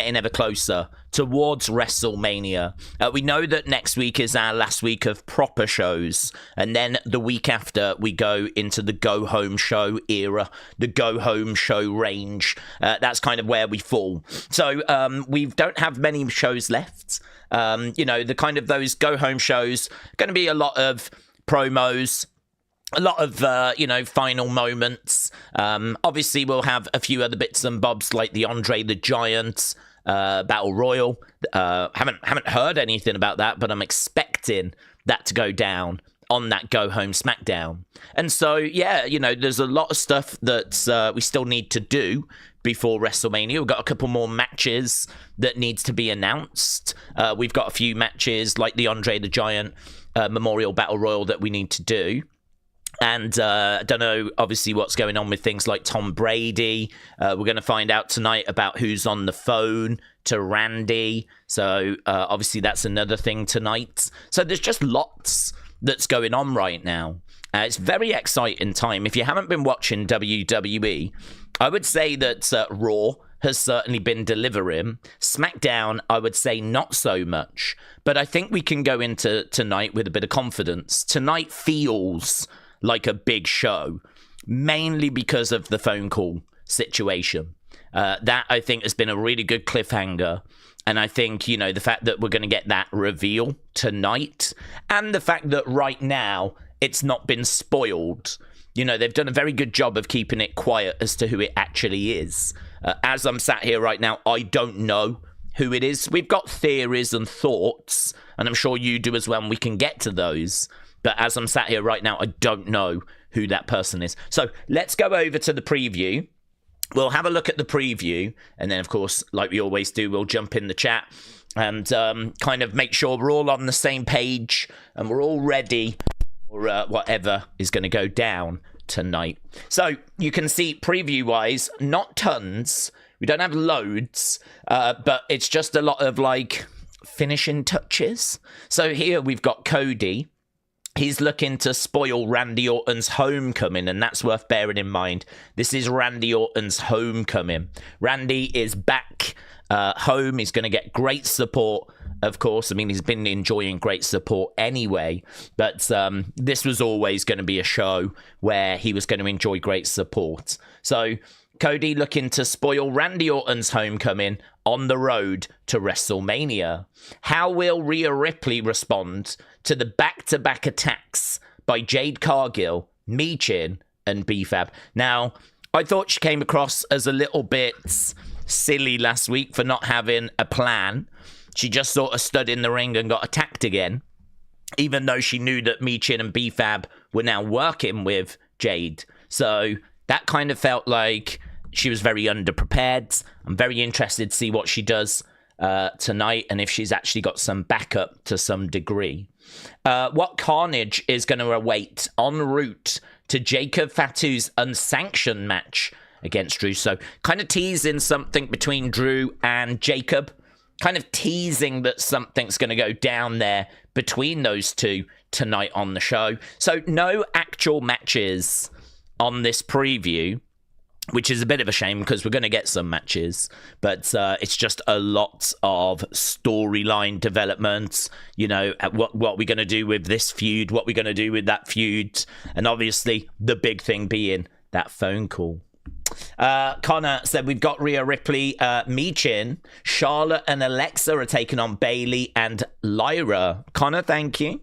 getting ever closer towards WrestleMania. We know that next week is our last week of proper shows, and then the week after we go into the go-home show era, the go-home show range. That's kind of where we fall. So we don't have many shows left. The kind of those go-home shows, going to be a lot of promos, a lot of, final moments. Obviously, we'll have a few other bits and bobs like the Andre the Giant Battle Royal. Haven't heard anything about that, but I'm expecting that to go down on that Go Home Smackdown. And so, there's a lot of stuff that we still need to do before WrestleMania. We've got a couple more matches that needs to be announced. We've got a few matches like the Andre the Giant Memorial Battle Royal that we need to do. And I don't know, obviously, what's going on with things like Tom Brady. We're going to find out tonight about who's on the phone to Randy. So, obviously, that's another thing tonight. So, there's just lots that's going on right now. It's very exciting time. If you haven't been watching WWE, I would say that Raw has certainly been delivering. SmackDown, I would say not so much. But I think we can go into tonight with a bit of confidence. Tonight feels like a big show, mainly because of the phone call situation. That, I think, has been a really good cliffhanger. And I think, the fact that we're going to get that reveal tonight, and the fact that right now it's not been spoiled. They've done a very good job of keeping it quiet as to who it actually is. As I'm sat here right now, I don't know who it is. We've got theories and thoughts, and I'm sure you do as well, and we can get to those. But as I'm sat here right now, I don't know who that person is. So let's go over to the preview. We'll have a look at the preview. And then, of course, like we always do, we'll jump in the chat and kind of make sure we're all on the same page and we're all ready for whatever is going to go down tonight. So you can see preview-wise, not tons. We don't have loads, but it's just a lot of, finishing touches. So here we've got Cody. He's looking to spoil Randy Orton's homecoming, and that's worth bearing in mind. This is Randy Orton's homecoming. Randy is back home. He's going to get great support, of course. I mean, he's been enjoying great support anyway, but this was always going to be a show where he was going to enjoy great support. So Cody looking to spoil Randy Orton's homecoming on the road to WrestleMania. How will Rhea Ripley respond to the back-to-back attacks by Jade Cargill, Michin, and B-Fab? Now, I thought she came across as a little bit silly last week for not having a plan. She just sort of stood in the ring and got attacked again, even though she knew that Michin and B-Fab were now working with Jade. So that kind of felt like she was very underprepared. I'm very interested to see what she does tonight and if she's actually got some backup to some degree. What carnage is going to await en route to Jacob Fatu's unsanctioned match against Drew? So kind of teasing something between Drew and Jacob. Kind of teasing that something's going to go down there between those two tonight on the show. So no actual matches on this preview, which is a bit of a shame because we're going to get some matches, but it's just a lot of storyline developments, what we're going to do with this feud, what we're going to do with that feud, and obviously the big thing being that phone call. Connor said we've got Rhea Ripley, Michin, Charlotte and Alexa are taking on Bayley and Lyra. Connor, thank you.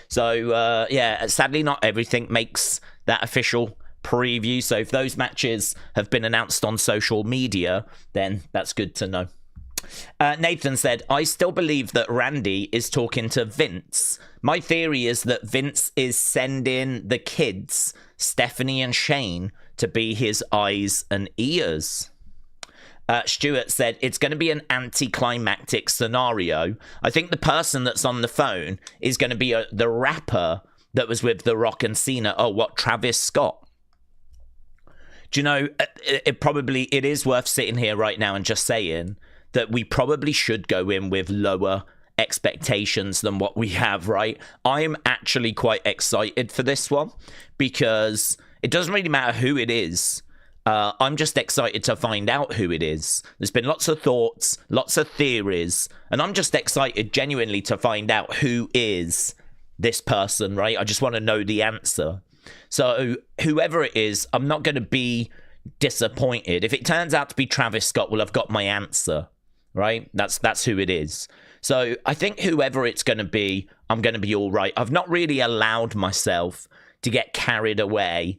So, sadly not everything makes that official preview, so if those matches have been announced on social media, then that's good to know. Nathan said, I still believe that Randy is talking to Vince. My theory is that Vince is sending the kids, Stephanie and Shane, to be his eyes and ears. Stuart said, it's going to be an anticlimactic scenario. I think the person that's on the phone is going to be the rapper that was with The Rock and Cena. Oh, what, Travis Scott? Do you know, it is worth sitting here right now and just saying that we probably should go in with lower expectations than what we have, right? I'm actually quite excited for this one because it doesn't really matter who it is. I'm just excited to find out who it is. There's been lots of thoughts, lots of theories, and I'm just excited genuinely to find out who is this person, right? I just want to know the answer. So whoever it is, I'm not going to be disappointed. If it turns out to be Travis Scott, well, I've got my answer, right? That's who it is. So I think whoever it's going to be, I'm going to be all right. I've not really allowed myself to get carried away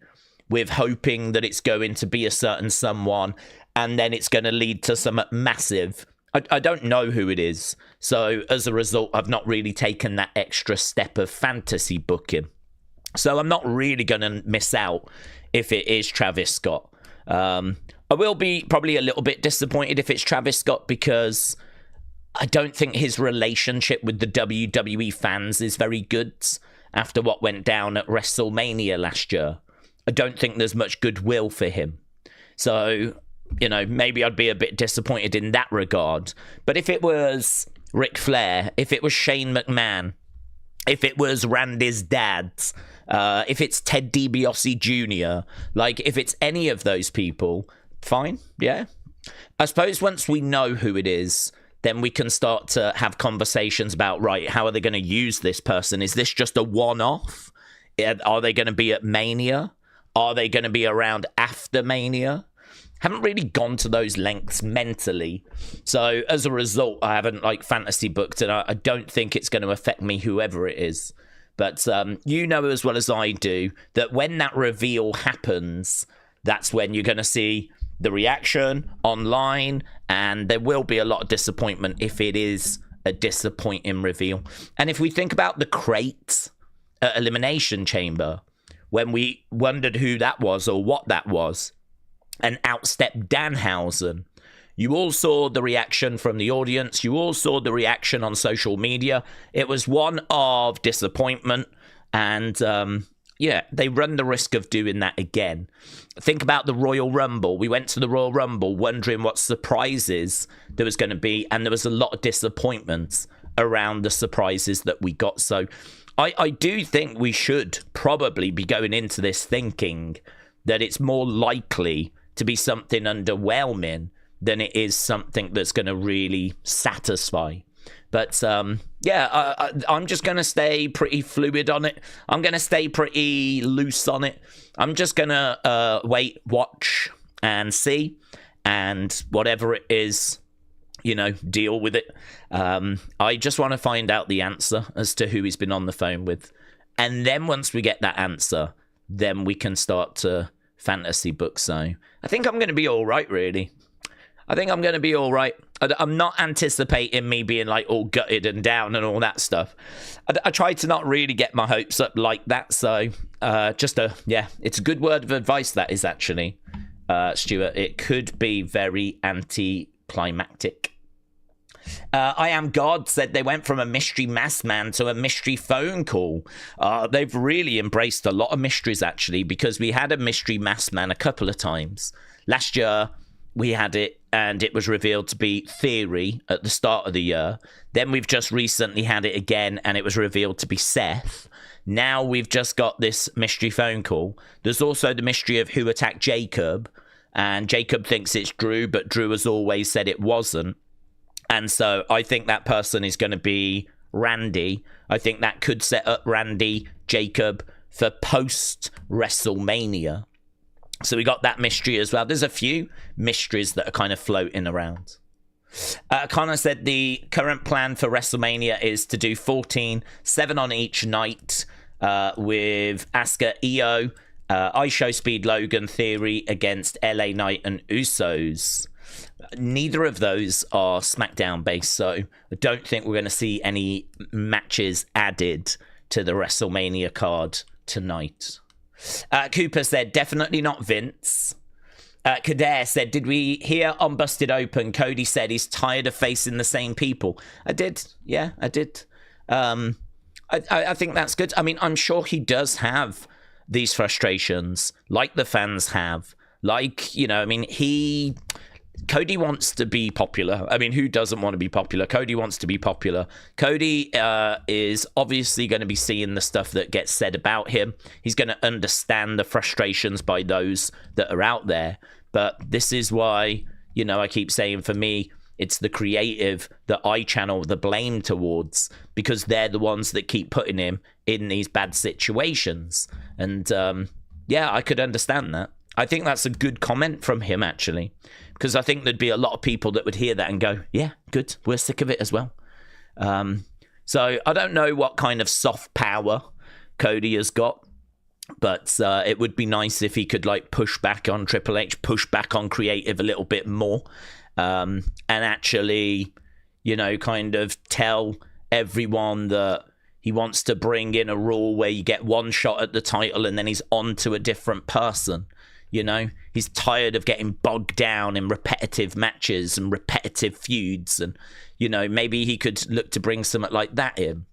with hoping that it's going to be a certain someone and then it's going to lead to some massive. I don't know who it is. So as a result, I've not really taken that extra step of fantasy booking. So I'm not really going to miss out if it is Travis Scott. I will be probably a little bit disappointed if it's Travis Scott because I don't think his relationship with the WWE fans is very good after what went down at WrestleMania last year. I don't think there's much goodwill for him. So, you know, maybe I'd be a bit disappointed in that regard. But if it was Ric Flair, if it was Shane McMahon, if it was Randy's dad, if it's Ted DiBiase Jr., like if it's any of those people, fine, yeah. I suppose once we know who it is, then we can start to have conversations about, right, how are they going to use this person? Is this just a one-off? Are they going to be at Mania? Are they going to be around after Mania? Haven't really gone to those lengths mentally. So as a result, I haven't fantasy booked, and I don't think it's going to affect me, whoever it is. But you know as well as I do that when that reveal happens, that's when you're going to see the reaction online, and there will be a lot of disappointment if it is a disappointing reveal. And if we think about the crate at Elimination Chamber, when we wondered who that was or what that was, and out stepped Danhausen, you all saw the reaction from the audience. You all saw the reaction on social media. It was one of disappointment, and yeah, they run the risk of doing that again. Think about the Royal Rumble. We went to the Royal Rumble wondering what surprises there was going to be, and there was a lot of disappointment around the surprises that we got. So I do think we should probably be going into this thinking that it's more likely to be something underwhelming than it is something that's going to really satisfy. But yeah, I'm just going to stay pretty fluid on it. I'm going to stay pretty loose on it. I'm just going to wait, watch, and see. And whatever it is, you know, deal with it. I just want to find out the answer as to who he's been on the phone with. And then once we get that answer, then we can start to fantasy book. So I think I'm going to be all right, really. I think I'm going to be all right. I'm not anticipating me being all gutted and down and all that stuff. I try to not really get my hopes up like that. So yeah, it's a good word of advice, that is actually, Stuart. It could be very anticlimactic. I Am God said they went from a mystery masked man to a mystery phone call. They've really embraced a lot of mysteries, actually, because we had a mystery masked man a couple of times. Last year, we had it, and it was revealed to be Theory at the start of the year. Then we've just recently had it again, and it was revealed to be Seth. Now we've just got this mystery phone call. There's also the mystery of who attacked Jacob, and Jacob thinks it's Drew, but Drew has always said it wasn't. And so I think that person is going to be Randy. I think that could set up Randy, Jacob for post-WrestleMania. So we got that mystery as well. There's a few mysteries that are kind of floating around. Connor said the current plan for WrestleMania is to do 14, 7 on each night, with Asuka, Io, IShow Speed, Logan, Theory against LA Knight and Usos. Neither of those are SmackDown based, so I don't think we're going to see any matches added to the WrestleMania card tonight. Cooper said, definitely not Vince. Kader said, did we hear on Busted Open, Cody said he's tired of facing the same people? I did. Yeah, I did. I think that's good. I mean, I'm sure he does have these frustrations, like the fans have. Like, you know, I mean, Cody wants to be popular. I mean, who doesn't want to be popular? Cody wants to be popular. Cody is obviously going to be seeing the stuff that gets said about him. He's going to understand the frustrations by those that are out there. But this is why, I keep saying, for me, it's the creative that I channel the blame towards, because they're the ones that keep putting him in these bad situations. And I could understand that. I think that's a good comment from him, actually, because I think there'd be a lot of people that would hear that and go, yeah, good, we're sick of it as well. So I don't know what kind of soft power Cody has got, but it would be nice if he could push back on Triple H, push back on creative a little bit more, and actually, kind of tell everyone that he wants to bring in a rule where you get one shot at the title and then he's on to a different person. He's tired of getting bogged down in repetitive matches and repetitive feuds, and maybe he could look to bring something like that in.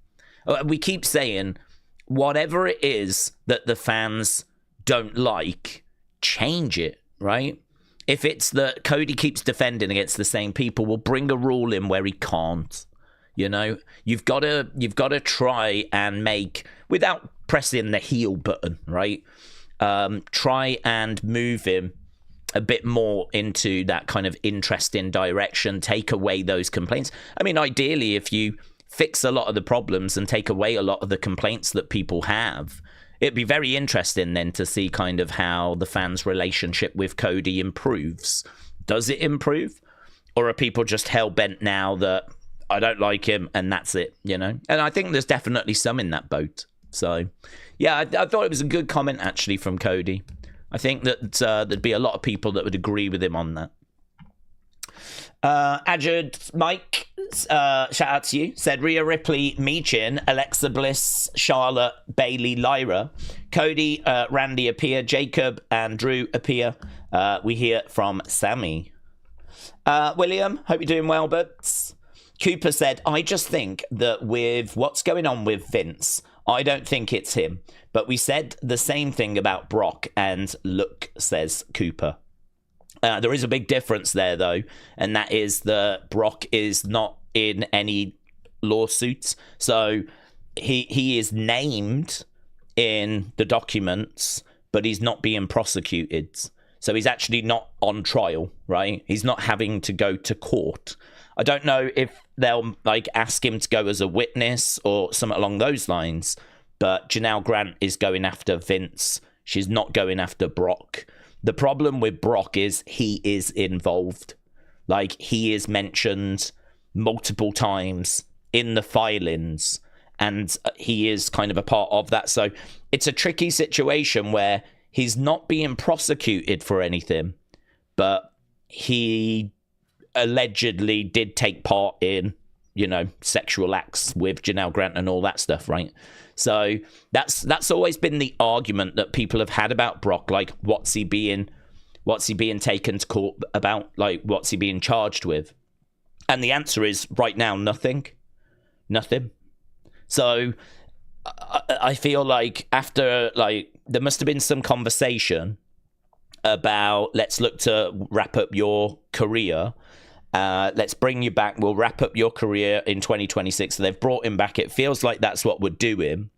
We keep saying, whatever it is that the fans don't like, change it, right? If it's that Cody keeps defending against the same people, we'll bring a rule in where he can't. You've got to try and make, without pressing the heel button, right? Try and move him a bit more into that kind of interesting direction, take away those complaints. I mean, ideally, if you fix a lot of the problems and take away a lot of the complaints that people have, it'd be very interesting then to see kind of how the fans' relationship with Cody improves. Does it improve? Or are people just hell-bent now that I don't like him and that's it, And I think there's definitely some in that boat. So, yeah, I thought it was a good comment, actually, from Cody. I think that there'd be a lot of people that would agree with him on that. Ajud Mike, shout out to you, said Rhea Ripley, Michin, Alexa Bliss, Charlotte, Bayley, Lyra, Cody, Randy appear, Jacob and Drew appear. We hear from Sammy. William, hope you're doing well, buds. Cooper said, I just think that with what's going on with Vince, I don't think it's him. But we said the same thing about Brock, and look, says Cooper. There is a big difference there, though, and that is that Brock is not in any lawsuits. So he is named in the documents, but he's not being prosecuted. So he's actually not on trial, right? He's not having to go to court. I don't know if they'll ask him to go as a witness or something along those lines, but Janelle Grant is going after Vince. She's not going after Brock. The problem with Brock is he is involved. He is mentioned multiple times in the filings, and he is kind of a part of that. So it's a tricky situation where he's not being prosecuted for anything, but he allegedly did take part in, sexual acts with Janelle Grant and all that stuff, right? So that's always been the argument that people have had about Brock. What's he being taken to court about? What's he being charged with? And the answer is right now, nothing. So I feel after there must have been some conversation about, let's look to wrap up your career. Let's bring you back. We'll wrap up your career in 2026. So they've brought him back. It feels like that's what would do him.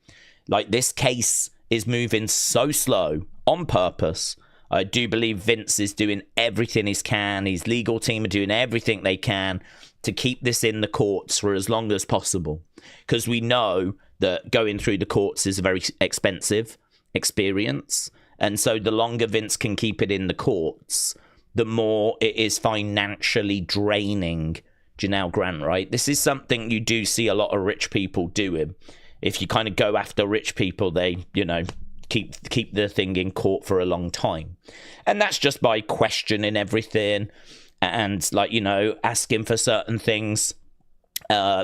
This case is moving so slow on purpose. I do believe Vince is doing everything he can. His legal team are doing everything they can to keep this in the courts for as long as possible. Because we know that going through the courts is a very expensive experience. And so the longer Vince can keep it in the courts, the more it is financially draining Janelle Grant, right? This is something you do see a lot of rich people doing. If you kind of go after rich people, they, keep the thing in court for a long time. And that's just by questioning everything and, asking for certain things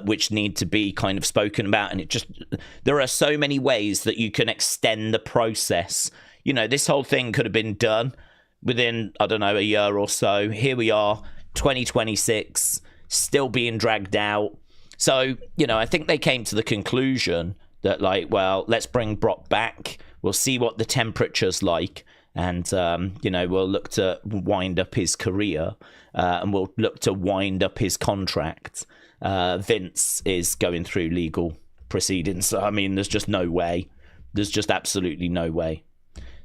which need to be kind of spoken about. And there are so many ways that you can extend the process. This whole thing could have been done within, I don't know, a year or so. Here we are, 2026, still being dragged out. So, I think they came to the conclusion that, let's bring Brock back. We'll see what the temperature's like. And, we'll look to wind up his career. And we'll look to wind up his contract. Vince is going through legal proceedings. So, I mean, there's just no way. There's just absolutely no way.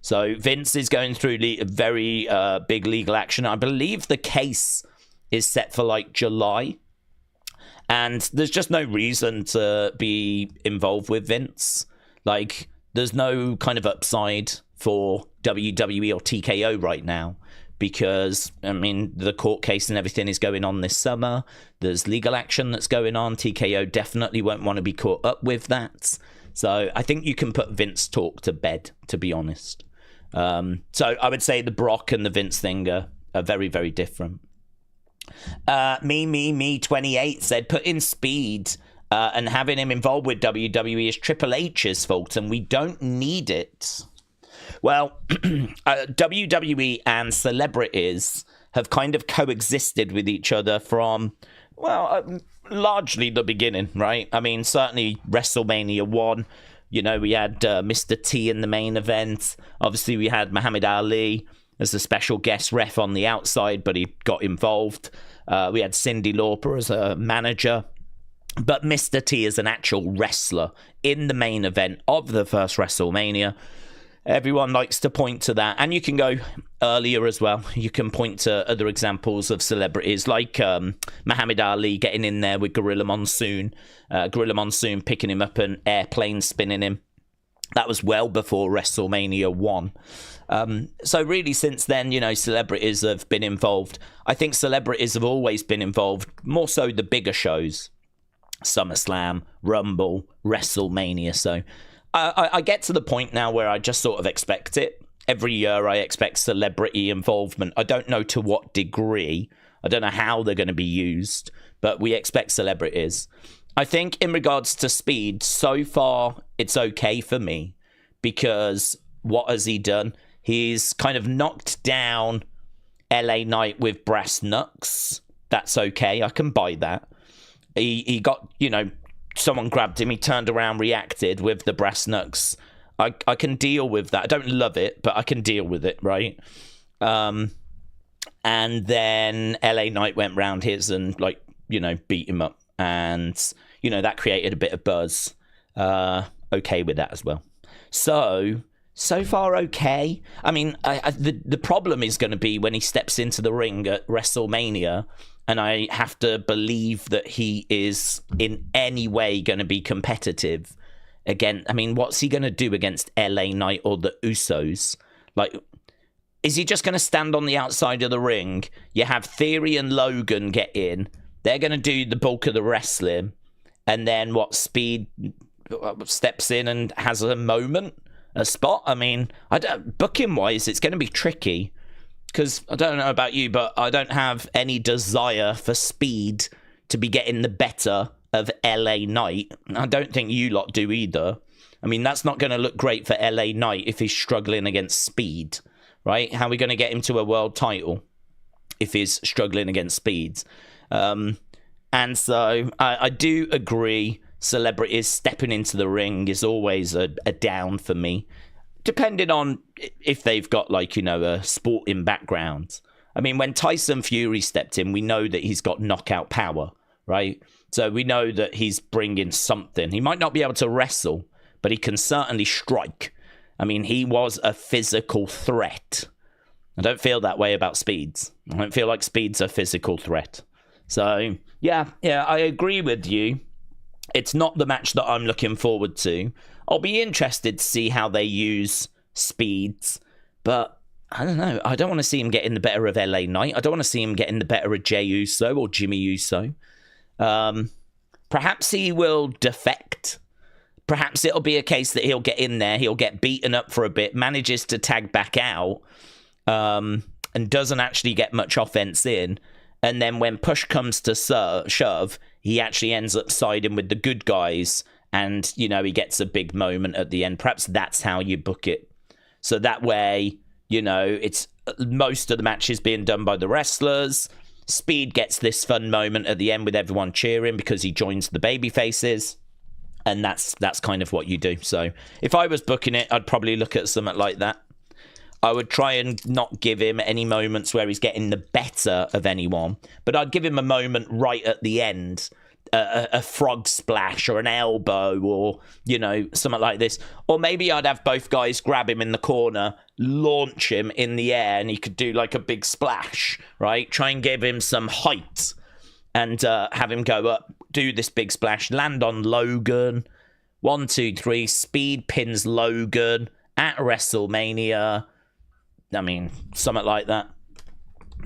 So Vince is going through very big legal action. I believe the case is set for like July. And there's just no reason to be involved with Vince. Like, there's no kind of upside for WWE or TKO right now. Because, I mean, the court case and everything is going on this summer. There's legal action that's going on. TKO definitely won't want to be caught up with that. So I think you can put Vince talk to bed, to be honest. So I would say the Brock and the Vince thing are very, very different. Me 28 said, put in Speed and having him involved with WWE is Triple H's fault, and we don't need it. Well, WWE and celebrities have kind of coexisted with each other from, well, largely the beginning, right? I mean, certainly WrestleMania 1, you know, we had Mr. T in the main event. Obviously, we had Muhammad Ali as a special guest ref on the outside, but he got involved. We had Cyndi Lauper as a manager. But Mr. T is an actual wrestler in the main event of the first WrestleMania. Everyone likes to point to that. And you can go earlier as well. You can point to other examples of celebrities like Muhammad Ali getting in there with Gorilla Monsoon. Gorilla Monsoon picking him up and airplane spinning him. That was well before WrestleMania 1. So really, since then, you know, celebrities have been involved. I think celebrities have always been involved, more so the bigger shows. SummerSlam, Rumble, WrestleMania. So I get to the point now where I just sort of expect it. Every year I expect celebrity involvement. I don't know to what degree. I don't know how they're going to be used, but we expect celebrities. I think in regards to Speed, so far it's okay for me because what has he done? He's kind of knocked down LA Knight with brass knucks. That's okay. I can buy that. He got, you know, someone grabbed him. He turned around, reacted with the brass knucks. I can deal with that. I don't love it, but I can deal with it, right? And then LA Knight went round his and, like, you know, beat him up. And, you know, that created a bit of buzz. Okay with that as well. So far okay. I mean, the problem is going to be when he steps into the ring at WrestleMania, and I have to believe that he is in any way going to be competitive. Again, I mean, what's he going to do against LA Knight or the Usos? Like, is he just going to stand on the outside of the ring? You have Theory and Logan get in. They're going to do the bulk of the wrestling. And then what, Speed steps in and has a moment, a spot? I mean, booking-wise, it's going to be tricky. Because I don't know about you, but I don't have any desire for Speed to be getting the better of LA Knight. I don't think you lot do either. I mean, that's not going to look great for LA Knight if he's struggling against Speed, right? How are we going to get him to a world title if he's struggling against Speed? And so I do agree celebrities stepping into the ring is always a down for me. Depending on if they've got, like, you know, a sporting background. I mean, when Tyson Fury stepped in, we know that he's got knockout power, right? So we know that he's bringing something. He might not be able to wrestle, but he can certainly strike. I mean, he was a physical threat. I don't feel that way about Speeds. I don't feel like Speed's a physical threat. So, yeah, I agree with you. It's not the match that I'm looking forward to. I'll be interested to see how they use Speeds, but I don't know. I don't want to see him getting the better of LA Knight. I don't want to see him getting the better of Jey Uso or Jimmy Uso. Perhaps he will defect. Perhaps it'll be a case that he'll get in there, he'll get beaten up for a bit, manages to tag back out, and doesn't actually get much offense in. And then when push comes to shove, he actually ends up siding with the good guys. And, you know, he gets a big moment at the end. Perhaps that's how you book it. So that way, you know, it's most of the matches being done by the wrestlers. Speed gets this fun moment at the end with everyone cheering because he joins the baby faces. And that's kind of what you do. So if I was booking it, I'd probably look at something like that. I would try and not give him any moments where he's getting the better of anyone. But I'd give him a moment right at the end. A frog splash or an elbow or, you know, something like this. Or maybe I'd have both guys grab him in the corner launch him in the air and he could do like a big splash, right? Try and give him some height and have him go up, do this big splash, land on Logan. 1, 2, 3, speed pins Logan at WrestleMania. I mean, something like that.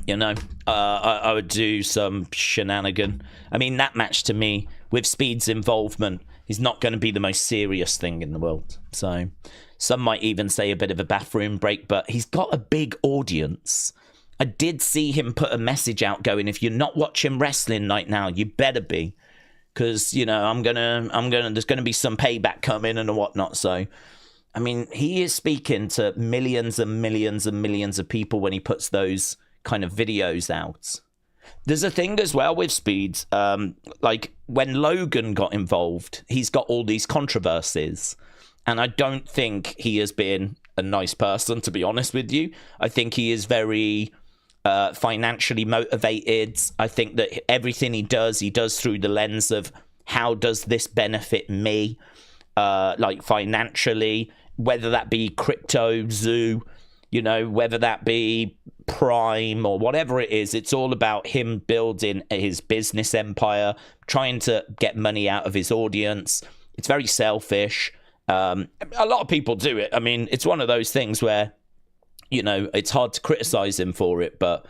You know, I would do some shenanigan. I mean, that match to me, with Speed's involvement, is not going to be the most serious thing in the world. So, some might even say a bit of a bathroom break, but he's got a big audience. I did see him put a message out going, if you're not watching wrestling right now, you better be. Because, you know, there's going to be some payback coming and whatnot. So, I mean, he is speaking to millions and millions and millions of people when he puts those kind of videos out. There's a thing as well with Speed, like when Logan got involved, he's got all these controversies, and I don't think he has been a nice person, to be honest with you. I think he is very financially motivated. I think that everything he does through the lens of how does this benefit me, like financially, whether that be crypto, zoo, you know, whether that be Prime or whatever it is. It's all about him building his business empire, trying to get money out of his audience. It's very selfish. A lot of people do it. I mean, it's one of those things where, you know, it's hard to criticize him for it, but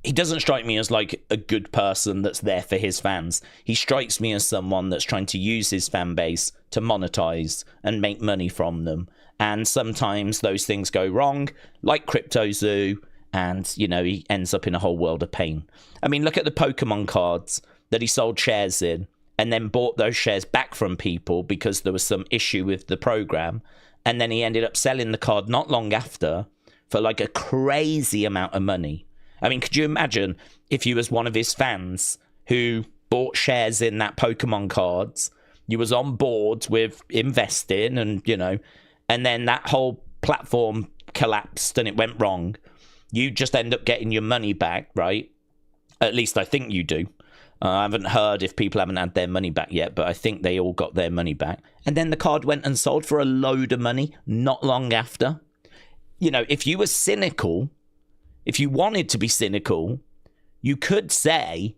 he doesn't strike me as like a good person that's there for his fans. He strikes me as someone that's trying to use his fan base to monetize and make money from them. And sometimes those things go wrong, like Crypto Zoo, and, you know, he ends up in a whole world of pain. I mean, look at the Pokemon cards that he sold shares in and then bought those shares back from people because there was some issue with the program. And then he ended up selling the card not long after for like a crazy amount of money. I mean, could you imagine if you was one of his fans who bought shares in that Pokemon cards, you was on board with investing and, you know, and then that whole platform collapsed and it went wrong. You just end up getting your money back, right? At least I think you do. I haven't heard if people haven't had their money back yet, but I think they all got their money back. And then the card went and sold for a load of money not long after. You know, if you were cynical, if you wanted to be cynical, you could say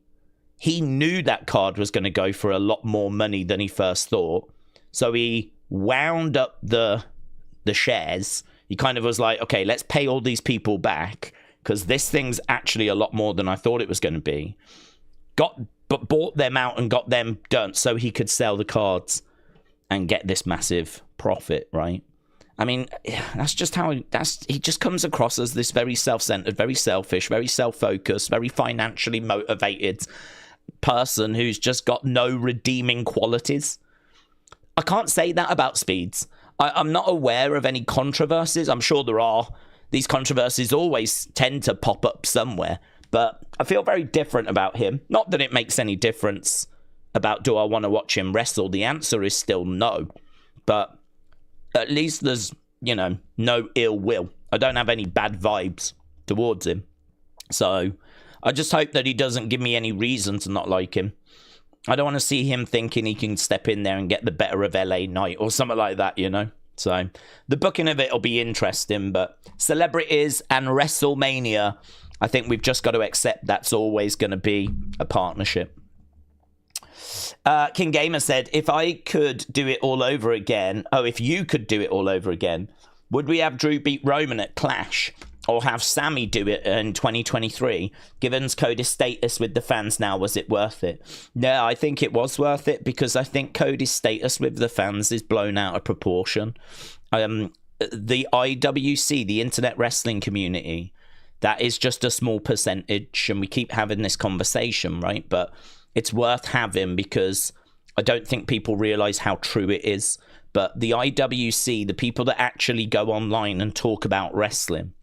he knew that card was going to go for a lot more money than he first thought. So he wound up the shares. He kind of was like, okay, let's pay all these people back because this thing's actually a lot more than I thought it was going to be. But bought them out and got them done so he could sell the cards and get this massive profit, right? I mean, that's just how he just comes across as this very self-centered, very selfish, very self-focused, very financially motivated person who's just got no redeeming qualities. I can't say that about Speeds. I'm not aware of any controversies. I'm sure there are. These controversies always tend to pop up somewhere. But I feel very different about him. Not that it makes any difference about do I want to watch him wrestle. The answer is still no. But at least there's, you know, no ill will. I don't have any bad vibes towards him. So I just hope that he doesn't give me any reason to not like him. I don't want to see him thinking he can step in there and get the better of LA Knight or something like that, you know. So the booking of it will be interesting. But celebrities and WrestleMania, I think we've just got to accept that's always going to be a partnership. King Gamer said, if I could do it all over again, if you could do it all over again, would we have Drew beat Roman at Clash or have Sammy do it in 2023? Given Cody's status with the fans now, was it worth it? Yeah, I think it was worth it because I think Cody's status with the fans is blown out of proportion. The IWC, the Internet Wrestling Community, that is just a small percentage, and we keep having this conversation, right? But it's worth having because I don't think people realize how true it is. But the IWC, the people that actually go online and talk about wrestling,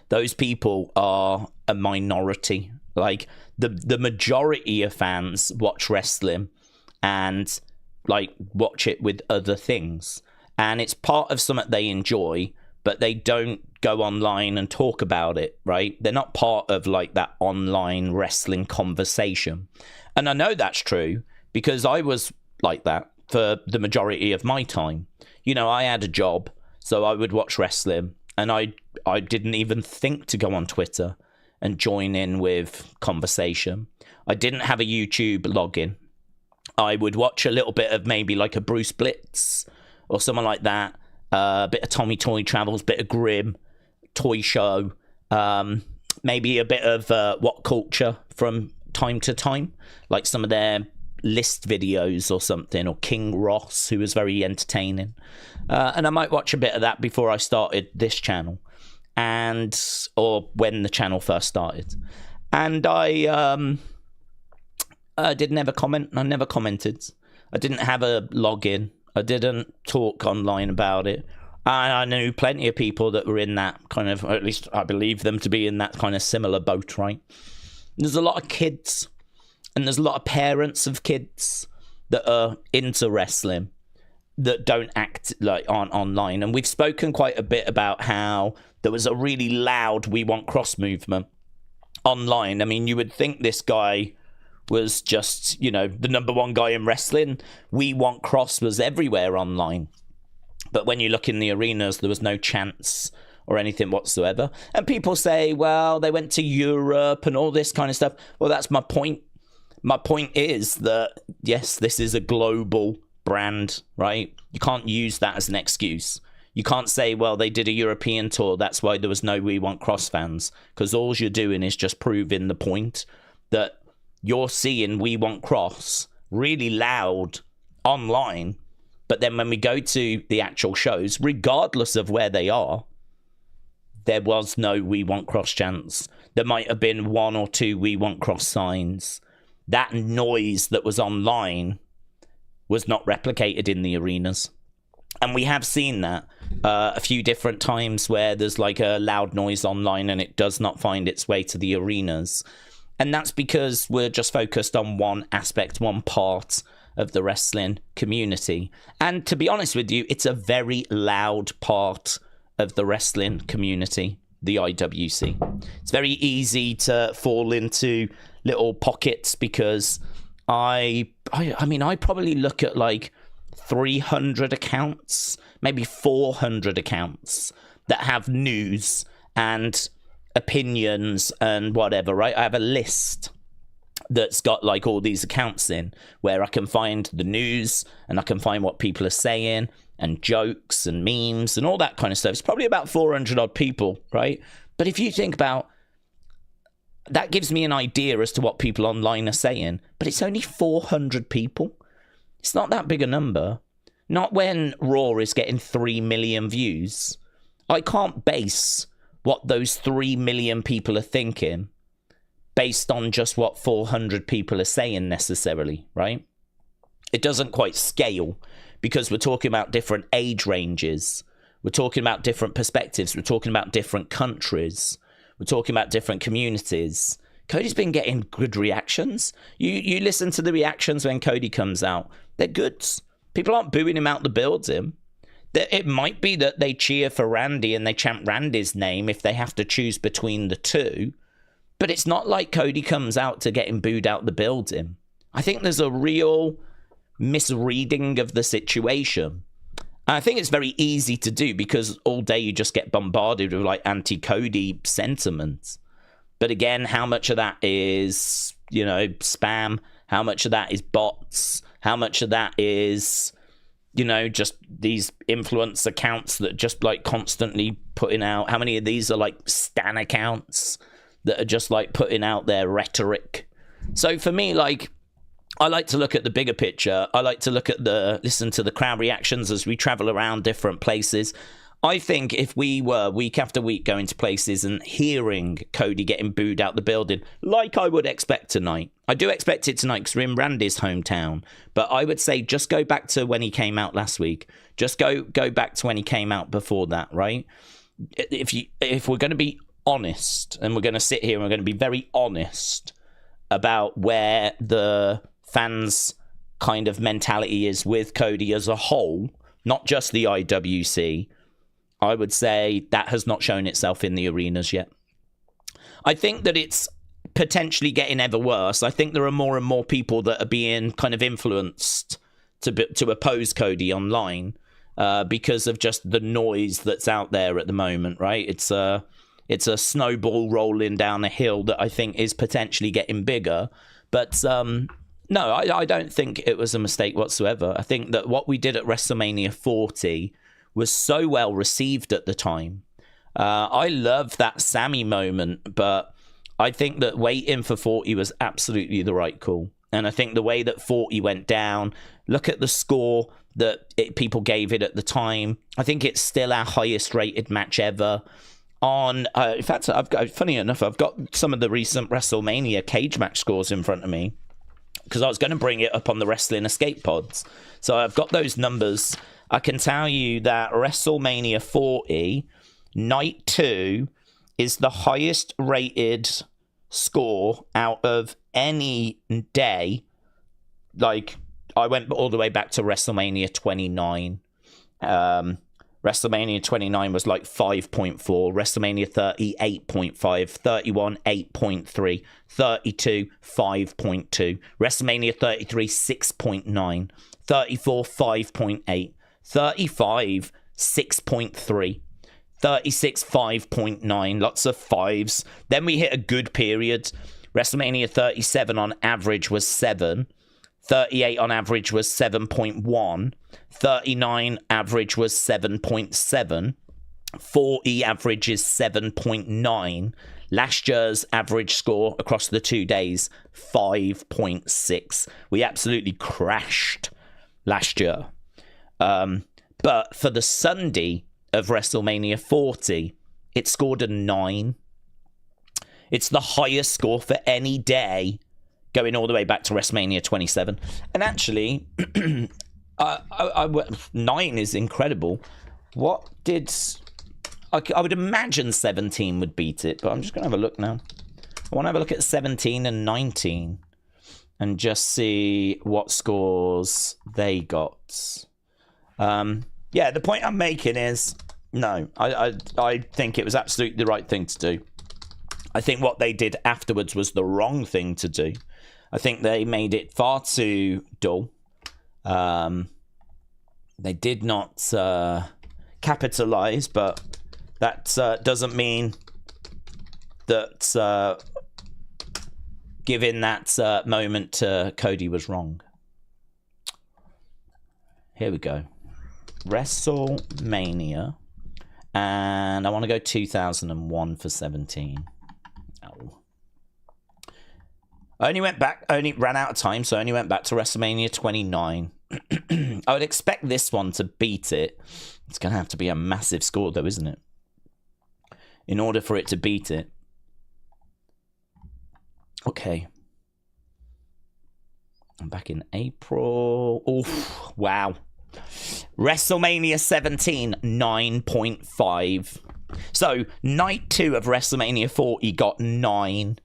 those people are a minority. Like the majority of fans watch wrestling and like watch it with other things. And it's part of something they enjoy, but they don't go online and talk about it, right? They're not part of like that online wrestling conversation. And I know that's true because I was like that for the majority of my time. You know, I had a job, so I would watch wrestling and I didn't even think to go on Twitter and join in with conversation. I didn't have a YouTube login. I would watch a little bit of maybe like a Bruce Blitz or someone like that, a bit of Tommy Toy Travels, bit of Grimm, Toy Show, maybe a bit of What Culture from time to time, like some of their list videos or something, or King Ross, who was very entertaining. And I might watch a bit of that before I started this channel, or when the channel first started. And I did never comment. I never commented. I didn't have a login. I didn't talk online about it. I knew plenty of people that were in that kind of, or at least I believe them to be in that kind of similar boat, right? There's a lot of kids, and there's a lot of parents of kids that are into wrestling that don't act like aren't online. And we've spoken quite a bit about how there was a really loud "We Want Cross" movement online. I mean, you would think this guy was just, the number one guy in wrestling. "We Want Cross" was everywhere online. But when you look in the arenas, there was no chance or anything whatsoever. And people say, well, they went to Europe and all this kind of stuff. Well, that's my point. My point is that, yes, this is a global brand, right? You can't use that as an excuse. You can't say, well, they did a European tour, that's why there was no We Want Cross fans. Because all you're doing is just proving the point that you're seeing We Want Cross really loud online, but then when we go to the actual shows, regardless of where they are, there was no We Want Cross chants. There might have been one or two We Want Cross signs. That noise that was online was not replicated in the arenas. And we have seen that a few different times where there's like a loud noise online and it does not find its way to the arenas. And that's because we're just focused on one aspect, one part of the wrestling community. And to be honest with you, it's a very loud part of the wrestling community, the IWC. It's very easy to fall into little pockets because I mean, I probably look at like 300 accounts, maybe 400 accounts that have news and opinions and whatever, right? I have a list that's got like all these accounts in where I can find the news and I can find what people are saying and jokes and memes and all that kind of stuff. It's probably about 400 odd people, right? But if you think about that, gives me an idea as to what people online are saying, but it's only 400 people. It's not that big a number. Not when Raw is getting 3 million views. I can't base what those 3 million people are thinking based on just what 400 people are saying necessarily, right? It doesn't quite scale because we're talking about different age ranges. We're talking about different perspectives. We're talking about different countries. We're talking about different communities. Cody's been getting good reactions. You listen to the reactions when Cody comes out. They're good. People aren't booing him out the building. It might be that they cheer for Randy and they chant Randy's name if they have to choose between the two. But it's not like Cody comes out to get him booed out the building. I think there's a real misreading of the situation. And I think it's very easy to do because all day you just get bombarded with like anti-Cody sentiment. But again, how much of that is, spam? How much of that is bots? How much of that is, just these influence accounts that just like constantly putting out? How many of these are like stan accounts that are just like putting out their rhetoric? So for me, like, I like to look at the bigger picture. I like to listen to the crowd reactions as we travel around different places. I think if we were week after week going to places and hearing Cody getting booed out the building, like I would expect tonight. I do expect it tonight because we're in Randy's hometown. But I would say just go back to when he came out last week. Just go back to when he came out before that, right? If we're going to be honest, and we're going to sit here and we're going to be very honest about where the fans' kind of mentality is with Cody as a whole, not just the IWC, I would say that has not shown itself in the arenas yet. I think that it's potentially getting ever worse. I think there are more and more people that are being kind of influenced to oppose Cody online. because of just the noise that's out there at the moment, right? It's a snowball rolling down a hill that I think is potentially getting bigger. But no, I don't think it was a mistake whatsoever. I think that what we did at WrestleMania 40 was so well received at the time. I love that Sammy moment, but I think that waiting for 40 was absolutely the right call. And I think the way that 40 went down, look at the score that people gave it at the time. I think it's still our highest rated match ever. In fact, funny enough, I've got some of the recent WrestleMania cage match scores in front of me, because I was going to bring it up on the Wrestling Escape Pods. So I've got those numbers. I can tell you that WrestleMania 40, Night 2, is the highest rated score out of any day. Like, I went all the way back to WrestleMania 29. WrestleMania 29 was like 5.4. WrestleMania 30, 8.5. 31, 8.3. 32, 5.2. WrestleMania 33, 6.9. 34, 5.8. 35, 6.3. 36, 5.9. Lots of fives. Then we hit a good period. WrestleMania 37 on average was 7. 38 on average was 7.1. 39 average was 7.7. 40 average is 7.9. Last year's average score across the 2 days, 5.6. We absolutely crashed last year. But for the Sunday of WrestleMania 40, it scored a 9. It's the highest score for any day going all the way back to WrestleMania 27. And actually, 9 is incredible. What did... I would imagine 17 would beat it, but I'm just going to have a look now. I want to have a look at 17 and 19 and just see what scores they got. Yeah, the point I'm making is, no, I think it was absolutely the right thing to do. I think what they did afterwards was the wrong thing to do. I think they made it far too dull. They did not capitalize, but that doesn't mean that giving that moment to Cody was wrong. Here we go. WrestleMania. And I want to go 2001 for 17. Oh. I only ran out of time, so I only went back to WrestleMania 29. I would expect this one to beat it. It's going to have to be a massive score, though, isn't it? In order for it to beat it. Okay. I'm back in April. Oh, wow. WrestleMania 17, 9.5. So, night 2 of WrestleMania 40 got 9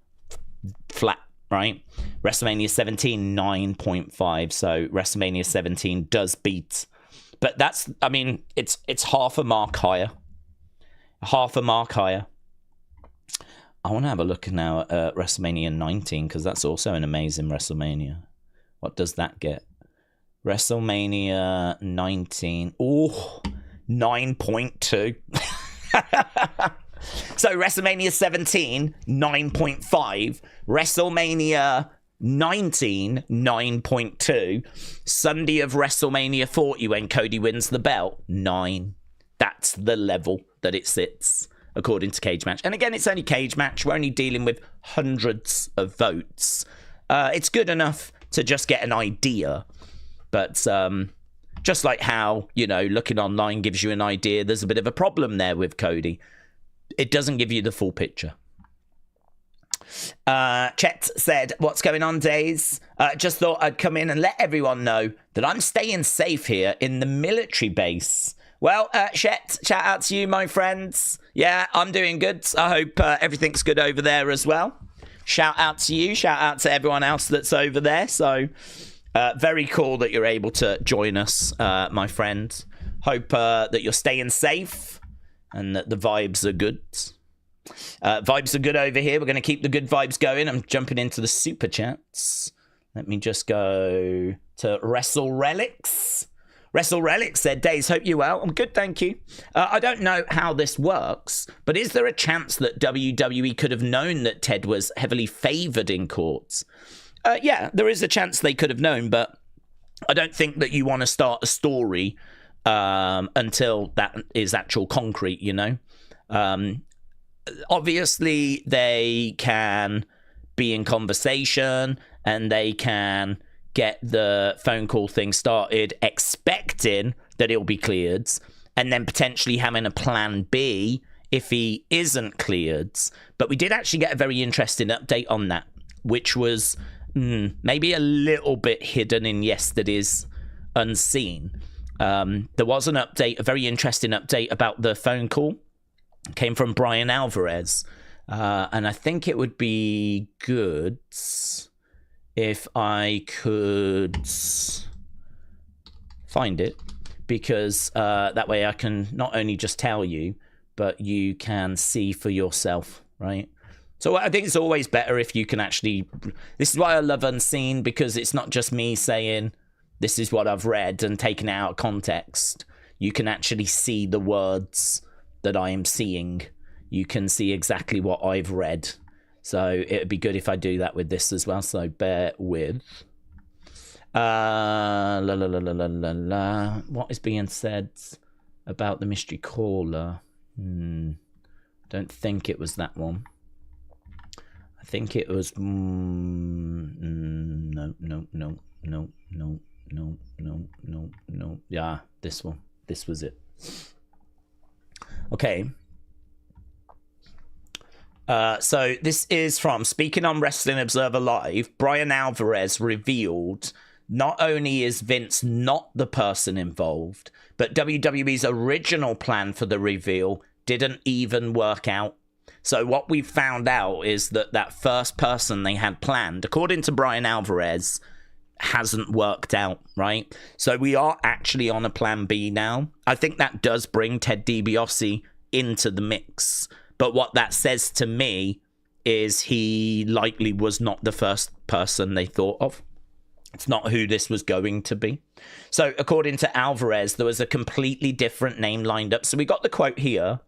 flat, right? WrestleMania 17, 9.5. So, WrestleMania 17 does beat. But that's, I mean, it's half a mark higher. Half a mark higher. I want to have a look now at WrestleMania 19, because that's also an amazing WrestleMania. What does that get? WrestleMania 19. Oh, 9.2. So WrestleMania 17, 9.5. WrestleMania 19, 9.2. Sunday of WrestleMania 40 when Cody wins the belt, 9. That's the level that it sits, according to Cage Match. And again, it's only Cage Match. We're only dealing with hundreds of votes. It's good enough to just get an idea. But just like how, you know, looking online gives you an idea, there's a bit of a problem there with Cody. It doesn't give you the full picture. Chet said, what's going on, Daze? Just thought I'd come in and let everyone know that I'm staying safe here in the military base. Well, Chet, shout out to you, my friends. Yeah, I'm doing good. I hope everything's good over there as well. Shout out to you. Shout out to everyone else that's over there. So, very cool that you're able to join us, my friend. Hope that you're staying safe and that the vibes are good. Vibes are good over here. We're going to keep the good vibes going. I'm jumping into the super chats. Let me just go to Wrestle Relics. Wrestle Relic said, Daze, hope you well. I'm good, thank you. I don't know how this works, but is there a chance that WWE could have known that Ted was heavily favoured in courts? Yeah, there is a chance they could have known, but I don't think that you want to start a story until that is actual concrete, you know? Obviously, they can be in conversation and they can get the phone call thing started expecting that it'll be cleared, and then potentially having a plan B if he isn't cleared. But we did actually get a very interesting update on that, which was maybe a little bit hidden in yesterday's Unseen. There was an update, a very interesting update about the phone call. It came from Brian Alvarez. And I think it would be good if I could find it, because that way I can not only just tell you, but you can see for yourself, right? So I think it's always better if you can actually... This is why I love Unseen, because it's not just me saying, this is what I've read and taken it out of context. You can actually see the words that I am seeing. You can see exactly what I've read. So it would be good if I do that with this as well. So bear with. What is being said about the mystery caller? Don't think it was that one. I think it was... No. Yeah, this one. This was it. Okay. So this is from Speaking on Wrestling Observer Live. Brian Alvarez revealed not only is Vince not the person involved, but WWE's original plan for the reveal didn't even work out. So what we found out is that that first person they had planned, according to Brian Alvarez, hasn't worked out, right? So we are actually on a plan B now. I think that does bring Ted DiBiase into the mix. But what that says to me is he likely was not the first person they thought of. It's not who this was going to be. So according to Alvarez, there was a completely different name lined up. So we got the quote here.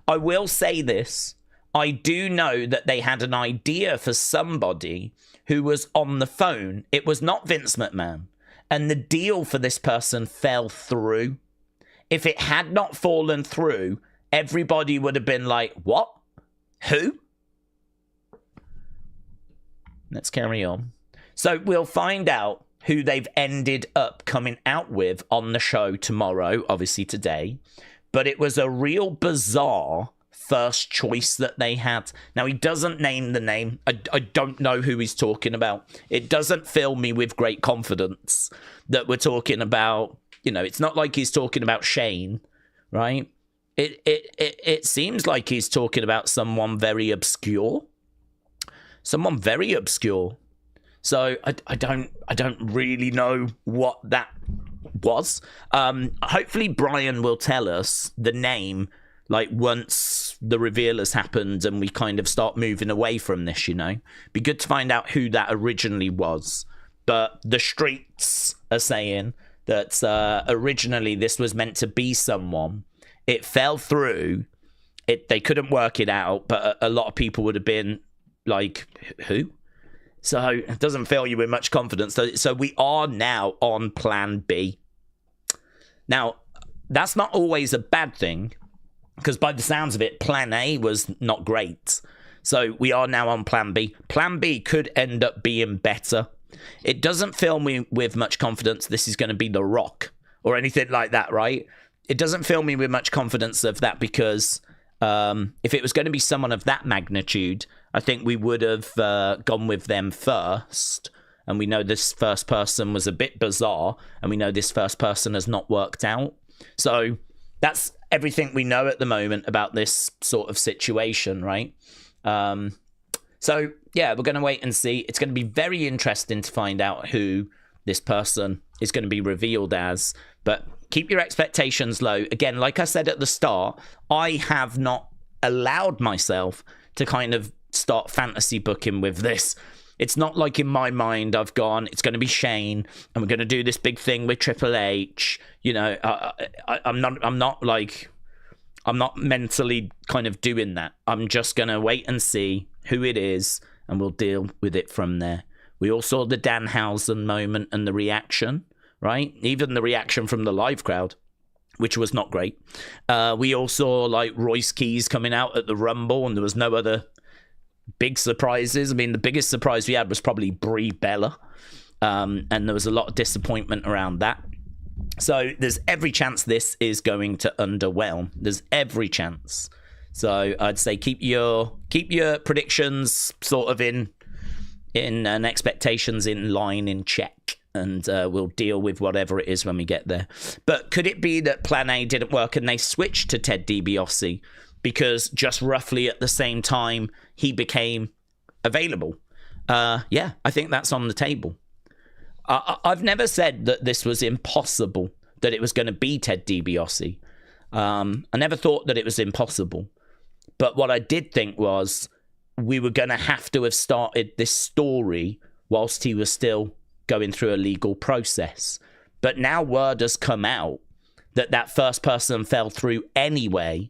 I will say this. I do know that they had an idea for somebody who was on the phone. It was not Vince McMahon. And the deal for this person fell through. If it had not fallen through, everybody would have been like, what? Who? Let's carry on. So we'll find out who they've ended up coming out with on the show tomorrow, obviously today. But it was a real bizarre first choice that they had. Now, he doesn't name the name. I don't know who he's talking about. It doesn't fill me with great confidence that we're talking about, you know, it's not like he's talking about Shane, right? It seems like he's talking about someone very obscure. Someone very obscure. So I don't really know what that was. Hopefully Brian will tell us the name, like, once the reveal has happened and we kind of start moving away from this, you know. Be good to find out who that originally was. But the streets are saying that originally this was meant to be someone. It fell through. They couldn't work it out, but a lot of people would have been like, who? So it doesn't fill you with much confidence. So we are now on plan B. Now, that's not always a bad thing, because by the sounds of it, plan A was not great. So we are now on plan B. Plan B could end up being better. It doesn't fill me with much confidence this is going to be The Rock or anything like that, right? It doesn't fill me with much confidence of that, because if it was going to be someone of that magnitude, I think we would have gone with them first. And we know this first person was a bit bizarre, and we know this first person has not worked out. So that's everything we know at the moment about this sort of situation, right? So, yeah, we're going to wait and see. It's going to be very interesting to find out who this person is going to be revealed as. But keep your expectations low. Again, like I said at the start, I have not allowed myself to kind of start fantasy booking with this. It's not like in my mind I've gone, it's going to be Shane and we're going to do this big thing with Triple H. You know, I'm not mentally kind of doing that. I'm just going to wait and see who it is and we'll deal with it from there. We all saw the Danhausen moment and the reaction, right? Even the reaction from the live crowd, which was not great. We all saw like Royce Keys coming out at the Rumble, and there was no other big surprises. I mean, the biggest surprise we had was probably Brie Bella, and there was a lot of disappointment around that. So there's every chance this is going to underwhelm. There's every chance. So I'd say keep your predictions sort of in and expectations in line, in check, and we'll deal with whatever it is when we get there. But could it be that Plan A didn't work and they switched to Ted DiBiase because just roughly at the same time he became available? Yeah, I think that's on the table. I've never said that this was impossible, that it was going to be Ted DiBiase. I never thought that it was impossible. But what I did think was we were going to have started this story whilst he was still going through a legal process. But now word has come out that first person fell through anyway.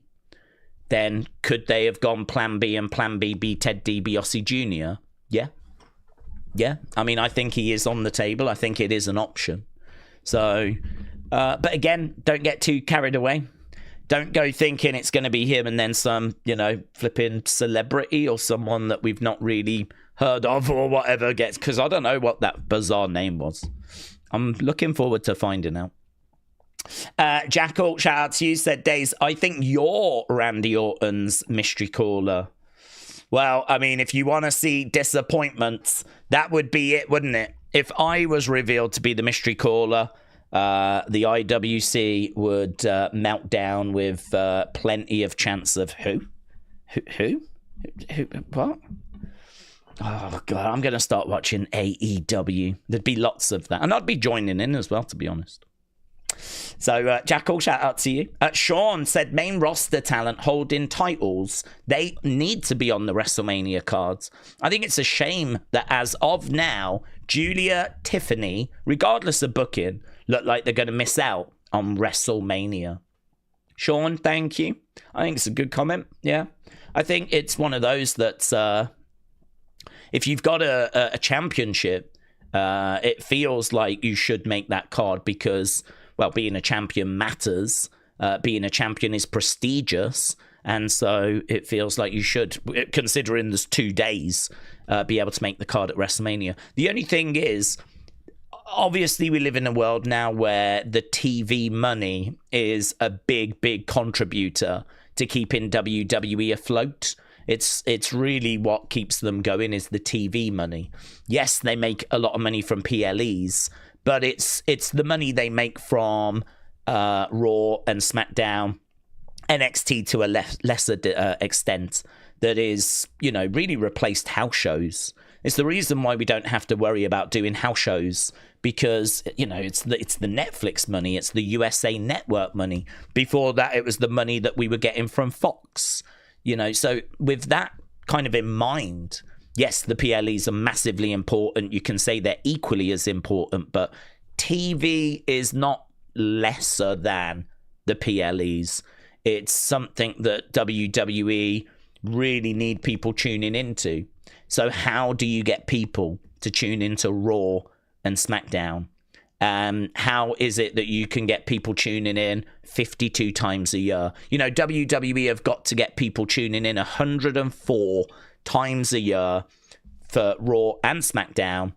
Then could they have gone Plan B and Plan B be Ted DiBiase Jr.? Yeah. I mean, I think he is on the table. I think it is an option. So, but again, don't get too carried away. Don't go thinking it's going to be him and then some, flipping celebrity or someone that we've not really heard of or whatever gets, because I don't know what that bizarre name was. I'm looking forward to finding out. Jackal, shout out to you, said Daze, I think you're Randy Orton's mystery caller. Well, I mean, if you want to see disappointments, that would be it, wouldn't it? If I was revealed to be the mystery caller, the IWC would melt down with plenty of chance of who? What? Oh, God, I'm going to start watching AEW. There'd be lots of that. And I'd be joining in as well, to be honest. So, Jackal, shout out to you. Sean said main roster talent holding titles. They need to be on the WrestleMania cards. I think it's a shame that as of now, Julia, Tiffany, regardless of booking, look like they're going to miss out on WrestleMania. Sean, thank you. I think it's a good comment. Yeah. I think it's one of those that if you've got a championship, it feels like you should make that card because, well, being a champion matters. Being a champion is prestigious. And so it feels like you should, considering there's 2 days, be able to make the card at WrestleMania. The only thing is, obviously we live in a world now where the TV money is a big contributor to keeping WWE afloat. It's really what keeps them going is the TV money. Yes, they make a lot of money from PLEs, but it's the money they make from Raw and SmackDown, NXT to a lesser extent, that is, really replaced house shows. It's the reason why we don't have to worry about doing house shows because, it's the Netflix money. It's the USA Network money. Before that, it was the money that we were getting from Fox. So with that kind of in mind, yes, the PLEs are massively important. You can say they're equally as important, but TV is not lesser than the PLEs. It's something that WWE really need people tuning into. So how do you get people to tune into Raw and SmackDown? How is it that you can get people tuning in 52 times a year? WWE have got to get people tuning in 104 times a year for Raw and SmackDown.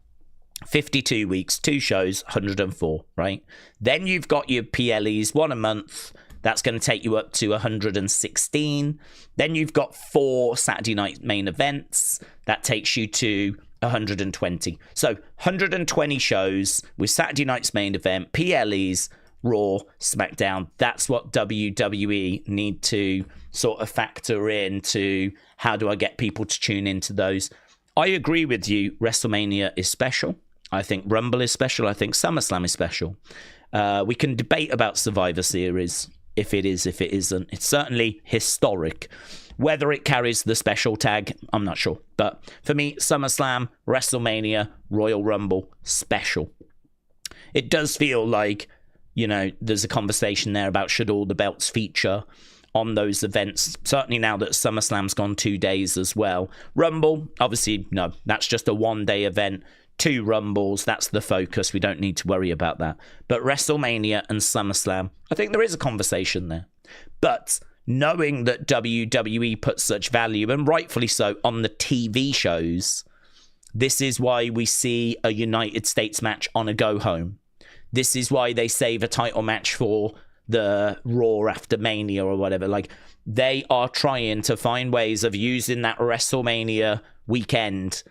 52 weeks, 2 shows, 104, right? Then you've got your PLEs, 1 a month. That's going to take you up to 116. Then you've got 4 Saturday night main events. That takes you to 120. So 120 shows with Saturday night's main event, PLEs, Raw, SmackDown. That's what WWE need to sort of factor into how do I get people to tune into those. I agree with you. WrestleMania is special. I think Rumble is special. I think SummerSlam is special. We can debate about Survivor Series, if it is, if it isn't. It's certainly historic. Whether it carries the special tag, I'm not sure. But for me, SummerSlam, WrestleMania, Royal Rumble, special. It does feel like, you know, there's a conversation there about should all the belts feature on those events. Certainly now that SummerSlam's gone 2 days as well. Rumble, obviously, no, that's just a one-day event. 2 Rumbles, that's the focus. We don't need to worry about that. But WrestleMania and SummerSlam, I think there is a conversation there. But knowing that WWE puts such value, and rightfully so, on the TV shows, this is why we see a United States match on a go-home. This is why they save a title match for the Raw after Mania or whatever. Like, they are trying to find ways of using that WrestleMania weekend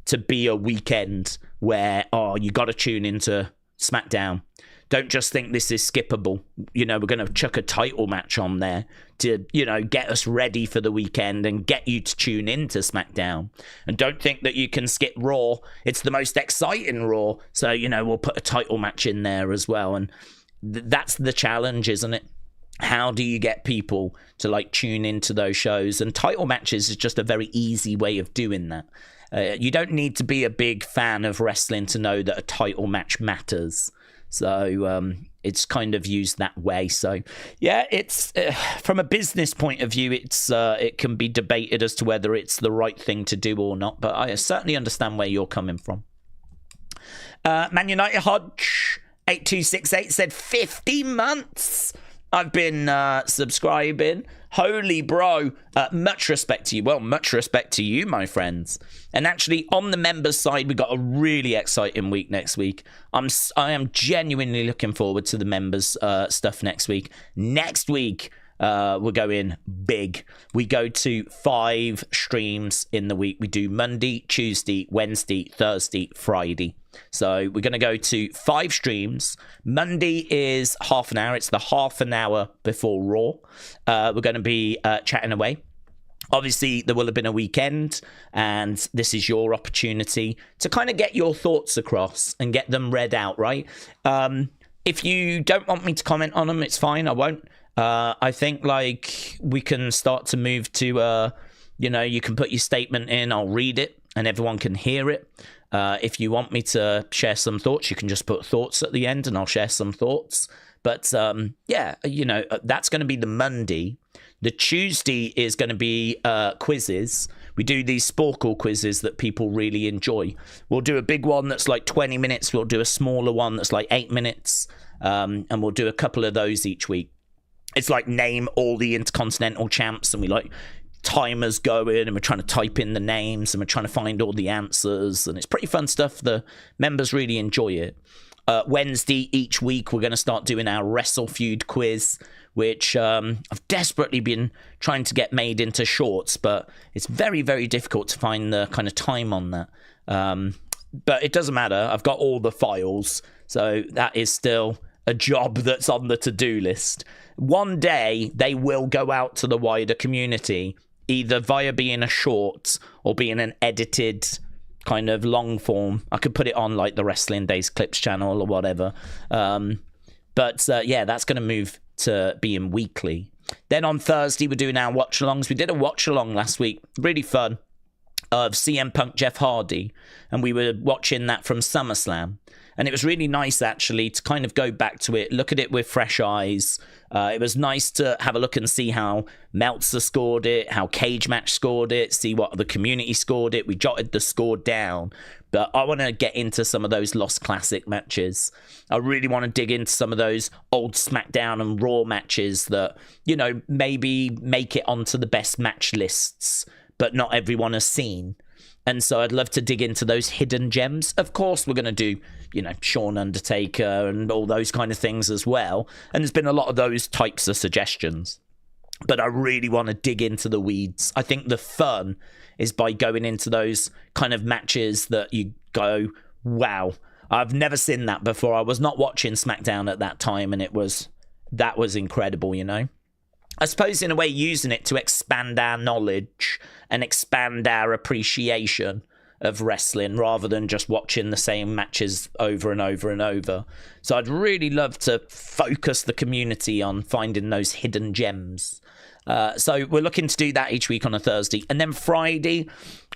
to be a weekend where, oh, you got to tune into SmackDown. Don't just think this is skippable. You know, we're going to chuck a title match on there to, you know, get us ready for the weekend and get you to tune into SmackDown. And don't think that you can skip Raw. It's the most exciting Raw. So, you know, we'll put a title match in there as well. And that's the challenge, isn't it? How do you get people to, like, tune into those shows? And title matches is just a very easy way of doing that. You don't need to be a big fan of wrestling to know that a title match matters. So it's kind of used that way. So yeah, it's from a business point of view, it can be debated as to whether it's the right thing to do or not. But I certainly understand where you're coming from. Man United Hodge 8268 said 50 months. I've been subscribing. Holy bro, much respect to you. Well, much respect to you, my friends. And actually, on the members side, we got a really exciting week next week. I am genuinely looking forward to the members stuff next week. Next week, we're going big. We go to 5 streams in the week. We do Monday, Tuesday, Wednesday, Thursday, Friday. So we're going to go to 5 streams. Monday is half an hour. It's the half an hour before Raw. We're going to be chatting away. Obviously, there will have been a weekend, and this is your opportunity to kind of get your thoughts across and get them read out, right? If you don't want me to comment on them, it's fine. I won't. I think, like, we can start to move to, you know, you can put your statement in. I'll read it, and everyone can hear it. If you want me to share some thoughts, you can just put thoughts at the end, and I'll share some thoughts. But, yeah, you know, that's going to be the Monday. The Tuesday is going to be quizzes. We do these Sporkle quizzes that people really enjoy. We'll do a big one that's like 20 minutes. We'll do a smaller one that's like 8 minutes. And we'll do a couple of those each week. It's like name all the Intercontinental champs, and we like timers going, and we're trying to type in the names, and we're trying to find all the answers, and it's pretty fun stuff. The members really enjoy it. Wednesday each week, we're going to start doing our Wrestle Feud quiz, which I've desperately been trying to get made into shorts, but it's very, very difficult to find the kind of time on that. But it doesn't matter. I've got all the files, so that is still a job that's on the to-do list. One day, they will go out to the wider community, either via being a short or being an edited kind of long form. I could put it on like the Wrestling Days Clips channel or whatever. But yeah, that's going to move to being weekly. Then on Thursday, we're doing our watch-alongs. We did a watch-along last week. Really fun. Of CM Punk Jeff Hardy. And we were watching that from SummerSlam. And it was really nice, actually, to kind of go back to it, look at it with fresh eyes. It was nice to have a look and see how Meltzer scored it, how Cage Match scored it, see what the community scored it. We jotted the score down. But I want to get into some of those Lost Classic matches. I really want to dig into some of those old SmackDown and Raw matches that, you know, maybe make it onto the best match lists, but not everyone has seen. And so I'd love to dig into those hidden gems. Of course, we're going to do, you know, Shawn Undertaker and all those kind of things as well. And there's been a lot of those types of suggestions. But I really want to dig into the weeds. I think the fun is by going into those kind of matches that you go, wow, I've never seen that before. I was not watching SmackDown at that time, and that was incredible, you know. I suppose in a way using it to expand our knowledge and expand our appreciation of wrestling rather than just watching the same matches over and over and over. So I'd really love to focus the community on finding those hidden gems. So we're looking to do that each week on a Thursday. And then Friday,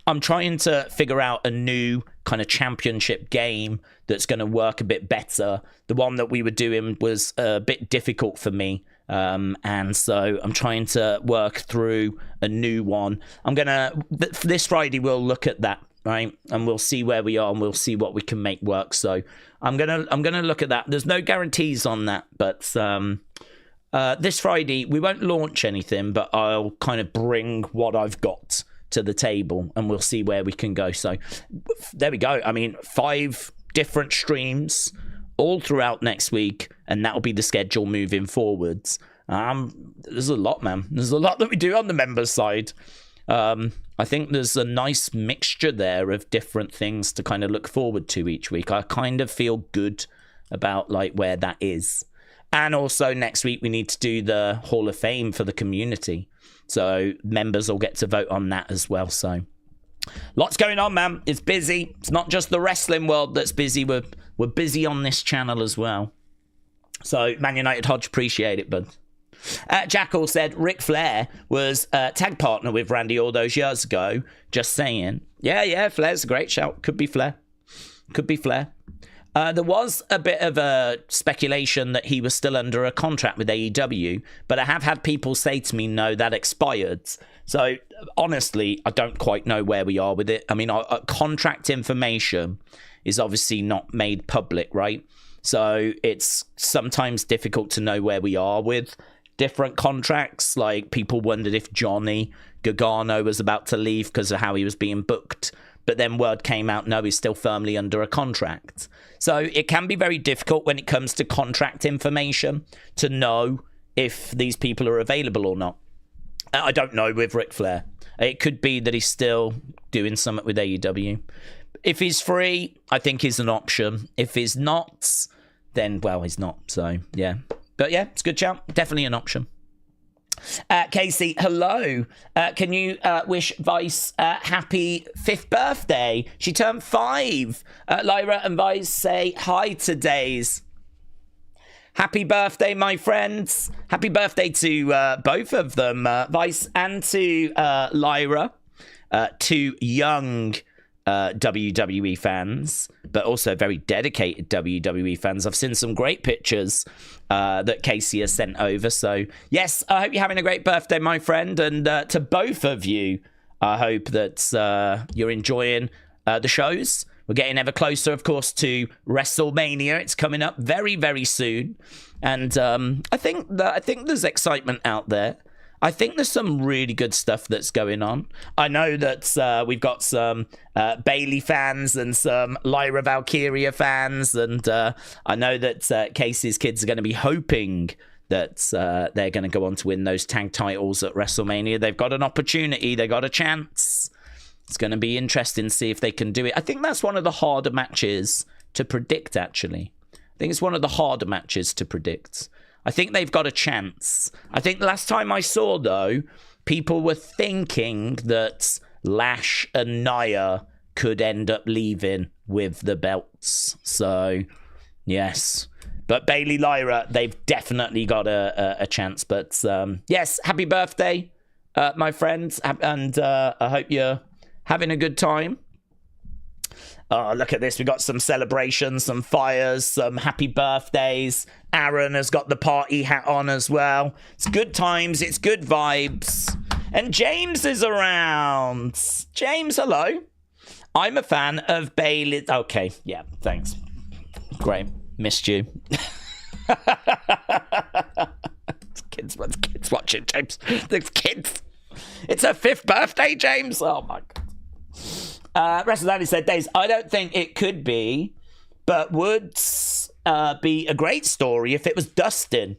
I'm trying to figure out a new kind of championship game that's going to work a bit better. The one that we were doing was a bit difficult for me. And so I'm trying to work through a new one. This Friday, we'll look at that, right? And we'll see where we are and we'll see what we can make work. So I'm going to look at that. There's no guarantees on that, but this Friday, we won't launch anything, but I'll kind of bring what I've got to the table and we'll see where we can go. So there we go. I mean, 5 different streams all throughout next week, and that'll be the schedule moving forwards. There's a lot, man. There's a lot that we do on the members side. I think there's a nice mixture there of different things to kind of look forward to each week. I kind of feel good about like where that is. And also next week we need to do the Hall of Fame for the community. So members will get to vote on that as well. So lots going on, man. It's busy. It's not just the wrestling world that's busy. We're busy on this channel as well. So Man United Hodge, appreciate it, bud. Jackal said Ric Flair was a tag partner with Randy all those years ago. Just saying. Yeah, Flair's a great shout. Could be Flair. There was a bit of a speculation that he was still under a contract with AEW, but I have had people say to me, no, that expired. So honestly, I don't quite know where we are with it. I mean, our contract information is obviously not made public, right? So it's sometimes difficult to know where we are with different contracts. Like people wondered if Johnny Gargano was about to leave because of how he was being booked. But then word came out, no, he's still firmly under a contract. So it can be very difficult when it comes to contract information to know if these people are available or not. I don't know with Ric Flair. It could be that he's still doing something with AEW. If he's free, I think he's an option. If he's not, then, well, he's not. So, yeah. But, yeah, it's a good shout. Definitely an option. Casey, hello. Can you wish Vice happy 5th birthday? She turned 5. Lyra and Vice say hi to Daze. Happy birthday, my friends. Happy birthday to both of them, Vice and to Lyra. 2 young WWE fans, but also very dedicated WWE fans. I've seen some great pictures that Casey has sent over. So, yes, I hope you're having a great birthday, my friend. And to both of you, I hope that you're enjoying the shows. We're getting ever closer, of course, to WrestleMania. It's coming up very, very soon. And I think there's excitement out there. I think there's some really good stuff that's going on. I know that we've got some Bailey fans and some Lyra Valkyria fans. And I know that Casey's kids are going to be hoping that they're going to go on to win those tag titles at WrestleMania. They've got an opportunity. They got a chance. It's going to be interesting to see if they can do it. I think that's one of the harder matches to predict, actually. I think it's one of the harder matches to predict. I think they've got a chance. I think the last time I saw, though, people were thinking that Lash and Nia could end up leaving with the belts. So, yes. But Bailey, Lyra, they've definitely got a chance. But, yes, happy birthday, my friends. And I hope you're having a good time. Oh, look at this. We've got some celebrations, some fires, some happy birthdays. Aaron has got the party hat on as well. It's good times. It's good vibes. And James is around. James, hello. I'm a fan of Bailey. Okay, yeah, thanks. Great. Missed you. Kids watching, James. There's kids. It's her 5th birthday, James. Oh, my God. WrestleMania said, Daze, I don't think it could be, but would be a great story if it was Dustin.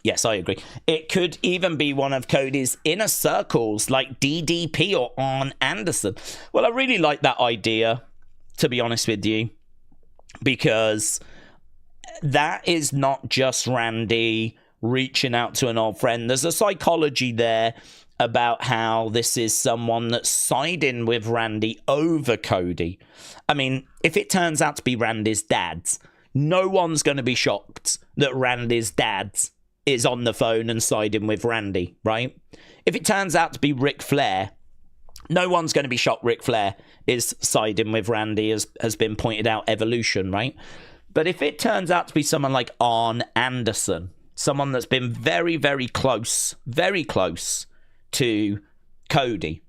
Yes, I agree. It could even be one of Cody's inner circles, like DDP or Arn Anderson. Well, I really like that idea, to be honest with you, because that is not just Randy reaching out to an old friend. There's a psychology there about how this is someone that's siding with Randy over Cody. I mean, if it turns out to be Randy's dad, no one's going to be shocked that Randy's dad is on the phone and siding with Randy, right? If it turns out to be Ric Flair, no one's going to be shocked Ric Flair is siding with Randy, as has been pointed out, Evolution, right? But if it turns out to be someone like Arn Anderson, someone that's been very, very close to Cody,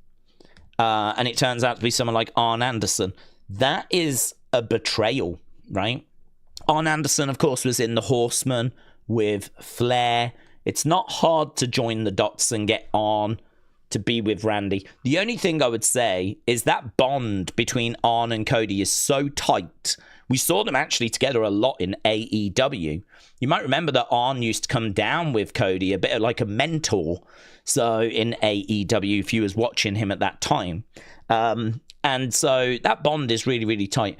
and it turns out to be someone like Arn Anderson, that is a betrayal, right? Arn Anderson, of course, was in the Horsemen with Flair. It's not hard to join the dots and get on to be with Randy. The only thing I would say is that bond between Arn and Cody is so tight. We saw them actually together a lot in AEW. You might remember that Arn used to come down with Cody, a bit of like a mentor. So in AEW, if you was watching him at that time. And so that bond is really, really tight.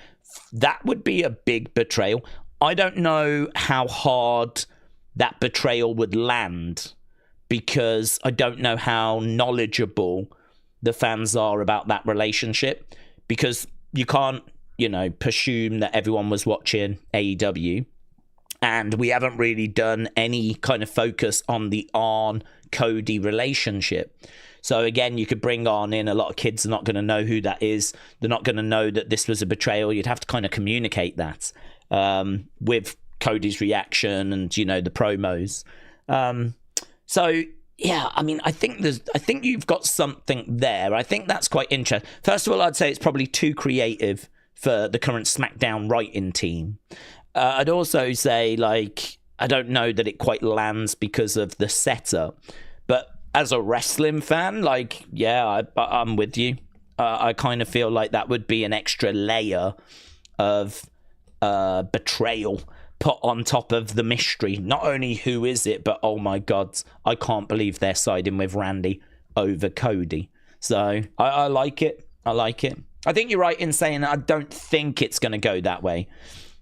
That would be a big betrayal. I don't know how hard that betrayal would land, because I don't know how knowledgeable the fans are about that relationship, because you can't, presume that everyone was watching AEW, and we haven't really done any kind of focus on the Arn-Cody relationship. So again, you could bring Arn in. A lot of kids are not going to know who that is. They're not going to know that this was a betrayal. You'd have to kind of communicate that with Cody's reaction and, the promos. So yeah, I mean, I think you've got something there. I think that's quite interesting. First of all, I'd say it's probably too creative for the current SmackDown writing team. I'd also say, I don't know that it quite lands because of the setup. But as a wrestling fan, I'm with you. I kind of feel like that would be an extra layer of betrayal put on top of the mystery. Not only who is it, but oh my God, I can't believe they're siding with Randy over Cody. So I like it. I think you're right in saying I don't think it's going to go that way.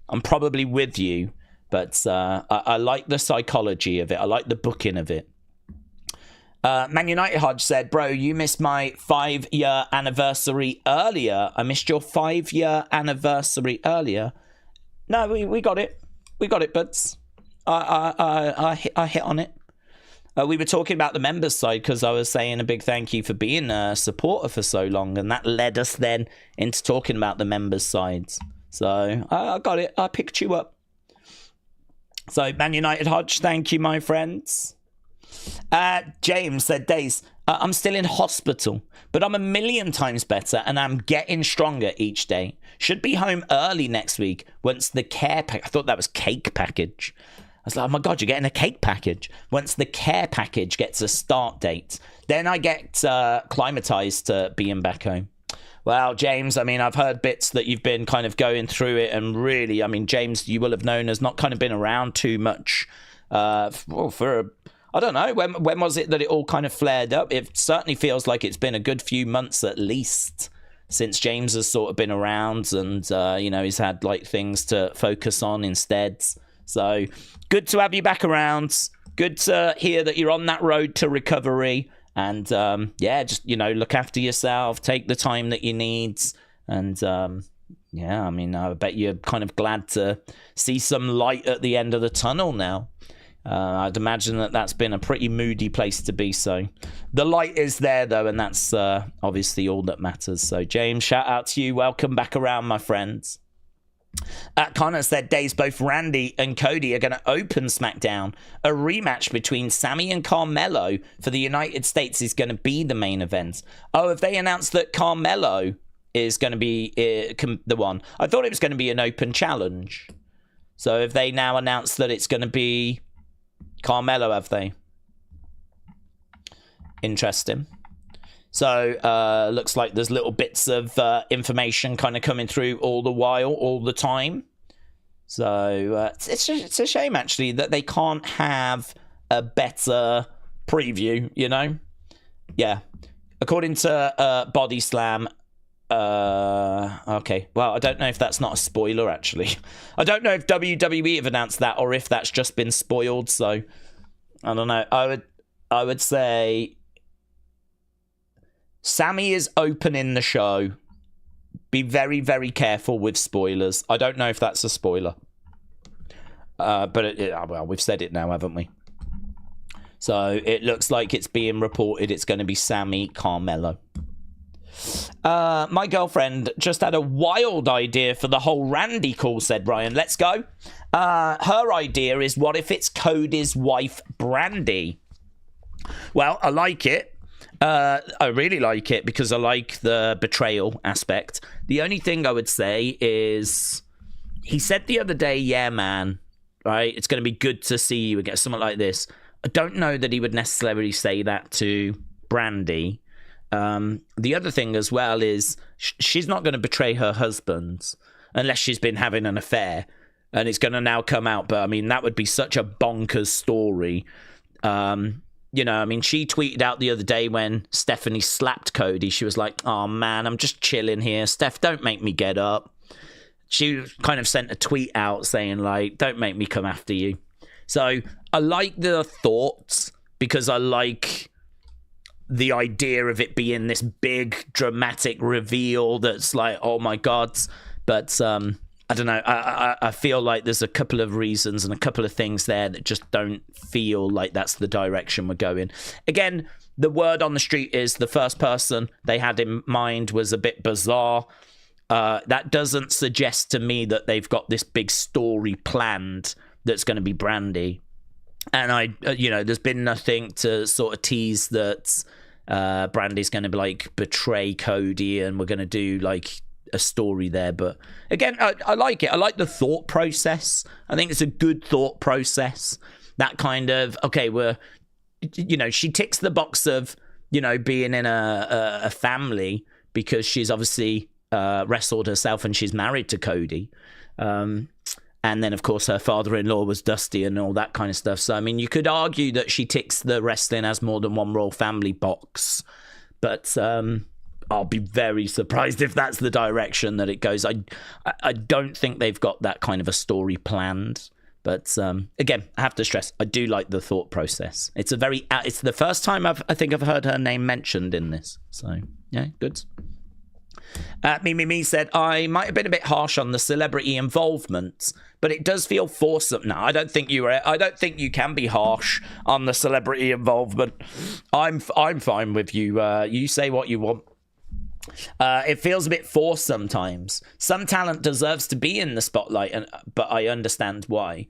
I'm probably with you, but I like the psychology of it. I like the booking of it. Man United Hodge said, bro, you missed my 5-year anniversary earlier. I missed your 5-year anniversary earlier. No, we got it. We got it, buds. I hit on it. We were talking about the members side because I was saying a big thank you for being a supporter for so long, and that led us then into talking about the members sides. So I got it. I picked you up. So Man United Hodge, thank you, my friends. James said, Daze, I'm still in hospital, but I'm a million times better and I'm getting stronger each day. Should be home early next week once the care pack. I thought that was cake package. I was like, oh my God, you're getting a cake package. Once the care package gets a start date, then I get climatized to being back home. Well, James, I mean, I've heard bits that you've been kind of going through it, and really, I mean, James, you will have known, has not kind of been around too much I don't know, when was it that it all kind of flared up? It certainly feels like it's been a good few months at least since James has sort of been around, and, he's had things to focus on instead. So good to have you back around. Good to hear that you're on that road to recovery. And, just, look after yourself. Take the time that you need. And, I mean, I bet you're kind of glad to see some light at the end of the tunnel now. I'd imagine that that's been a pretty moody place to be. So the light is there, though, and that's obviously all that matters. So, James, shout out to you. Welcome back around, my friends. Connor said, Daze, both Randy and Cody are going to open SmackDown. A rematch between Sammy and Carmelo for the United States is going to be the main event. Oh, have they announced that Carmelo is going to be the one? I thought it was going to be an open challenge. So have they now announced that it's going to be Carmelo, have they? Interesting. So, looks like there's little bits of information kind of coming through all the while, all the time. So, it's a shame, actually, that they can't have a better preview, Yeah. According to Body Slam, okay. Well, I don't know if that's not a spoiler, actually. I don't know if WWE have announced that or if that's just been spoiled, so I don't know. I would say Sammy is opening the show. Be very, very careful with spoilers. I don't know if that's a spoiler. But, well, we've said it now, haven't we? So it looks like it's being reported it's going to be Sammy Carmelo. My girlfriend just had a wild idea for the whole Randy call, said Ryan. Let's go. Her idea is, what if it's Cody's wife, Brandy? Well, I like it. I really like it because I like the betrayal aspect. The only thing I would say is, he said the other day, yeah, man, right? It's going to be good to see you again, something like this. I don't know that he would necessarily say that to Brandy. The other thing as well is she's not going to betray her husband unless she's been having an affair and it's going to now come out. But I mean, that would be such a bonkers story. You know, I mean, she tweeted out the other day when Stephanie slapped Cody. She was like, oh man, I'm just chilling here. Steph, don't make me get up. She kind of sent a tweet out saying like, don't make me come after you. So I like the thoughts because I like the idea of it being this big dramatic reveal that's like, oh my god. But I don't know, I feel like there's a couple of reasons and a couple of things there that just don't feel like that's the direction we're going. Again, the word on the street is the first person they had in mind was a bit bizarre. That doesn't suggest to me that they've got this big story planned that's going to be Brandy. And you know, there's been nothing to sort of tease that Brandy's going to be like betray Cody and we're going to do like a story there. But again, I like it. I like the thought process. I think it's a good thought process. That kind of, okay, you know, she ticks the box of, you know, being in a family because she's obviously wrestled herself and she's married to Cody. And then, of course, her father-in-law was Dusty and all that kind of stuff. So, I mean, you could argue that she ticks the wrestling as more than one royal family box. But I'll be very surprised if that's the direction that it goes. I don't think they've got that kind of a story planned. But again, I have to stress, I do like the thought process. It's the first time I think I've heard her name mentioned in this. So, yeah, good. Me said, I might have been a bit harsh on the celebrity involvement, but it does feel forced. No, I don't think you can be harsh on the celebrity involvement. I'm fine with you. You say what you want. It feels a bit forced sometimes. Some talent deserves to be in the spotlight, but I understand why.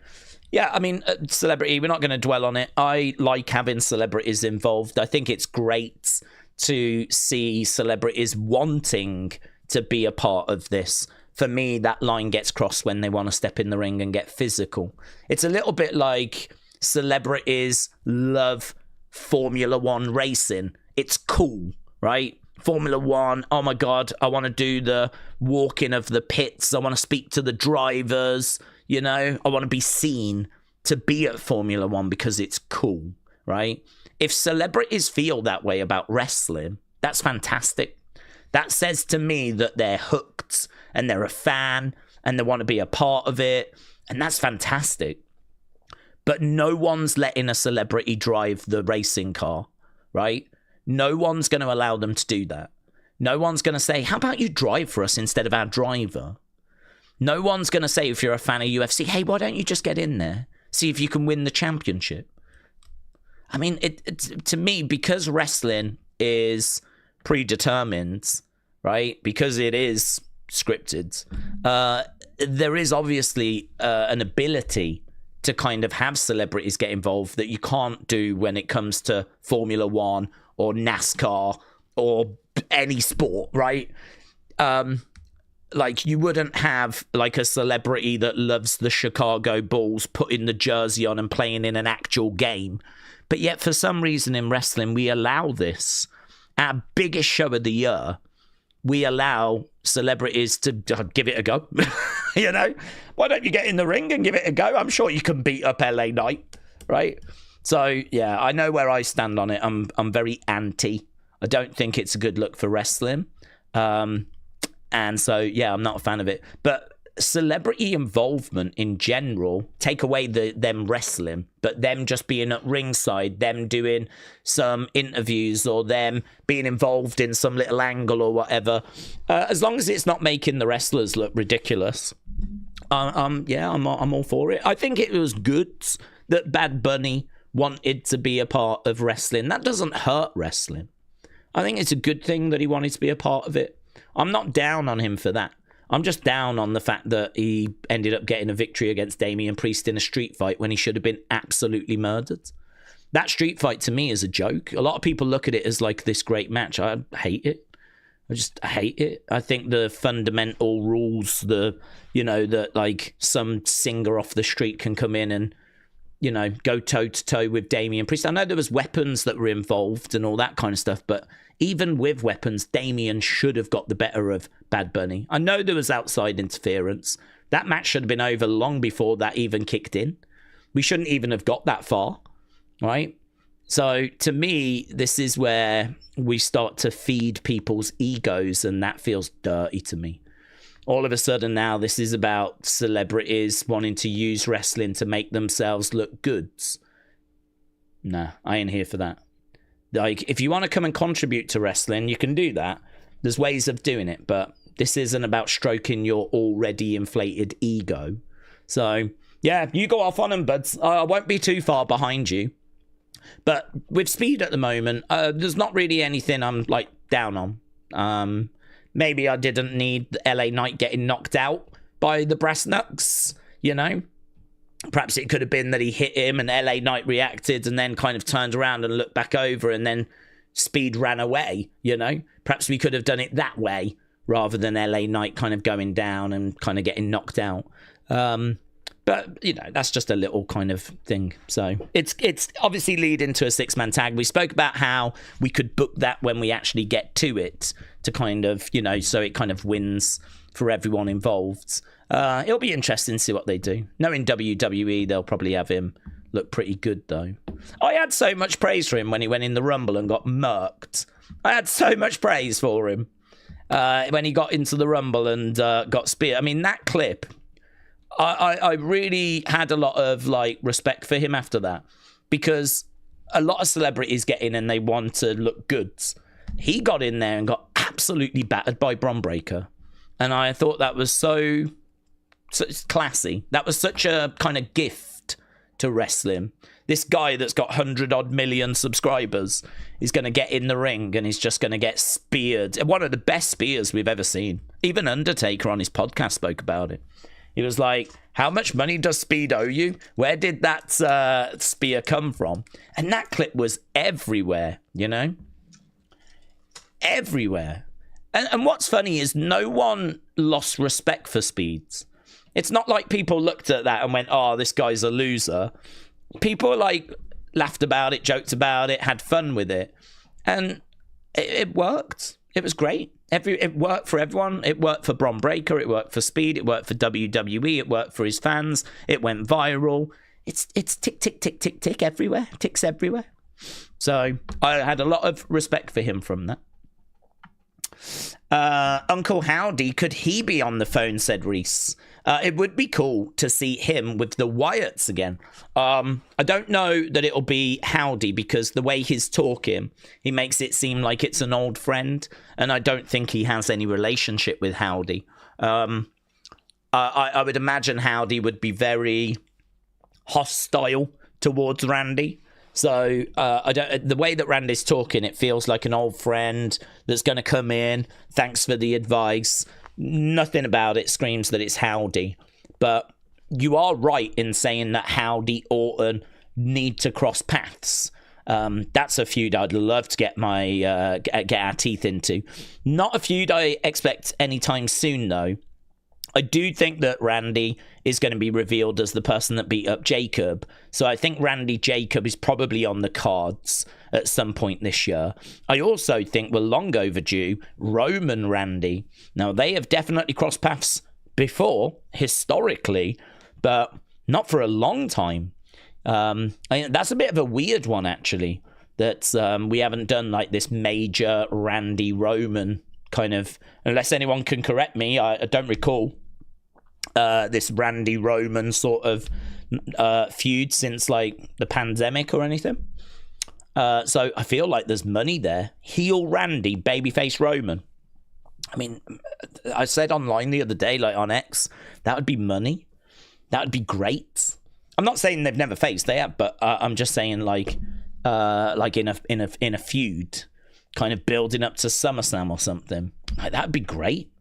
Yeah, I mean, celebrity, we're not going to dwell on it. I like having celebrities involved. I think it's great to see celebrities wanting to be a part of this. For me, that line gets crossed when they want to step in the ring and get physical. It's a little bit like celebrities love Formula One racing. It's cool, right? Formula One, oh my God, I want to do the walking of the pits. I want to speak to the drivers, you know? I want to be seen to be at Formula One because it's cool, right? If celebrities feel that way about wrestling, that's fantastic. That says to me that they're hooked and they're a fan and they want to be a part of it. And that's fantastic. But no one's letting a celebrity drive the racing car, right? No one's going to allow them to do that. No one's going to say, how about you drive for us instead of our driver? No one's going to say, if you're a fan of UFC, hey, why don't you just get in there? See if you can win the championship. I mean, to me, because wrestling is predetermined, right? Because it is scripted, there is obviously an ability to kind of have celebrities get involved that you can't do when it comes to Formula One or NASCAR or any sport, right? Like, you wouldn't have like a celebrity that loves the Chicago Bulls putting the jersey on and playing in an actual game. But yet, for some reason in wrestling, we allow this. Our biggest show of the year, we allow celebrities to give it a go. You know? Why don't you get in the ring and give it a go? I'm sure you can beat up LA Knight, right? So, yeah, I know where I stand on it. I'm very anti. I don't think it's a good look for wrestling. And so, yeah, I'm not a fan of it. But celebrity involvement in general, take away them wrestling, but them just being at ringside, them doing some interviews or them being involved in some little angle or whatever, as long as it's not making the wrestlers look ridiculous, I'm all for it. I think it was good that Bad Bunny wanted to be a part of wrestling. That doesn't hurt wrestling. I think it's a good thing that he wanted to be a part of it. I'm not down on him for that. I'm just down on the fact that he ended up getting a victory against Damian Priest in a street fight when he should have been absolutely murdered. That street fight to me is a joke. A lot of people look at it as like this great match. I hate it. I hate it. I think the fundamental rules, that like some singer off the street can come in and, go toe-to-toe with Damian Priest. I know there was weapons that were involved and all that kind of stuff, but even with weapons, Damian should have got the better of Bad Bunny. I know there was outside interference. That match should have been over long before that even kicked in. We shouldn't even have got that far, right? So to me, this is where we start to feed people's egos, and that feels dirty to me. All of a sudden now, this is about celebrities wanting to use wrestling to make themselves look good. Nah, I ain't here for that. Like, if you want to come and contribute to wrestling, you can do that. There's ways of doing it, but this isn't about stroking your already inflated ego. So, yeah, you go off on them, buds. I won't be too far behind you. But with Speed at the moment, there's not really anything I'm, like, down on. Maybe I didn't need LA Knight getting knocked out by the Brass Knucks, Perhaps it could have been that he hit him and LA Knight reacted and then kind of turned around and looked back over and then Speed ran away, Perhaps we could have done it that way rather than LA Knight kind of going down and kind of getting knocked out. But, that's just a little kind of thing. So it's obviously leading to a 6-man tag. We spoke about how we could book that when we actually get to it to kind of, so it kind of wins for everyone involved. It'll be interesting to see what they do. Knowing WWE, they'll probably have him look pretty good, though. I had so much praise for him when he went in the Rumble and got murked. I had so much praise for him when he got into the Rumble and got speared. I mean, that clip... I really had a lot of respect for him after that, because a lot of celebrities get in and they want to look good. He got in there and got absolutely battered by Bron Breakker, and I thought that was so classy. That was such a kind of gift to wrestling. This guy that's got 100-odd million subscribers is going to get in the ring and he's just going to get speared. One of the best spears we've ever seen. Even Undertaker on his podcast spoke about it. He was like, how much money does Speed owe you? Where did that spear come from? And that clip was everywhere, Everywhere. And what's funny is no one lost respect for Speeds. It's not like people looked at that and went, oh, this guy's a loser. People laughed about it, joked about it, had fun with it. And it worked. It was great. It worked for everyone. It worked for Bron Breakker. It worked for Speed. It worked for WWE. It worked for his fans. It went viral. It's tick, tick, tick, tick, tick everywhere. Ticks everywhere. So I had a lot of respect for him from that. Uncle Howdy, could he be on the phone, said Reese. It would be cool to see him with the Wyatts again. I don't know that it'll be Howdy, because the way he's talking, he makes it seem like it's an old friend, and I don't think he has any relationship with Howdy. I would imagine Howdy would be very hostile towards Randy. So the way that Randy's talking, it feels like an old friend that's going to come in. Thanks for the advice. Nothing about it screams that it's Howdy. But you are right in saying that Howdy, Orton need to cross paths. That's a feud I'd love to get our teeth into. Not a feud I expect anytime soon, though. I do think that Randy is going to be revealed as the person that beat up Jacob. So I think Randy Jacob is probably on the cards at some point this year. I also think we're long overdue Roman Randy. Now, they have definitely crossed paths before, historically, but not for a long time. That's a bit of a weird one, actually, that we haven't done this major Randy Roman kind of, unless anyone can correct me, I don't recall this Randy Roman sort of feud since the pandemic or anything. So I feel like there's money there. Heel Randy, babyface Roman. I mean, I said online the other day, on X, that would be money. That would be great. I'm not saying they've never faced, they have, but I'm just saying like in a feud, kind of building up to SummerSlam or something. Like, that'd be great.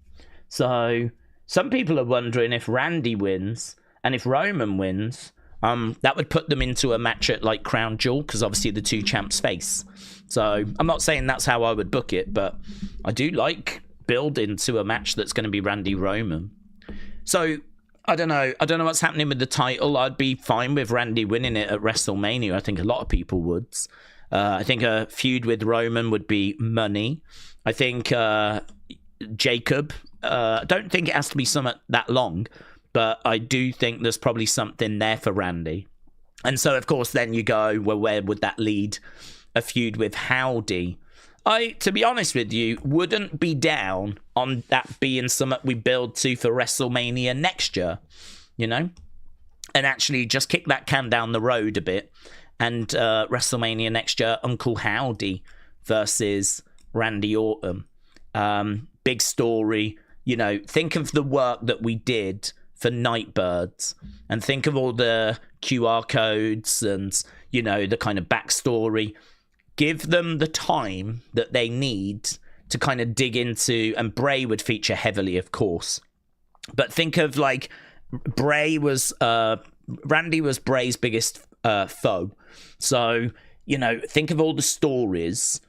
So some people are wondering if Randy wins and if Roman wins, that would put them into a match at like Crown Jewel, because obviously the two champs face. So I'm not saying that's how I would book it, but I do like building to a match that's going to be Randy Roman. So I don't know what's happening with the title. I'd be fine with Randy winning it at WrestleMania. I think a lot of people would. I think a feud with Roman would be money. I think Jacob, I don't think it has to be something that long, but I do think there's probably something there for Randy. And so, of course, then you go, well, where would that lead? A feud with Howdy. To be honest with you, wouldn't be down on that being something we build to for WrestleMania next year, you know? And actually just kick that can down the road a bit. And WrestleMania next year, Uncle Howdy versus Randy Orton. Big story. You know, think of the work that we did for Nightbirds, and think of all the QR codes and, you know, the kind of backstory. Give them the time that they need to kind of dig into, and Bray would feature heavily, of course. But think of like Randy was Bray's biggest foe. So, you know, think of all the stories,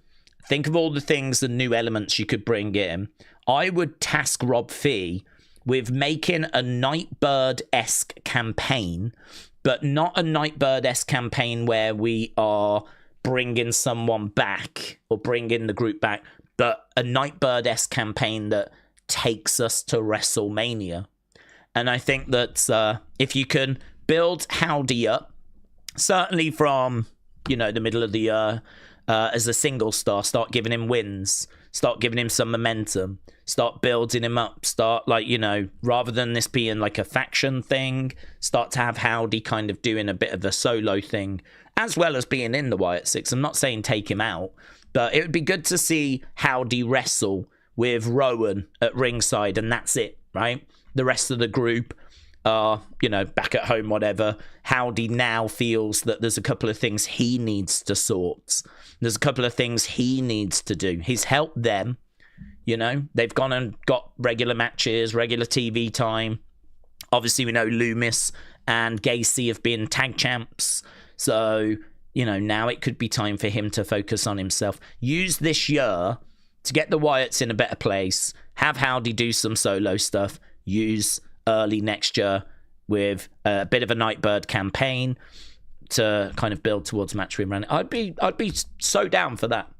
think of all the things, the new elements you could bring in. I would task Rob Fee with making a Nightbird-esque campaign, but not a Nightbird-esque campaign where we are bringing someone back or bringing the group back, but a Nightbird-esque campaign that takes us to WrestleMania. And I think that if you can build Howdy up, certainly from, you know, the middle of the year as a single star, start giving him wins, start giving him some momentum, start building him up, start, like, you know, rather than this being like a faction thing, start to have Howdy kind of doing a bit of a solo thing, as well as being in the Wyatt Six. I'm not saying take him out, but it would be good to see Howdy wrestle with Rowan at ringside, and that's it, right? The rest of the group are, you know, back at home, whatever. Howdy now feels that there's a couple of things he needs to sort. There's a couple of things he needs to do. He's helped them, you know. They've gone and got regular matches, regular TV time. Obviously, we know Loomis and Gacy have been tag champs. So, you know, now it could be time for him to focus on himself. Use this year to get the Wyatts in a better place. Have Howdy do some solo stuff. Use early next year with a bit of a Nightbird campaign to kind of build towards match with Randy. I'd be so down for that.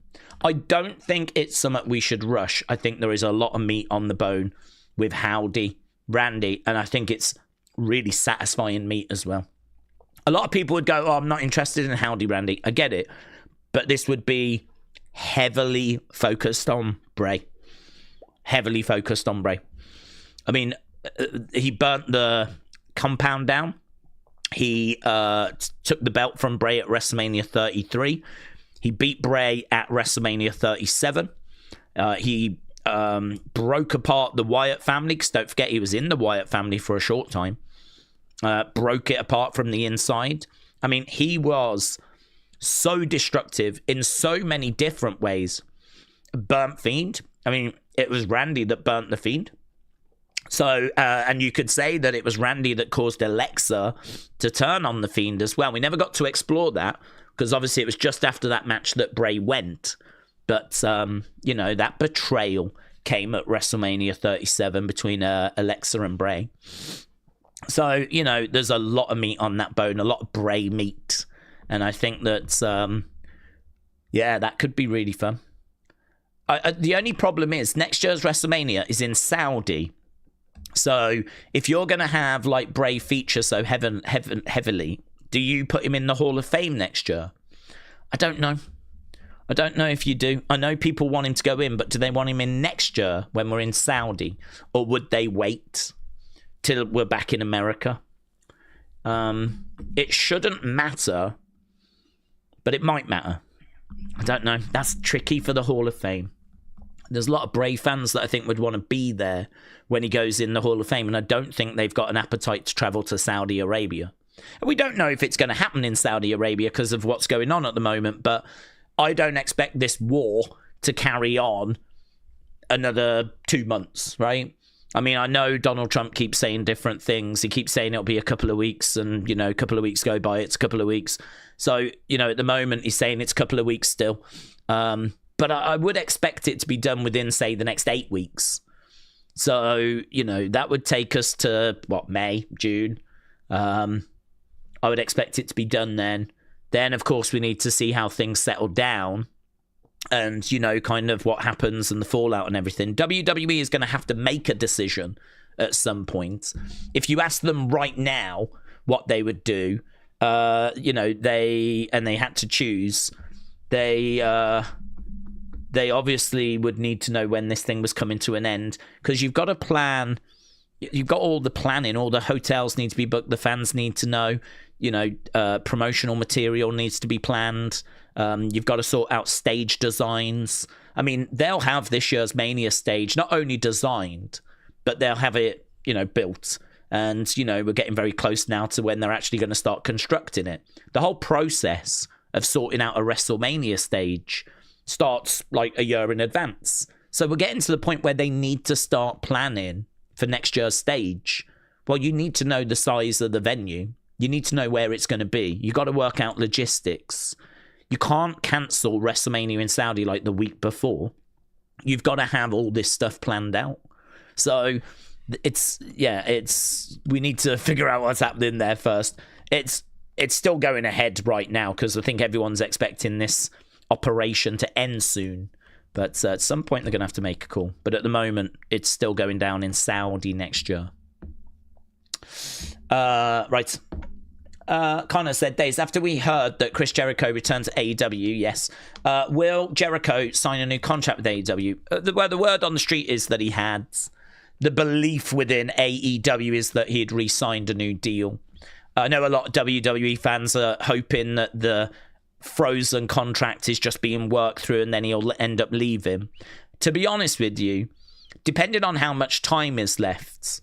I don't think it's something we should rush. I think there is a lot of meat on the bone with Howdy, Randy, and I think it's really satisfying meat as well. A lot of people would go, oh, I'm not interested in Howdy, Randy. I get it. But this would be heavily focused on Bray. Heavily focused on Bray. I mean, he burnt the compound down. He took the belt from Bray at WrestleMania 33. He beat Bray at WrestleMania 37. He broke apart the Wyatt family, because don't forget he was in the Wyatt family for a short time. Broke it apart from the inside. I mean, he was so destructive in so many different ways. Burnt Fiend. I mean, it was Randy that burnt the Fiend. So, and you could say that it was Randy that caused Alexa to turn on the Fiend as well. We never got to explore that, because obviously it was just after that match that Bray went. But, you know, that betrayal came at WrestleMania 37 between Alexa and Bray. So, you know, there's a lot of meat on that bone, a lot of Bray meat. And I think that, yeah, that could be really fun. The only problem is next year's WrestleMania is in Saudi. So if you're going to have like Bray feature so heavily, do you put him in the Hall of Fame next year? I don't know. I don't know if you do. I know people want him to go in, but do they want him in next year when we're in Saudi? Or would they wait till we're back in America? It shouldn't matter, but it might matter. I don't know. That's tricky for the Hall of Fame. There's a lot of Bray fans that I think would want to be there when he goes in the Hall of Fame, and I don't think they've got an appetite to travel to Saudi Arabia. And we don't know if it's going to happen in Saudi Arabia because of what's going on at the moment, but I don't expect this war to carry on another 2 months, right? I mean, I know Donald Trump keeps saying different things. He keeps saying it'll be a couple of weeks, and, a couple of weeks go by, it's a couple of weeks. So, at the moment, he's saying it's a couple of weeks still. But I would expect it to be done within, say, the next 8 weeks. So, that would take us to, May, June. I would expect it to be done then. Then, of course, we need to see how things settle down and, kind of what happens and the fallout and everything. WWE is going to have to make a decision at some point. If you ask them right now what they would do, they had to choose, they obviously would need to know when this thing was coming to an end, because you've got to plan. You've got all the planning. All the hotels need to be booked. The fans need to know. Promotional material needs to be planned. You've got to sort out stage designs. I mean, they'll have this year's Mania stage not only designed, but they'll have it, built. And, we're getting very close now to when they're actually going to start constructing it. The whole process of sorting out a WrestleMania stage starts like a year in advance. So we're getting to the point where they need to start planning for next year's stage. Well, you need to know the size of the venue. You need to know where it's going to be. You got to work out logistics. You can't cancel WrestleMania in Saudi like the week before. You've got to have all this stuff planned out. So we need to figure out what's happening there first. It's still going ahead right now because I think everyone's expecting this operation to end soon. But at some point, they're going to have to make a call. But at the moment, it's still going down in Saudi next year. Right. Connor said, Daze, after we heard that Chris Jericho returned to AEW, yes, will Jericho sign a new contract with AEW? The word on the street is that he had. The belief within AEW is that he had re-signed a new deal. I know a lot of WWE fans are hoping that the frozen contract is just being worked through and then he'll end up leaving. To be honest with you, depending on how much time is left,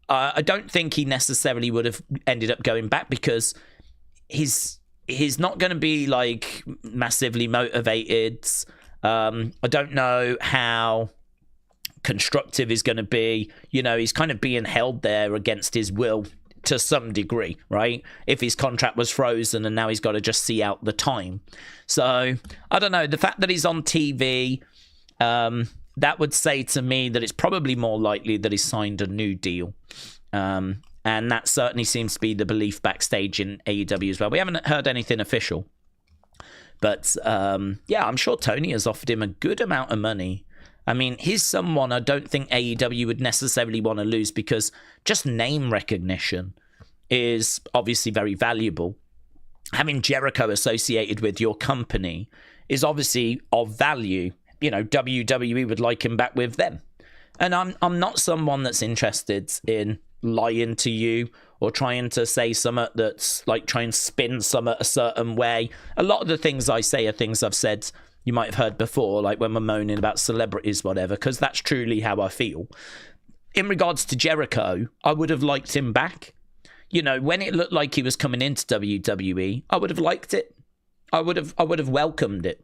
I don't think he necessarily would have ended up going back, because he's not going to be like massively motivated. I don't know how constructive he's going to be. He's kind of being held there against his will to some degree, right? If his contract was frozen and now he's got to just see out the time. So I don't know. The fact that he's on TV, that would say to me that it's probably more likely that he's signed a new deal. And that certainly seems to be the belief backstage in AEW as well. We haven't heard anything official. But I'm sure Tony has offered him a good amount of money. I mean, he's someone I don't think AEW would necessarily want to lose, because just name recognition is obviously very valuable. Having Jericho associated with your company is obviously of value. WWE would like him back with them. And I'm not someone that's interested in lying to you or trying to say something that's like try and spin something a certain way. A lot of the things I say are things I've said you might have heard before, like when we're moaning about celebrities, whatever, because that's truly how I feel. In regards to Jericho, I would have liked him back. When it looked like he was coming into WWE, I would have liked it. I would have welcomed it.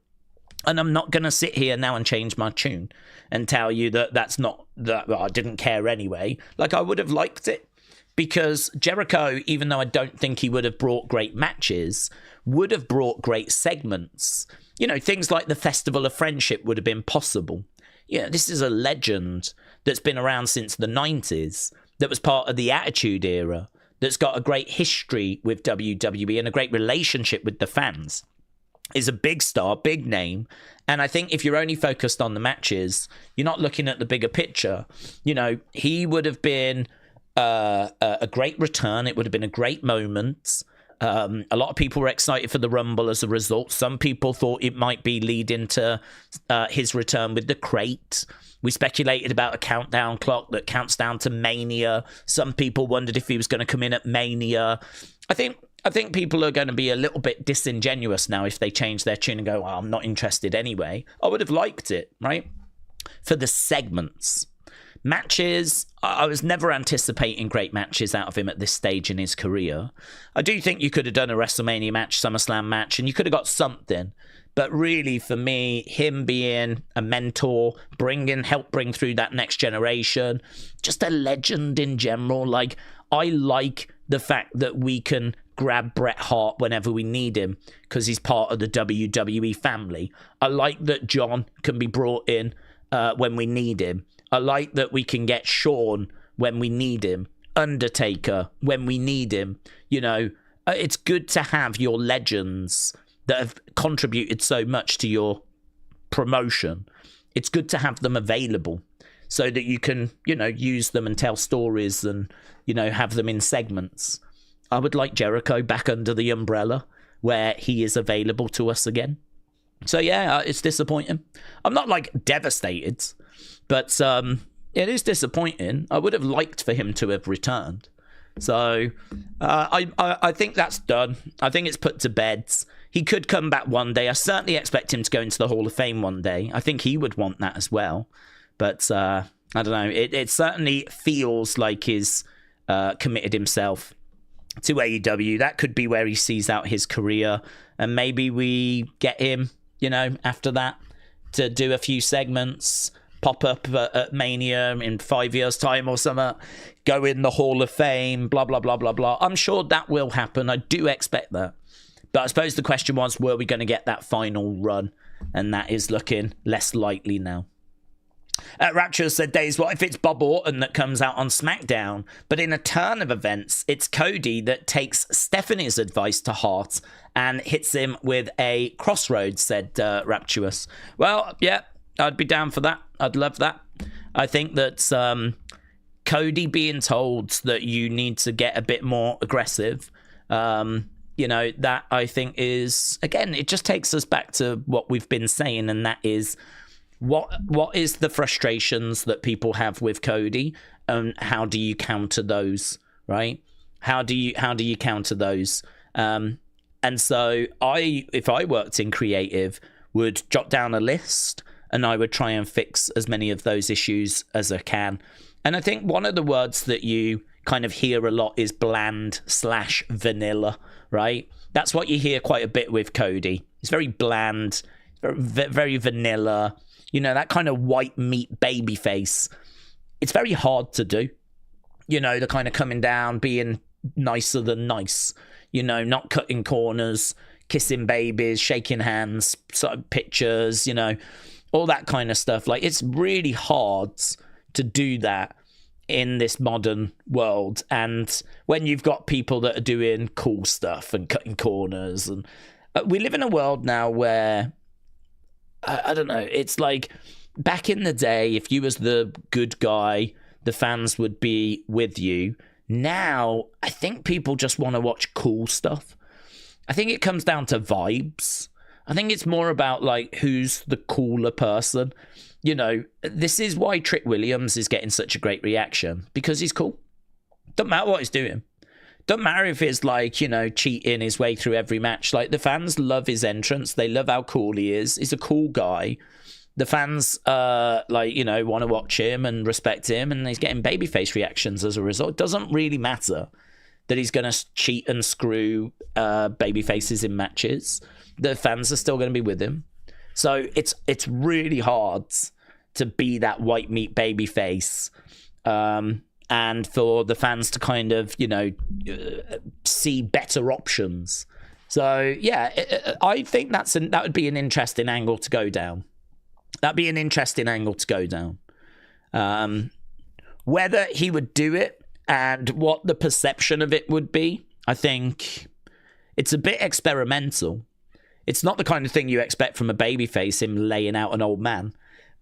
And I'm not going to sit here now and change my tune and tell you that that's not, that I didn't care anyway. Like, I would have liked it, because Jericho, even though I don't think he would have brought great matches, would have brought great segments. Things like the Festival of Friendship would have been possible. This is a legend that's been around since the 90s, that was part of the Attitude Era, that's got a great history with WWE and a great relationship with the fans. Is a big star, big name. And I think if you're only focused on the matches, you're not looking at the bigger picture. He would have been a great return. It would have been a great moment. A lot of people were excited for the Rumble as a result. Some people thought it might be leading to his return with the crate. We speculated about a countdown clock that counts down to Mania. Some people wondered if he was going to come in at Mania. I think people are going to be a little bit disingenuous now if they change their tune and go, well, I'm not interested anyway. I would have liked it, right? For the segments. Matches, I was never anticipating great matches out of him at this stage in his career. I do think you could have done a WrestleMania match, SummerSlam match, and you could have got something. But really, for me, him being a mentor, help bring through that next generation, just a legend in general. Like, I like the fact that we can grab Bret Hart whenever we need him because he's part of the WWE family. I like that John can be brought in when we need him. I like that we can get Shawn when we need him. Undertaker when we need him. You know, it's good to have your legends that have contributed so much to your promotion. It's good to have them available so that you can, you know, use them and tell stories and, you know, have them in segments. I would like Jericho back under the umbrella where he is available to us again. So yeah, it's disappointing. I'm not like devastated, but it is disappointing. I would have liked for him to have returned. So I think that's done. I think it's put to bed. He could come back one day. I certainly expect him to go into the Hall of Fame one day. I think he would want that as well. But I don't know. It certainly feels like he's committed himself to AEW. That could be where he sees out his career. And maybe we get him, you know, after that to do a few segments, pop up at Mania in 5 years' time or something, go in the Hall of Fame, blah, blah, blah, blah, blah. I'm sure that will happen. I do expect that. But I suppose the question was, were we going to get that final run? And that is looking less likely now. Rapture said, Daze, what if it's Bob Orton that comes out on SmackDown? But in a turn of events, it's Cody that takes Stephanie's advice to heart and hits him with a crossroads, said Rapturous. Well, yeah, I'd be down for that. I'd love that. I think that Cody being told that you need to get a bit more aggressive, you know, that I think is, again, it just takes us back to what we've been saying, and that is what is the frustrations that people have with Cody, and how do you counter those, right? How do you counter those? And so if I worked in creative, would jot down a list and I would try and fix as many of those issues as I can. And I think one of the words that you kind of hear a lot is bland/vanilla, right? That's what you hear quite a bit with Cody. It's very bland, very vanilla, you know, that kind of white meat baby face. It's very hard to do, you know, the kind of coming down, being nicer than nice, you know, not cutting corners, kissing babies, shaking hands, sort of pictures, you know, all that kind of stuff. Like, it's really hard to do that in this modern world. And when you've got people that are doing cool stuff and cutting corners, and we live in a world now where I don't know, it's like back in the day, if you was the good guy, the fans would be with you. Now I think people just want to watch cool stuff. I think it comes down to vibes. I think it's more about like who's the cooler person. You know, this is why Trick Williams is getting such a great reaction, because he's cool. Doesn't matter what he's doing. Doesn't matter if it's like, you know, cheating his way through every match. Like, the fans love his entrance. They love how cool he is. He's a cool guy. The fans, like, you know, want to watch him and respect him, and he's getting babyface reactions as a result. It doesn't really matter that he's going to cheat and screw babyfaces in matches. The fans are still going to be with him. So it's really hard to be that white meat babyface, and for the fans to kind of, you know, see better options. So yeah, I think that would be an interesting angle to go down. That'd be an interesting angle to go down. Whether he would do it and what the perception of it would be, I think it's a bit experimental. It's not the kind of thing you expect from a babyface, him laying out an old man.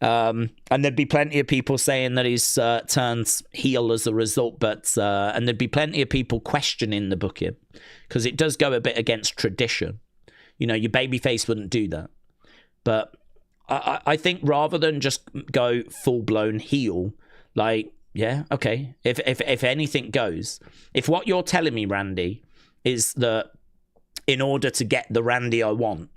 And there'd be plenty of people saying that he's turned heel as a result, and there'd be plenty of people questioning the booking, because it does go a bit against tradition. You know, your babyface wouldn't do that. But I think rather than just go full-blown heel, like, yeah, okay, if anything goes, if what you're telling me, Randy, is that in order to get the Randy I want,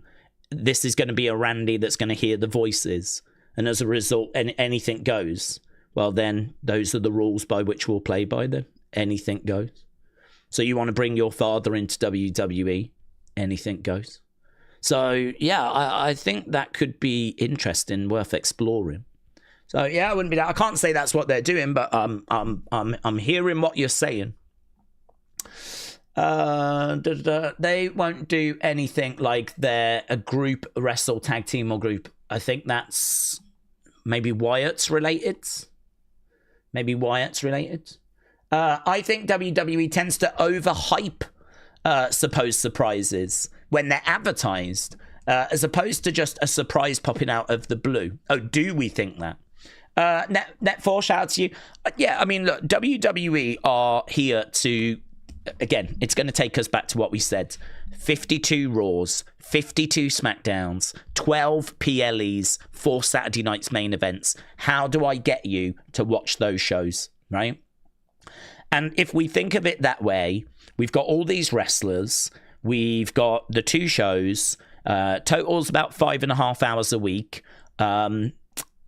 this is going to be a Randy that's going to hear the voices, and as a result, anything goes. well, then those are the rules by which we'll play by then. Anything goes. So you want to bring your father into WWE, anything goes. So, yeah, I think that could be interesting, worth exploring. So, yeah, I wouldn't be that. I can't say that's what they're doing, but I'm hearing what you're saying. They won't do anything like they're a group wrestle tag team or group. I think that's maybe Wyatt's related. I think WWE tends to overhype supposed surprises when they're advertised, as opposed to just a surprise popping out of the blue. Oh, do we think that? Net4, shout out to you. Yeah, I mean, look, WWE are here to, again, it's going to take us back to what we said. 52 Raws, 52 SmackDowns, 12 PLEs, 4 Saturday night's main events. How do I get you to watch those shows, right? And if we think of it that way, we've got all these wrestlers, we've got the 2 shows, totals about 5.5 hours a week.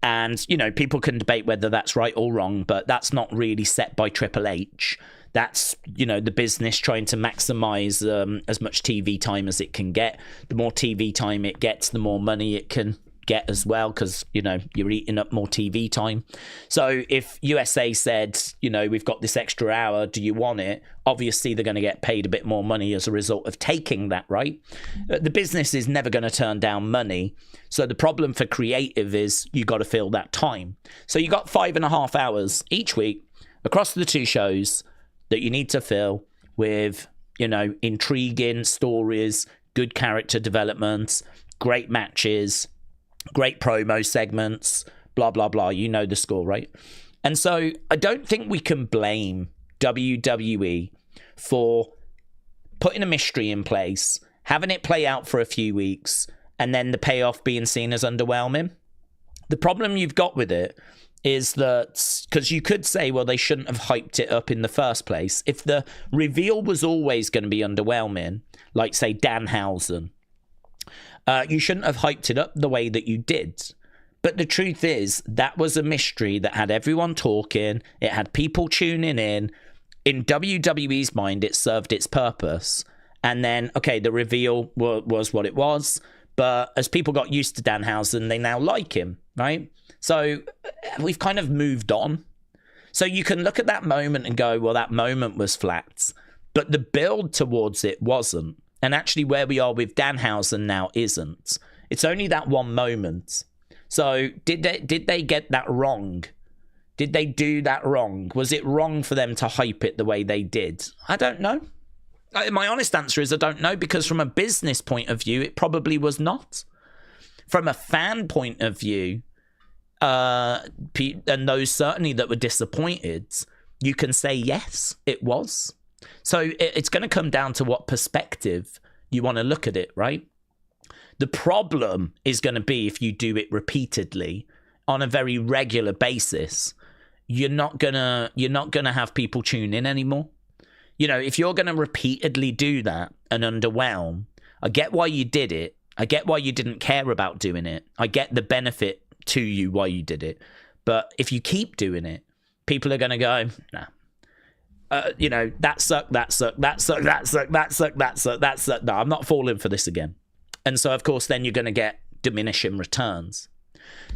And, you know, people can debate whether that's right or wrong, but that's not really set by Triple H. That's, you know, the business trying to maximize as much TV time as it can get. The more TV time it gets, the more money it can get as well, because, you know, you're eating up more TV time. So if USA said, you know, we've got this extra hour, do you want it? Obviously, they're going to get paid a bit more money as a result of taking that, right? The business is never going to turn down money. So the problem for creative is you got to fill that time. So you got 5.5 hours each week across the 2 shows that you need to fill with, you know, intriguing stories, good character development, great matches, great promo segments, blah, blah, blah. You know the score, right? And so I don't think we can blame WWE for putting a mystery in place, having it play out for a few weeks, and then the payoff being seen as underwhelming. The problem you've got with it is that, because you could say, well, they shouldn't have hyped it up in the first place. If the reveal was always going to be underwhelming, like, say, Danhausen, you shouldn't have hyped it up the way that you did. But the truth is, that was a mystery that had everyone talking. It had people tuning in. In WWE's mind, it served its purpose. And then, okay, the reveal was what it was. But as people got used to Danhausen, they now like him, right? So we've kind of moved on. So you can look at that moment and go, well, that moment was flat. But the build towards it wasn't. And actually where we are with Danhausen now isn't. It's only that one moment. So did they get that wrong? Did they do that wrong? Was it wrong for them to hype it the way they did? I don't know. My honest answer is I don't know, because from a business point of view, it probably was not. From a fan point of view, and those certainly that were disappointed, you can say yes, it was. So it's going to come down to what perspective you want to look at it, right? The problem is going to be if you do it repeatedly on a very regular basis, you're not gonna have people tune in anymore. You know, if you're going to repeatedly do that and underwhelm, I get why you did it. I get why you didn't care about doing it. I get the benefit to you why you did it. But if you keep doing it, people are going to go, nah. You know, that sucked. No, I'm not falling for this again. And so, of course, then you're going to get diminishing returns.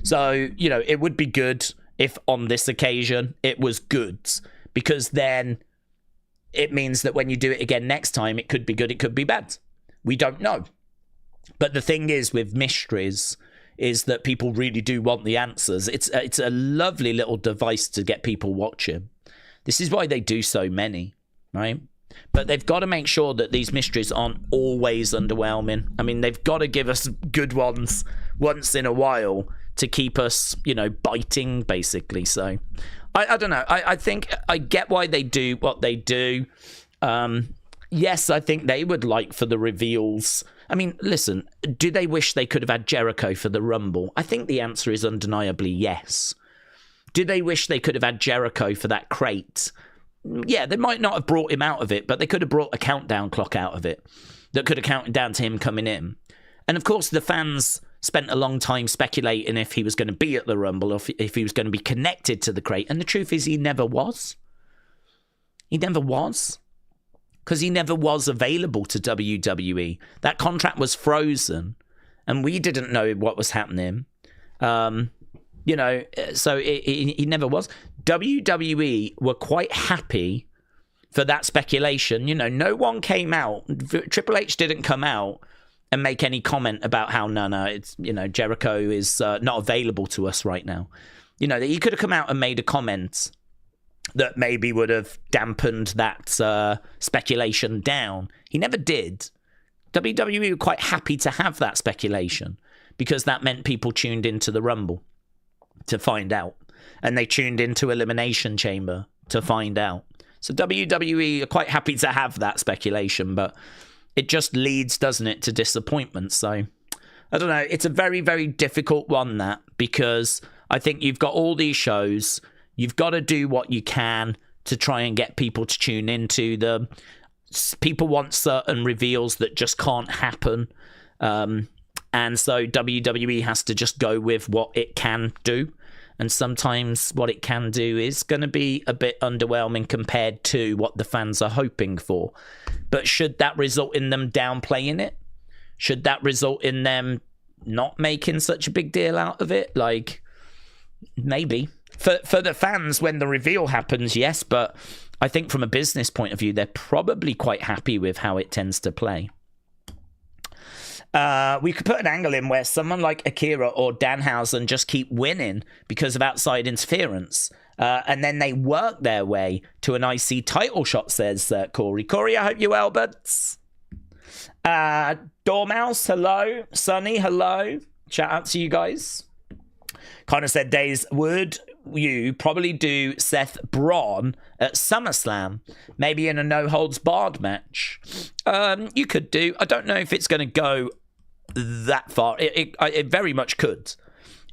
So, you know, it would be good if on this occasion it was good, because then it means that when you do it again next time, it could be good, it could be bad. We don't know. But the thing is with mysteries is that people really do want the answers. It's a lovely little device to get people watching. This is why they do so many, right? But they've got to make sure that these mysteries aren't always underwhelming. I mean, they've got to give us good ones once in a while to keep us, you know, biting, basically. So I don't know. I think I get why they do what they do. Yes, I think they would like for the reveals. I mean, listen, do they wish they could have had Jericho for the Rumble? I think the answer is undeniably yes. Do they wish they could have had Jericho for that crate? Yeah, they might not have brought him out of it, but they could have brought a countdown clock out of it that could have counted down to him coming in. And of course, the fans spent a long time speculating if he was going to be at the Rumble or if he was going to be connected to the crate. And the truth is he never was. He never was. Because he never was available to WWE. That contract was frozen. And we didn't know what was happening. So he never was. WWE were quite happy for that speculation. No one came out. Triple H didn't come out and make any comment about how, no, it's, Jericho is not available to us right now. He could have come out and made a comment that maybe would have dampened that speculation down. He never did. WWE were quite happy to have that speculation because that meant people tuned into the Rumble to find out. And they tuned into Elimination Chamber to find out. So WWE are quite happy to have that speculation, but it just leads, doesn't it, to disappointment. So, I don't know. It's a very, very difficult one, that, because I think you've got all these shows. You've got to do what you can to try and get people to tune into them. People want certain reveals that just can't happen. And so WWE has to just go with what it can do. And sometimes what it can do is going to be a bit underwhelming compared to what the fans are hoping for. But should that result in them downplaying it? Should that result in them not making such a big deal out of it? Like, maybe. For the fans, when the reveal happens, yes. But I think from a business point of view, they're probably quite happy with how it tends to play. We could put an angle in where someone like Akira or Danhausen just keep winning because of outside interference. And then they work their way to an IC title shot, says Corey. Corey, I hope you're well, buds. Dormouse, hello. Sunny, hello. Shout out to you guys. Kind of said, Daze, would you probably do Seth Braun at SummerSlam? Maybe in a no-holds-barred match? You could do. I don't know if it's going to go that far. It very much could.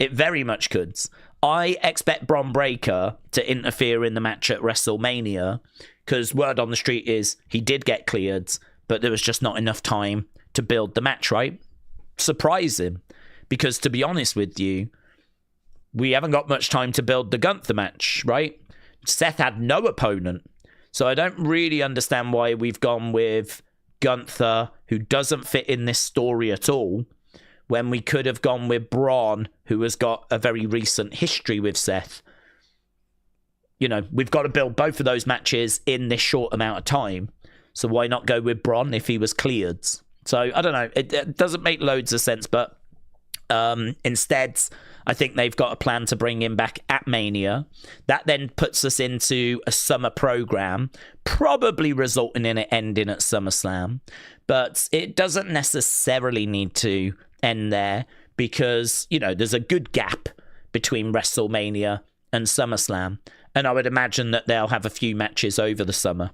It very much could. I expect Bron Breakker to interfere in the match at WrestleMania because word on the street is he did get cleared, but there was just not enough time to build the match, right? Surprise him. Because to be honest with you, we haven't got much time to build the Gunther match, right? Seth had no opponent. So I don't really understand why we've gone with Gunther, who doesn't fit in this story at all, when we could have gone with Braun, who has got a very recent history with Seth. We've got to build both of those matches in this short amount of time. So why not go with Braun if he was cleared? So I don't know. It doesn't make loads of sense, but instead, I think they've got a plan to bring him back at Mania. That then puts us into a summer program, probably resulting in it ending at SummerSlam. But it doesn't necessarily need to end there because, there's a good gap between WrestleMania and SummerSlam. And I would imagine that they'll have a few matches over the summer.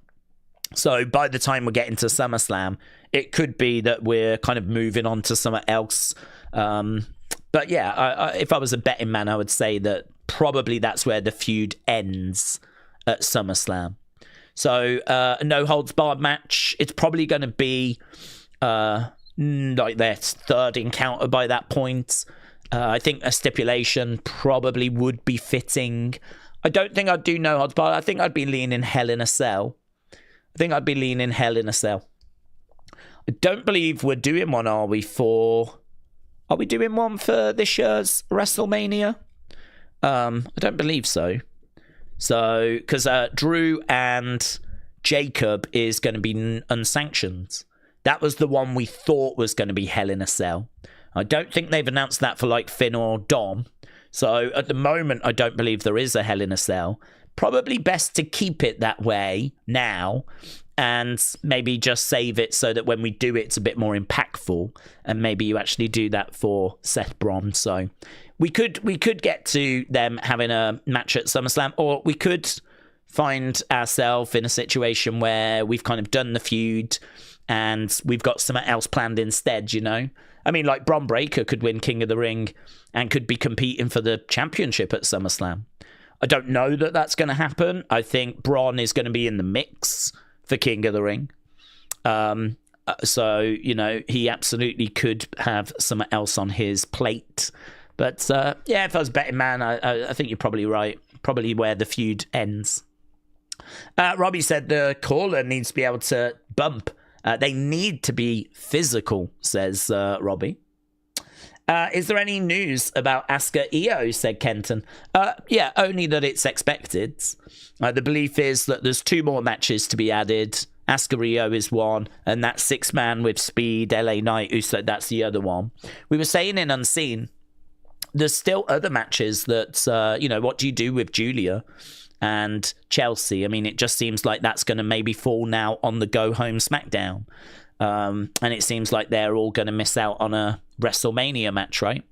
So by the time we get into SummerSlam, it could be that we're kind of moving on to something else. But yeah, if I was a betting man, I would say that probably that's where the feud ends at SummerSlam. So a no-holds-barred match, it's probably going to be like their third encounter by that point. I think a stipulation probably would be fitting. I don't think I'd do no-holds-barred. I think I'd be leaning Hell in a Cell. I don't believe we're doing one, are we, for... Are we doing one for this year's WrestleMania? I don't believe so. So, because Drew and Jacob is going to be unsanctioned. That was the one we thought was going to be Hell in a Cell. I don't think they've announced that for like Finn or Dom. So, at the moment, I don't believe there is a Hell in a Cell. Probably best to keep it that way now and maybe just save it so that when we do it, it's a bit more impactful. And maybe you actually do that for Seth Braun. So we could get to them having a match at SummerSlam, or we could find ourselves in a situation where we've kind of done the feud and we've got something else planned instead, I mean, like Bron Breakker could win King of the Ring and could be competing for the championship at SummerSlam. I don't know that that's going to happen. I think Braun is going to be in the mix for King of the Ring. So, you know, he absolutely could have something else on his plate. But, yeah, if I was a betting man, I think you're probably right. Probably where the feud ends. Robbie said the caller needs to be able to bump. They need to be physical, says Robbie. Is there any news about Asuka Io, said Kenton. Yeah, only that it's expected. The belief is that there's 2 more matches to be added. Asuka Rio is one, and that 6-man with Speed, LA Knight, Uso, that's the other one. We were saying in Unseen, there's still other matches that, you know, what do you do with Julia and Chelsea? I mean, it just seems like that's going to maybe fall now on the Go Home Smackdown. And it seems like they're all going to miss out on a WrestleMania match, right?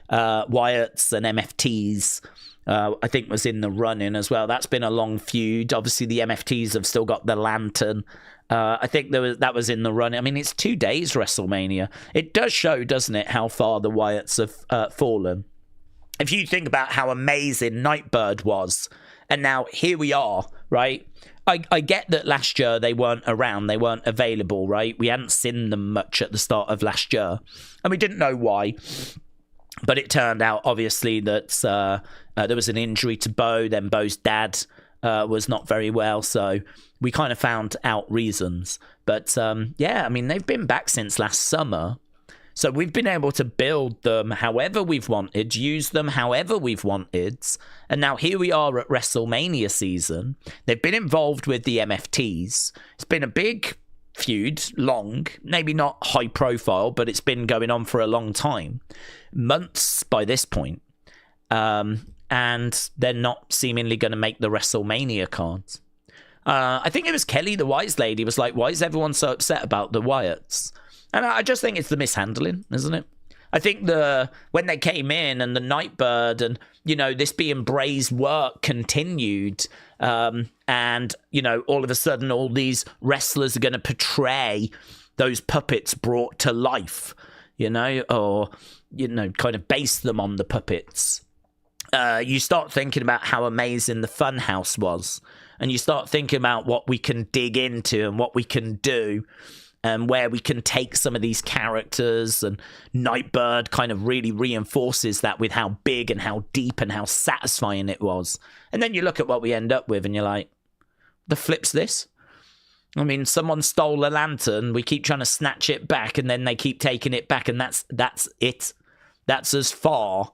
Wyatt's and MFTs, I think, was in the running as well. That's been a long feud. Obviously, the MFTs have still got the lantern. I think that was in the running. I mean, it's 2 days WrestleMania. It does show, doesn't it, how far the Wyatts have fallen. If you think about how amazing Nightbird was, and now here we are, right? I get that last year they weren't around, they weren't available, right? We hadn't seen them much at the start of last year, and we didn't know why. But it turned out, obviously, that there was an injury to Bo, then Bo's dad was not very well, so we kind of found out reasons. But, yeah, I mean, they've been back since last summer. So we've been able to build them however we've wanted, use them however we've wanted. And now here we are at WrestleMania season. They've been involved with the MFTs. It's been a big feud, long, maybe not high profile, but it's been going on for a long time. Months by this point. And they're not seemingly going to make the WrestleMania cards. I think it was Kelly, the Wise Lady, was like, why is everyone so upset about the Wyatts? And I just think it's the mishandling, isn't it? I think when they came in and the Nightbird and, you know, this being Bray's work continued, and, you know, all of a sudden all these wrestlers are going to portray those puppets brought to life, you know, or, you know, kind of base them on the puppets. You start thinking about how amazing the Funhouse was, and you start thinking about what we can dig into and what we can do. And where we can take some of these characters, and Nightbird kind of really reinforces that with how big and how deep and how satisfying it was. And then you look at what we end up with and you're like, the flip's this? I mean, someone stole a lantern, we keep trying to snatch it back, and then they keep taking it back, and that's it. That's as far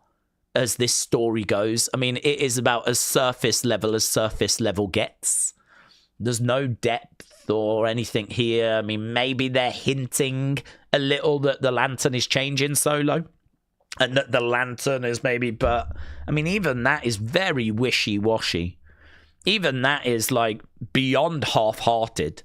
as this story goes. I mean, it is about as surface level gets. There's no depth or anything here. I mean, maybe they're hinting a little that the lantern is changing Solo and that the lantern is maybe, but I mean, even that is very wishy-washy. Even that is like beyond half-hearted.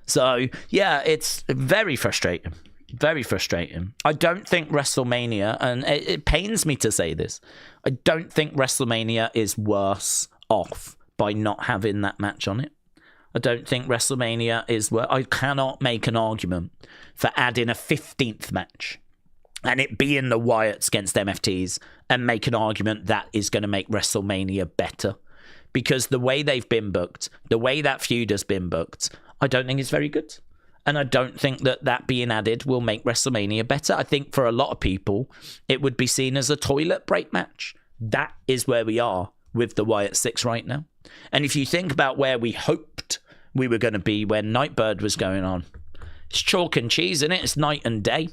So yeah, it's very frustrating. Very frustrating. I don't think WrestleMania, and it pains me to say this, I don't think WrestleMania is worse off by not having that match on it. I don't think WrestleMania is where I cannot make an argument for adding a 15th match and it being the Wyatts against MFTs and make an argument that is going to make WrestleMania better. Because the way they've been booked, the way that feud has been booked, I don't think it's very good. And I don't think that being added will make WrestleMania better. I think for a lot of people, it would be seen as a toilet break match. That is where we are with the Wyatt 6 right now. And if you think about where we hoped we were going to be when Nightbird was going on, it's chalk and cheese, isn't it? It's night and day.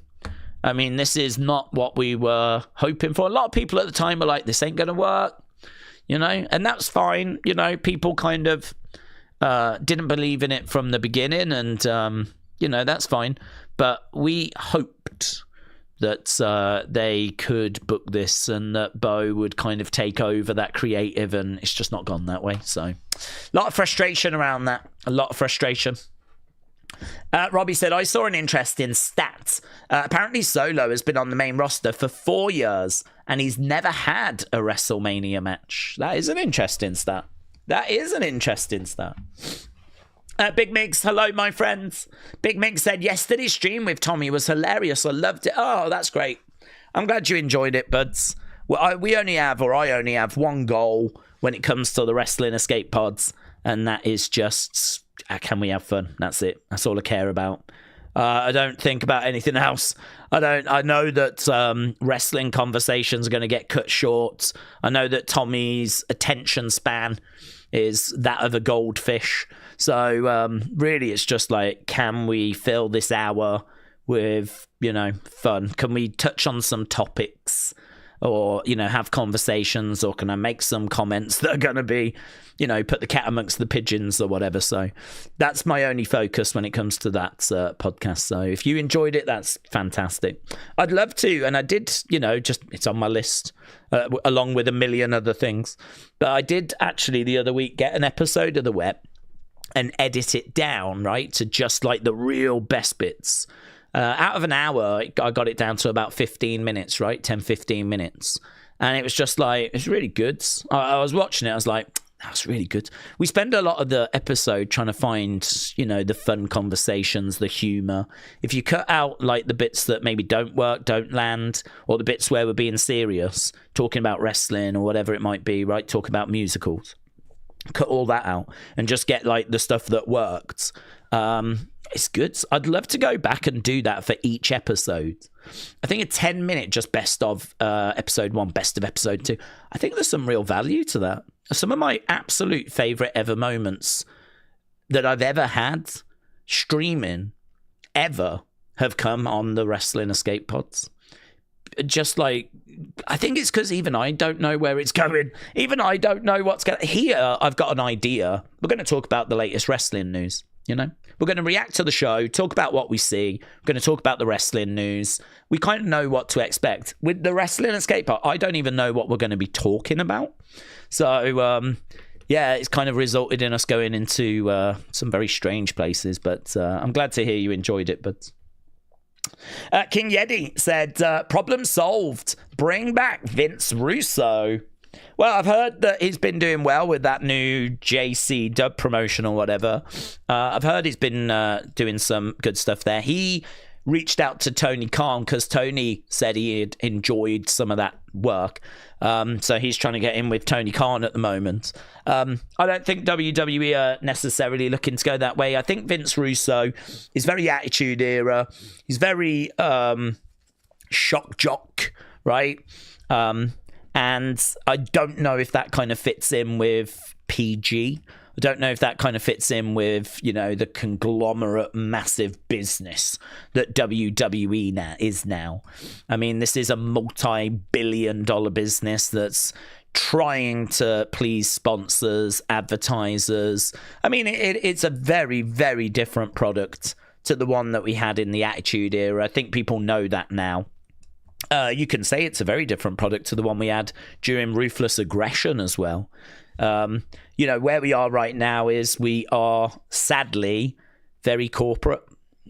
I mean, this is not what we were hoping for. A lot of people at the time were like, this ain't going to work, you know, and that's fine. You know, people kind of didn't believe in it from the beginning, and, you know, that's fine. But we hoped that they could book this and that Bo would kind of take over that creative, and it's just not gone that way. So a lot of frustration around that. A lot of frustration. Robbie said, I saw an interesting stat. Apparently Solo has been on the main roster for 4 years and he's never had a WrestleMania match. That is an interesting stat. That is an interesting stat. Big Mix, hello, my friends. Big Mix said, yesterday's stream with Tommy was hilarious. I loved it. Oh, that's great. I'm glad you enjoyed it, buds. Well, I only have one goal when it comes to the Wrestling Escape Pods, and that is just, can we have fun? That's it. That's all I care about. I don't think about anything else. I know that wrestling conversations are going to get cut short. I know that Tommy's attention span is that of a goldfish. So really, it's just like, can we fill this hour with, fun? Can we touch on some topics? Or, have conversations, or can I make some comments that are going to be, put the cat amongst the pigeons or whatever. So that's my only focus when it comes to that podcast. So if you enjoyed it, that's fantastic. I'd love to. And I did, it's on my list along with a million other things. But I did actually the other week get an episode of The Web and edit it down, right, to just like the real best bits. Out of an hour, I got it down to about 15 minutes, right? 10, 15 minutes. And it was just like, it's really good. I was watching it. I was like, that's really good. We spend a lot of the episode trying to find, the fun conversations, the humor. If you cut out like the bits that maybe don't work, don't land, or the bits where we're being serious, talking about wrestling or whatever it might be, right? Talk about musicals. Cut all that out and just get like the stuff that worked. It's good. I'd love to go back and do that for each episode. I think a 10-minute just best of episode 1, best of episode 2. I think there's some real value to that. Some of my absolute favorite ever moments that I've ever had streaming ever have come on the Wrestling Escape Pods. Just like, I think it's because even I don't know where it's going. Even I don't know what's going. Here, I've got an idea. We're going to talk about the latest wrestling news. We're going to react to the show, talk about what we see. We're going to talk about the wrestling news. We kind of know what to expect. With the Wrestling Escape Pod, I don't even know what we're going to be talking about. So, it's kind of resulted in us going into some very strange places. But I'm glad to hear you enjoyed it. But King Yeti said, problem solved. Bring back Vince Russo. Well, I've heard that he's been doing well with that new JC dub promotion or whatever. I've heard he's been doing some good stuff there. He reached out to Tony Khan because Tony said he had enjoyed some of that work. So he's trying to get in with Tony Khan at the moment. I don't think WWE are necessarily looking to go that way. I think Vince Russo is very Attitude Era. He's very shock jock, right? And I don't know if that kind of fits in with PG. I don't know if that kind of fits in with, the conglomerate massive business that WWE is now. I mean, this is a multi-billion-dollar business that's trying to please sponsors, advertisers. I mean, it's a very, very different product to the one that we had in the Attitude Era. I think people know that now. You can say it's a very different product to the one we had during Ruthless Aggression as well. Where we are right now is we are sadly very corporate.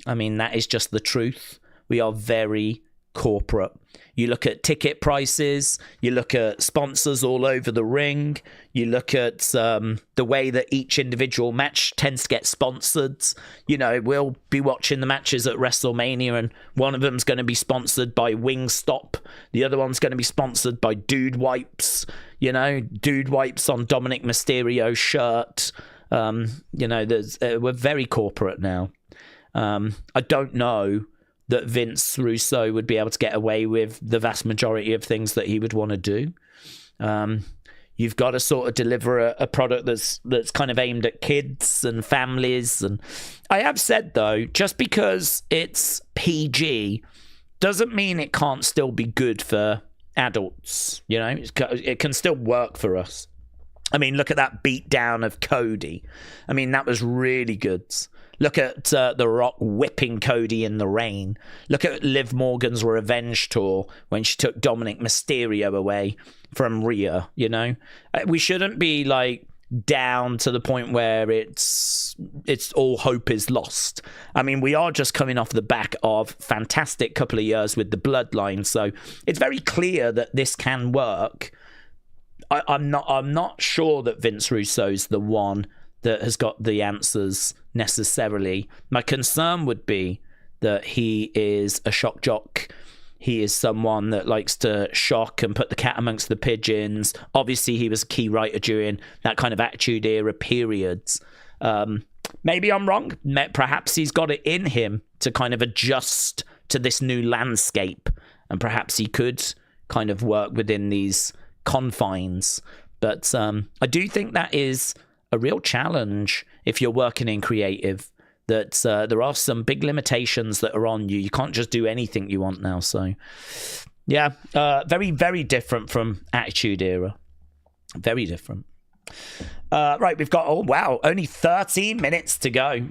I mean, that is just the truth. We are very corporate. You look at ticket prices, you look at sponsors all over the ring, you look at the way that each individual match tends to get sponsored. We'll be watching the matches at WrestleMania and one of them's going to be sponsored by Wingstop, the other one's going to be sponsored by Dude Wipes, Dude Wipes on Dominic Mysterio's shirt. We're very corporate now. I don't know that Vince Russo would be able to get away with the vast majority of things that he would want to do. You've got to sort of deliver a product that's kind of aimed at kids and families. And I have said, though, just because it's PG doesn't mean it can't still be good for adults. It can still work for us. I mean, look at that beatdown of Cody. I mean, that was really good. Look at The Rock whipping Cody in the rain. Look at Liv Morgan's revenge tour when she took Dominic Mysterio away from Rhea, We shouldn't be like down to the point where it's all hope is lost. I mean, we are just coming off the back of fantastic couple of years with the Bloodline, so it's very clear that this can work. I'm not sure that Vince Russo's the one that has got the answers necessarily. My concern would be that he is a shock jock. He is someone that likes to shock and put the cat amongst the pigeons. Obviously, he was a key writer during that kind of Attitude Era periods. Maybe I'm wrong. Perhaps he's got it in him to kind of adjust to this new landscape, and perhaps he could kind of work within these confines. But I do think that is a real challenge if you're working in creative, that there are some big limitations that are on you. You can't just do anything you want now. So, yeah, very, very different from Attitude Era. Very different. Right, we've got, oh, wow, only 13 minutes to go.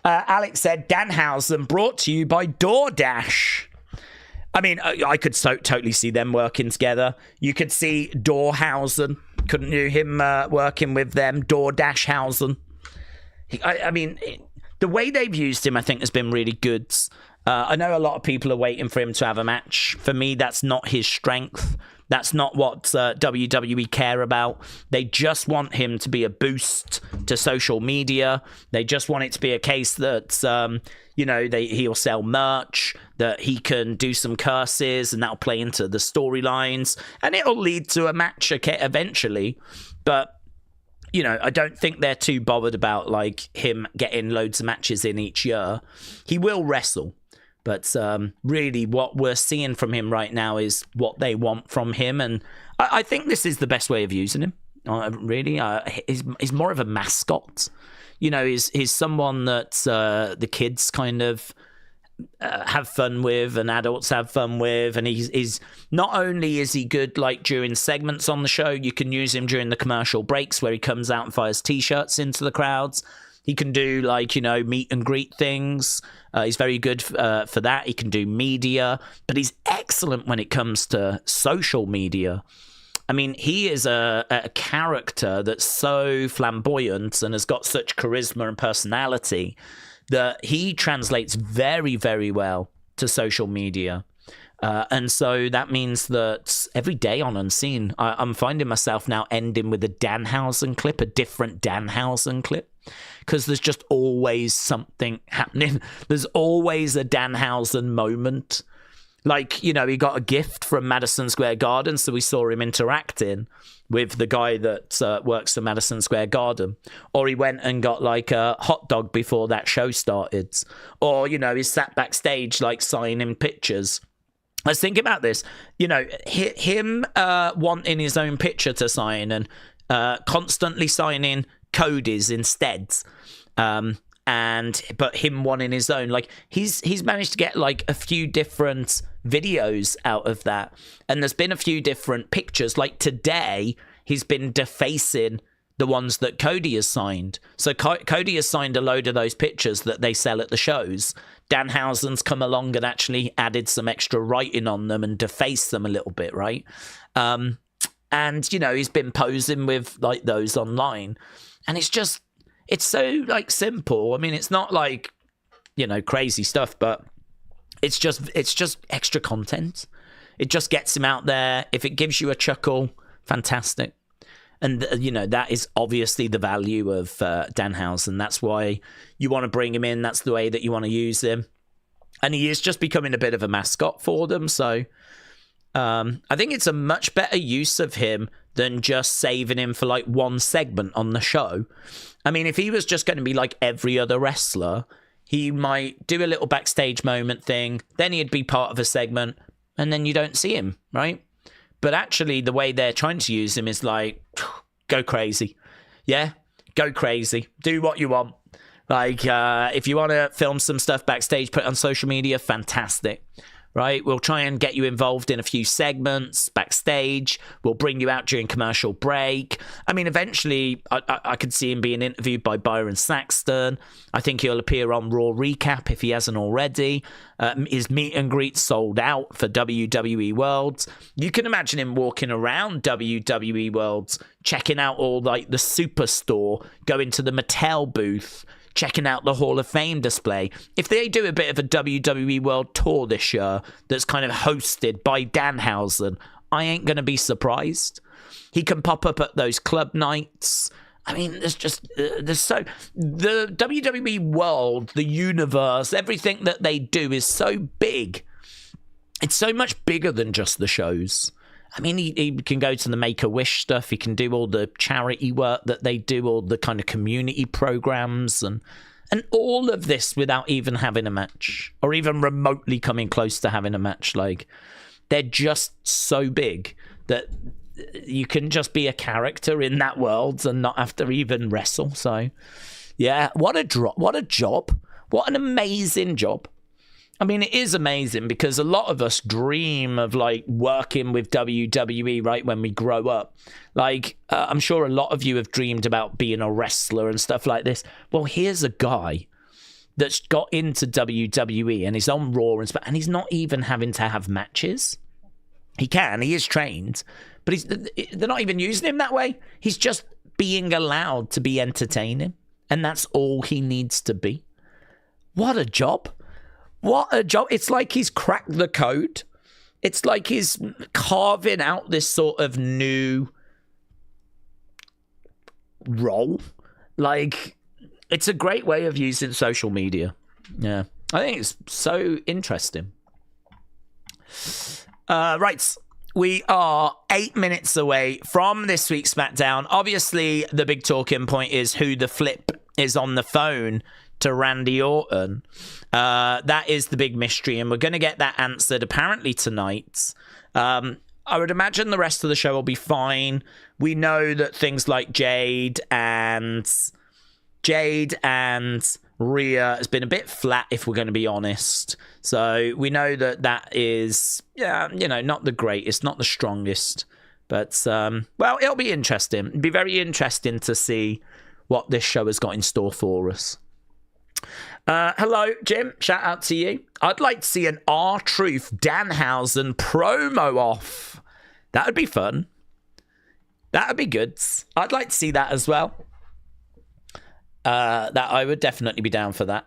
Alex said, Danhausen brought to you by DoorDash. I mean, I could totally see them working together. You could see Doorhausen, couldn't you? Him working with them, DoorDashhausen. I mean, the way they've used him, I think, has been really good. I know a lot of people are waiting for him to have a match. For me, that's not his strength. That's not what WWE care about. They just want him to be a boost to social media. They just want it to be a case that, he'll sell merch, that he can do some curses, and that'll play into the storylines, and it'll lead to a match eventually. But, I don't think they're too bothered about, like, him getting loads of matches in each year. He will wrestle. But really, what we're seeing from him right now is what they want from him. And I think this is the best way of using him, really. He's more of a mascot. He's someone that the kids kind of have fun with and adults have fun with. And he's not only is he good like during segments on the show, you can use him during the commercial breaks where he comes out and fires T-shirts into the crowds. He can do, meet and greet things. He's very good for that. He can do media, but he's excellent when it comes to social media. I mean, he is a character that's so flamboyant and has got such charisma and personality that he translates very, very well to social media. And so that means that every day on Unseen, I'm finding myself now ending with a Danhausen clip, a different Danhausen clip. Because there's just always something happening. There's always a Danhausen moment. He got a gift from Madison Square Garden, so we saw him interacting with the guy that works for Madison Square Garden. Or he went and got, a hot dog before that show started. Or, he sat backstage, signing pictures. I was thinking about this. Him wanting his own picture to sign and constantly signing Cody's instead, but him wanting his own, he's managed to get a few different videos out of that, and there's been a few different pictures. Today he's been defacing the ones that Cody has signed. So Cody has signed a load of those pictures that they sell at the shows. Danhausen's come along and actually added some extra writing on them and defaced them a little bit, right? And he's been posing with those online. And it's so simple. I mean, it's not crazy stuff, but it's just extra content. It just gets him out there. If it gives you a chuckle, fantastic. And, that is obviously the value of Danhausen. That's why you want to bring him in. That's the way that you want to use him. And he is just becoming a bit of a mascot for them. So I think it's a much better use of him than just saving him for one segment on the show. I mean, if he was just going to be like every other wrestler, he might do a little backstage moment thing, then he'd be part of a segment, and then you don't see him, right? But actually, the way they're trying to use him is go crazy. Yeah, go crazy. Do what you want. If you want to film some stuff backstage, put it on social media, fantastic. Right, we'll try and get you involved in a few segments backstage. We'll bring you out during commercial break. I mean, eventually, I could see him being interviewed by Byron Saxton. I think he'll appear on Raw Recap if he hasn't already. His meet and greet sold out for WWE Worlds. You can imagine him walking around WWE Worlds, checking out all the Superstore, going to the Mattel booth, checking out the Hall of Fame display. If they do a bit of a WWE World Tour this year that's kind of hosted by Danhausen, I ain't going to be surprised. He can pop up at those club nights. I mean, the WWE world, the universe, everything that they do is so big. It's so much bigger than just the shows. I mean, he can go to the Make-A-Wish stuff. He can do all the charity work that they do, all the kind of community programs. And And all of this without even having a match or even remotely coming close to having a match. Like, they're just so big that you can just be a character in that world and not have to even wrestle. So, yeah, what a drop. What a job. What an amazing job. I mean, it is amazing because a lot of us dream of like working with WWE, right, when we grow up. Like, I'm sure a lot of you have dreamed about being a wrestler and stuff like this. Well, here's a guy that's got into WWE and he's on Raw and stuff, and he's not even having to have matches. He is trained, but they're not even using him that way. He's just being allowed to be entertaining, and that's all he needs to be. What a job. What a job. It's like he's cracked the code. It's like he's carving out this sort of new role. Like, it's a great way of using social media. Yeah. I think it's so interesting. Right. We are 8 minutes away from this week's SmackDown. Obviously, the big talking point is who the flip is on the phone to Randy Orton. That is the big mystery, and we're going to get that answered apparently tonight. I would imagine the rest of the show will be fine. We know that things like Jade and Rhea has been a bit flat, if we're going to be honest. So we know that is, not the greatest, not the strongest. But, well, it'll be interesting. It'll be very interesting to see what this show has got in store for us. Hello, Jim. Shout out to you. I'd like to see an R-Truth Danhausen promo off. That would be fun. That would be good. I'd like to see that as well. That I would definitely be down for that.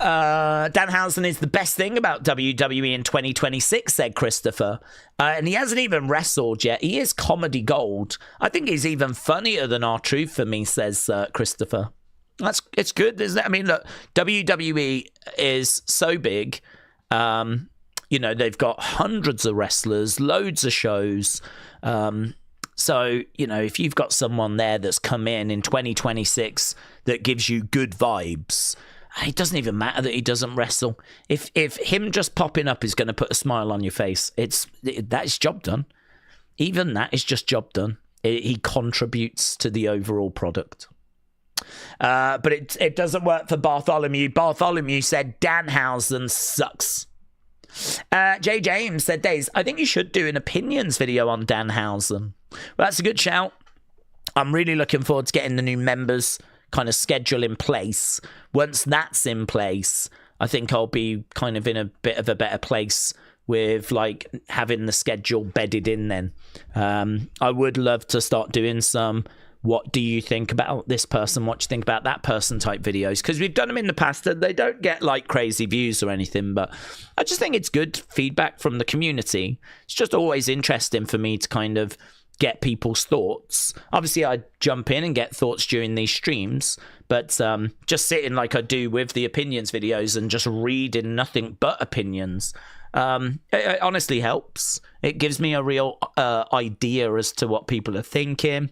Danhausen is the best thing about WWE in 2026, said Christopher. And he hasn't even wrestled yet. He is comedy gold. I think he's even funnier than R-Truth for me, says Christopher. It's good, isn't it? I mean, look, WWE is so big. They've got hundreds of wrestlers, loads of shows. So, if you've got someone there that's come in 2026 that gives you good vibes, it doesn't even matter that he doesn't wrestle. If him just popping up is going to put a smile on your face, that is job done. Even that is just job done. He contributes to the overall product. But it doesn't work for Bartholomew. Bartholomew said Danhausen sucks. Jay James said, Daze, I think you should do an opinions video on Danhausen. Well, that's a good shout. I'm really looking forward to getting the new members kind of schedule in place. Once that's in place, I think I'll be kind of in a bit of a better place with like having the schedule bedded in then. I would love to start doing some what do you think about this person, what do you think about that person type videos, because we've done them in the past and they don't get like crazy views or anything, but I just think it's good feedback from the community. It's just always interesting for me to kind of get people's thoughts. Obviously I jump in and get thoughts during these streams, but just sitting like I do with the opinions videos and just reading nothing but opinions, it honestly helps. It gives me a real idea as to what people are thinking,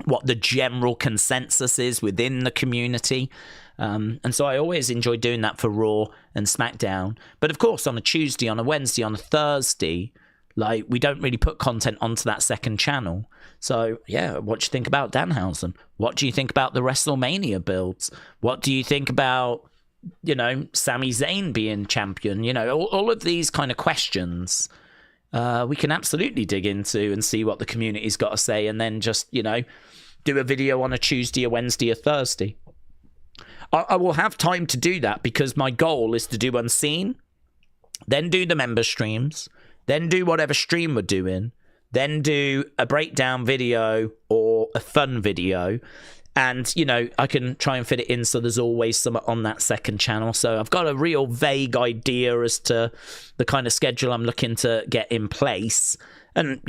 what the general consensus is within the community. And so I always enjoy doing that for Raw and SmackDown. But of course, on a Tuesday, on a Wednesday, on a Thursday, like, we don't really put content onto that second channel. So, yeah, what do you think about Danhausen? What do you think about the WrestleMania builds? What do you think about, Sami Zayn being champion? All of these kind of questions we can absolutely dig into and see what the community's got to say, and then just, do a video on a Tuesday, a Wednesday, a Thursday. I will have time to do that because my goal is to do Unseen, then do the member streams, then do whatever stream we're doing, then do a breakdown video or a fun video. And, I can try and fit it in so there's always something on that second channel. So I've got a real vague idea as to the kind of schedule I'm looking to get in place. And,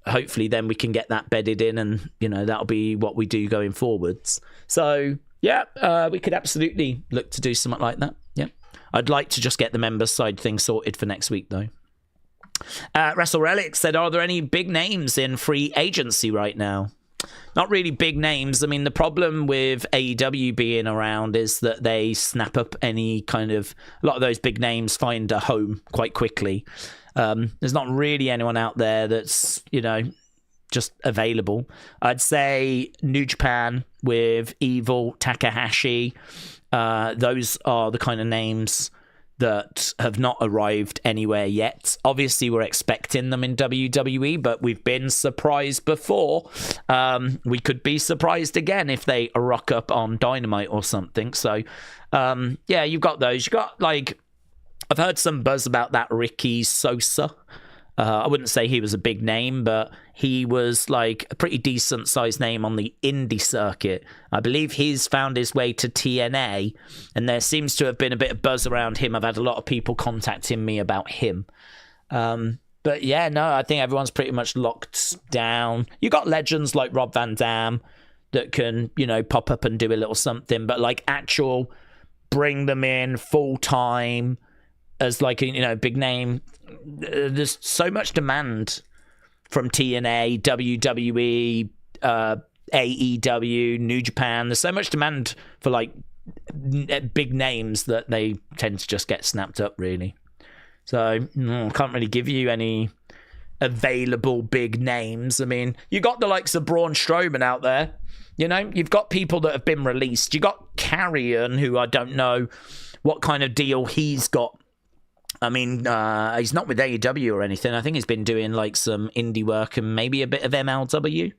hopefully then we can get that bedded in and, that'll be what we do going forwards. So, yeah, we could absolutely look to do something like that. Yeah. I'd like to just get the members side thing sorted for next week, though. Wrestle Relic said, are there any big names in free agency right now? not really big names. I mean, the problem with AEW being around is that they snap up any kind of... A lot of those big names find a home quite quickly. There's not really anyone out there that's, you know, just available. I'd say New Japan with Evil, Takahashi. Those are the kind of names that have not arrived anywhere yet. Obviously, we're expecting them in WWE, but we've been surprised before. We could be surprised again if they rock up on Dynamite or something. So, yeah, you've got those. You've got, like, I've heard some buzz about that Ricky Sosa. I wouldn't say he was a big name, but he was like a pretty decent sized name on the indie circuit. I believe he's found his way to TNA, and there seems to have been a bit of buzz around him. I've had a lot of people contacting me about him. But yeah, no, I think everyone's pretty much locked down. You got legends like Rob Van Dam that can, you know, pop up and do a little something, but like actual bring them in full time as like a, you know, big name. There's so much demand from TNA, WWE, AEW, New Japan. There's so much demand for like big names that they tend to just get snapped up, really. So I can't really give you any available big names. I mean, you got the likes of Braun Strowman out there. You know, you've got people that have been released. You got Carrion, who I don't know what kind of deal he's got. I mean, he's not with AEW or anything. I think he's been doing like some indie work and maybe a bit of MLW.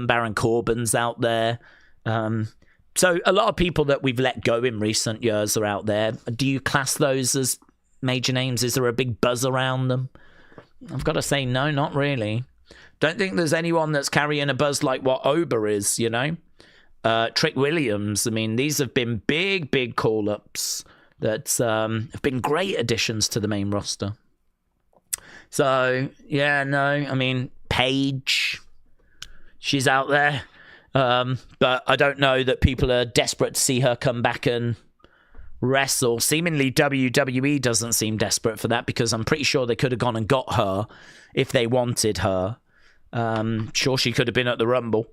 Baron Corbin's out there. So a lot of people that we've let go in recent years are out there. Do you class those as major names? Is there a big buzz around them? I've got to say, no, not really. Don't think there's anyone that's carrying a buzz like what Ober is, you know? Trick Williams. I mean, these have been big call-ups that have been great additions to the main roster. So, yeah, no, I mean, Paige, she's out there. But I don't know that people are desperate to see her come back and wrestle. Seemingly, WWE doesn't seem desperate for that because I'm pretty sure they could have gone and got her if they wanted her. Sure, she could have been at the Rumble.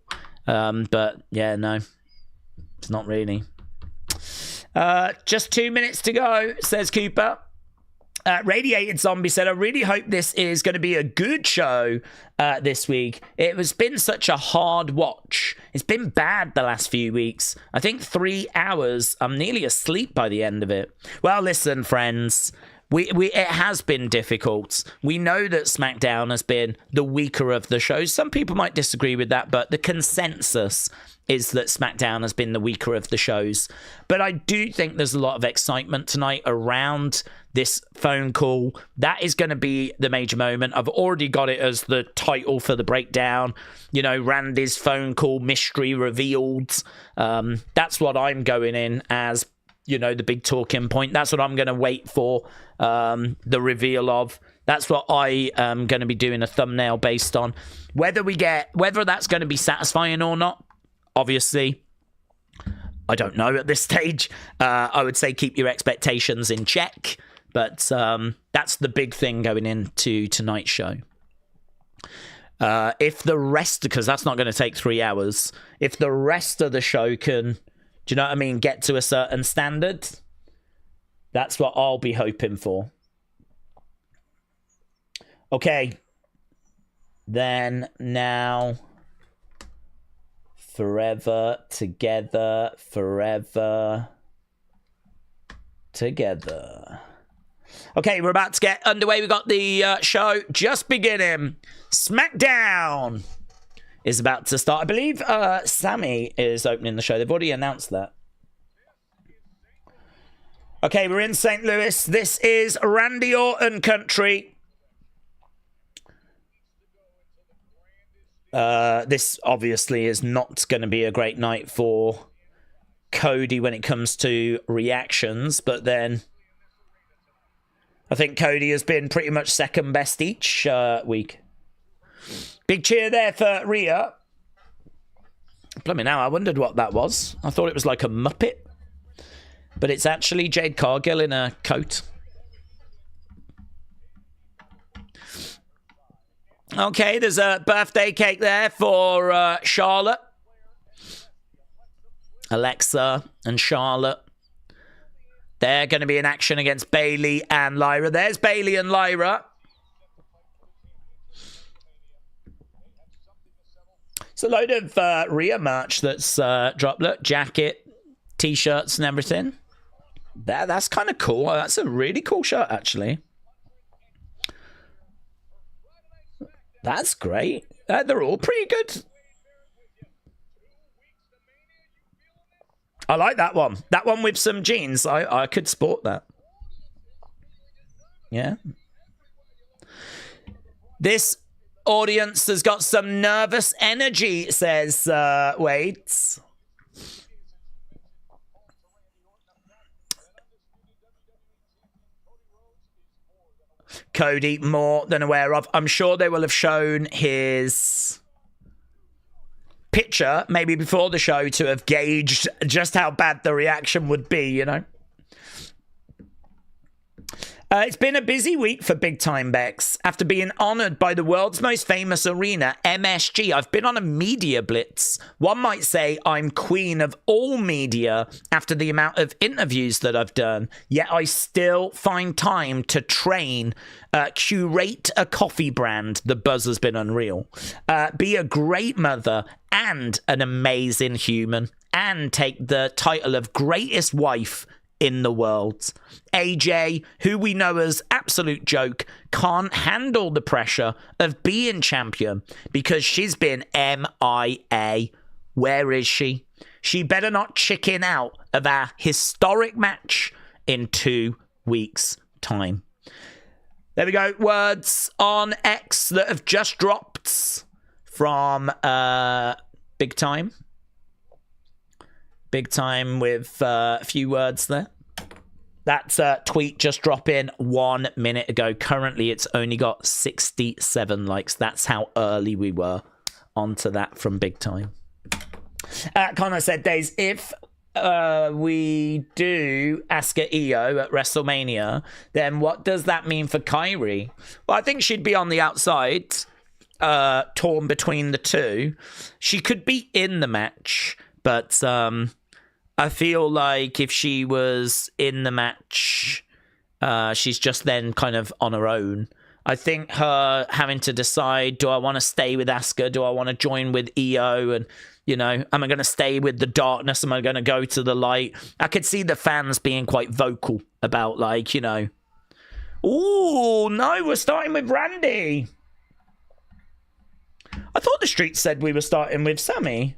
But, yeah, no, it's not really. Just 2 minutes to go, says Cooper. Radiated Zombie said, I really hope this is going to be a good show this week. It has been such a hard watch. It's been bad the last few weeks. I think 3 hours. I'm nearly asleep by the end of it. Well, listen, friends. It has been difficult. We know that SmackDown has been the weaker of the shows. Some people might disagree with that, but the consensus is that SmackDown has been the weaker of the shows. But I do think there's a lot of excitement tonight around this phone call. That is going to be the major moment. I've already got it as the title for the breakdown. You know, Randy's phone call mystery revealed. That's what I'm going in as, you know, the big talking point. That's what I'm going to wait for the reveal of. That's what I am going to be doing a thumbnail based on. Whether that's going to be satisfying or not, obviously, I don't know at this stage. I would say keep your expectations in check. But that's the big thing going into tonight's show. If the rest, because that's not going to take 3 hours, if the rest of the show can, do you know what I mean, get to a certain standard, that's what I'll be hoping for. Okay. Then now, forever together, forever together. Okay, we're about to get underway. We got the show just beginning. SmackDown is about to start. I believe Sammy is opening the show. They've already announced that. Okay, we're in St. Louis. This is Randy Orton country. This obviously is not going to be a great night for Cody when it comes to reactions, but then I think Cody has been pretty much second best each week. Big cheer there for Rhea. Blimey now, I wondered what that was. I thought it was like a Muppet. But it's actually Jade Cargill in a coat. Okay, there's a birthday cake there for Charlotte. Alexa and Charlotte. They're going to be in action against Bayley and Lyra. There's Bayley and Lyra. It's a load of Rhea merch that's dropped. Look, jacket, t-shirts and everything. That's kind of cool. That's a really cool shirt, actually. That's great. They're all pretty good. I like that one. That one with some jeans. I could sport that. Yeah. This audience has got some nervous energy, says Wade. Cody, more than aware of. I'm sure they will have shown his picture, maybe before the show, to have gauged just how bad the reaction would be, you know? It's been a busy week for Big Time Bex. After being honoured by the world's most famous arena, MSG, I've been on a media blitz. One might say I'm queen of all media after the amount of interviews that I've done, yet I still find time to train, curate a coffee brand. The buzz has been unreal. Be a great mother and an amazing human, and take the title of greatest wife in the world. AJ, who we know as Absolute Joke, can't handle the pressure of being champion because she's been MIA. Where is she? She better not chicken out of our historic match in 2 weeks' time. There we go. Words on X that have just dropped from Big Time. Big Time with a few words there. That's a tweet just dropped in 1 minute ago. Currently, it's only got 67 likes. That's how early we were onto that from Big Time. Connor said, Daze, if we do Asuka Io at WrestleMania, then what does that mean for Kairi? Well, I think she'd be on the outside, torn between the two. She could be in the match, but I feel like if she was in the match, she's just then kind of on her own. I think her having to decide, do I want to stay with Asuka? Do I want to join with Io? And, you know, am I going to stay with the darkness? Am I going to go to the light? I could see the fans being quite vocal about, like, you know, ooh, no, we're starting with Randy. I thought the street said we were starting with Sammy.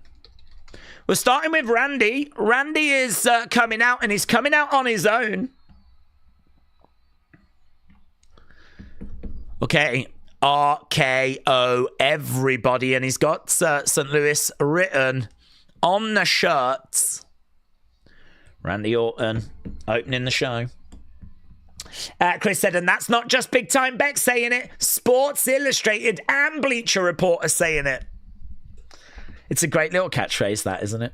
We're starting with Randy. Randy is coming out, and he's coming out on his own. Okay, RKO everybody, and he's got St. Louis written on the shirts. Randy Orton opening the show. Chris said, and that's not just Big Time Beck saying it. Sports Illustrated and Bleacher Report are saying it. It's a great little catchphrase, that, isn't it?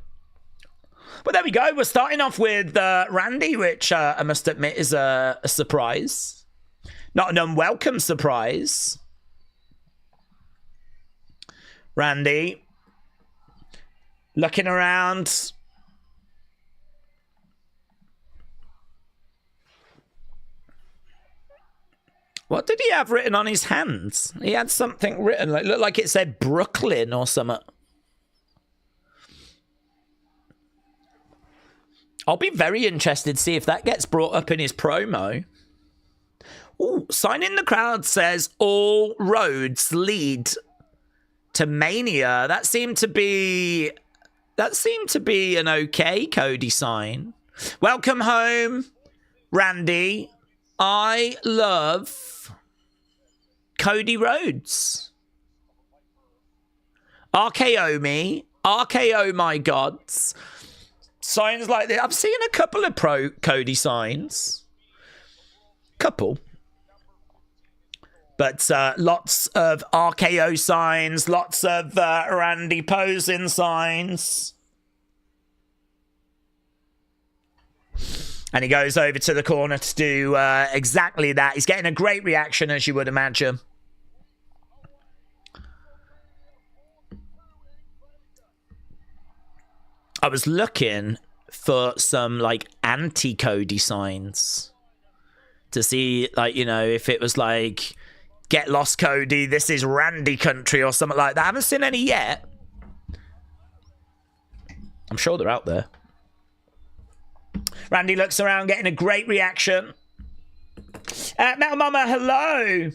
But there we go. We're starting off with Randy, which I must admit is a surprise. Not an unwelcome surprise. Randy looking around. What did he have written on his hands? He had something written, like, looked like it said Brooklyn or something. I'll be very interested to see if that gets brought up in his promo. Ooh, Sign in the Crowd says all roads lead to Mania. That seemed to be an okay Cody sign. Welcome home, Randy. I love Cody Rhodes. RKO me. RKO my gods. Signs like that. I've seen a couple of pro Cody signs. Couple. But lots of RKO signs. Lots of Randy posing signs. And he goes over to the corner to do exactly that. He's getting a great reaction, as you would imagine. I was looking for some, like, anti-Cody signs to see, like, you know, if it was like, get lost, Cody, this is Randy country or something like that. I haven't seen any yet. I'm sure they're out there. Randy looks around, getting a great reaction. Metal Mama, hello.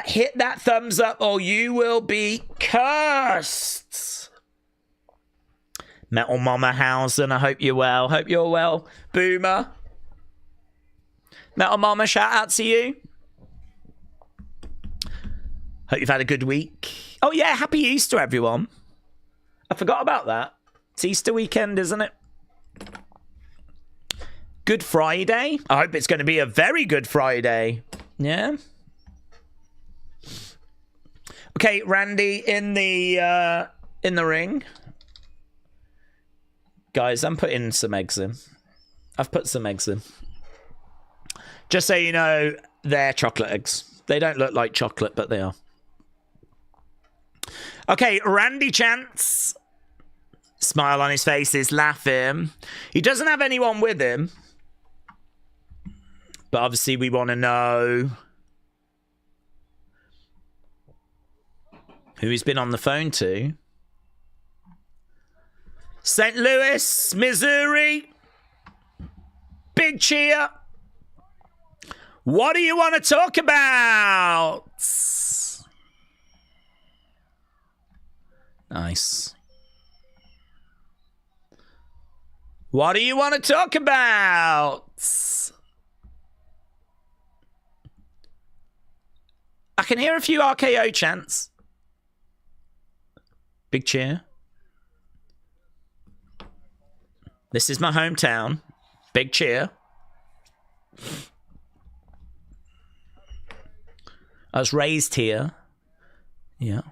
Hit that thumbs up or you will be cursed. Metal Mama Hausen, I hope you're well. Hope you're well. Boomer. Metal Mama, shout out to you. Hope you've had a good week. Oh yeah, happy Easter, everyone. I forgot about that. It's Easter weekend, isn't it? Good Friday. I hope it's going to be a very good Friday. Yeah. Okay, Randy in the ring. Guys, I'm putting some eggs in. I've put some eggs in. Just so you know, they're chocolate eggs. They don't look like chocolate, but they are. Okay, Randy Chance. Smile on his face is laughing. He doesn't have anyone with him. But obviously we want to know who he's been on the phone to. St. Louis, Missouri. Big cheer. What do you want to talk about? Nice. What do you want to talk about? I can hear a few RKO chants. Big cheer. This is my hometown. Big cheer. I was raised here. Yeah.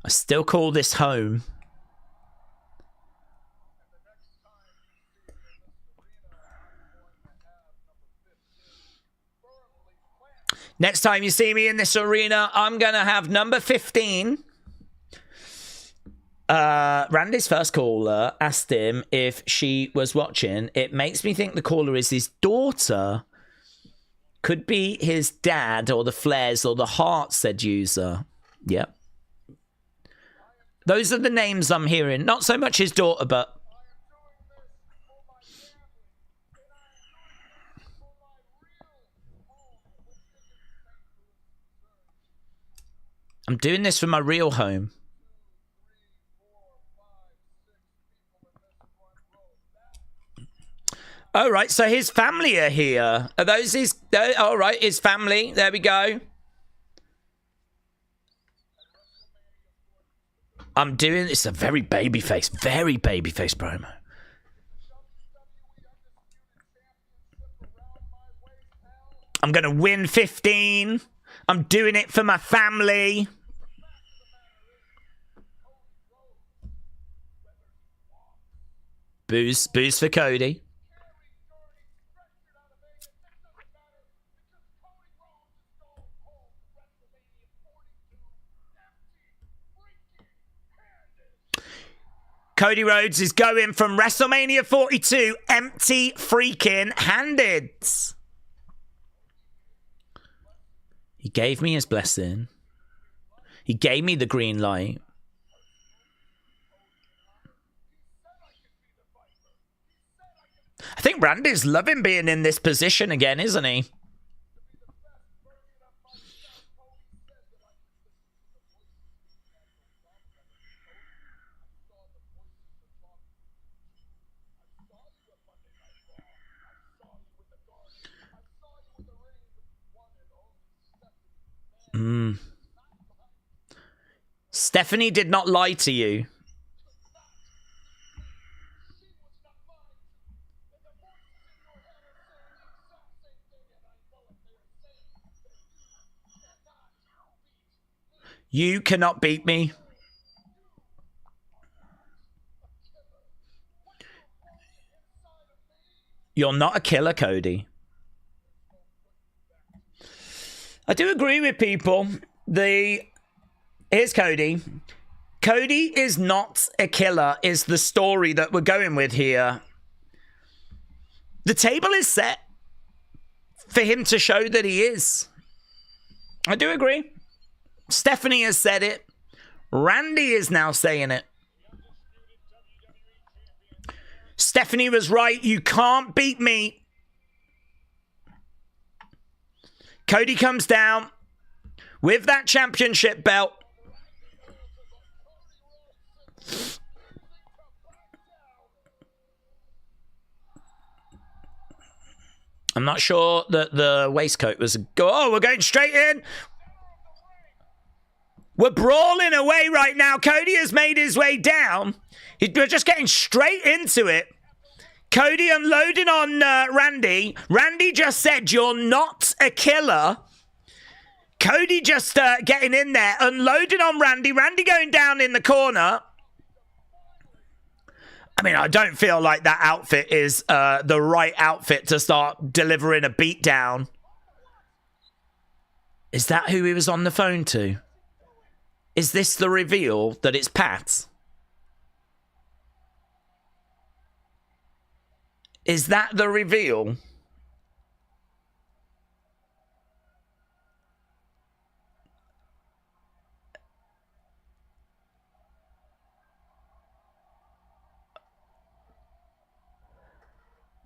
I still call this home. Next time you see me in this arena, I'm going to have number 15. Randy's first caller asked him if she was watching. It makes me think the caller is his daughter. Could be his dad or the Flares or the Heart, said user. Yep. Those are the names I'm hearing. Not so much his daughter, but... I'm doing this for my real home. Oh, right. So his family are here. Are those his... all right. His family. There we go. I'm doing... It's a very babyface promo. I'm going to win 15. I'm doing it for my family. Booze for Cody. Cody Rhodes is going from WrestleMania 42 empty freaking handed. He gave me his blessing. He gave me the green light. I think Randy's loving being in this position again, isn't he? Stephanie did not lie to you. You cannot beat me. You're not a killer, Cody. I do agree with people. Here's Cody. Cody is not a killer is the story that we're going with here. The table is set for him to show that he is. I do agree. Stephanie has said it. Randy is now saying it. Stephanie was right. You can't beat me. Cody comes down with that championship belt. I'm not sure that the waistcoat was... Oh, we're going straight in. We're brawling away right now. Cody has made his way down. We're just getting straight into it. Cody unloading on Randy. Randy just said, you're not a killer. Cody just getting in there, unloading on Randy. Randy going down in the corner. I mean, I don't feel like that outfit is the right outfit to start delivering a beatdown. Is that who he was on the phone to? Is this the reveal that it's Pat? Is that the reveal?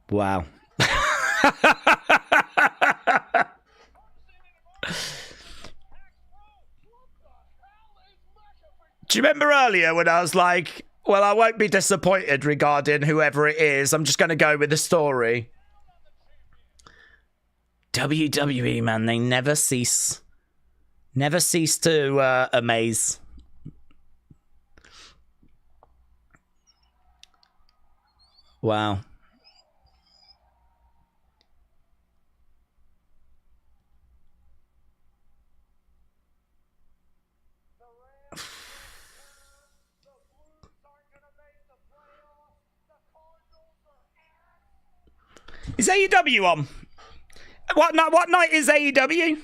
Wow. Do you remember earlier when I was like, well, I won't be disappointed regarding whoever it is. I'm just going to go with the story. WWE, man, they never cease. Never cease to amaze. Wow. Is AEW on? What night is AEW?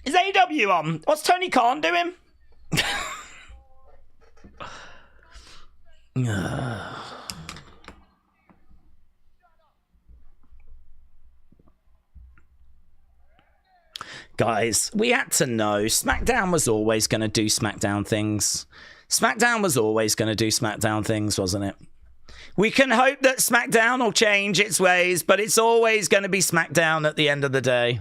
Is AEW on? What's Tony Khan doing? Guys, we had to know. SmackDown was always going to do SmackDown things. SmackDown was always going to do SmackDown things, wasn't it? We can hope that SmackDown will change its ways, but it's always going to be SmackDown at the end of the day.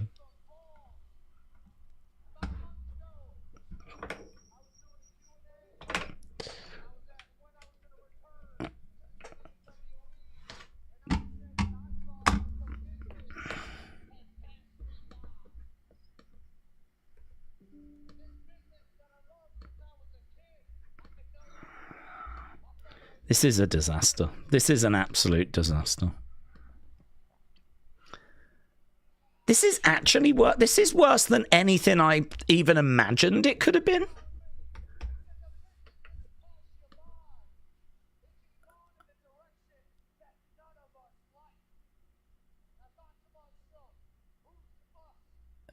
This is a disaster. This is an absolute disaster. This is actually worse. This is worse than anything I even imagined it could have been.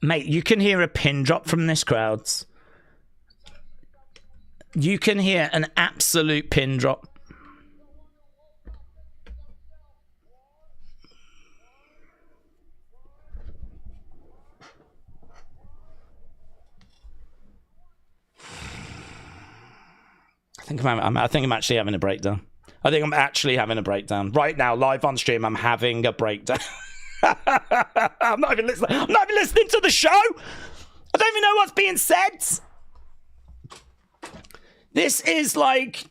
Mate, you can hear a pin drop from this crowd. You can hear an absolute pin drop. I think I'm actually having a breakdown. I think I'm actually having a breakdown. Right now, live on stream, I'm having a breakdown. I'm not even listening. I'm not even listening to the show. I don't even know what's being said. This is like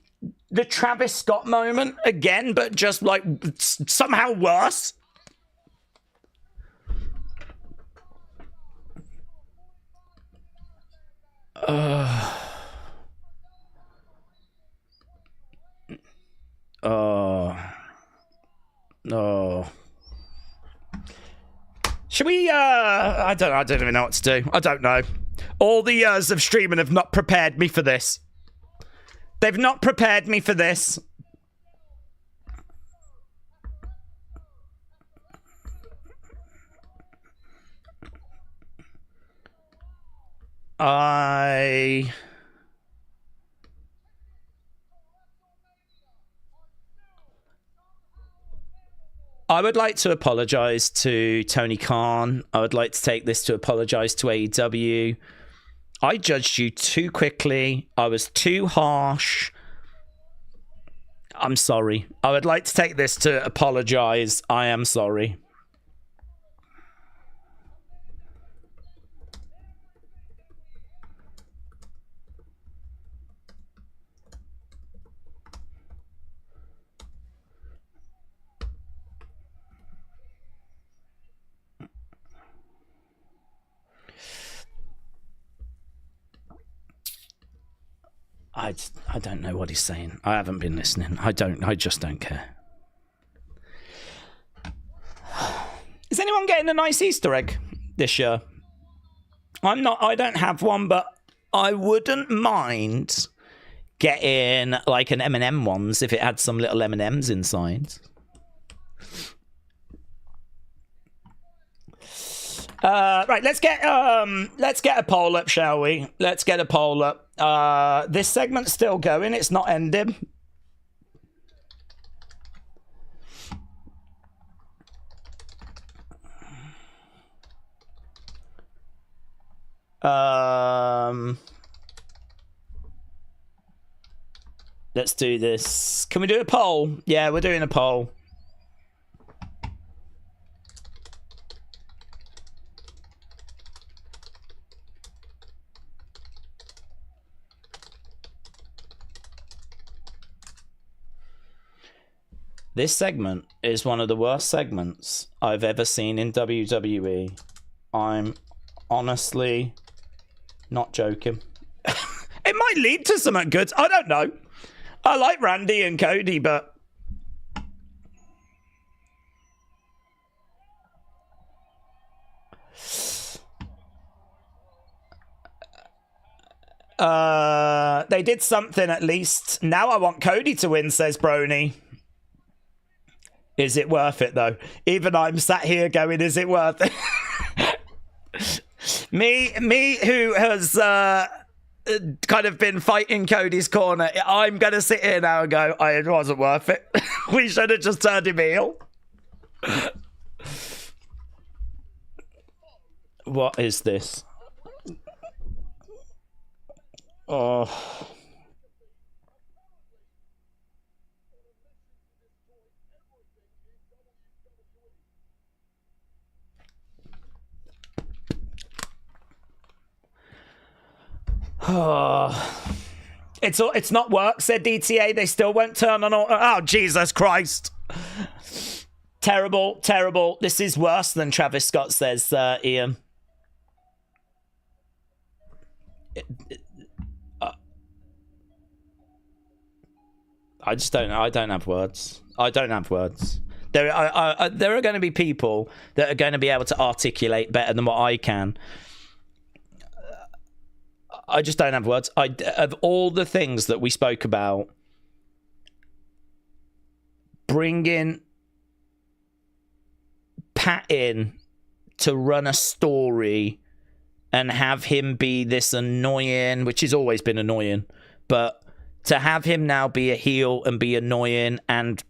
the Travis Scott moment again, but just like somehow worse. Should we, I don't even know what to do. I don't know. All the years of streaming have not prepared me for this. They've not prepared me for this. I would like to apologize to Tony Khan. I would like to take this to apologize to AEW. I judged you too quickly. I was too harsh. I'm sorry. I would like to take this to apologize. I am sorry. I don't know what he's saying. I haven't been listening. I just don't care. Is anyone getting a nice Easter egg this year? I don't have one, but I wouldn't mind getting like an M&M ones if it had some little M&Ms inside. Right, let's get a poll up, shall we? Let's get a poll up. This segment's still going. It's not ended. Let's do this. Can we do a poll? Yeah, we're doing a poll. This segment is one of the worst segments I've ever seen in WWE. I'm honestly not joking. It might lead to something good. I don't know. I like Randy and Cody, but... they did something at least. Now I want Cody to win, says Brony. Is it worth it, though? Even I'm sat here going, is it worth it? me who has kind of been fighting Cody's corner, I'm going to sit here now and go, it wasn't worth it. We should have just turned him heel. What is this? Oh... Oh, it's not work, said DTA. They still won't turn on. Oh, Jesus Christ. Terrible, terrible. This is worse than Travis Scott, says Ian. I don't have words. I don't have words. There are going to be people that are going to be able to articulate better than what I can. I just don't have words. Of all the things that we spoke about, bringing Pat in to run a story and have him be this annoying, which has always been annoying, but to have him now be a heel and be annoying and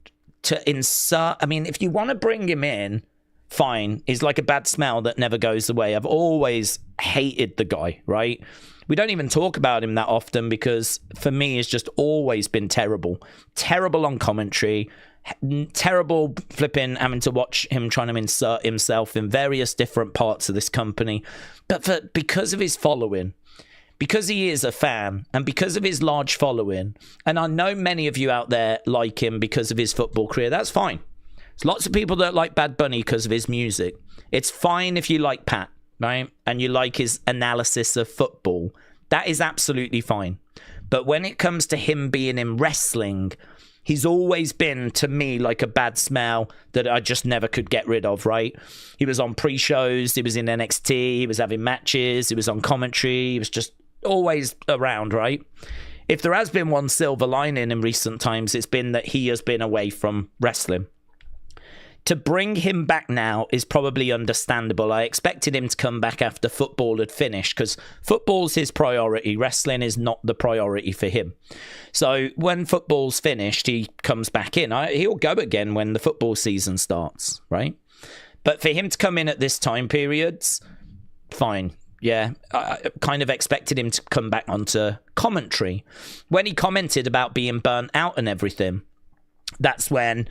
to insert... I mean, if you want to bring him in, fine. He's like a bad smell that never goes away. I've always hated the guy, right? We don't even talk about him that often because for me he's just always been terrible. Terrible on commentary. Terrible flipping having to watch him trying to insert himself in various different parts of this company. But because of his following, because he is a fan and because of his large following, and I know many of you out there like him because of his football career, that's fine. There's lots of people that like Bad Bunny because of his music. It's fine if you like Pat, right? And you like his analysis of football. That is absolutely fine. But when it comes to him being in wrestling, he's always been, to me, like a bad smell that I just never could get rid of, right? He was on pre-shows, he was in NXT, he was having matches, he was on commentary, he was just always around, right? If there has been one silver lining in recent times, it's been that he has been away from wrestling. to bring him back now is probably understandable. I expected him to come back after football had finished, because football's his priority. Wrestling is not the priority for him. So when football's finished, he comes back in. He'll go again when the football season starts, right? But for him to come in at this time period, fine. Yeah, I kind of expected him to come back onto commentary. When he commented about being burnt out and everything, that's when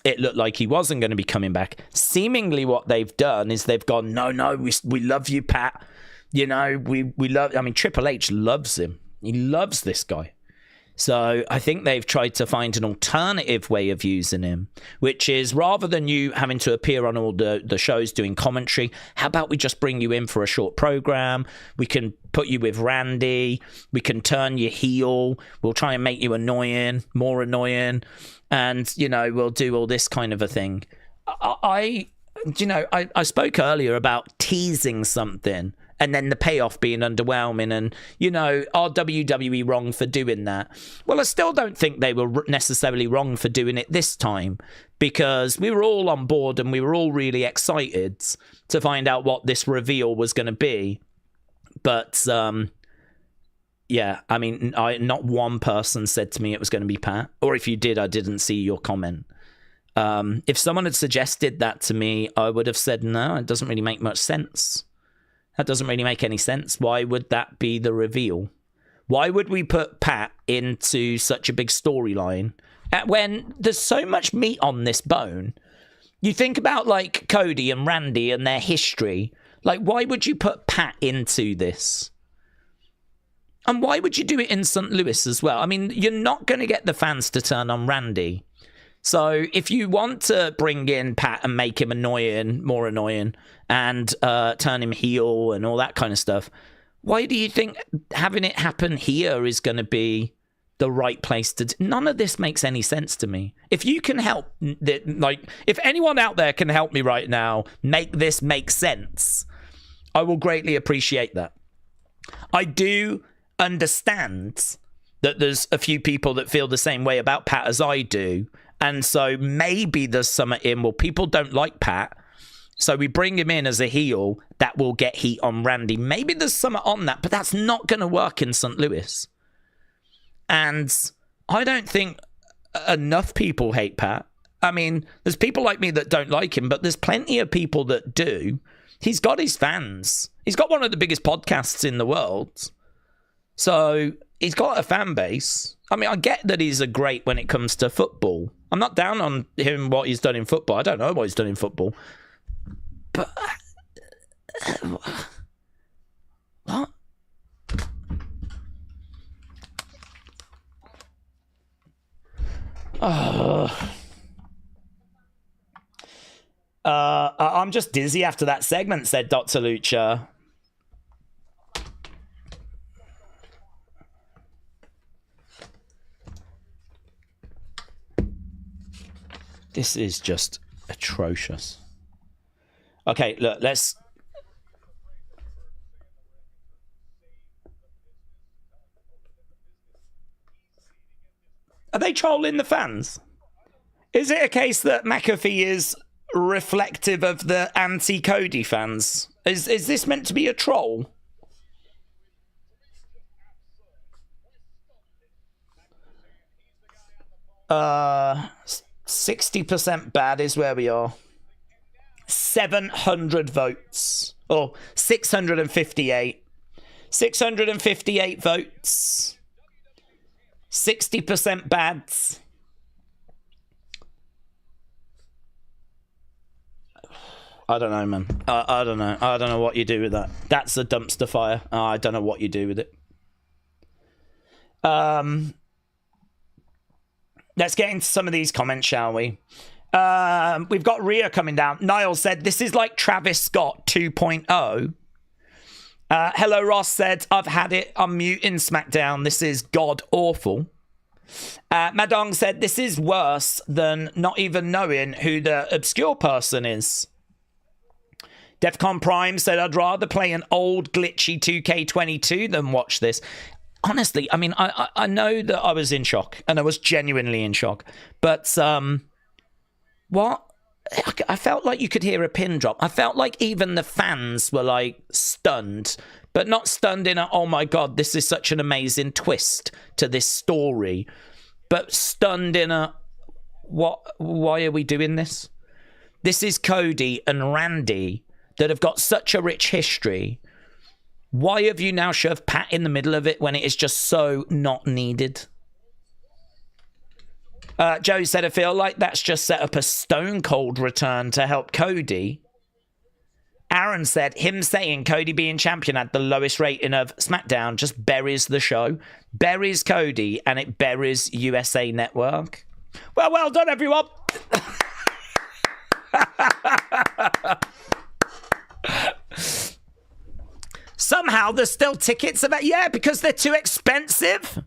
it looked like he wasn't going to be coming back. Seemingly what they've done is they've gone, no, we love you, Pat. You know, we love... I mean, Triple H loves him. He loves this guy. So I think they've tried to find an alternative way of using him, which is, rather than you having to appear on all the shows doing commentary, how about we just bring you in for a short program? We can put you with Randy. We can turn you heel. We'll try and make you annoying, more annoying. And, you know, we'll do all this kind of a thing. I spoke earlier about teasing something and then the payoff being underwhelming, and, you know, are WWE wrong for doing that? Well, I still don't think they were necessarily wrong for doing it this time, because we were all on board and we were all really excited to find out what this reveal was going to be. But, yeah, I mean, not one person said to me it was going to be Pat, or if you did, I didn't see your comment. If someone had suggested that to me, I would have said, no, it doesn't really make much sense. That doesn't really make any sense. Why would that be the reveal? Why would we put Pat into such a big storyline when there's so much meat on this bone? You think about, like, Cody and Randy and their history. Like, why would you put Pat into this? And why would you do it in St. Louis as well? I mean, you're not going to get the fans to turn on Randy. So if you want to bring in Pat and make him annoying, more annoying, and turn him heel and all that kind of stuff, why do you think having it happen here is going to be the right place to... None of this makes any sense to me. If you can help, like, if anyone out there can help me right now make this make sense, I will greatly appreciate that. I do understand that there's a few people that feel the same way about Pat as I do. And so maybe there's something in, well, people don't like Pat, so we bring him in as a heel that will get heat on Randy. Maybe there's something on that, but that's not going to work in St. Louis. And I don't think enough people hate Pat. I mean, there's people like me that don't like him, but there's plenty of people that do. He's got his fans. He's got one of the biggest podcasts in the world. So he's got a fan base. I mean, I get that he's a great when it comes to football. I'm not down on him, what he's done in football. I don't know what he's done in football. But... what? I'm just dizzy after that segment, said Dr. Lucha. This is just atrocious. Okay, look, let's... Are they trolling the fans? Is it a case that McAfee is reflective of the anti-Cody fans? Is this meant to be a troll? Uh... 60% bad is where we are. 700 votes. Or 658. 658 votes. 60% bad. I don't know, man. I don't know. I don't know what you do with that. That's a dumpster fire. I don't know what you do with it. Let's get into some of these comments, shall we? We've got Rhea coming down. Niall said, this is like Travis Scott 2.0. Hello Ross said, I've had it. I'm muting SmackDown. This is god awful. Madong said, this is worse than not even knowing who the obscure person is. Defcon Prime said, I'd rather play an old glitchy 2K22 than watch this. Honestly, I mean, I know that I was in shock, and I was genuinely in shock. But what? I felt like you could hear a pin drop. I felt like even the fans were like stunned, but not stunned in a, oh my God, this is such an amazing twist to this story, but stunned in a, what? Why are we doing this? This is Cody and Randy that have got such a rich history. Why have you now shoved Pat in the middle of it when it is just so not needed? Joe said, I feel like that's just set up a stone cold return to help Cody. Aaron said, him saying Cody being champion had the lowest rating of SmackDown just buries the show. Buries Cody and it buries USA Network. Well done, everyone. Somehow there's still tickets about, yeah, because they're too expensive.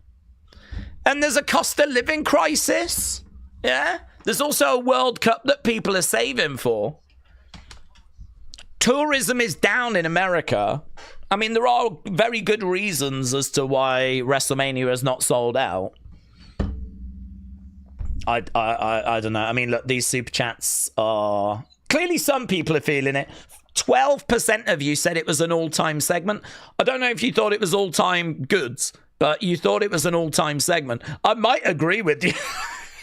And there's a cost of living crisis. Yeah. There's also a World Cup that people are saving for. Tourism is down in America. I mean, there are very good reasons as to why WrestleMania is not sold out. I don't know. I mean, look, these super chats are... Clearly some people are feeling it. 12% of you said it was an all-time segment. I don't know if you thought it was all-time goods, but you thought it was an all-time segment. I might agree with you.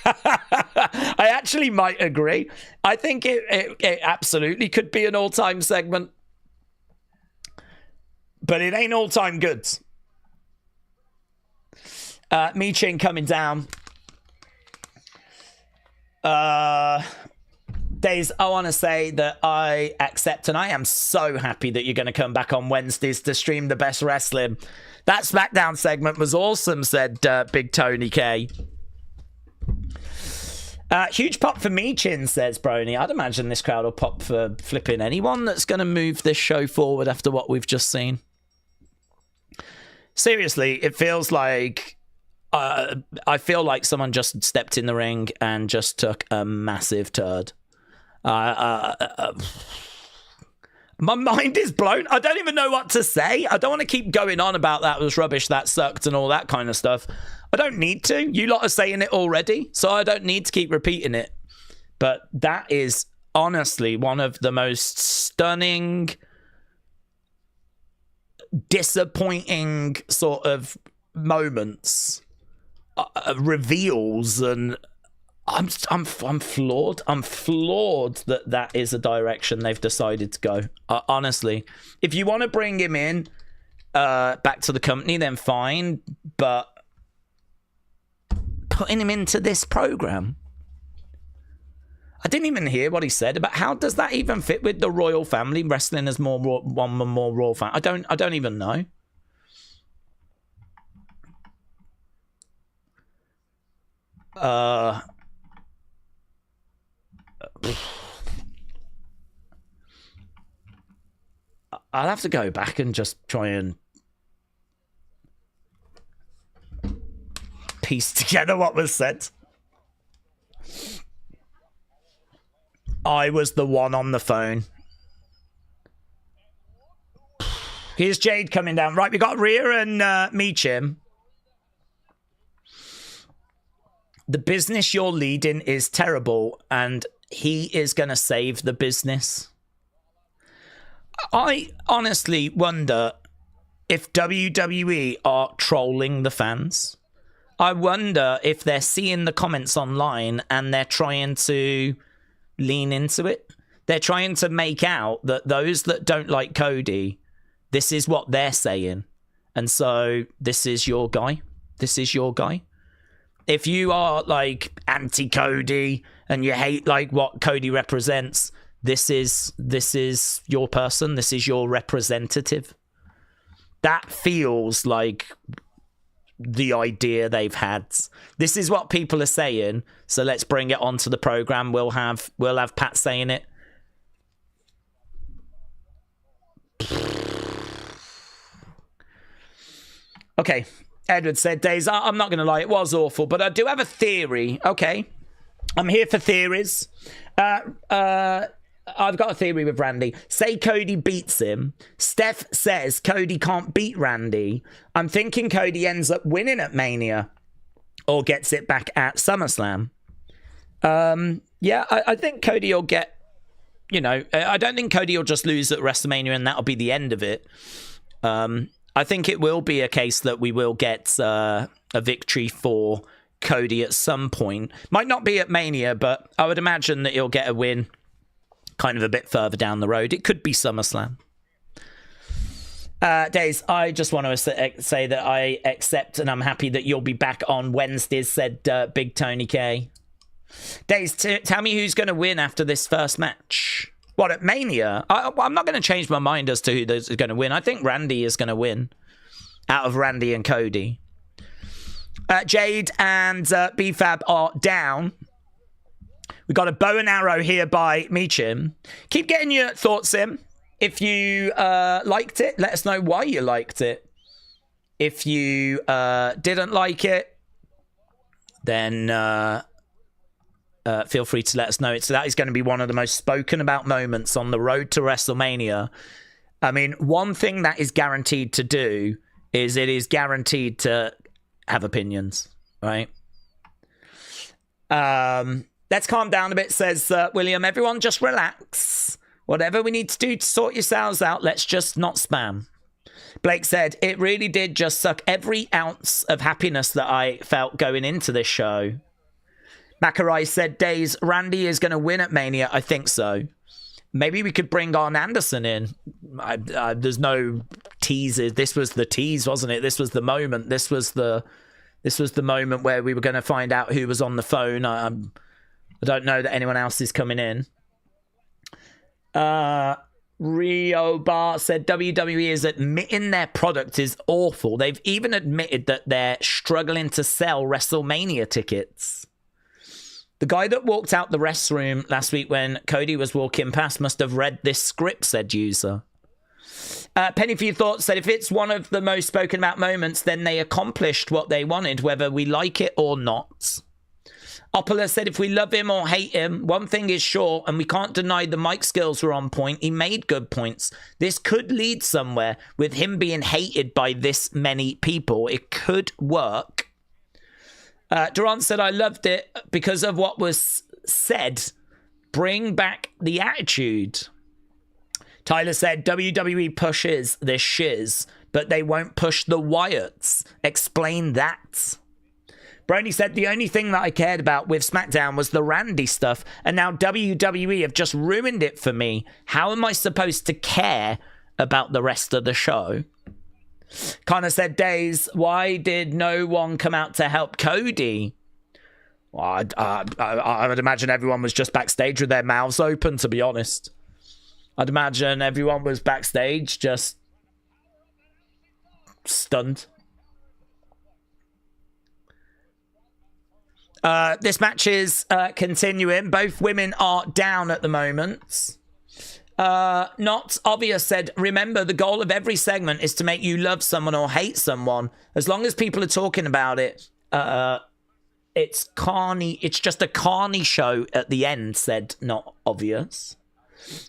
I actually might agree. I think it absolutely could be an all-time segment. But it ain't all-time goods. Michin coming down. Daze, I want to say that I accept, and I am so happy that you're going to come back on Wednesdays to stream the best wrestling. That SmackDown segment was awesome, said Big Tony K. Huge pop for Michin, says Brony. I'd imagine this crowd will pop for flipping anyone that's going to move this show forward after what we've just seen. Seriously, it feels like... I feel like someone just stepped in the ring and just took a massive turd. My mind is blown. I don't even know what to say. I don't want to keep going on about that was rubbish, that sucked, and all that kind of stuff. I don't need to. You lot are saying it already, so I don't need to keep repeating it. But that is honestly one of the most stunning, disappointing sort of moments, reveals, and I'm floored. I'm floored that that is a direction they've decided to go. Honestly, if you want to bring him in back to the company, then fine. But putting him into this program, I didn't even hear what he said about how does that even fit with the royal family, wrestling as more royal fan. I don't even know. I'll have to go back and just try and piece together what was said. I was the one on the phone. Here's Jade coming down. Right, we got Rhea and Michin. The business you're leading is terrible, and he is going to save the business. I honestly wonder if WWE are trolling the fans. I wonder if they're seeing the comments online and they're trying to lean into it. They're trying to make out that those that don't like Cody, this is what they're saying. And so this is your guy. This is your guy. If you are like anti-Cody and you hate like what Cody represents, this is your person. This is your representative. That feels like the idea they've had. This is what people are saying. So let's bring it onto the program. We'll have Pat saying it. Okay. Edward said, Daze, I'm not going to lie, it was awful, but I do have a theory. Okay. I'm here for theories. I've got a theory with Randy. Say Cody beats him. Steph says Cody can't beat Randy. I'm thinking Cody ends up winning at Mania or gets it back at SummerSlam. Yeah, I think Cody will get, I don't think Cody will just lose at WrestleMania and that'll be the end of it. I think it will be a case that we will get a victory for Cody at some point. Might not be at Mania, but I would imagine that he'll get a win kind of a bit further down the road. It could be SummerSlam. Daze, I just want to say that I accept and I'm happy that you'll be back on Wednesdays, said Big Tony K. Daze, tell me who's going to win after this first match. What, at Mania? I'm not going to change my mind as to who is going to win. I think Randy is going to win out of Randy and Cody. Jade and BFAB are down. We got a bow and arrow here by Meacham. Keep getting your thoughts in. If you liked it, let us know why you liked it. If you didn't like it, then feel free to let us know. So that is going to be one of the most spoken about moments on the road to WrestleMania. I mean, one thing that is guaranteed to do is it is guaranteed to have opinions, right? Let's calm down a bit, says William. Everyone just relax. Whatever we need to do to sort yourselves out, let's just not spam. Blake said, it really did just suck every ounce of happiness that I felt going into this show. Macarai said, Daze, Randy is going to win at Mania. I think so. Maybe we could bring Arn Anderson in. There's no teases. This was the tease, wasn't it? This was the moment. This was the moment where we were going to find out who was on the phone. I don't know that anyone else is coming in. Rio Bar said WWE is admitting their product is awful. They've even admitted that they're struggling to sell WrestleMania tickets. The guy that walked out the restroom last week when Cody was walking past must have read this script, said user. Penny for your thoughts said, if it's one of the most spoken about moments, then they accomplished what they wanted, whether we like it or not. Oppola said, if we love him or hate him, one thing is sure, and we can't deny the mic skills were on point. He made good points. This could lead somewhere with him being hated by this many people. It could work. Durant said, I loved it because of what was said. Bring back the attitude. Tyler said, WWE pushes the shiz, but they won't push the Wyatts. Explain that. Brony said, the only thing that I cared about with SmackDown was the Randy stuff, and now WWE have just ruined it for me. How am I supposed to care about the rest of the show? Connor said, Daze, why did no one come out to help Cody? Well, I would imagine everyone was just backstage with their mouths open, to be honest. I'd imagine everyone was backstage just stunned. This match is continuing. Both women are down at the moment. Not Obvious said, remember, the goal of every segment is to make you love someone or hate someone. As long as people are talking about it, it's carny. It's just a carny show at the end, said Not Obvious.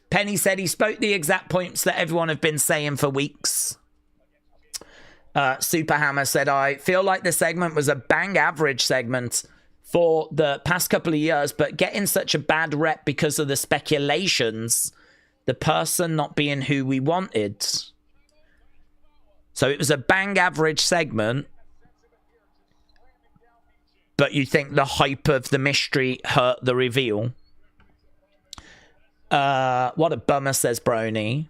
Penny said he spoke the exact points that everyone have been saying for weeks. Superhammer said, I feel like the segment was a bang average segment for the past couple of years, but getting such a bad rep because of the speculations, the person not being who we wanted. So it was a bang average segment, but you think the hype of the mystery hurt the reveal. What a bummer, says Brony.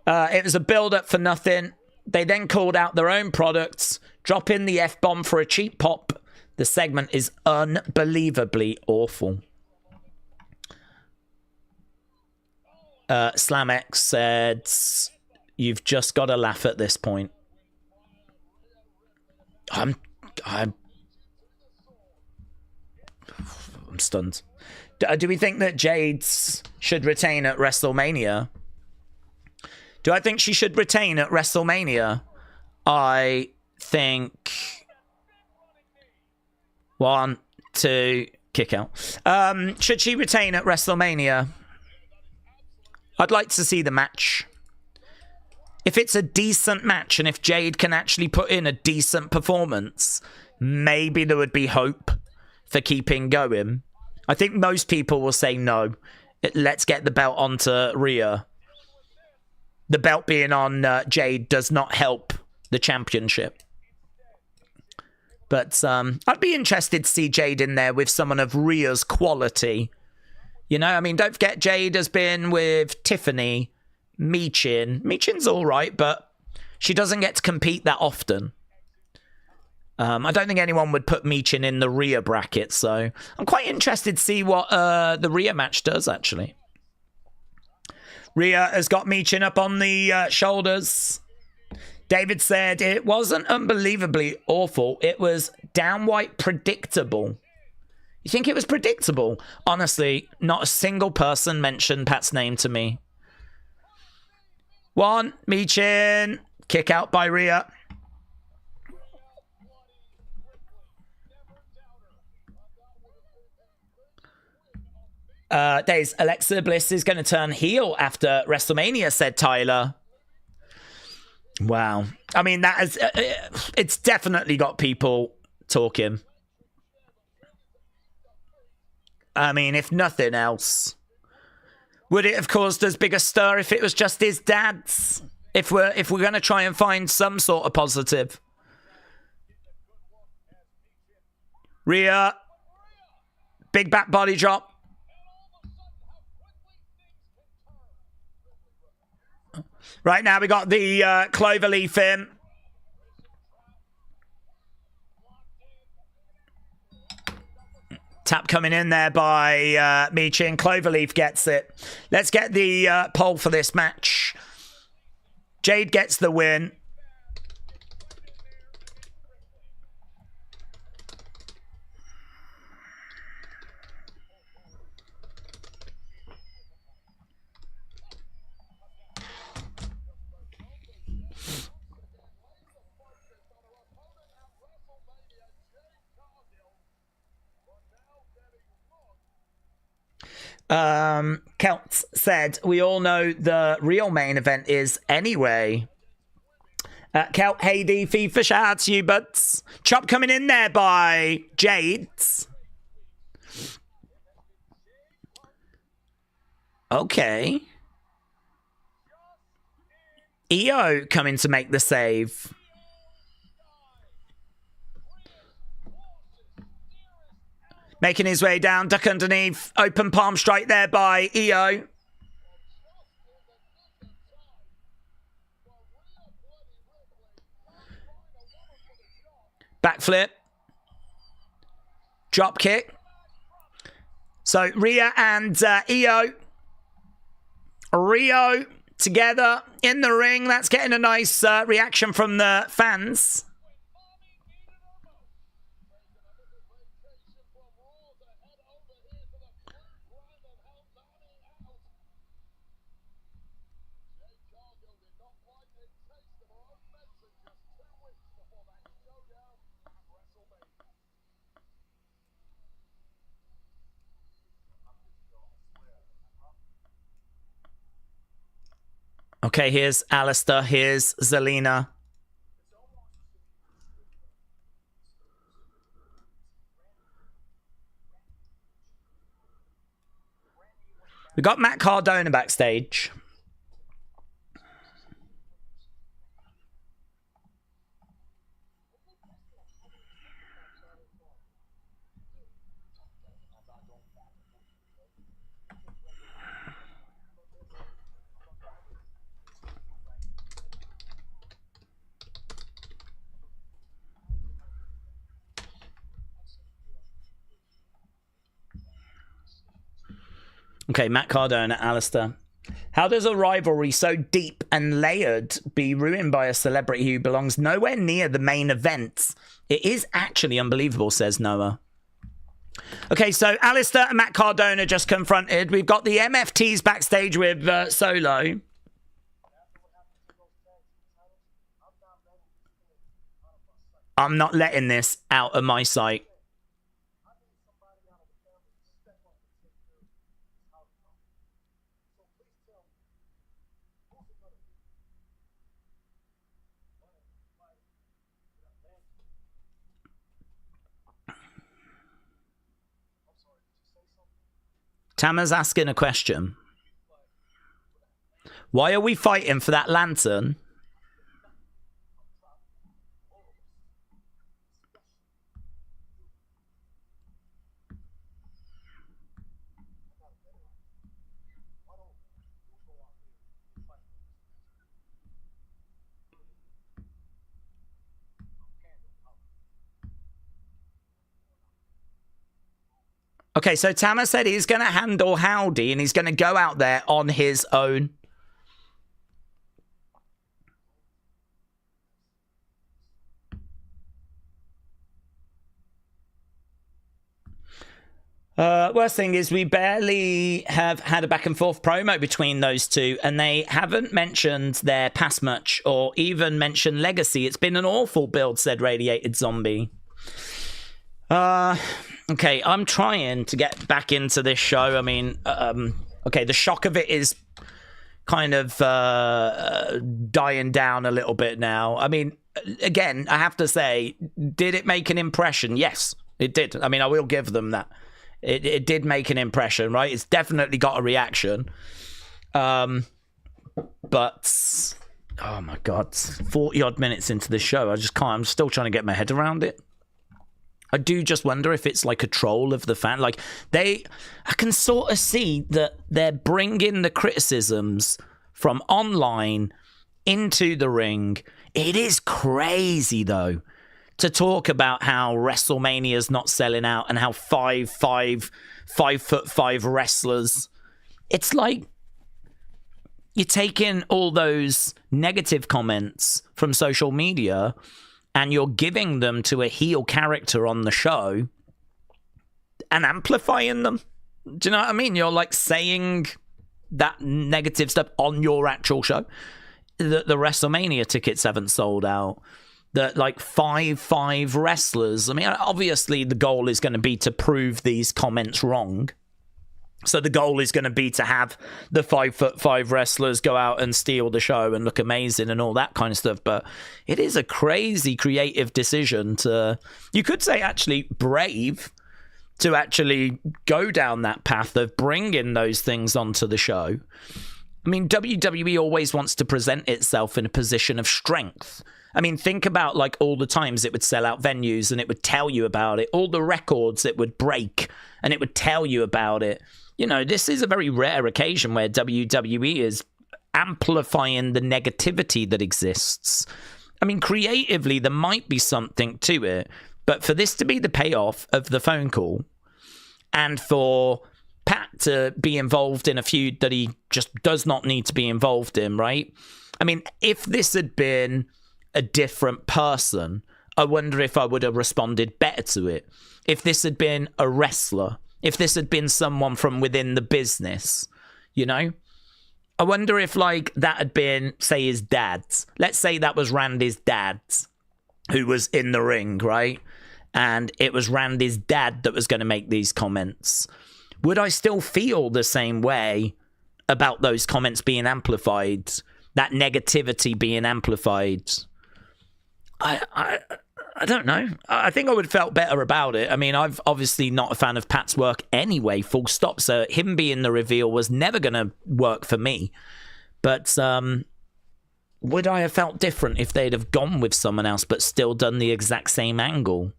It was a build-up for nothing. They then called out their own products, drop in the F-bomb for a cheap pop. The segment is unbelievably awful. Slamex said, you've just got to laugh at this point. I'm stunned. Do we think that Jades should retain at WrestleMania? Do I think she should retain at WrestleMania? I think... 1, 2, kick out. Should she retain at WrestleMania? I'd like to see the match. If it's a decent match and if Jade can actually put in a decent performance, maybe there would be hope for keeping going. I think most people will say no. Let's get the belt onto Rhea. The belt being on Jade does not help the championship. But I'd be interested to see Jade in there with someone of Rhea's quality. You know, I mean, don't forget Jade has been with Tiffany, Michin. Michin's all right, but she doesn't get to compete that often. I don't think anyone would put Michin in the Rhea bracket, so I'm quite interested to see what the Rhea match does, actually. Rhea has got Michin up on the shoulders. David said it wasn't unbelievably awful. It was downright predictable. You think it was predictable? Honestly, not a single person mentioned Pat's name to me. One, Michin. Kick out by Rhea. Daze, Alexa Bliss is going to turn heel after WrestleMania, said Tyler. Wow. I mean, that is, it's definitely got people talking. I mean, if nothing else. Would it have caused as big a stir if it was just his dad's? If we're going to try and find some sort of positive. Rhea. Big back body drop. Right now we got the cloverleaf in. Tap coming in there by Michin. Cloverleaf gets it. Let's get the poll for this match. Jade gets the win. Celts said, we all know the real main event is anyway. Celt, Heidi, FIFA, shout out to you, buds. Chop coming in there by Jades. Okay. EO coming to make the save. Making his way down, duck underneath. Open palm strike there by EO. Backflip. Drop kick. So Rhea and EO. Rio together in the ring. That's getting a nice reaction from the fans. Okay, here's Alistair. Here's Zelina. We got Matt Cardona backstage. Okay, Matt Cardona, Alistair. How does a rivalry so deep and layered be ruined by a celebrity who belongs nowhere near the main event? It is actually unbelievable, says Noah. Okay, so Alistair and Matt Cardona just confronted. We've got the MFTs backstage with Solo. I'm not letting this out of my sight. Tama's asking a question. Why are we fighting for that lantern? Okay, so Tama said he's going to handle Howdy and he's going to go out there on his own. Worst thing is we barely have had a back and forth promo between those two, and they haven't mentioned their past much or even mentioned legacy. It's been an awful build, said Radiated Zombie. Okay, I'm trying to get back into this show. I mean, okay, the shock of it is kind of dying down a little bit now. I mean, again, I have to say, did it make an impression? Yes, it did. I mean, I will give them that. It did make an impression, right? It's definitely got a reaction. But, oh my God, 40 odd minutes into the show, I just can't, I'm still trying to get my head around it. I do just wonder if it's like a troll of the fan. Like, I can sort of see that they're bringing the criticisms from online into the ring. It is crazy, though, to talk about how WrestleMania's not selling out and how 5'5" wrestlers. It's like you're taking all those negative comments from social media and you're giving them to a heel character on the show and amplifying them. Do you know what I mean? You're like saying that negative stuff on your actual show. The WrestleMania tickets haven't sold out. That like 5'5" wrestlers. I mean, obviously the goal is going to be to prove these comments wrong. So the goal is going to be to have the 5'5" wrestlers go out and steal the show and look amazing and all that kind of stuff. But it is a crazy creative decision to, you could say actually brave, to actually go down that path of bringing those things onto the show. I mean, WWE always wants to present itself in a position of strength. I mean, think about like all the times it would sell out venues and it would tell you about it, all the records it would break and it would tell you about it. You know, this is a very rare occasion where WWE is amplifying the negativity that exists. I mean, creatively, there might be something to it, but for this to be the payoff of the phone call and for Pat to be involved in a feud that he just does not need to be involved in, right? I mean, if this had been a different person, I wonder if I would have responded better to it. If this had been a wrestler, if this had been someone from within the business, you know, I wonder if like that had been, say, his dad's. Let's say that was Randy's dad's who was in the ring, right? And it was Randy's dad that was going to make these comments. Would I still feel the same way about those comments being amplified, that negativity being amplified? I don't know. I think I would have felt better about it. I mean, I've obviously not a fan of Pat's work anyway, full stop. So him being the reveal was never going to work for me. But would I have felt different if they'd have gone with someone else but still done the exact same angle?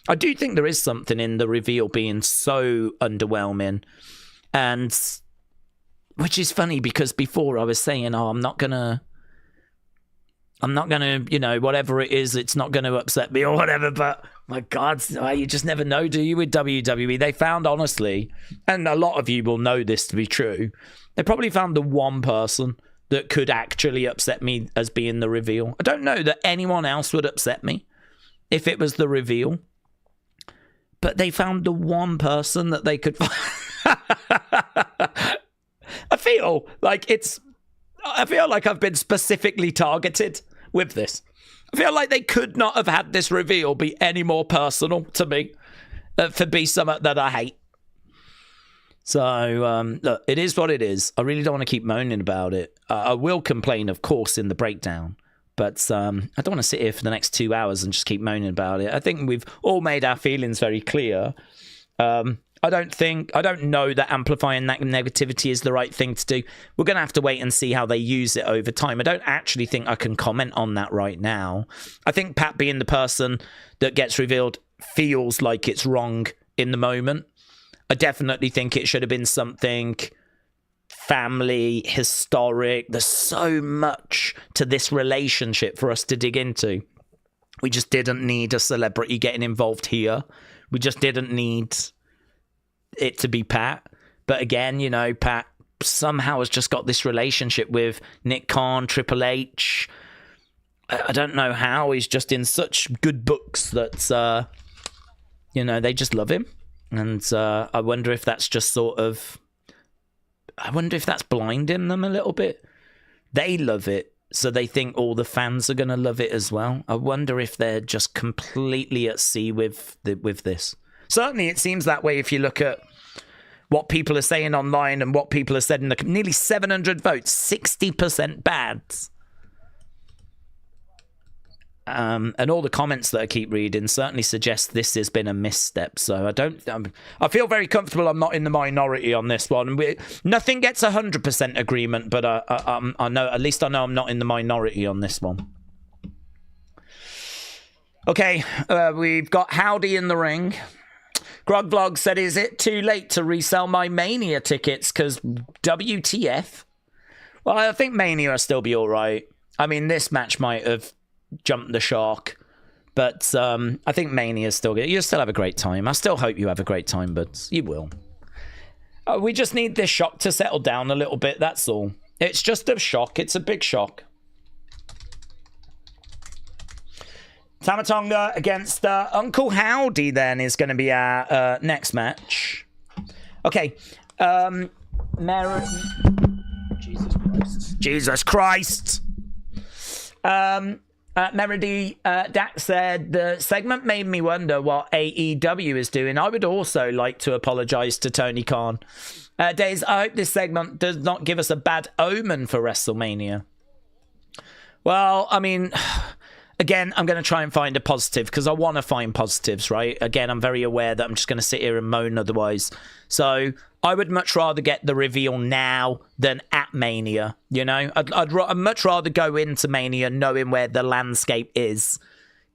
I do think there is something in the reveal being so underwhelming. And which is funny because before I was saying, oh, I'm not going to, you know, whatever it is, it's not going to upset me or whatever. But my God, you just never know, do you, with WWE? They found, honestly, and a lot of you will know this to be true, they probably found the one person that could actually upset me as being the reveal. I don't know that anyone else would upset me if it was the reveal. But they found the one person that they could find. I feel like I've been specifically targeted with this. I feel like they could not have had this reveal be any more personal to me for be something that I hate. So, look, it is what it is. I really don't want to keep moaning about it. I will complain, of course, in the breakdown. But I don't want to sit here for the next 2 hours and just keep moaning about it. I think we've all made our feelings very clear. I don't know that amplifying that negativity is the right thing to do. We're going to have to wait and see how they use it over time. I don't actually think I can comment on that right now. I think Pat being the person that gets revealed feels like it's wrong in the moment. I definitely think it should have been something family, historic. There's so much to this relationship for us to dig into. We just didn't need a celebrity getting involved here. We just didn't need it to be Pat. But again, you know, Pat somehow has just got this relationship with Nick Khan, Triple H. I don't know how. He's just in such good books that, you know, they just love him. And I wonder if that's just sort of... I wonder if that's blinding them a little bit. They love it, so they think all the fans are going to love it as well. I wonder if they're just completely at sea with this. Certainly, it seems that way if you look at what people are saying online and what people have said in the... Nearly 700 votes, 60% bad. And all the comments that I keep reading certainly suggest this has been a misstep. So I feel very comfortable I'm not in the minority on this one. Nothing gets 100% agreement, but I know, at least I know I'm not in the minority on this one. Okay, we've got Howdy in the ring. Grog Vlog said, is it too late to resell my Mania tickets? Because WTF? Well, I think Mania will still be all right. I mean, this match might have jumped the shark, but I think Mania's still good. You'll still have a great time. I still hope you have a great time, but you will. We just need this shock to settle down a little bit, that's all. It's just a shock. It's a big shock. Tamatonga against Uncle Howdy then is going to be our next match. Okay. Jesus Christ. Meredy Dax said, the segment made me wonder what AEW is doing. I would also like to apologise to Tony Khan. Daze, I hope this segment does not give us a bad omen for WrestleMania. Well, I mean... Again, I'm going to try and find a positive because I want to find positives, right? Again, I'm very aware that I'm just going to sit here and moan otherwise. So I would much rather get the reveal now than at Mania, you know? I'd much rather go into Mania knowing where the landscape is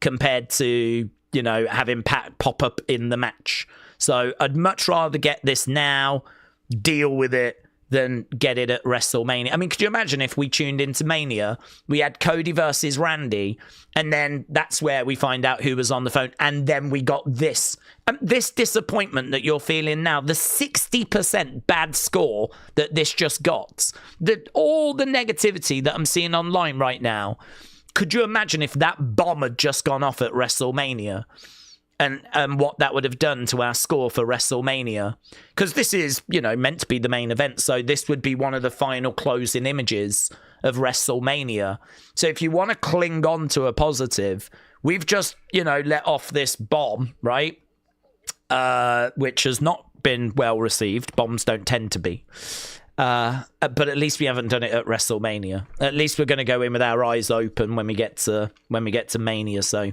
compared to, you know, having Pat pop up in the match. So I'd much rather get this now, deal with it, than get it at WrestleMania. I mean, could you imagine if we tuned into Mania, we had Cody versus Randy, and then that's where we find out who was on the phone, and then we got this. This disappointment that you're feeling now, the 60% bad score that this just got, all the negativity that I'm seeing online right now, could you imagine if that bomb had just gone off at WrestleMania? And what that would have done to our score for WrestleMania. Because this is, you know, meant to be the main event, so this would be one of the final closing images of WrestleMania. So if you want to cling on to a positive, we've just, you know, let off this bomb, right? Which has not been well received. Bombs don't tend to be. But at least we haven't done it at WrestleMania. At least we're going to go in with our eyes open when we get to Mania. So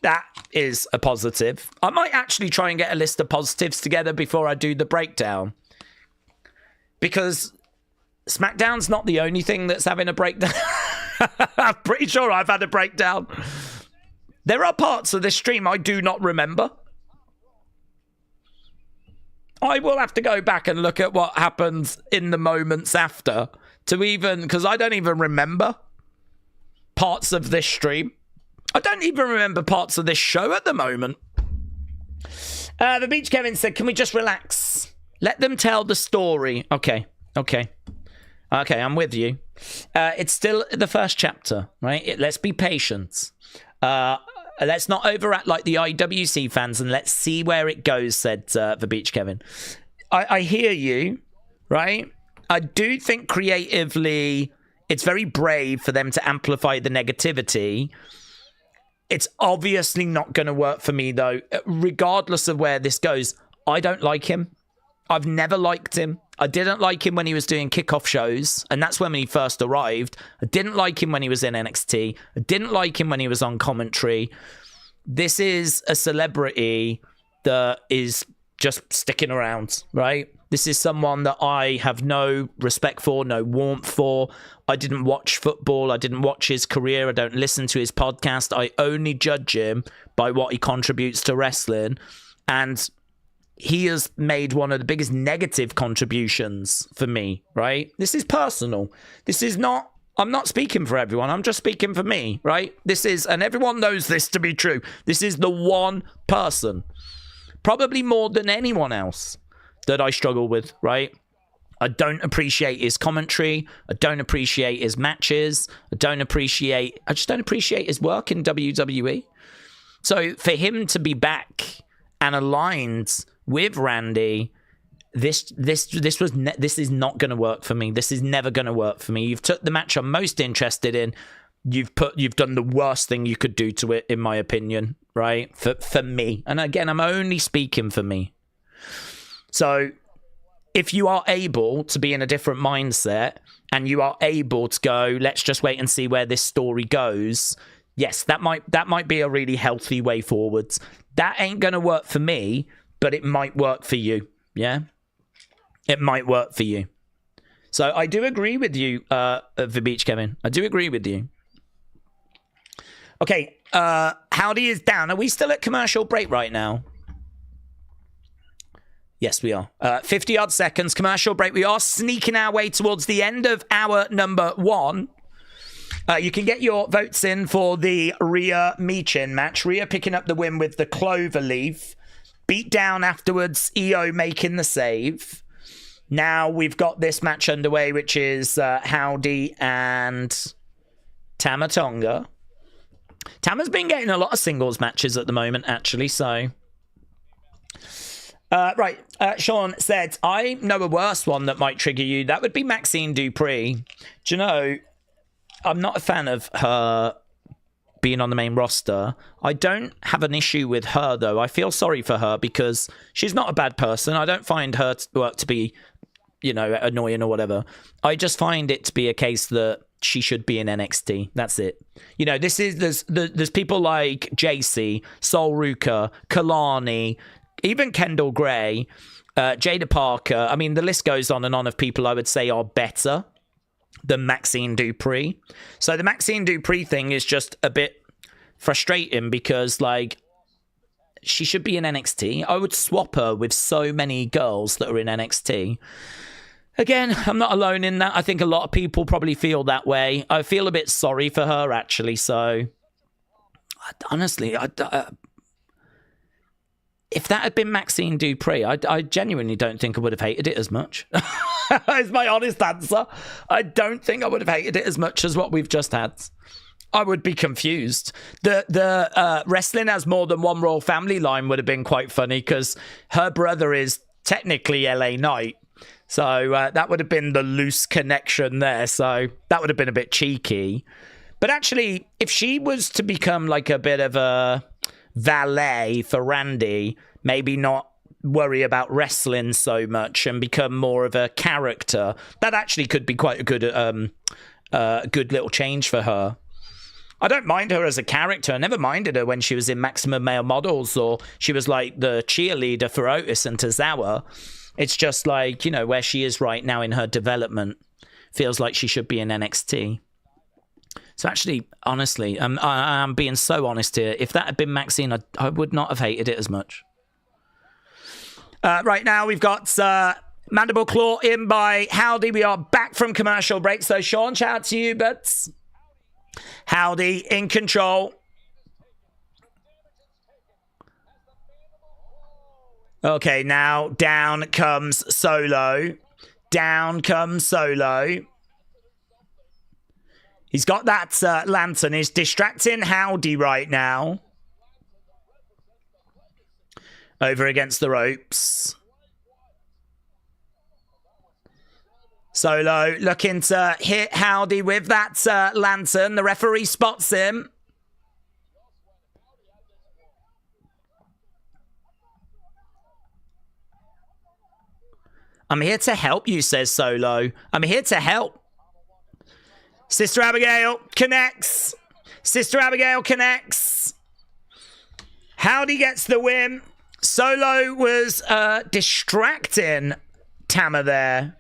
that is a positive. I might actually try and get a list of positives together before I do the breakdown, because SmackDown's not the only thing that's having a breakdown. I'm pretty sure I've had a breakdown. There are parts of this stream I do not remember. I will have to go back and look at what happens in the moments after to even, because I don't even remember parts of this stream. I don't even remember parts of this show at the moment. The Beach Kevin said, can we just relax? Let them tell the story. Okay, I'm with you. It's still the first chapter, right? Let's be patient. Let's not overact like the IWC fans, and let's see where it goes, said the Beach Kevin. I hear you, right? I do think creatively it's very brave for them to amplify the negativity. It's obviously not going to work for me, though. Regardless of where this goes, I don't like him. I've never liked him. I didn't like him when he was doing kickoff shows, and that's when he first arrived. I didn't like him when he was in NXT. I didn't like him when he was on commentary. This is a celebrity that is just sticking around, right? This is someone that I have no respect for, no warmth for. I didn't watch football. I didn't watch his career. I don't listen to his podcast. I only judge him by what he contributes to wrestling. And he has made one of the biggest negative contributions for me, right? This is personal. This is not, I'm not speaking for everyone. I'm just speaking for me, right? This is, and everyone knows this to be true. This is the one person, probably more than anyone else, that I struggle with, right? I don't appreciate his commentary. I don't appreciate his matches. I just don't appreciate his work in WWE. So for him to be back and aligned with Randy, this is not going to work for me. This is never going to work for me. You've took the match I'm most interested in. You've done the worst thing you could do to it, in my opinion, right? For me. And again, I'm only speaking for me. So if you are able to be in a different mindset and you are able to go, let's just wait and see where this story goes. Yes, that might be a really healthy way forwards. That ain't going to work for me, but it might work for you. Yeah, it might work for you. So I do agree with you, the Beach Kevin. I do agree with you. Okay, Howdy is down. Are we still at commercial break right now? Yes, we are. 50 odd seconds, commercial break. We are sneaking our way towards the end of hour number 1. You can get your votes in for the Rhea Michin match. Rhea picking up the win with the clover leaf. Beat down afterwards, EO making the save. Now we've got this match underway, which is Howdy and Tama Tonga. Tama's been getting a lot of singles matches at the moment, actually, so... right, Sean said, I know a worse one that might trigger you. That would be Maxine Dupree. Do you know, I'm not a fan of her being on the main roster. I don't have an issue with her, though. I feel sorry for her because she's not a bad person. I don't find her work to be, you know, annoying or whatever. I just find it to be a case that she should be in NXT. That's it. You know, there's people like JC, Sol Ruka, Kalani, even Kendall Gray, Jada Parker. I mean, the list goes on and on of people I would say are better than Maxine Dupree. So the Maxine Dupree thing is just a bit frustrating because, like, she should be in NXT. I would swap her with so many girls that are in NXT. Again, I'm not alone in that. I think a lot of people probably feel that way. I feel a bit sorry for her, actually. So, honestly, if that had been Maxine Dupree, I genuinely don't think I would have hated it as much. Is my honest answer. I don't think I would have hated it as much as what we've just had. I would be confused. The wrestling has more than one royal family line would have been quite funny because her brother is technically LA Knight. So that would have been the loose connection there. So that would have been a bit cheeky. But actually, if she was to become like a bit of a valet for Randy, maybe not worry about wrestling so much and become more of a character, that actually could be quite a good little change for her. I don't mind her as a character. I never minded her when she was in Maximum Male Models or she was like the cheerleader for Otis and Tozawa. It's just like, you know, where she is right now in her development feels like she should be in NXT. So actually, honestly, I'm being so honest here. If that had been Maxine, I would not have hated it as much. Right now, we've got Mandible Claw in by Howdy. We are back from commercial break. So, Sean, shout out to you, but Howdy in control. Okay, now down comes Solo. Down comes Solo. He's got that lantern. He's distracting Howdy right now. Over against the ropes. Solo looking to hit Howdy with that lantern. The referee spots him. I'm here to help you, says Solo. I'm here to help. Sister Abigail connects. Sister Abigail connects. Howdy gets the win. Solo was distracting Tama there.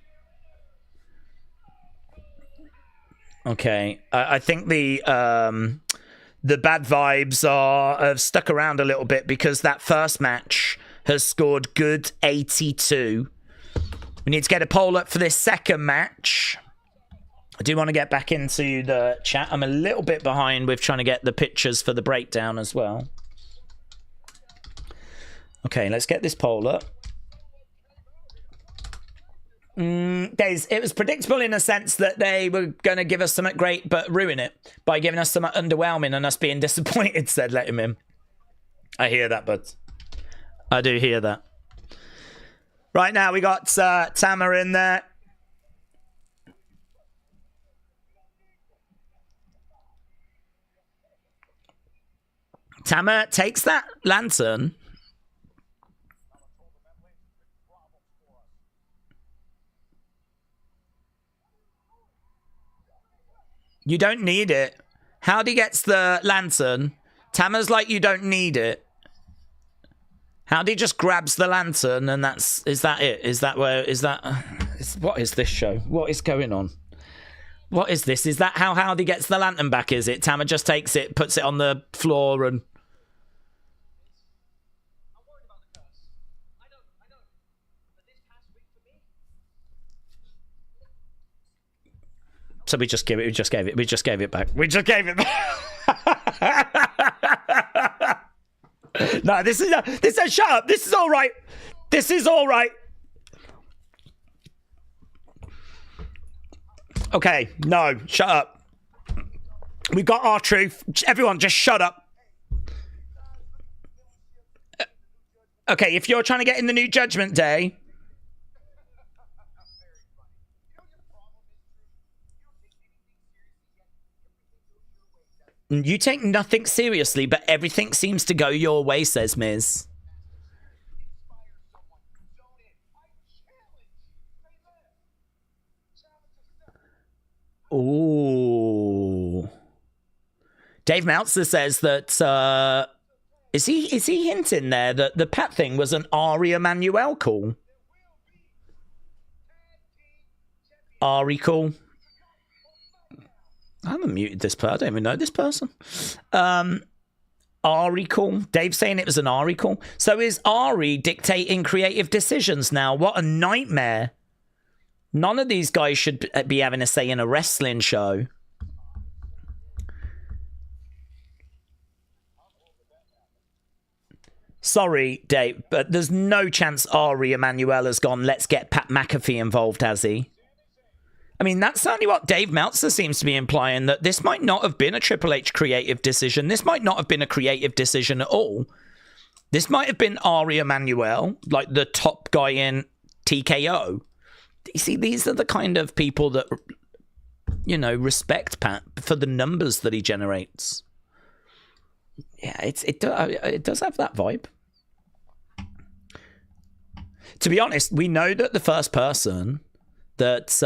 Okay, I think the bad vibes have stuck around a little bit because that first match has scored good 82. We need to get a poll up for this second match. I do want to get back into the chat. I'm a little bit behind with trying to get the pictures for the breakdown as well. Okay, let's get this poll up. Daze, it was predictable in a sense that they were going to give us something great but ruin it by giving us something underwhelming and us being disappointed, said Let Him In. I hear that, bud. I do hear that. Right now, we got Tama in there. Tama takes that lantern. You don't need it. Howdy gets the lantern. Tama's like, you don't need it. Howdy just grabs the lantern and is that it? Is that where, what is this show? What is going on? What is this? Is that how Howdy gets the lantern back, is it? Tama just takes it, puts it on the floor and... So we just gave it back. We just gave it back. No, this is shut up. This is all right. This is all right. Okay, no, shut up. We got our truth. Everyone, just shut up. Okay, if you're trying to get in the new Judgment Day... You take nothing seriously, but everything seems to go your way, says Miz. Ooh. Dave Meltzer says that, is he hinting there that the Pat thing was an Ari Emanuel call? Ari call? I haven't muted this person. I don't even know this person. Ari call. Dave's saying it was an Ari call. So is Ari dictating creative decisions now? What a nightmare. None of these guys should be having a say in a wrestling show. Sorry, Dave, but there's no chance Ari Emanuel has gone, let's get Pat McAfee involved, has he? I mean, that's certainly what Dave Meltzer seems to be implying, that this might not have been a Triple H creative decision. This might not have been a creative decision at all. This might have been Ari Emanuel, like the top guy in TKO. You see, these are the kind of people that, you know, respect Pat for the numbers that he generates. Yeah, it does have that vibe. To be honest, we know that the first person that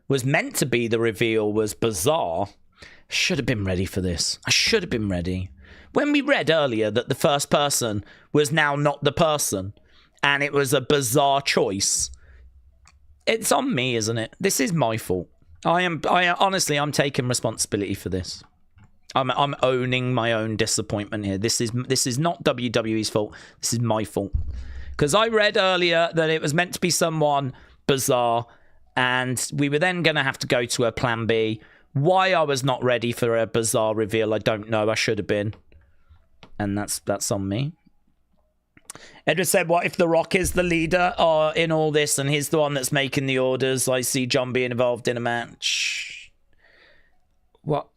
was meant to be the reveal was Bizarre. Should have been ready for this. I should have been ready. When we read earlier that the first person was now not the person and it was a Bizarre choice, it's on me, isn't it? This is my fault. Honestly, I'm taking responsibility for this. I'm owning my own disappointment here. This is not WWE's fault. This is my fault. Because I read earlier that it was meant to be someone Bizarre, and we were then going to have to go to a plan B. Why I was not ready for a Bizarre reveal, I don't know. I should have been. And that's on me. Edward said, what if The Rock is the leader in all this, and he's the one that's making the orders? I see John being involved in a match. What?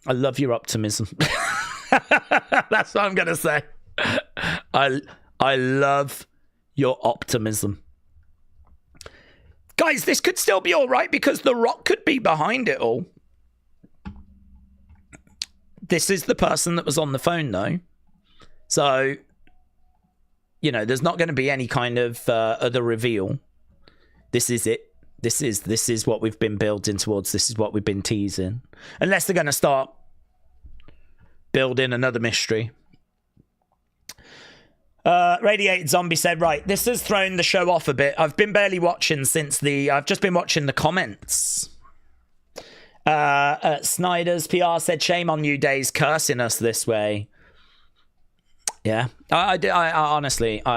I love your optimism. That's what I'm going to say. I love your optimism. Guys, this could still be all right because The Rock could be behind it all. This is the person that was on the phone, though. So, you know, there's not going to be any kind of other reveal. This is it. This is what we've been building towards. This is what we've been teasing. Unless they're going to start build in another mystery. Radiated Zombie said, right, this has thrown the show off a bit. I've been barely watching since I've just been watching the comments. Snyder's PR said, shame on you, Daze, cursing us this way. Yeah, I honestly, I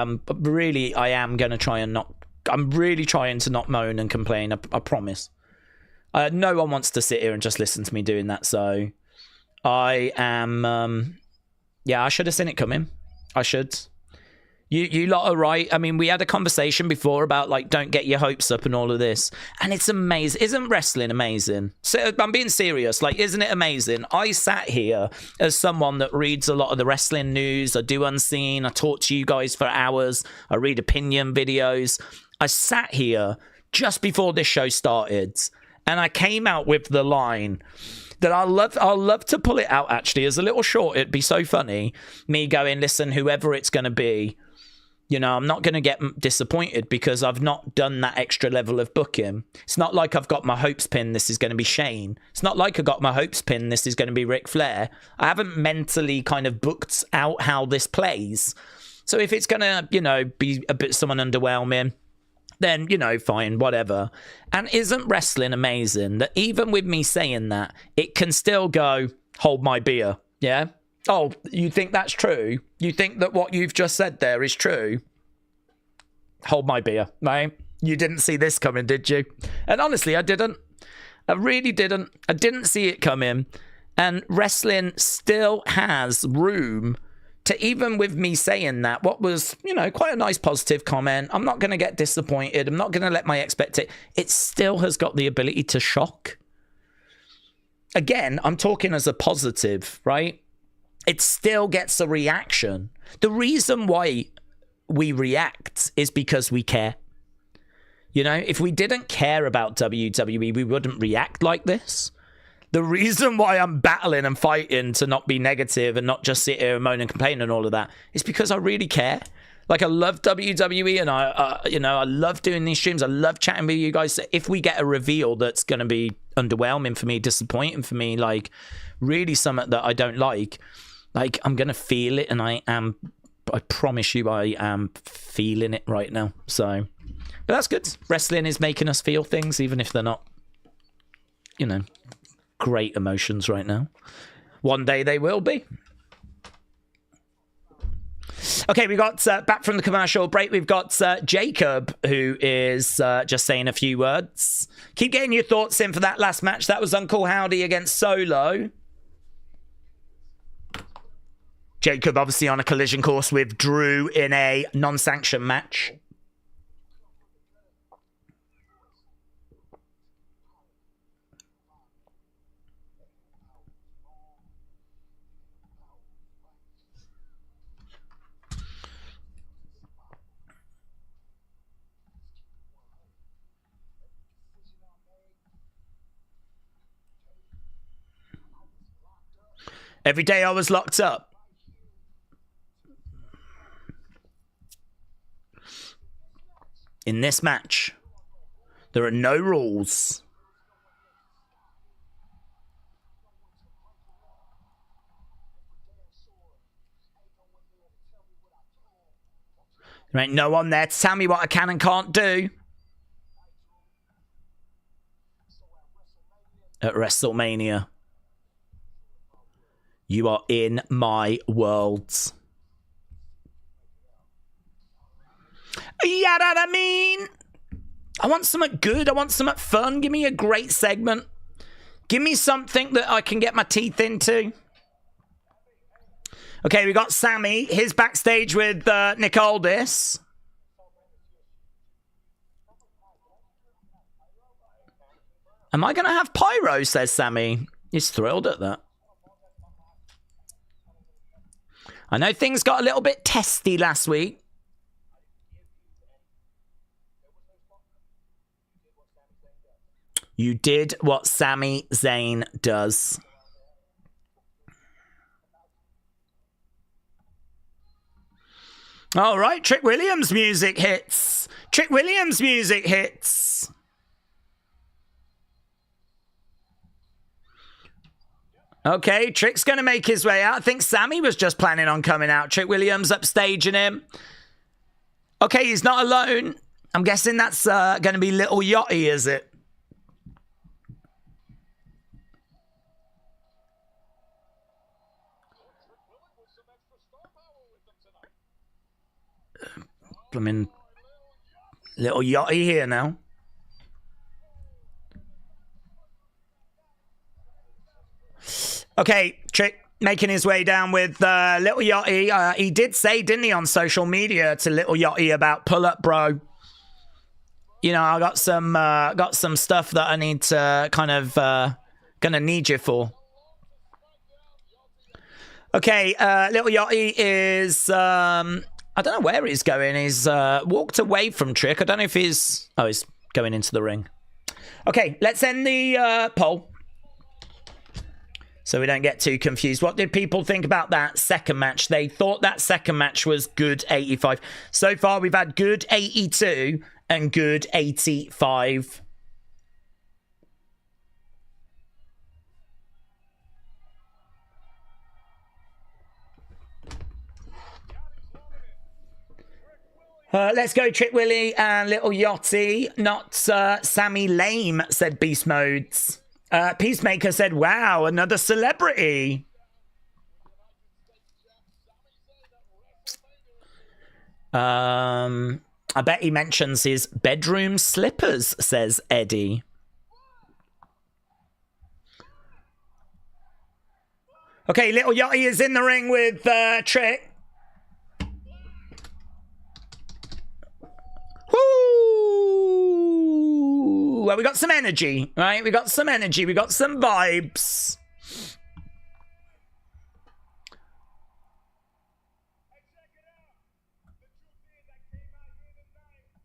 am going to try and not, I'm really trying to not moan and complain, I promise. No one wants to sit here and just listen to me doing that, so I am, yeah, I should have seen it coming. I should. You lot are right. I mean, we had a conversation before about, like, don't get your hopes up and all of this. And it's amazing. Isn't wrestling amazing? So, I'm being serious. Like, isn't it amazing? I sat here as someone that reads a lot of the wrestling news. I do Unseen. I talk to you guys for hours. I read opinion videos. I sat here just before this show started. And I came out with the line that I'll love to pull it out, actually, as a little short. It'd be so funny. Me going, listen, whoever it's going to be, you know, I'm not going to get disappointed because I've not done that extra level of booking. It's not like I've got my hopes pinned, this is going to be Shane. It's not like I got my hopes pinned, this is going to be Ric Flair. I haven't mentally kind of booked out how this plays. So if it's going to, you know, be a bit someone underwhelming, then, you know, fine, whatever. And isn't wrestling amazing that even with me saying that, it can still go, hold my beer, yeah? Oh, you think that's true? You think that what you've just said there is true? Hold my beer, right? You didn't see this coming, did you? And honestly, I didn't. I really didn't. I didn't see it coming. And wrestling still has room to, even with me saying that, what was, you know, quite a nice positive comment. I'm not going to get disappointed. I'm not going to let my expectation. It still has got the ability to shock. Again, I'm talking as a positive, right? It still gets a reaction. The reason why we react is because we care. You know, if we didn't care about WWE, we wouldn't react like this. The reason why I'm battling and fighting to not be negative and not just sit here and moan and complain and all of that is because I really care. Like, I love WWE and you know, I love doing these streams. I love chatting with you guys. If we get a reveal that's going to be underwhelming for me, disappointing for me, like really something that I don't like, I'm going to feel it, and I promise you I am feeling it right now. So, but that's good. Wrestling is making us feel things, even if they're not, you know, great emotions right now. One day they will be. Okay, we got back from the commercial break. We've got Jacob, who is just saying a few words. Keep getting your thoughts in for that last match. That was Uncle Howdy against Solo. Jacob obviously on a collision course with Drew in a non-sanctioned match. Every day I was locked up. In this match, there are no rules. There ain't no one there to tell me what I can and can't do. At WrestleMania, you are in my worlds. You know what I mean? I want something good. I want something fun. Give me a great segment. Give me something that I can get my teeth into. Okay, we got Sammy. He's backstage with Nick Aldis. Am I going to have pyro, says Sammy. He's thrilled at that. I know things got a little bit testy last week. You did what Sami Zayn does. All right, Trick Williams music hits. Trick Williams music hits. Okay, Trick's going to make his way out. I think Sammy was just planning on coming out. Trick Williams upstaging him. Okay, he's not alone. I'm guessing that's going to be Little Yachty, is it? I mean, Little Yachty here now. Okay, Trick making his way down with Little Yachty. He did say, didn't he, on social media to Little Yachty about pull up, bro. You know, I got some stuff that I need to kind of gonna need you for. Okay, Little Yachty is I don't know where he's going. He's walked away from Trick. I don't know if he's going into the ring. Okay, let's end the poll so we don't get too confused. What did people think about that second match? They thought that second match was good 85. So far, we've had good 82 and good 85. Let's go Trick Willie and Little Yachty. Not Sammy Lame, said Beast Modes. Peacemaker said, wow, another celebrity. I bet he mentions his bedroom slippers, says Eddie. Okay, Little Yachty is in the ring with Trick. Woo! Well, we got some energy, right? We got some energy. We got some vibes.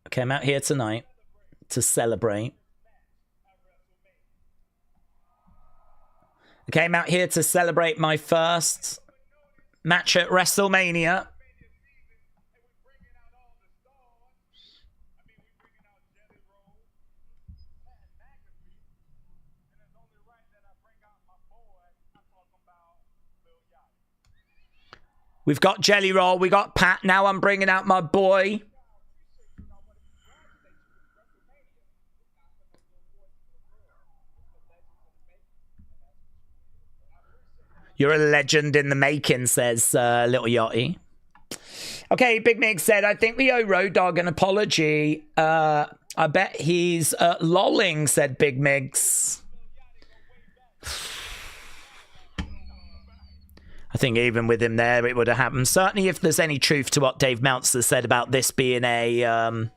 I came out here tonight to celebrate. I came out here to celebrate my first match at WrestleMania. We've got Jelly Roll. We got Pat. Now I'm bringing out my boy. You're a legend in the making, says Little Yachty. Okay, Big Mig said, I think we owe Road Dogg an apology. I bet he's lolling, said Big Migs. I think even with him there, it would have happened. Certainly if there's any truth to what Dave Meltzer said about this being a...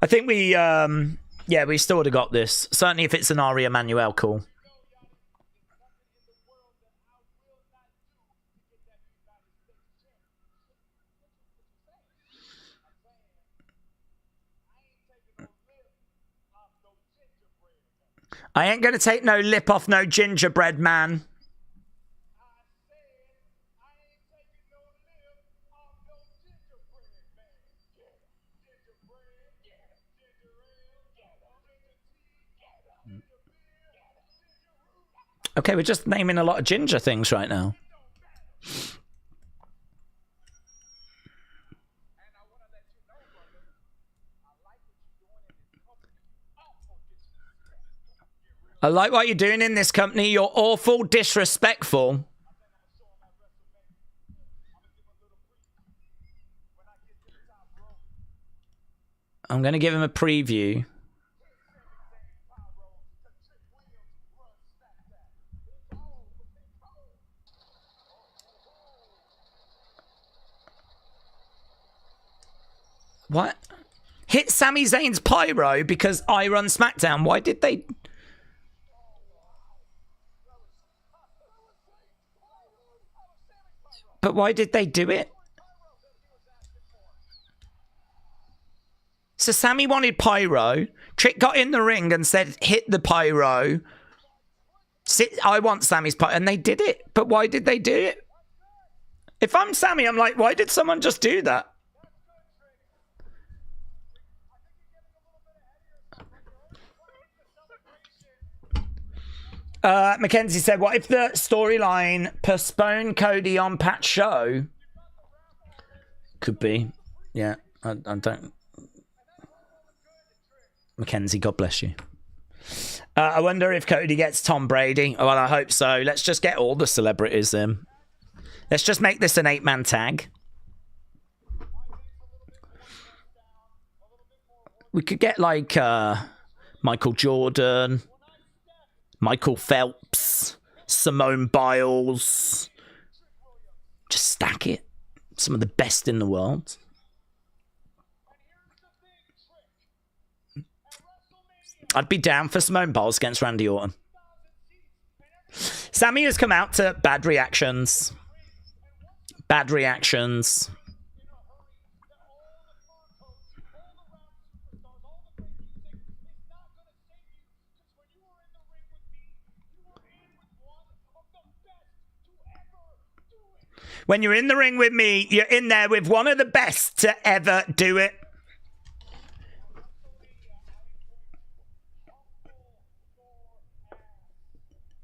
I think we, yeah, we still would have got this. Certainly if it's an Ari Emanuel call. I ain't going to take no lip off no gingerbread man. Okay, we're just naming a lot of ginger things right now. I like what you're doing in this company. You're awful disrespectful. I'm going to give him a preview. What? Hit Sami Zayn's pyro because I run SmackDown. Why did they... But why did they do it? So Sammy wanted pyro. Trick got in the ring and said, hit the pyro. I want Sammy's pyro. And they did it. But why did they do it? If I'm Sammy, I'm like, why did someone just do that? Mackenzie said, what if the storyline postponed Cody on Pat's show? Could be. Yeah, I don't... Mackenzie, God bless you. I wonder if Cody gets Tom Brady. Oh, well, I hope so. Let's just get all the celebrities in. Let's just make this an 8-man tag. We could get, like, Michael Jordan, Michael Phelps, Simone Biles. Just stack it. Some of the best in the world. I'd be down for Simone Biles against Randy Orton. Sammy has come out to bad reactions. Bad reactions. When you're in the ring with me, you're in there with one of the best to ever do it.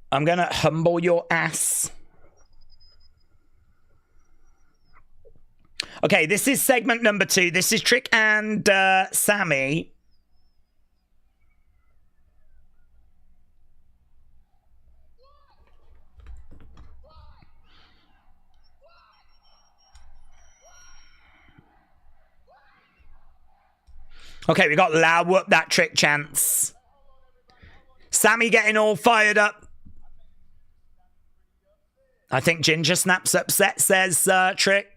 I'm going to humble your ass. Okay, this is segment number 2. This is Trick and Sammy. Okay, we got loud whoop that Trick chants. Sammy getting all fired up. I think Ginger Snaps upset, says Trick.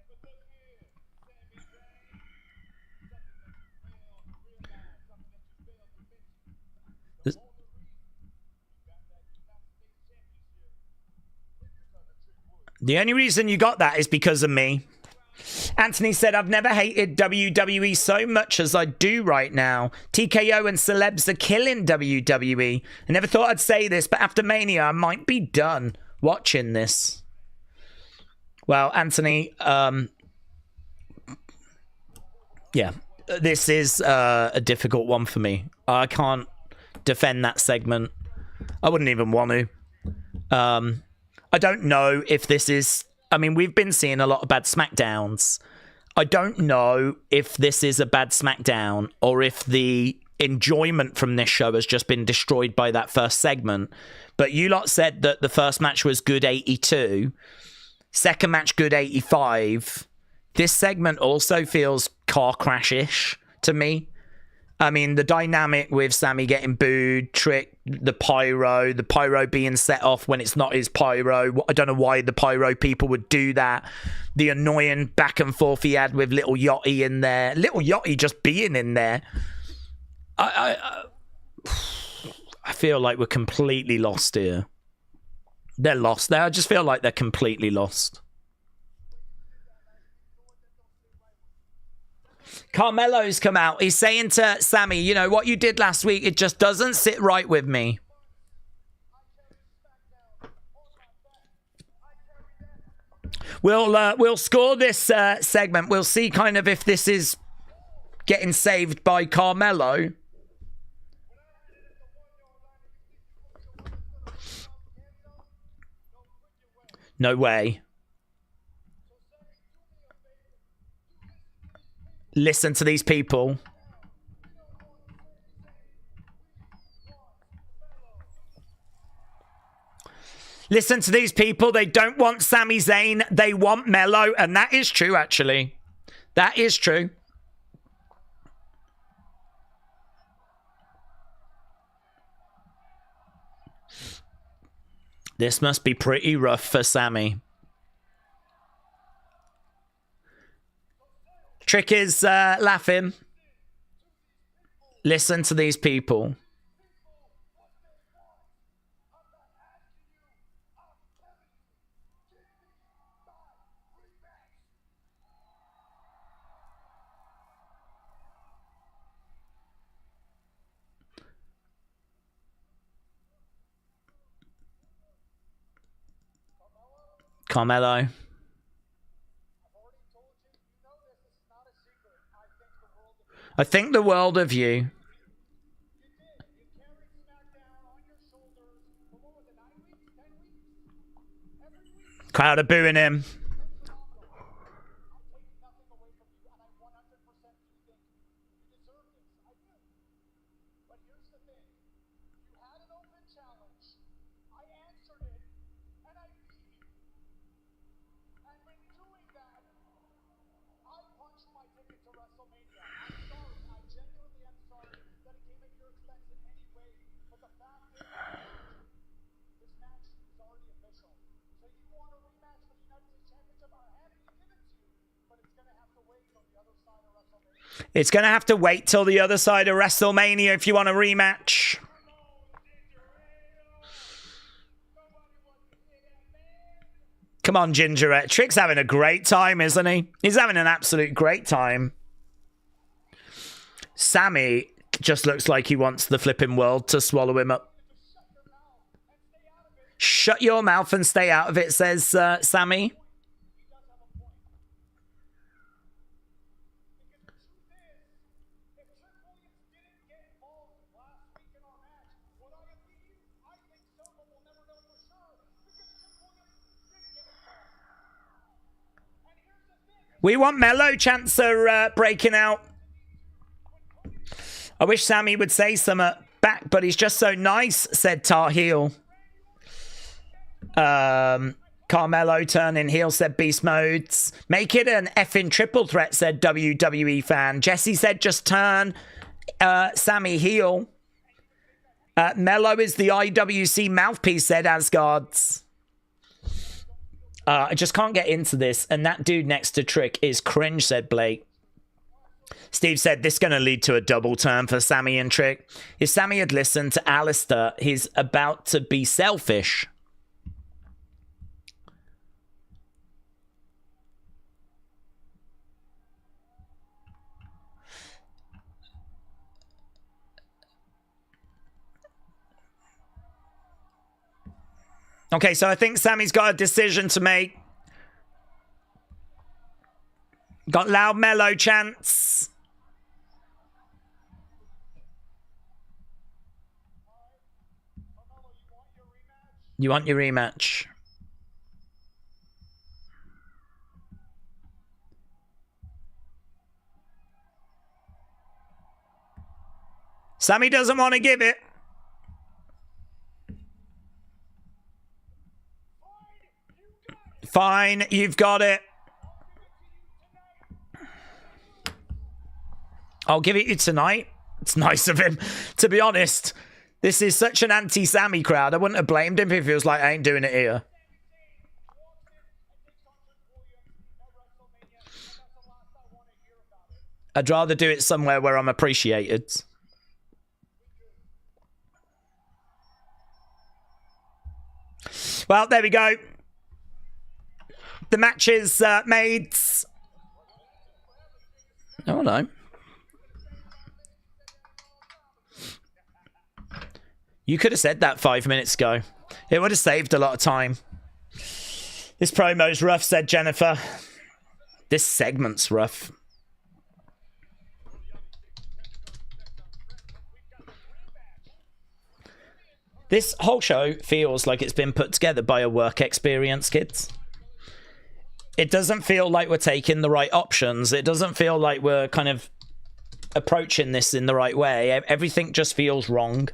The only reason you got that is because of me. Anthony said, I've never hated WWE so much as I do right now. TKO and celebs are killing WWE. I never thought I'd say this, but after Mania, I might be done watching this. Well, Anthony, yeah, this is a difficult one for me. I can't defend that segment. I wouldn't even want to. I don't know if this is... I mean, we've been seeing a lot of bad SmackDowns. I don't know if this is a bad SmackDown or if the enjoyment from this show has just been destroyed by that first segment. But you lot said that the first match was good 82. Second match, good 85. This segment also feels car crash-ish to me. I mean, the dynamic with Sammy getting booed, Trick, the pyro being set off when it's not his pyro. I don't know why the pyro people would do that. The annoying back and forth he had with Little Yachty in there. Little Yachty just being in there. I feel like we're completely lost here. They're lost there. I just feel like they're completely lost. Carmelo's come out. He's saying to Sammy, you know, what you did last week, it just doesn't sit right with me. We'll score this segment. We'll see kind of if this is getting saved by Carmelo. No way. Listen to these people. Listen to these people. They don't want Sami Zayn. They want Melo. And that is true, actually. That is true. This must be pretty rough for Sammy. Trick is laughing. Listen to these people. Carmelo. I think the world of you. Crowd are booing him. It's going to have to wait till the other side of WrestleMania if you want a rematch. Come on, Gingerette. Trick's having a great time, isn't he? He's having an absolute great time. Sammy just looks like he wants the flipping world to swallow him up. Shut your mouth and stay out of it, says Sammy. We want Mellow chants are breaking out. I wish Sammy would say something back, but he's just so nice, said Tar Heel. Carmelo turning heel, said Beast Modes. Make it an effing triple threat, said WWE fan. Jesse said just turn Sammy heel. Mello is the IWC mouthpiece, said Asgard's. I just can't get into this. And that dude next to Trick is cringe, said Blake. Steve said this is going to lead to a double turn for Sammy and Trick. If Sammy had listened to Alistair, he's about to be selfish. Okay, so I think Sammy's got a decision to make. Got loud mellow chants. You want your rematch? Sammy doesn't want to give it. Fine, you've got it. I'll give it you tonight. It's nice of him. To be honest, this is such an anti-Sammy crowd. I wouldn't have blamed him if he was like, I ain't doing it here. I'd rather do it somewhere where I'm appreciated. Well, there we go. The match is made. Oh, no. You could have said that 5 minutes ago. It would have saved a lot of time. This promo's rough, said Jennifer. This segment's rough. This whole show feels like it's been put together by a work experience, kids. It doesn't feel like we're taking the right options. It doesn't feel like we're kind of approaching this in the right way. Everything just feels wrong.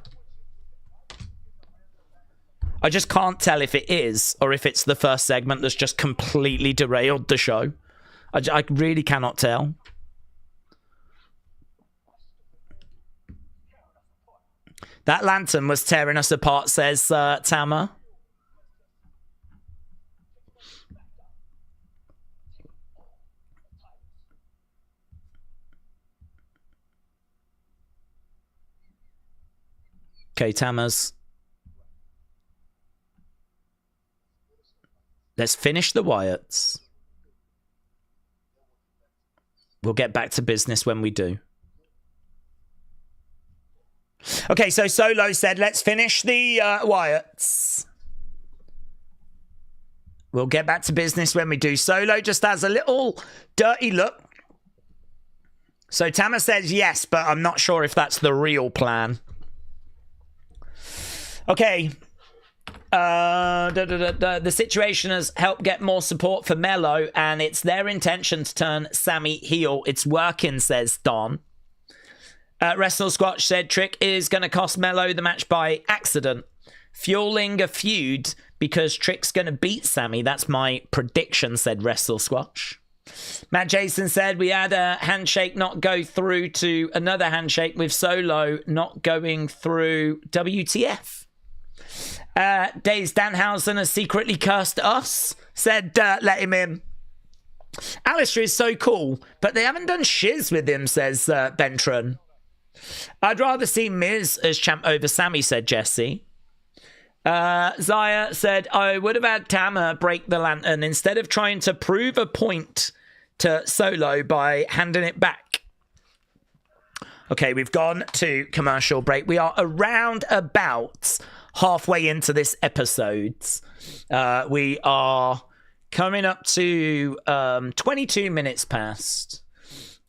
I just can't tell if it is or if it's the first segment that's just completely derailed the show. I really cannot tell. That lantern was tearing us apart, says Tama. Okay, Tamas. Let's finish the Wyatts. We'll get back to business when we do. Okay, so Solo said, let's finish the Wyatts. We'll get back to business when we do. Solo just has a little dirty look. So Tama says yes, but I'm not sure if that's the real plan. Okay. The situation has helped get more support for Mello, and it's their intention to turn Sammy heel. It's working, says Don. Wrestle Squatch said Trick is going to cost Mello the match by accident, fueling a feud because Trick's going to beat Sammy. That's my prediction, said Wrestle Squatch. Matt Jason said we had a handshake not go through to another handshake with Solo not going through. WTF. Daze Danhausen has secretly cursed us, said let him in. Alistair is so cool, but they haven't done shiz with him, says Bentron. I'd rather see Miz as champ over Sammy, said Jesse. Zaya said, I would have had Tama break the lantern instead of trying to prove a point to Solo by handing it back. Okay, we've gone to commercial break. We are around about halfway into this episode. We are coming up to 22 minutes past.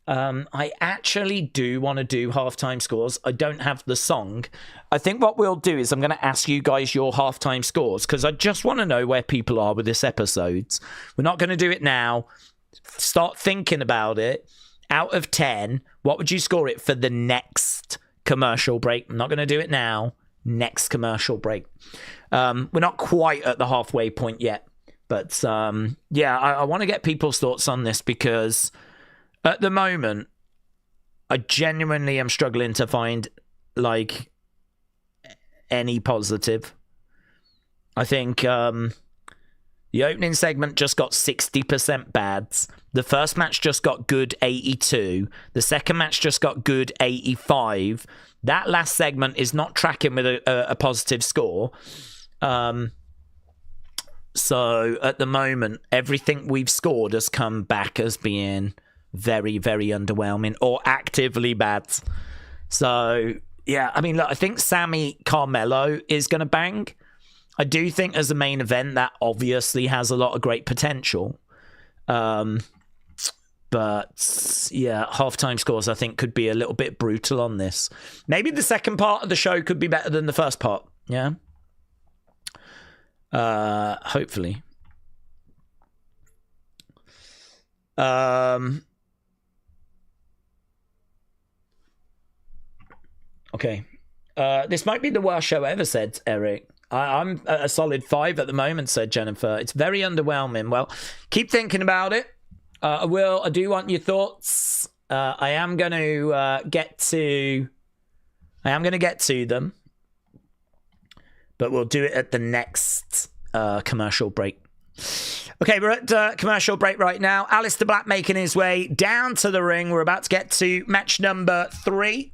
I actually do want to do halftime scores. I don't have the song. I think what we'll do is I'm going to ask you guys your halftime scores because I just want to know where people are with this episode. We're not going to do it now. Start thinking about it. Out of 10, what would you score it for the next commercial break? I'm not going to do it now. Next commercial break. We're not quite at the halfway point yet. But yeah, I want to get people's thoughts on this because at the moment, I genuinely am struggling to find, like, any positive. I think the opening segment just got 60% bads. The first match just got good 82. The second match just got good 85. That last segment is not tracking with a positive score. So at the moment, everything we've scored has come back as being very, very underwhelming or actively bad. So, yeah, I mean, look, I think Sammy Carmelo is going to bang. I do think as a main event, that obviously has a lot of great potential. But, yeah, halftime scores, I think, could be a little bit brutal on this. Maybe the second part of the show could be better than the first part, yeah? Hopefully. Okay. This might be the worst show ever, said Eric. I'm at a solid 5 at the moment, said Jennifer. It's very underwhelming. Well, keep thinking about it. I do want your thoughts. I am going to get to them. But we'll do it at the next commercial break. Okay, we're at commercial break right now. Aleister Black making his way down to the ring. We're about to get to match number 3.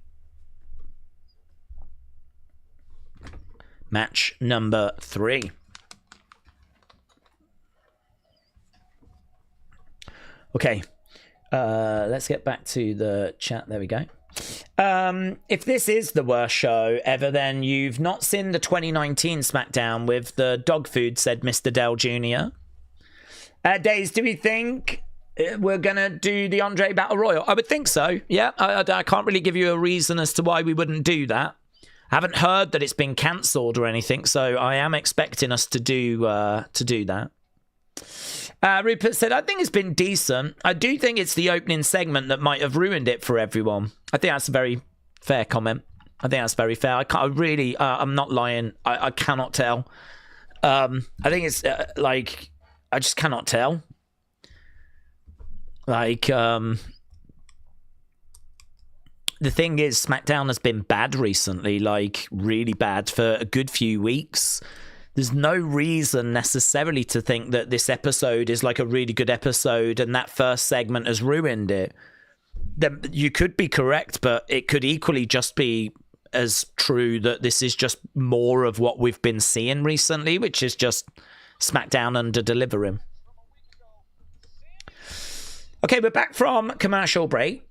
Match number 3. Okay, let's get back to the chat. There we go. If this is the worst show ever, then you've not seen the 2019 SmackDown with the dog food, said Mr. Dell Jr. Daze, do we think we're going to do the Andre Battle Royal? I would think so, yeah. I can't really give you a reason as to why we wouldn't do that. I haven't heard that it's been cancelled or anything, so I am expecting us to do that. Rupert said, I think it's been decent. I do think it's the opening segment that might have ruined it for everyone. I think that's a very fair comment. I think that's very fair. I'm not lying. I cannot tell. I think it's I just cannot tell. The thing is, SmackDown has been bad recently, like really bad for a good few weeks. There's no reason necessarily to think that this episode is like a really good episode and that first segment has ruined it. Then you could be correct, but it could equally just be as true that this is just more of what we've been seeing recently, which is just SmackDown under-delivering. Okay, we're back from commercial break.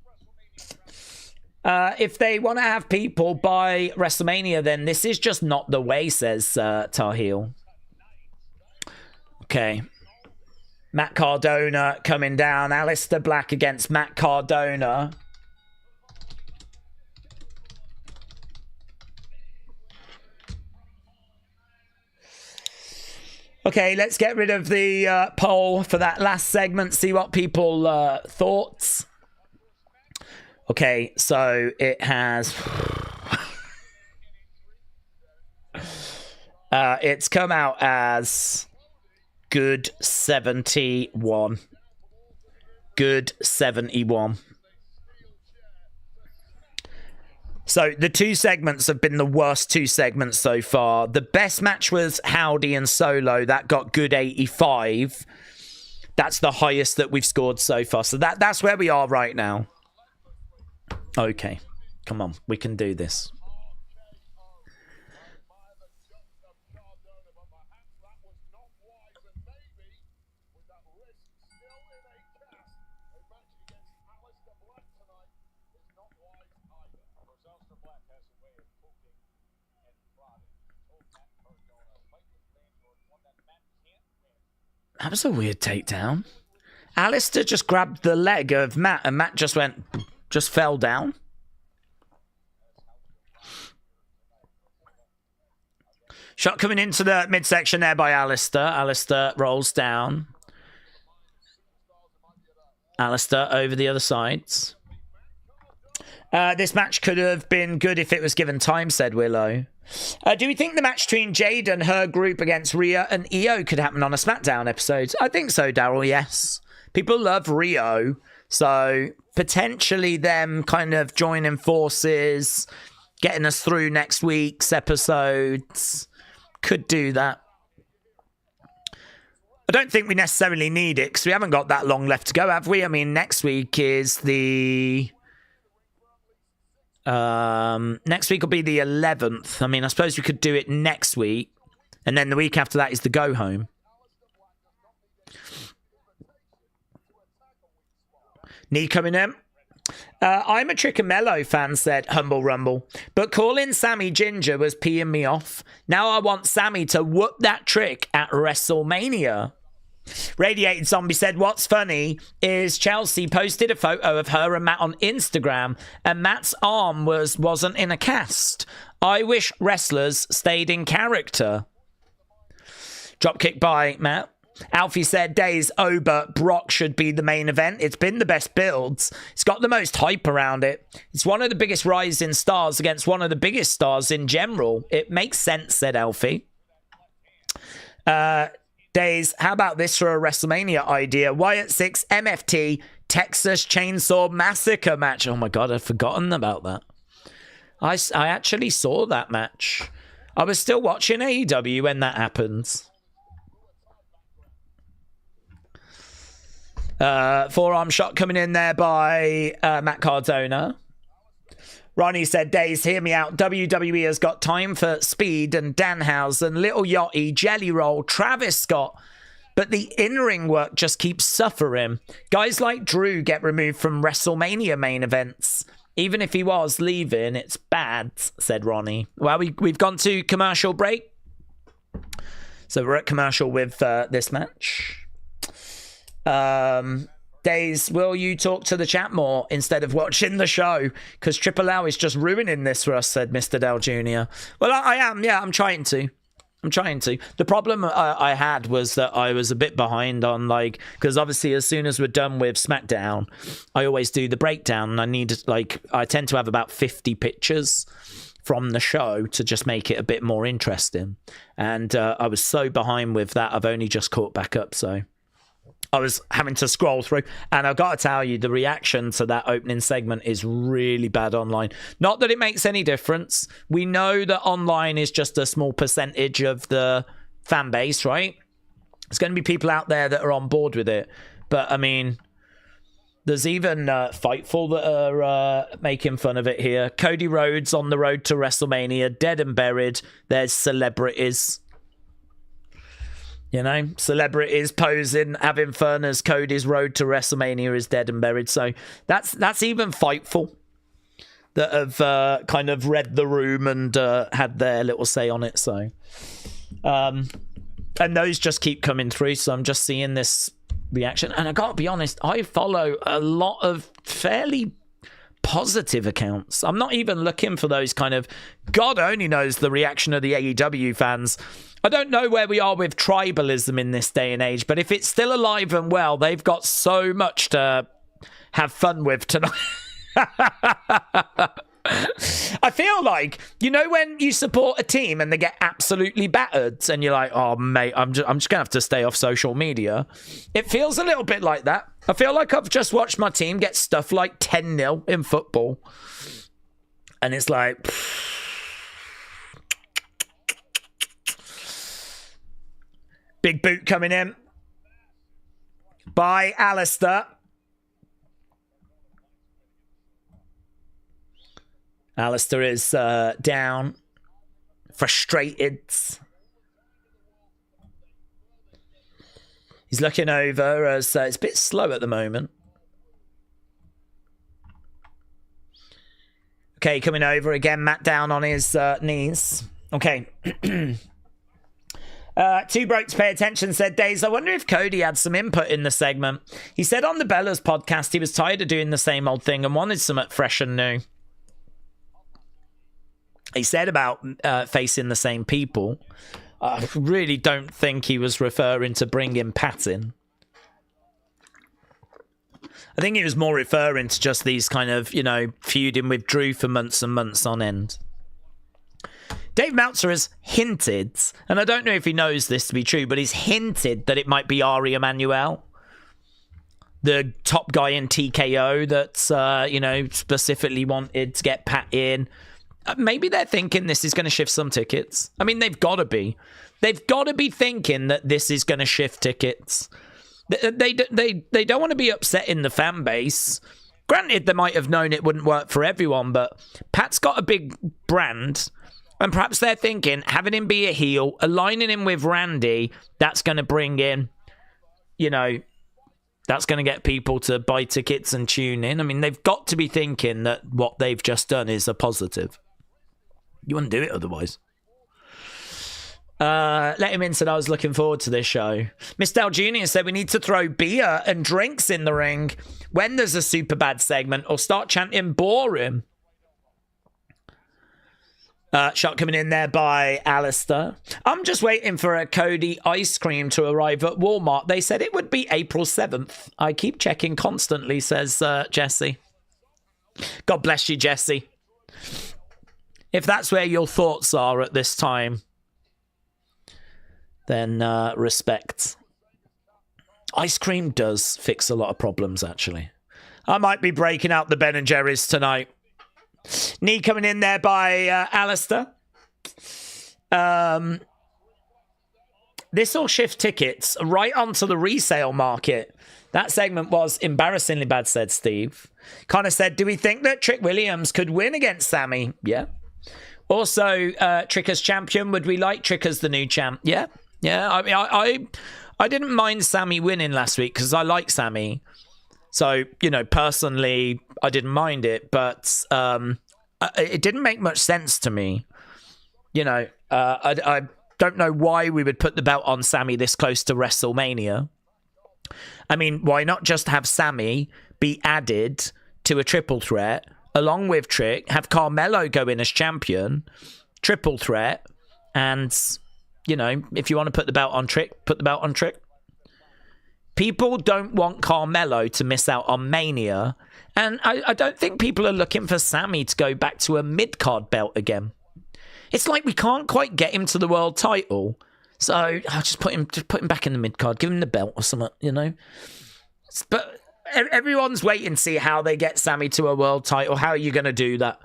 If they want to have people by WrestleMania, then this is just not the way, says Tahil. Okay. Matt Cardona coming down. Aleister Black against Matt Cardona. Okay, let's get rid of the poll for that last segment, see what people thoughts. Okay, so it has... it's come out as good 71. Good 71. So the two segments have been the worst two segments so far. The best match was Howdy and Solo. That got good 85. That's the highest that we've scored so far. So that's where we are right now. Okay. Come on. We can do this. That was a weird takedown. Alistair just grabbed the leg of Matt and Matt just fell down. Shot coming into the midsection there by Alistair. Alistair rolls down. Alistair over the other sides. This match could have been good if it was given time, said Willow. Do we think the match between Jade and her group against Rhea and Io could happen on a SmackDown episode? I think so, Daryl, yes. People love Rio, so potentially them kind of joining forces, getting us through next week's episodes, could do that. I don't think we necessarily need it, because we haven't got that long left to go, have we? I mean, next week is the... next week will be the 11th. I mean, I suppose we could do it next week, and then the week after that is the go home. Knee coming in. I'm a Trick and Mellow fan, said Humble Rumble, but calling Sammy Ginger was peeing me off. Now I want Sammy to whoop that trick at WrestleMania. Radiated Zombie said, what's funny is Chelsea posted a photo of her and Matt on Instagram, and Matt's arm wasn't in a cast. I wish wrestlers stayed in character. Dropkick by Matt. Alfie said, Daze, Ober, Brock should be the main event. It's been the best builds. It's got the most hype around it. It's one of the biggest rising stars against one of the biggest stars in general. It makes sense, said Alfie. Daze, how about this for a WrestleMania idea? Wyatt 6 MFT Texas Chainsaw Massacre match. Oh my god, I'd forgotten about that. I actually saw that match. I was still watching AEW when that happens. Forearm shot coming in there by Matt Cardona. Ronnie said, Daze, hear me out. WWE has got time for Speed and Danhausen, Little Yachty, Jelly Roll, Travis Scott, but the in-ring work just keeps suffering. Guys like Drew get removed from WrestleMania main events. Even if he was leaving, it's bad, said Ronnie. Well, we've gone to commercial break. So we're at commercial with this match. Daze, will you talk to the chat more instead of watching the show? Because Triple L is just ruining this for us, said Mr. Dell Jr. Well, I am. Yeah, I'm trying to. The problem I had was that I was a bit behind on, like, because obviously as soon as we're done with SmackDown, I always do the breakdown, and I need, like, I tend to have about 50 pictures from the show to just make it a bit more interesting. And I was so behind with that, I've only just caught back up, so I was having to scroll through, and I've got to tell you, the reaction to that opening segment is really bad online. Not that it makes any difference. We know that online is just a small percentage of the fan base, right? There's going to be people out there that are on board with it. But, I mean, there's even Fightful that are making fun of it here. Cody Rhodes on the road to WrestleMania, dead and buried. There's celebrities. You know, celebrities posing, having fun as Cody's road to WrestleMania is dead and buried. So that's even Fightful that have kind of read the room and had their little say on it. So, and those just keep coming through. So I'm just seeing this reaction. And I got to be honest, I follow a lot of fairly positive accounts. I'm not even looking for those kind of, God only knows the reaction of the AEW fans. I don't know where we are with tribalism in this day and age, but if it's still alive and well, they've got so much to have fun with tonight. I feel like, you know, when you support a team and they get absolutely battered and you're like, oh, mate, I'm just going to have to stay off social media. It feels a little bit like that. I feel like I've just watched my team get stuff like 10-0 in football. And it's like... Big boot coming in by Alistair. Alistair is down, frustrated. He's looking over as it's a bit slow at the moment. Okay, coming over again. Matt down on his knees. Okay. Two Brokes Pay Attention said, Daze, I wonder if Cody had some input in the segment. He said on the Bellas podcast he was tired of doing the same old thing and wanted something fresh and new. He said about facing the same people. I really don't think he was referring to bringing Pat in. I think he was more referring to just these kind of, you know, feuding with Drew for months and months on end. Dave Meltzer has hinted, and I don't know if he knows this to be true, but he's hinted that it might be Ari Emanuel, the top guy in TKO that, you know, specifically wanted to get Pat in. Maybe they're thinking this is going to shift some tickets. I mean, they've got to be. They've got to be thinking that this is going to shift tickets. They don't want to be upsetting the fan base. Granted, they might have known it wouldn't work for everyone, but Pat's got a big brand. And perhaps they're thinking, having him be a heel, aligning him with Randy, that's going to bring in, you know, that's going to get people to buy tickets and tune in. I mean, they've got to be thinking that what they've just done is a positive. You wouldn't do it otherwise. Let him in said I was looking forward to this show. Miss Dell Jr. said we need to throw beer and drinks in the ring when there's a super bad segment or start chanting boring. Shot coming in there by Alistair. I'm just waiting for a Cody ice cream to arrive at Walmart. They said it would be April 7th. I keep checking constantly, says Jesse. God bless you, Jesse. If that's where your thoughts are at this time, then respect. Ice cream does fix a lot of problems, actually. I might be breaking out the Ben & Jerry's tonight. Knee coming in there by Alistair. This will shift tickets right onto the resale market. That segment was embarrassingly bad, said Steve. Connor said, do we think that Trick Williams could win against Sammy? Yeah. Also, Trick as champion. Would we like Trick as the new champ? Yeah. Yeah. I mean, I didn't mind Sammy winning last week because I like Sammy. So, you know, personally, I didn't mind it, but it didn't make much sense to me. You know, I don't know why we would put the belt on Sammy this close to WrestleMania. I mean, why not just have Sammy be added to a triple threat along with Trick, have Carmelo go in as champion, triple threat, and, you know, if you want to put the belt on Trick, put the belt on Trick. People don't want Carmelo to miss out on Mania, and I don't think people are looking for Sammy to go back to a mid-card belt again. It's like we can't quite get him to the world title, so I'll just put him back in the mid-card, give him the belt or something, you know. But everyone's waiting to see how they get Sammy to a world title. How are you going to do that?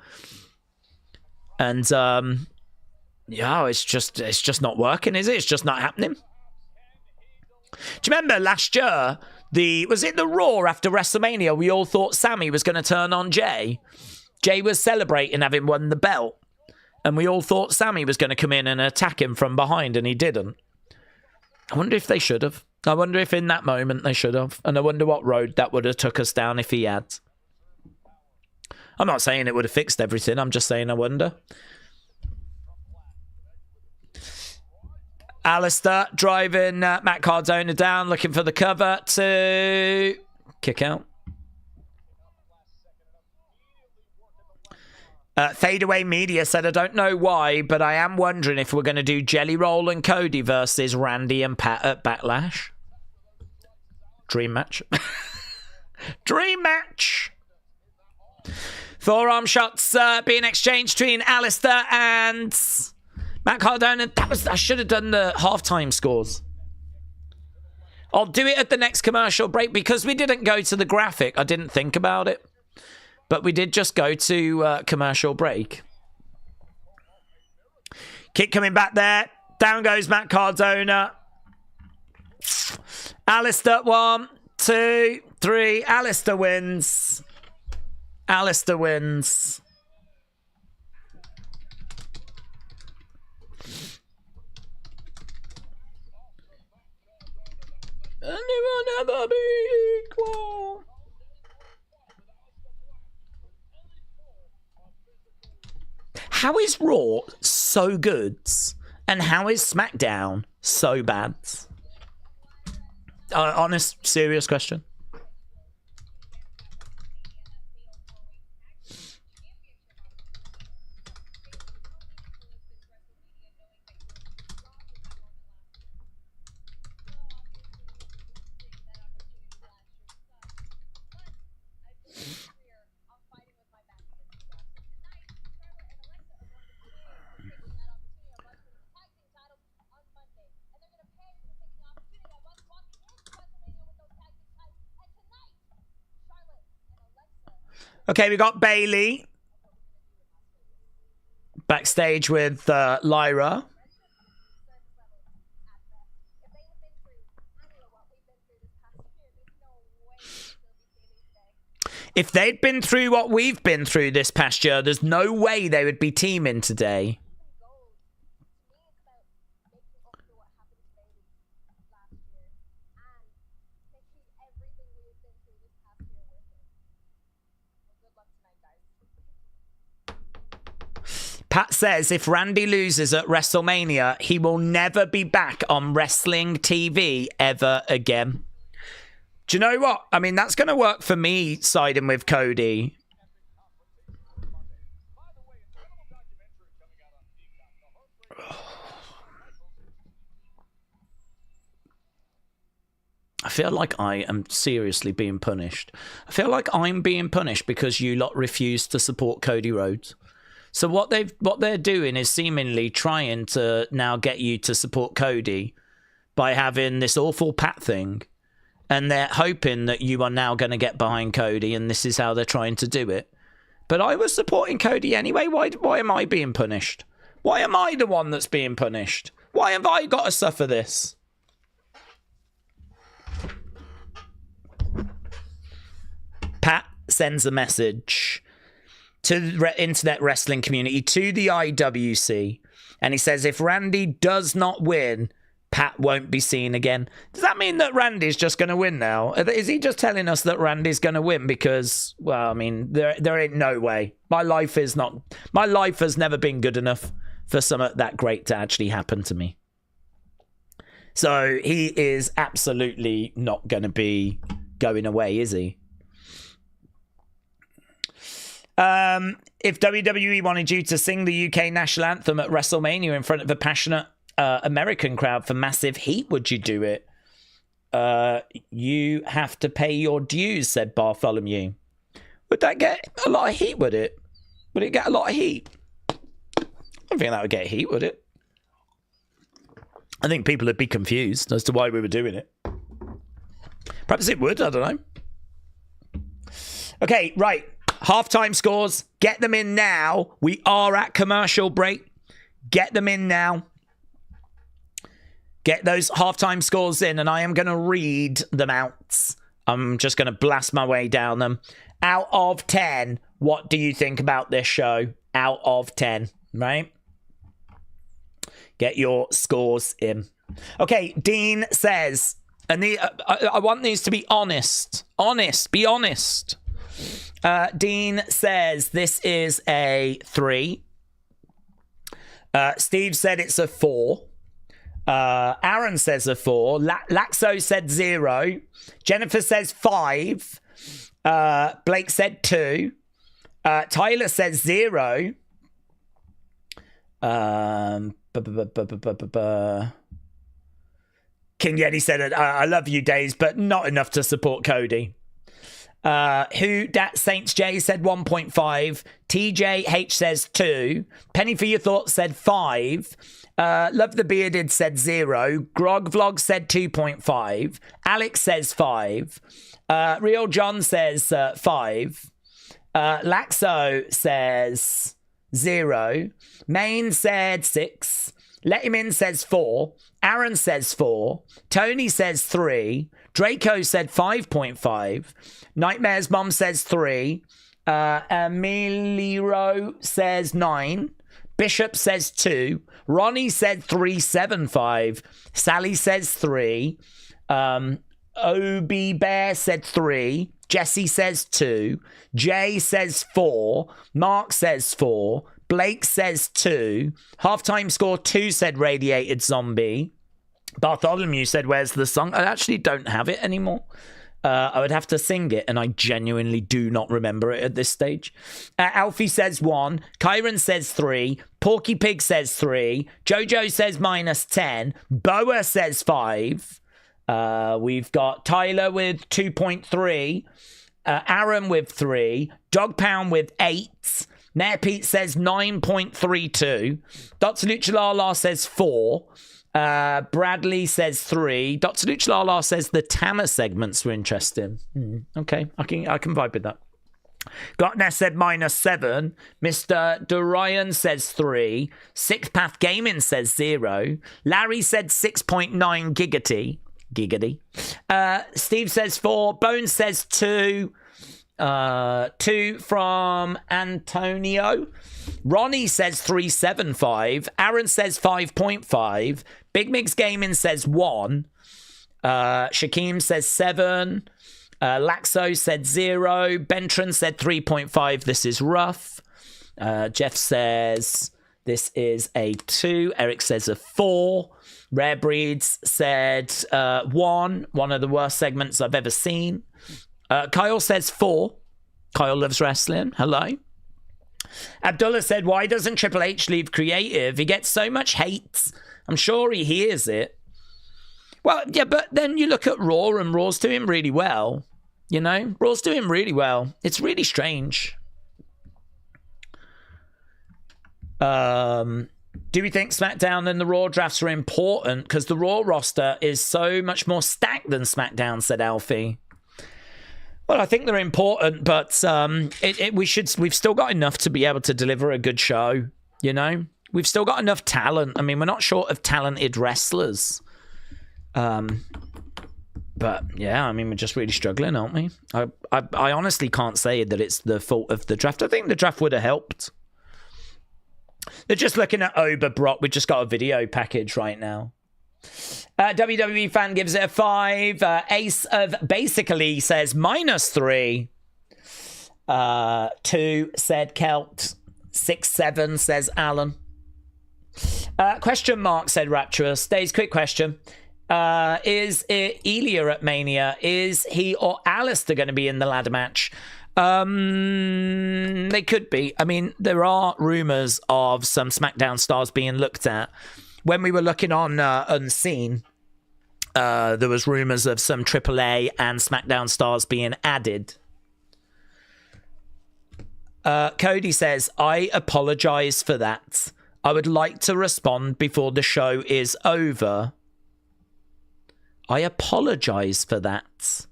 And yeah, it's just not working, is it? It's just not happening. Do you remember last year, was it the Raw after WrestleMania, we all thought Sammy was going to turn on Jay? Jay was celebrating having won the belt. And we all thought Sammy was going to come in and attack him from behind, and he didn't. I wonder if they should have. I wonder if in that moment they should have. And I wonder what road that would have took us down if he had. I'm not saying it would have fixed everything. I'm just saying I wonder. Alistair driving Matt Cardona down, looking for the cover to kick out. Fadeaway Media said, I don't know why, but I am wondering if we're going to do Jelly Roll and Cody versus Randy and Pat at Backlash. Dream match. Dream match. Forearm shots being exchanged between Alistair and Matt Cardona. I should have done the halftime scores. I'll do it at the next commercial break because we didn't go to the graphic. I didn't think about it. But we did just go to commercial break. Kick coming back there. Down goes Matt Cardona. Alistair, 1, 2, 3. Alistair wins. Alistair wins. Anyone ever be equal? How is Raw so good? And how is SmackDown so bad? Honest, serious question. Okay, we got Bailey backstage with Lyra. If they'd been through what we've been through this past year, there's no way they would be teaming today. Pat says if Randy loses at WrestleMania, he will never be back on wrestling TV ever again. Do you know what? I mean, that's going to work for me siding with Cody. I feel like I am seriously being punished. I feel like I'm being punished because you lot refused to support Cody Rhodes. So what they're doing is seemingly trying to now get you to support Cody by having this awful Pat thing, and they're hoping that you are now going to get behind Cody, and this is how they're trying to do it. But I was supporting Cody anyway. Why am I being punished? Why am I the one that's being punished? Why have I got to suffer this? Pat sends a message to the internet wrestling community, to the IWC, and he says if Randy does not win, Pat won't be seen again. Does that mean that Randy's just going to win now? Is he just telling us that Randy's going to win? Because, well, I mean, there ain't no way. My life has never been good enough for something that great to actually happen to me. So he is absolutely not going to be going away, is he? If WWE wanted you to sing the UK national anthem at WrestleMania in front of a passionate American crowd for massive heat, would you do it? You have to pay your dues, said Bartholomew. Would that get a lot of heat, would it? Would it get a lot of heat? I don't think that would get heat, would it? I think people would be confused as to why we were doing it. Perhaps it would, I don't know. Okay, right. Halftime scores. Get them in now. We are at commercial break. Get them in now. Get those halftime scores in, and I am going to read them out. I'm just going to blast my way down them. Out of 10, what do you think about this show? Out of 10, right? Get your scores in. Okay, Dean says, and I want these to be honest. Honest, be honest. Dean says this is a 3. Steve said it's a 4. Aaron says a 4. Laxo said 0. Jennifer says 5. Blake said 2. Tyler says 0. King Yeti said, I love you, Daze, but not enough to support Cody. Who Dat Saints J said 1.5. TJH says 2. Penny for Your Thoughts said 5. Love the Bearded said 0. Grog Vlog said 2.5. Alex says 5. Real John says 5. Laxo says 0. Main said 6. Let Him In says 4. Aaron says 4. Tony says 3. Draco said 5.5. Nightmare's Mom says 3. Emilio says 9. Bishop says 2. Ronnie said 375. Sally says 3. Obi Bear said 3. Jesse says 2. Jay says 4. Mark says 4. Blake says 2. Halftime score 2 said Radiated Zombie. Bartholomew said, where's the song? I actually don't have it anymore. I would have to sing it, and I genuinely do not remember it at this stage. Alfie says 1. Kyron says 3. Porky Pig says 3. Jojo says -10. Boa says 5. We've got Tyler with 2.3. Aaron with 3. Dog Pound with 8. Mayor Pete says 9.32. Dr. Luchalala says 4. Bradley says 3. Dr. Luchalala says the Tama segments were interesting. Okay, I can vibe with that. Gotness said -7. Mr. Dorian says 3. Sixth Path Gaming says 0. Larry said 6.9 giggity. Steve says 4. Bones says 2. 2 from Antonio. Ronnie says 375. Aaron says 5.5. Big Mix Gaming says 1. Shakeem says 7. Laxo said 0. Bentron said 3.5. This is rough. Jeff says this is a 2. Eric says a 4. Rare Breeds said 1. One of the worst segments I've ever seen. Kyle says 4. Kyle loves wrestling. Hello. Abdullah said, why doesn't Triple H leave creative? He gets so much hate. I'm sure he hears it. Well, yeah, but then you look at Raw, and Raw's doing really well. You know? Raw's doing really well. It's really strange. Do we think SmackDown and the Raw drafts are important? Because the Raw roster is so much more stacked than SmackDown, said Alfie. Well, I think they're important, but we've still got enough to be able to deliver a good show, you know? We've still got enough talent. I mean, we're not short of talented wrestlers. But, yeah, I mean, we're just really struggling, aren't we? I honestly can't say that it's the fault of the draft. I think the draft would have helped. They're just looking at Ober Brock. We just got a video package right now. WWE fan gives it a 5. Ace of Basically says -3. 2 said Kelt. 6-7 says Alan. Question mark said Rapturous. Dave's quick question. Is it Ilya at Mania? Is he or Alistair going to be in the ladder match? They could be. I mean, there are rumours of some SmackDown stars being looked at. When we were looking on Unseen, there was rumours of some AAA and SmackDown stars being added. Cody says, I apologise for that. I would like to respond before the show is over. I apologise for that.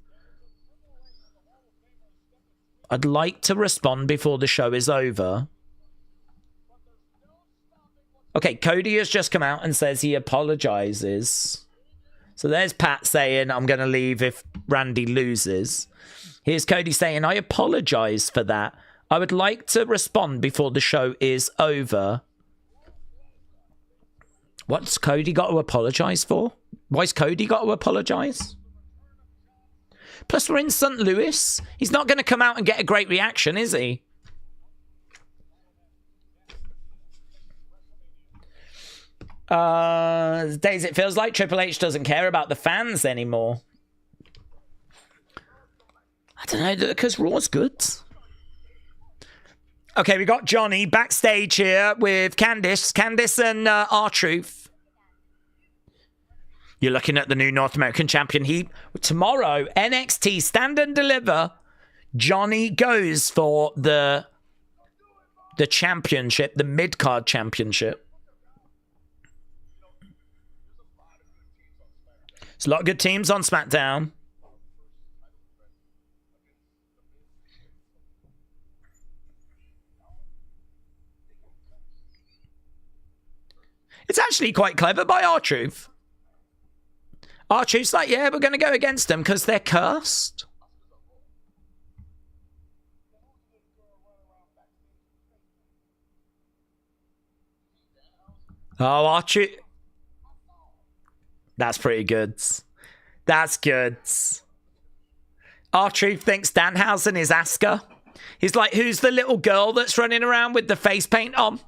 I'd like to respond before the show is over. Okay, Cody has just come out and says he apologizes. So there's Pat saying, I'm going to leave if Randy loses. Here's Cody saying, I apologize for that. I would like to respond before the show is over. What's Cody got to apologize for? Why's Cody got to apologize? Plus, we're in St. Louis. He's not going to come out and get a great reaction, is he? Days, it feels like Triple H doesn't care about the fans anymore. I don't know, because Raw's good. Okay, we got Johnny backstage here with Candice. Candice and R-Truth. You're looking at the new North American champion. Tomorrow, NXT Stand and Deliver. Johnny goes for the championship, the mid-card championship. There's a lot of good teams on SmackDown. It's actually quite clever by R-Truth. R-Truth's like, yeah, we're going to go against them because they're cursed. Oh, R-Truth. That's pretty good. That's good. R-Truth thinks Danhausen is Asuka. He's like, who's the little girl that's running around with the face paint on?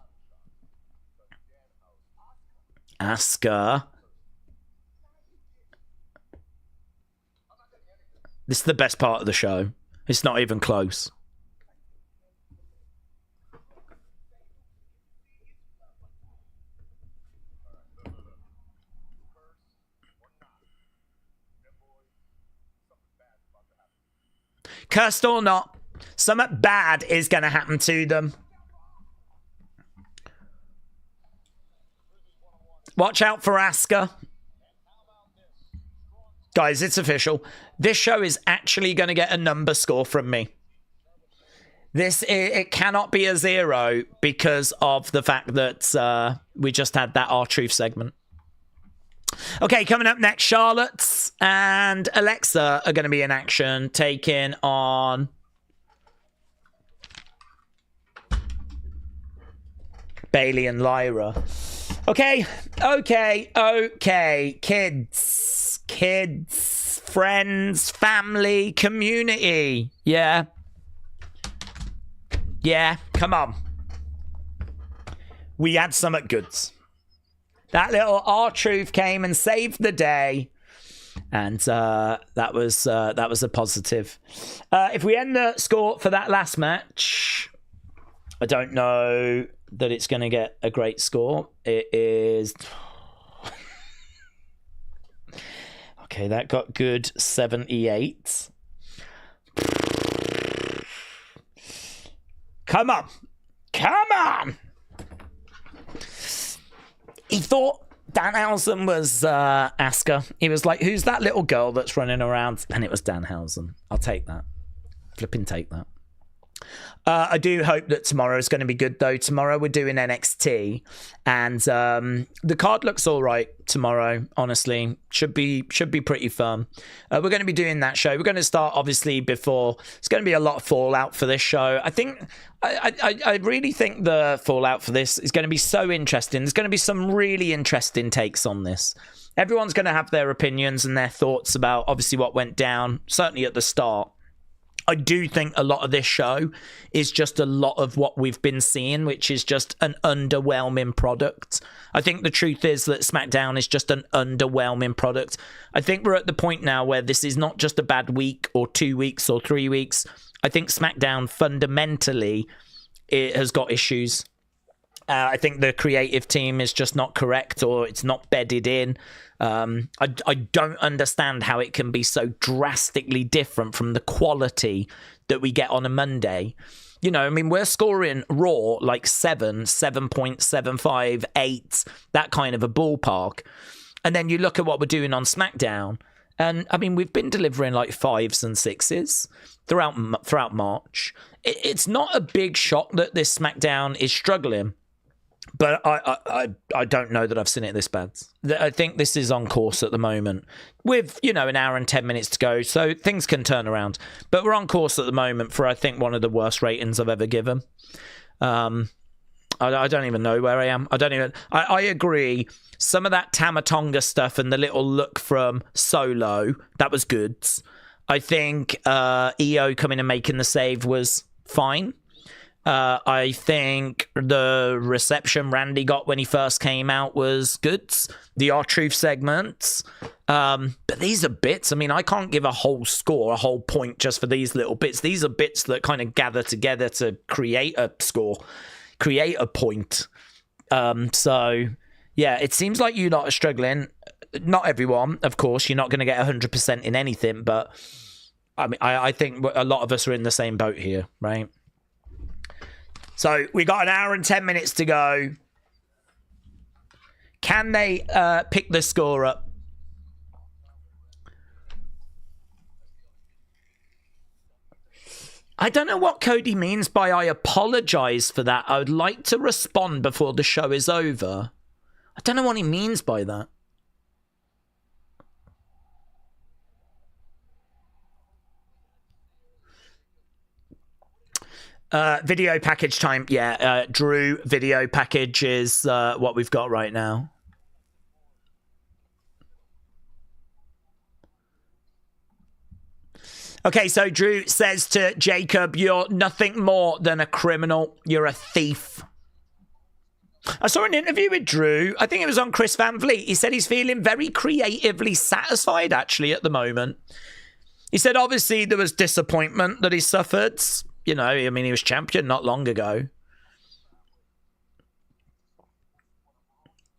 Asuka. This is the best part of the show. It's not even close. Cursed or not, something bad is going to happen to them. Watch out for Asuka. Guys, it's official. This show is actually going to get a number score from me. It cannot be a 0 because of the fact that we just had that R-Truth segment. Okay, coming up next, Charlotte and Alexa are going to be in action, taking on Bayley and Lyra. Okay, kids, friends, family, community. Yeah, come on. We had some at goods. That little R-Truth came and saved the day. And that was a positive. If we end the score for that last match, I don't know that it's going to get a great score. It is... Okay, that got good 78. Come on. He thought Danhausen was Asuka. He was like, who's that little girl that's running around? And it was Danhausen. I'll take that. Flipping take that. I do hope that tomorrow is going to be good, though. Tomorrow we're doing NXT, and the card looks all right tomorrow. Honestly, should be pretty fun. We're going to be doing that show. We're going to start obviously before. It's going to be a lot of fallout for this show. I think I really think the fallout for this is going to be so interesting. There's going to be some really interesting takes on this. Everyone's going to have their opinions and their thoughts about obviously what went down. Certainly at the start. I do think a lot of this show is just a lot of what we've been seeing, which is just an underwhelming product. I think the truth is that SmackDown is just an underwhelming product. I think we're at the point now where this is not just a bad week or 2 weeks or 3 weeks. I think SmackDown fundamentally it has got issues. I think the creative team is just not correct, or it's not bedded in. I don't understand how it can be so drastically different from the quality that we get on a Monday. You know, I mean, we're scoring Raw like 7.75, 8, that kind of a ballpark. And then you look at what we're doing on SmackDown, and I mean, we've been delivering like 5s and 6s throughout March. It's not a big shock that this SmackDown is struggling. But I don't know that I've seen it this bad. I think this is on course at the moment with, you know, an hour and 10 minutes to go. So things can turn around. But we're on course at the moment for, I think, one of the worst ratings I've ever given. I don't even know where I am. I agree. Some of that Tamatonga stuff and the little look from Solo, that was good. I think EO coming and making the save was fine. I think the reception Randy got when he first came out was good. The R-Truth segments, But these are bits. I mean, I can't give a whole score, a whole point just for these little bits. These are bits that kind of gather together to create a score, create a point. So, yeah, it seems like you lot are struggling. Not everyone, of course. You're not going to get 100% in anything, but I mean, I think a lot of us are in the same boat here, right? So we got an hour and 10 minutes to go. Can they pick the score up? I don't know what Cody means by I apologize for that. I would like to respond before the show is over. I don't know what he means by that. Video package time. Yeah, Drew video package is what we've got right now. Okay, so Drew says to Jacob, you're nothing more than a criminal. You're a thief. I saw an interview with Drew. I think it was on Chris Van Vliet. He said he's feeling very creatively satisfied, actually, at the moment. He said, obviously, there was disappointment that he suffered. You know, I mean, he was champion not long ago.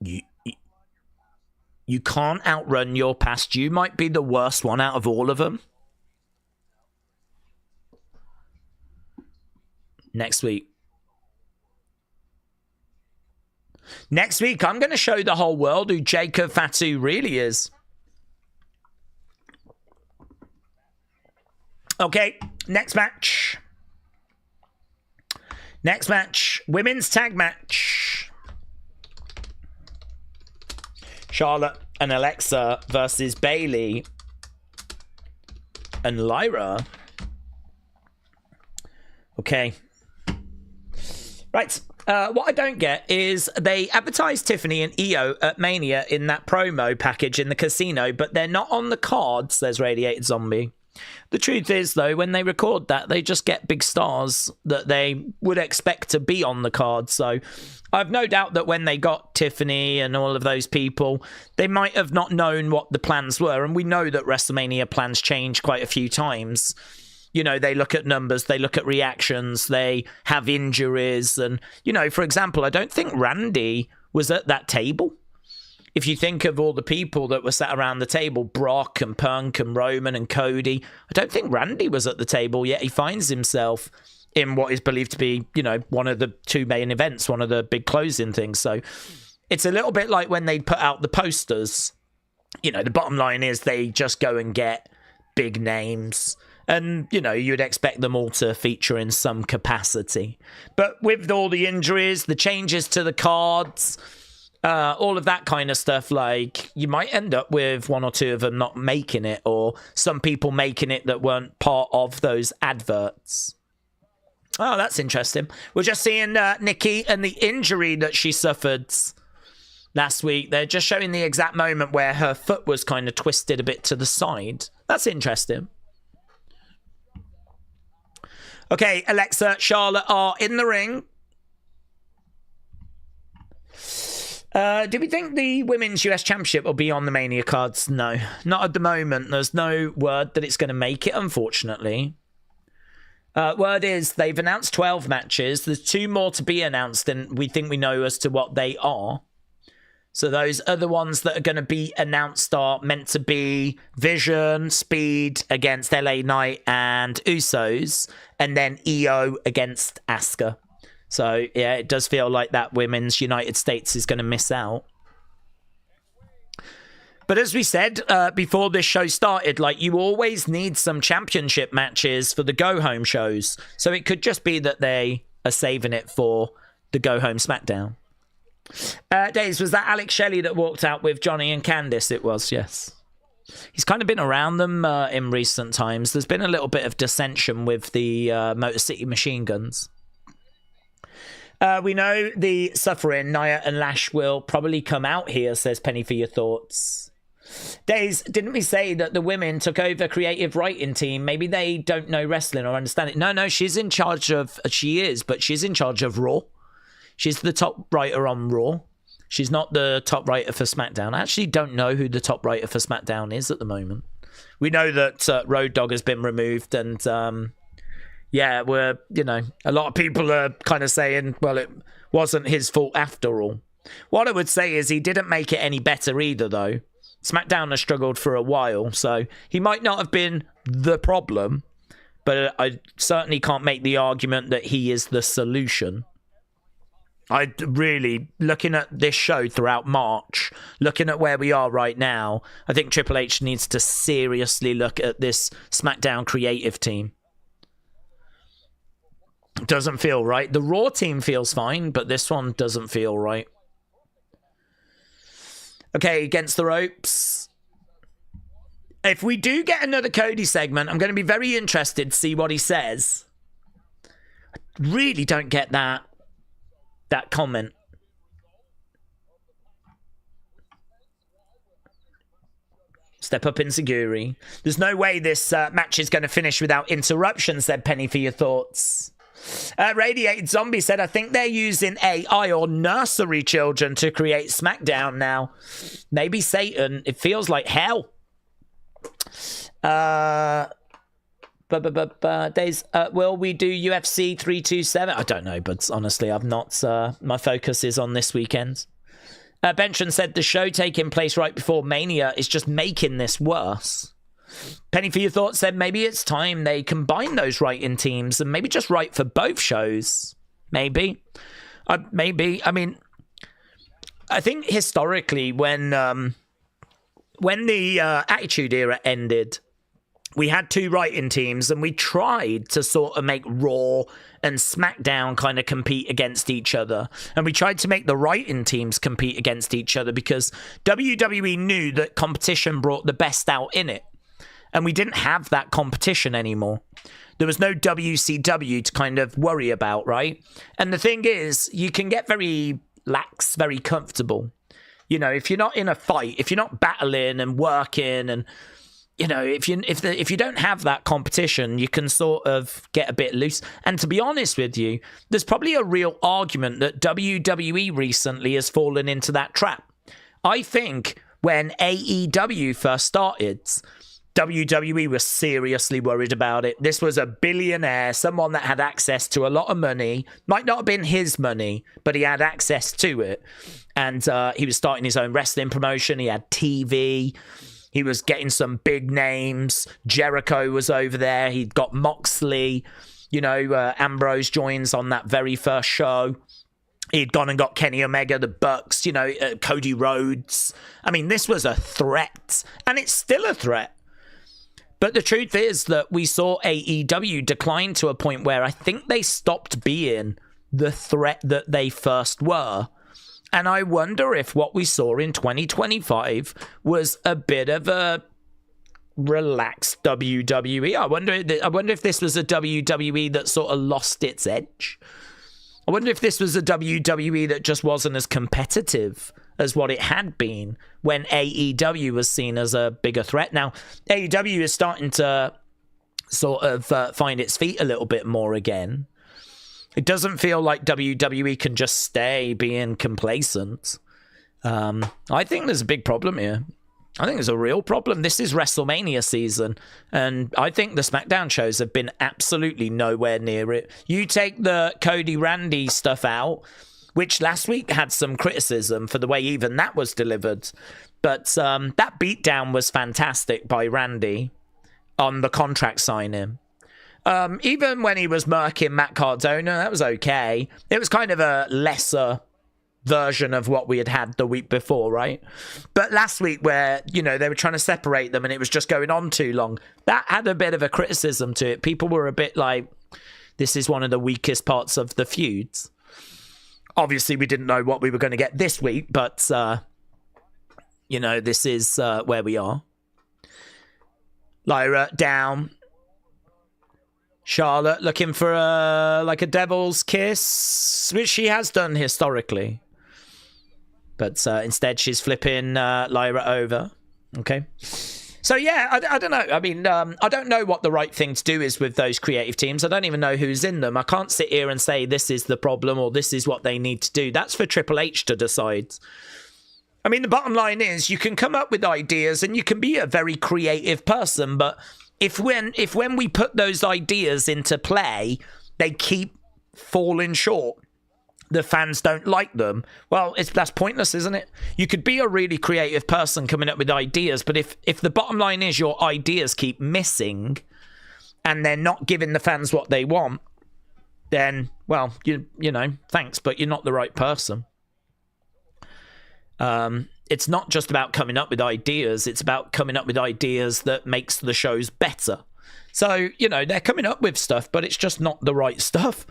You can't outrun your past. You might be the worst one out of all of them. Next week. Next week, I'm going to show the whole world who Jacob Fatu really is. Okay, next match. Next match, women's tag match. Charlotte and Alexa versus Bayley and Lyra. Okay. Right. What I don't get is they advertised Tiffany and Io at Mania in that promo package in the casino, but they're not on the card, says Radiated Zombie. The truth is, though, when they record that, they just get big stars that they would expect to be on the card. So I've no doubt that when they got Tiffany and all of those people, they might have not known what the plans were. And we know that WrestleMania plans change quite a few times. You know, they look at numbers, they look at reactions, they have injuries. And, you know, for example, I don't think Randy was at that table. If you think of all the people that were sat around the table, Brock and Punk and Roman and Cody, I don't think Randy was at the table, yet he finds himself in what is believed to be, you know, one of the two main events, one of the big closing things. So it's a little bit like when they put out the posters. You know, the bottom line is they just go and get big names. And, you know, you'd expect them all to feature in some capacity. But with all the injuries, the changes to the cards, all of that kind of stuff, like, you might end up with one or two of them not making it, or some people making it that weren't part of those adverts. Oh, that's interesting. We're just seeing Nikki and the injury that she suffered last week. They're just showing the exact moment where her foot was kind of twisted a bit to the side. That's interesting. Okay, Alexa, Charlotte are in the ring. Do we think the Women's US Championship will be on the Mania cards? No, not at the moment. There's no word that it's going to make it, unfortunately. Word is they've announced 12 matches. There's 2 more to be announced, and we think we know as to what they are. So those other ones that are going to be announced are meant to be Vision, Speed against LA Knight and Usos, and then EO against Asuka. So, yeah, it does feel like that Women's United States is going to miss out. But as we said before this show started, like, you always need some championship matches for the go-home shows. So it could just be that they are saving it for the go-home SmackDown. Daze, was that Alex Shelley that walked out with Johnny and Candice? It was, yes. He's kind of been around them in recent times. There's been a little bit of dissension with the Motor City Machine Guns. We know the suffering, Nia and Lash, will probably come out here, says Penny for your thoughts. Daze, didn't we say that the women took over creative writing team? Maybe they don't know wrestling or understand it. No, she's in charge of... She is, but she's in charge of Raw. She's the top writer on Raw. She's not the top writer for SmackDown. I actually don't know who the top writer for SmackDown is at the moment. We know that Road Dogg has been removed, and yeah, we're, you know, a lot of people are kind of saying, well, it wasn't his fault after all. What I would say is he didn't make it any better either, though. SmackDown has struggled for a while, so he might not have been the problem, but I certainly can't make the argument that he is the solution. I really, looking at this show throughout March, looking at where we are right now, I think Triple H needs to seriously look at this SmackDown creative team. Doesn't feel right. The Raw team feels fine, but this one doesn't feel right. Okay, against the ropes. If we do get another Cody segment, I'm going to be very interested to see what he says. I really don't get that comment. Step up Inseguri. There's no way this match is going to finish without interruption, said Penny for your thoughts. Radiated Zombie said, I think they're using AI or nursery children to create SmackDown now. Maybe Satan. It feels like hell. Daze, will we do UFC 327? I don't know, but honestly, I've not. My focus is on this weekend. Benson said the show taking place right before Mania is just making this worse. Penny for your thoughts said maybe it's time they combine those writing teams and maybe just write for both shows. Maybe. Maybe. I mean, I think historically when the Attitude Era ended, we had two writing teams and we tried to sort of make Raw and SmackDown kind of compete against each other. And we tried to make the writing teams compete against each other because WWE knew that competition brought the best out in it. And we didn't have that competition anymore. There was no WCW to kind of worry about, right? And the thing is, you can get very lax, very comfortable. You know, if you're not in a fight, if you're not battling and working, and you know, if you don't have that competition, you can sort of get a bit loose. And to be honest with you, there's probably a real argument that WWE recently has fallen into that trap. I think when AEW first started, WWE was seriously worried about it. This was a billionaire, someone that had access to a lot of money. Might not have been his money, but he had access to it. And he was starting his own wrestling promotion. He had TV. He was getting some big names. Jericho was over there. He'd got Moxley. You know, Ambrose joins on that very first show. He'd gone and got Kenny Omega, the Bucks, you know, Cody Rhodes. I mean, this was a threat. And it's still a threat. But the truth is that we saw AEW decline to a point where I think they stopped being the threat that they first were. And I wonder if what we saw in 2025 was a bit of a relaxed WWE. I wonder if this was a WWE that sort of lost its edge. I wonder if this was a WWE that just wasn't as competitive as what it had been when AEW was seen as a bigger threat. Now, AEW is starting to sort of find its feet a little bit more again. It doesn't feel like WWE can just stay being complacent. I think there's a big problem here. I think there's a real problem. This is WrestleMania season, and I think the SmackDown shows have been absolutely nowhere near it. You take the Cody Randy stuff out, which last week had some criticism for the way even that was delivered. But that beatdown was fantastic by Randy on the contract signing. Even when he was murking Matt Cardona, that was okay. It was kind of a lesser version of what we had the week before, right? But last week where, you know, they were trying to separate them and it was just going on too long, that had a bit of a criticism to it. People were a bit like, this is one of the weakest parts of the feuds. Obviously, we didn't know what we were going to get this week, but, you know, this is where we are. Lyra down. Charlotte looking for a devil's kiss, which she has done historically. But instead, she's flipping Lyra over. Okay. So yeah, I don't know. I mean, I don't know what the right thing to do is with those creative teams. I don't even know who's in them. I can't sit here and say this is the problem or this is what they need to do. That's for Triple H to decide. I mean, the bottom line is you can come up with ideas and you can be a very creative person, but if when we put those ideas into play, they keep falling short, the fans don't like them, well, that's pointless, isn't it? You could be a really creative person coming up with ideas, but if the bottom line is your ideas keep missing and they're not giving the fans what they want, then, well, you know, thanks, but you're not the right person. It's not just about coming up with ideas, it's about coming up with ideas that makes the shows better. So, you know, they're coming up with stuff, but it's just not the right stuff.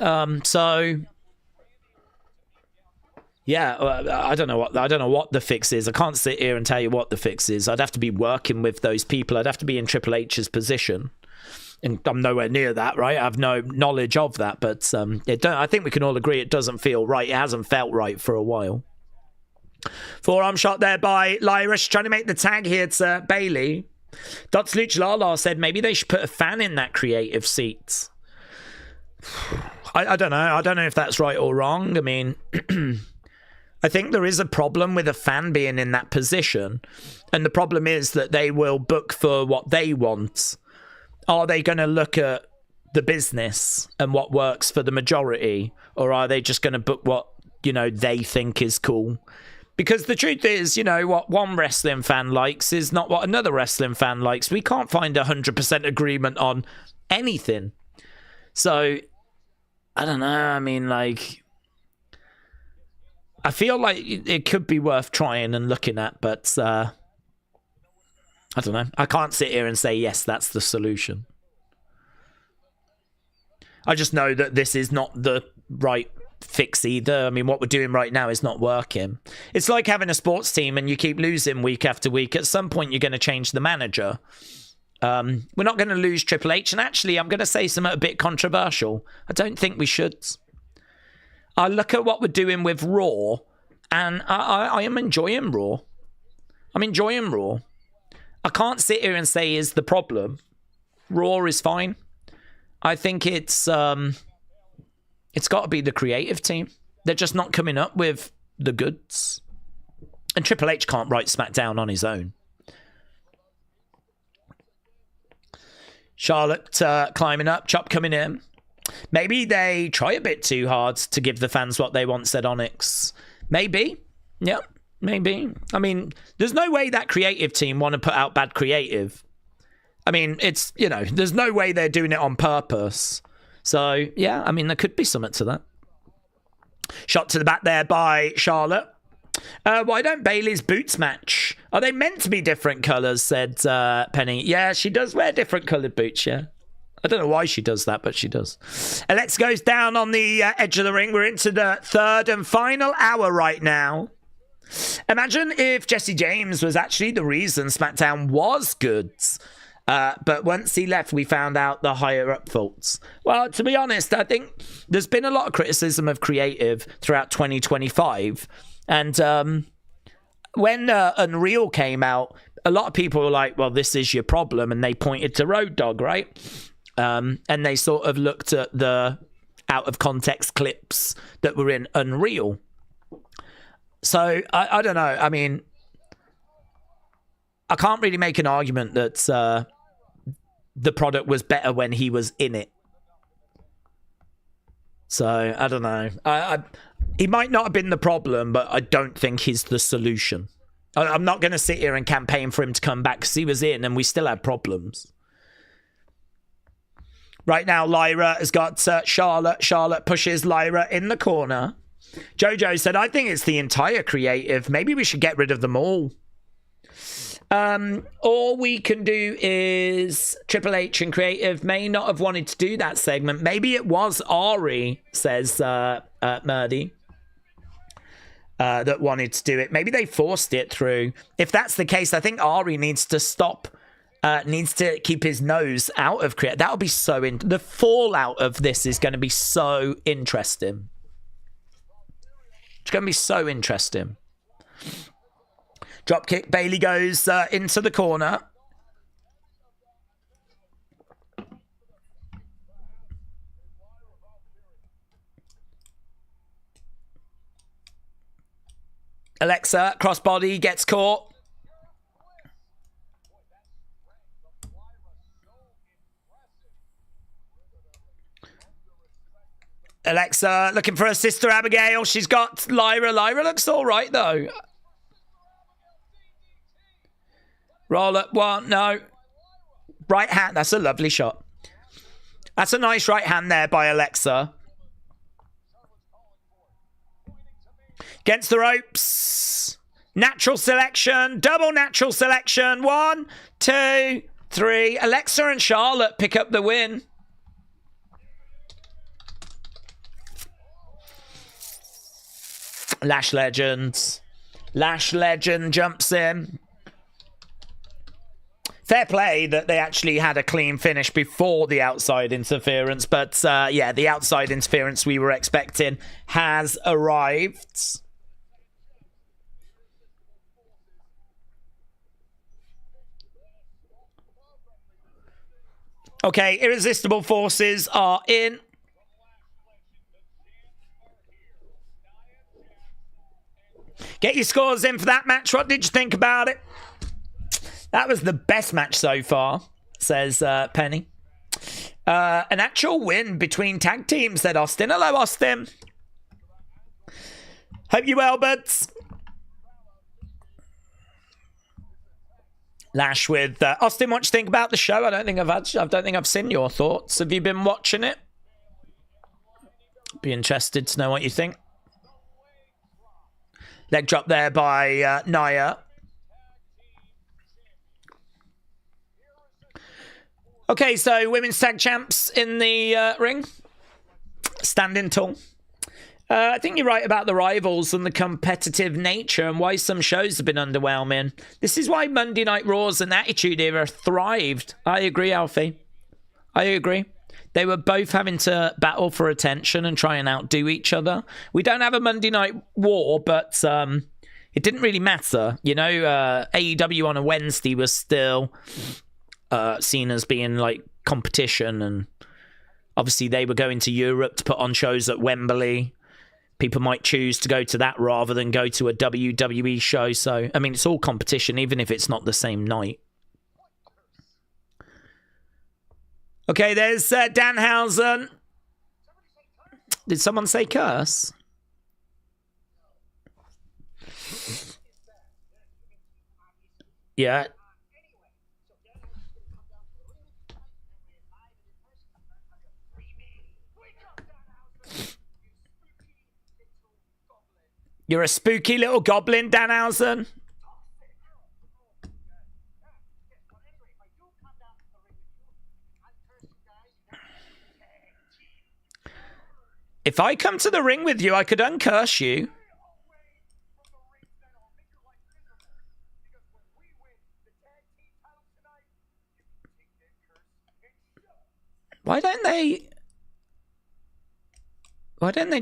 So yeah, I don't know what the fix is. I can't sit here and tell you what the fix is. I'd have to be working with those people. I'd have to be in Triple H's position, and I'm nowhere near that, right? I have no knowledge of that, but I think we can all agree it doesn't feel right. It hasn't felt right for a while. Forearm shot there by Lyra. She's trying to make the tag here to Bayley. Dots Luch Lala said maybe they should put a fan in that creative seat. I don't know. I don't know if that's right or wrong. I mean, I think there is a problem with a fan being in that position. And the problem is that they will book for what they want. Are they going to look at the business and what works for the majority? Or are they just going to book what, you know, they think is cool? Because the truth is, you know, what one wrestling fan likes is not what another wrestling fan likes. We can't find 100% agreement on anything. So, I don't know. I mean, like, I feel like it could be worth trying and looking at, but I don't know. I can't sit here and say, yes, that's the solution. I just know that this is not the right fix either. I mean, what we're doing right now is not working. It's like having a sports team and you keep losing week after week. At some point, you're going to change the manager. We're not going to lose Triple H. And actually, I'm going to say something a bit controversial. I don't think we should. I look at what we're doing with Raw, and I am enjoying Raw. I'm enjoying Raw. I can't sit here and say is the problem. Raw is fine. I think it's got to be the creative team. They're just not coming up with the goods. And Triple H can't write SmackDown on his own. Charlotte climbing up, Chop coming in. Maybe they try a bit too hard to give the fans what they want, said Onyx. Maybe. Yeah, maybe. I mean, there's no way that creative team want to put out bad creative. I mean, it's, you know, there's no way they're doing it on purpose. So, yeah, I mean, there could be something to that. Shot to the back there by Charlotte. Why don't Bayley's boots match? Are they meant to be different colours, said Penny. Yeah, she does wear different coloured boots, yeah. I don't know why she does that, but she does. Alexa goes down on the edge of the ring. We're into the third and final hour right now. Imagine if Jesse James was actually the reason SmackDown was good. But once he left, we found out the higher-up faults. Well, to be honest, I think there's been a lot of criticism of creative throughout 2025. And when Unreal came out, a lot of people were like, well, this is your problem. And they pointed to Road Dogg, right? And they sort of looked at the out-of-context clips that were in Unreal. So, I don't know. I mean, I can't really make an argument that the product was better when he was in it. So, I don't know. He might not have been the problem, but I don't think he's the solution. I'm not going to sit here and campaign for him to come back because he was in and we still had problems. Right now, Lyra has got Charlotte. Charlotte pushes Lyra in the corner. Jojo said, I think it's the entire creative. Maybe we should get rid of them all. All we can do is Triple H and creative may not have wanted to do that segment. Maybe it was Ari, says Murdy, that wanted to do it. Maybe they forced it through. If that's the case, I think Ari needs to stop. Needs to keep his nose out of creative. That'll be so the fallout of this is going to be so interesting. It's going to be so interesting. Drop kick. Bailey goes into the corner. Alexa, crossbody, gets caught. Alexa looking for her sister Abigail. She's got Lyra. Lyra looks all right, though. Roll up one. No. Right hand. That's a lovely shot. That's a nice right hand there by Alexa. Against the ropes. Natural selection. Double natural selection. 1, 2, 3. Alexa and Charlotte pick up the win. Lash Legends. Lash Legend jumps in. Fair play that they actually had a clean finish before the outside interference. But yeah, the outside interference we were expecting has arrived. Okay, Irresistible Forces are in. Get your scores in for that match. What did you think about it? That was the best match so far, says Penny. An actual win between tag teams, said Austin. Hello, Austin. Hope you well, buds. Lash with Austin. What do you think about the show? I don't think I've seen your thoughts. Have you been watching it? Be interested to know what you think. Leg drop there by Nia. Okay, so women's tag champs in the ring. Standing tall. I think you're right about the rivals and the competitive nature and why some shows have been underwhelming. This is why Monday Night Raws and Attitude Era thrived. I agree, Alfie. I agree. They were both having to battle for attention and try and outdo each other. We don't have a Monday Night War, but it didn't really matter. You know, AEW on a Wednesday was still seen as being like competition, and obviously they were going to Europe to put on shows at Wembley. People might choose to go to that rather than go to a WWE show. So, I mean, it's all competition, even if it's not the same night. Okay, there's Danhausen. Did someone say curse? Yeah. You're a spooky little goblin, Danhausen. If I come to the ring with you, I could uncurse you. Why don't they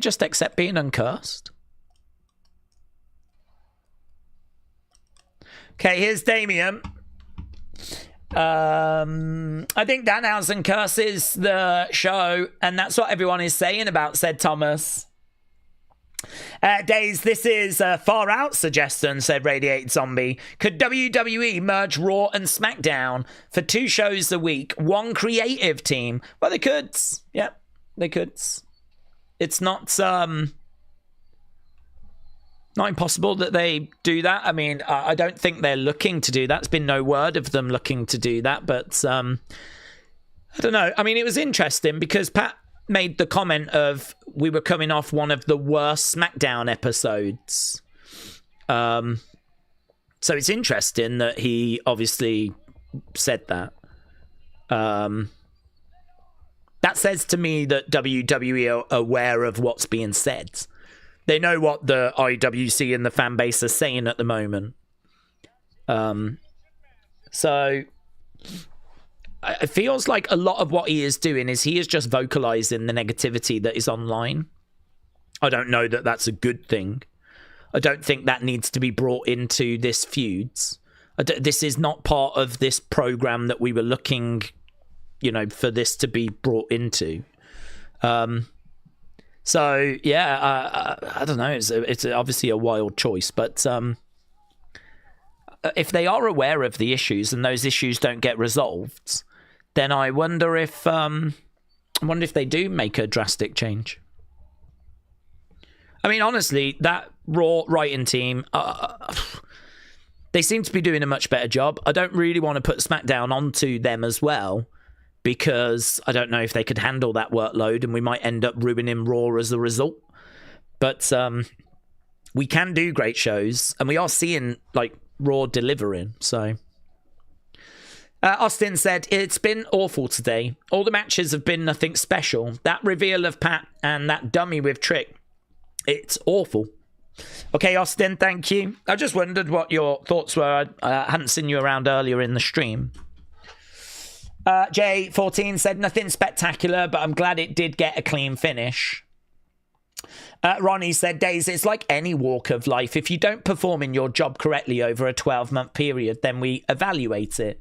just accept being uncursed? Okay, here's Damien. I think Danhausen curses the show, and that's what everyone is saying about, said Thomas. Daze, this is a far out suggestion, said Radiated Zombie. Could WWE merge Raw and SmackDown for 2 shows a week, one creative team? Well, they could. Yeah, they could. It's not impossible that they do that. I mean, I don't think they're looking to do that. There's been no word of them looking to do that, but I don't know. I mean, it was interesting because Pat made the comment of we were coming off one of the worst SmackDown episodes. So it's interesting that he obviously said that. That says to me that WWE are aware of what's being said. They know what the IWC and the fan base are saying at the moment. So it feels like a lot of what he is doing is he is just vocalizing the negativity that is online. I don't know that that's a good thing. I don't think that needs to be brought into this feuds. This is not part of this program that we were looking, for this to be brought into. So yeah, I don't know. It's obviously a wild choice, but if they are aware of the issues and those issues don't get resolved, then I wonder if they do make a drastic change. I mean, honestly, that Raw writing team, they seem to be doing a much better job. I don't really want to put SmackDown onto them as well, because I don't know if they could handle that workload, and we might end up ruining Raw as a result. But we can do great shows, and we are seeing Raw delivering. So Austin said, it's been awful today. All the matches have been nothing special. That reveal of Pat and that dummy with Trick, it's awful. Okay, Austin, thank you. I just wondered what your thoughts were. I hadn't seen you around earlier in the stream. J14 said, nothing spectacular, but I'm glad it did get a clean finish. Ronnie said, Daze, it's like any walk of life. If you don't perform in your job correctly over a 12-month period, then we evaluate it.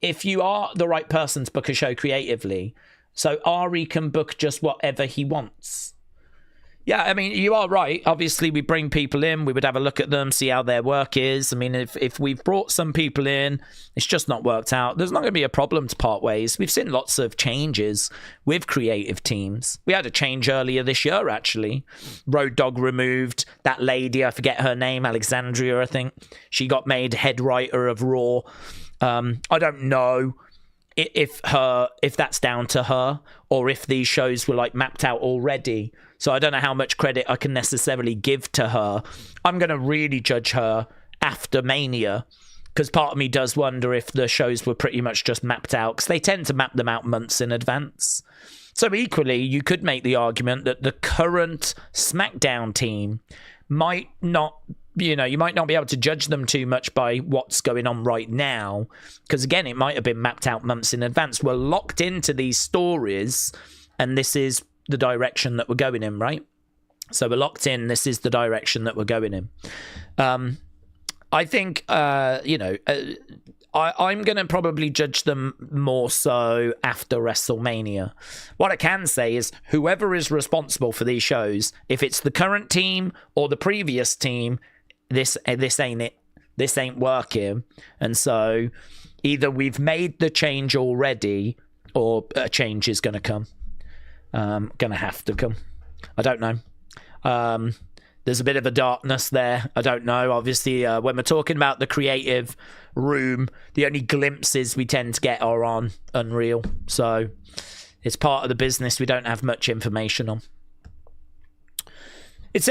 If you are the right person to book a show creatively, so Ari can book just whatever he wants. Yeah, I mean, you are right. Obviously, we bring people in, we would have a look at them, see how their work is. I mean, if we've brought some people in, it's just not worked out, there's not going to be a problem to part ways. We've seen lots of changes with creative teams. We had a change earlier this year, actually. Road Dogg removed that lady, I forget her name, Alexandria, I think. She got made head writer of Raw. I don't know if that's down to her, or if these shows were mapped out already. So I don't know how much credit I can necessarily give to her. I'm going to really judge her after Mania, because part of me does wonder if the shows were pretty much just mapped out, because they tend to map them out months in advance. So equally, you could make the argument that the current SmackDown team might not, you might not be able to judge them too much by what's going on right now, because again, it might have been mapped out months in advance. We're locked into these stories, and this is the direction that we're going in, right? So we're locked in. This is the direction that we're going in. I think, I'm going to probably judge them more so after WrestleMania. What I can say is whoever is responsible for these shows, if it's the current team or the previous team, this ain't it. This ain't working. And so either we've made the change already, or a change is going to come. Gonna have to come. I don't know. There's a bit of a darkness there. I don't know. Obviously, when we're talking about the creative room, the only glimpses we tend to get are on Unreal. So it's part of the business we don't have much information on. It's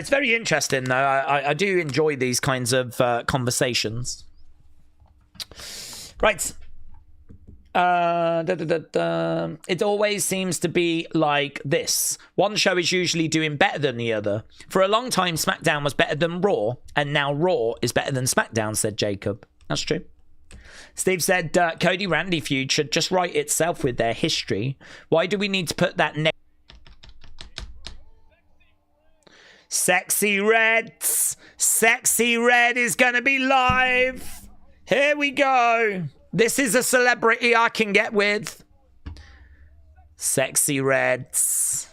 very interesting, though. I do enjoy these kinds of conversations. Right. It always seems to be like this. One show is usually doing better than the other. For a long time, SmackDown was better than Raw, and now Raw is better than SmackDown, said Jacob. That's true. Steve said, Cody Randy feud should just write itself with their history. Why do we need to put that Sexy Reds? Sexy Red is gonna be live. Here we go. This is a celebrity I can get with. Sexy Reds.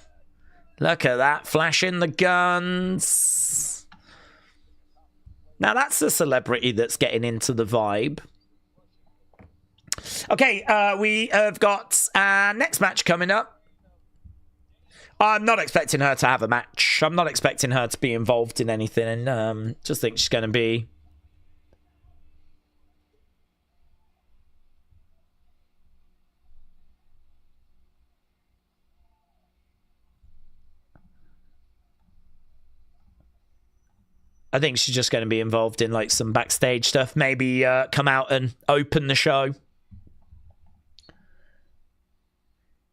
Look at that, flashing the guns. Now that's a celebrity that's getting into the vibe. Okay, we have got our next match coming up. I'm not expecting her to have a match. I'm not expecting her to be involved in anything. And just think she's going to be... I think she's just going to be involved in some backstage stuff. Maybe come out and open the show.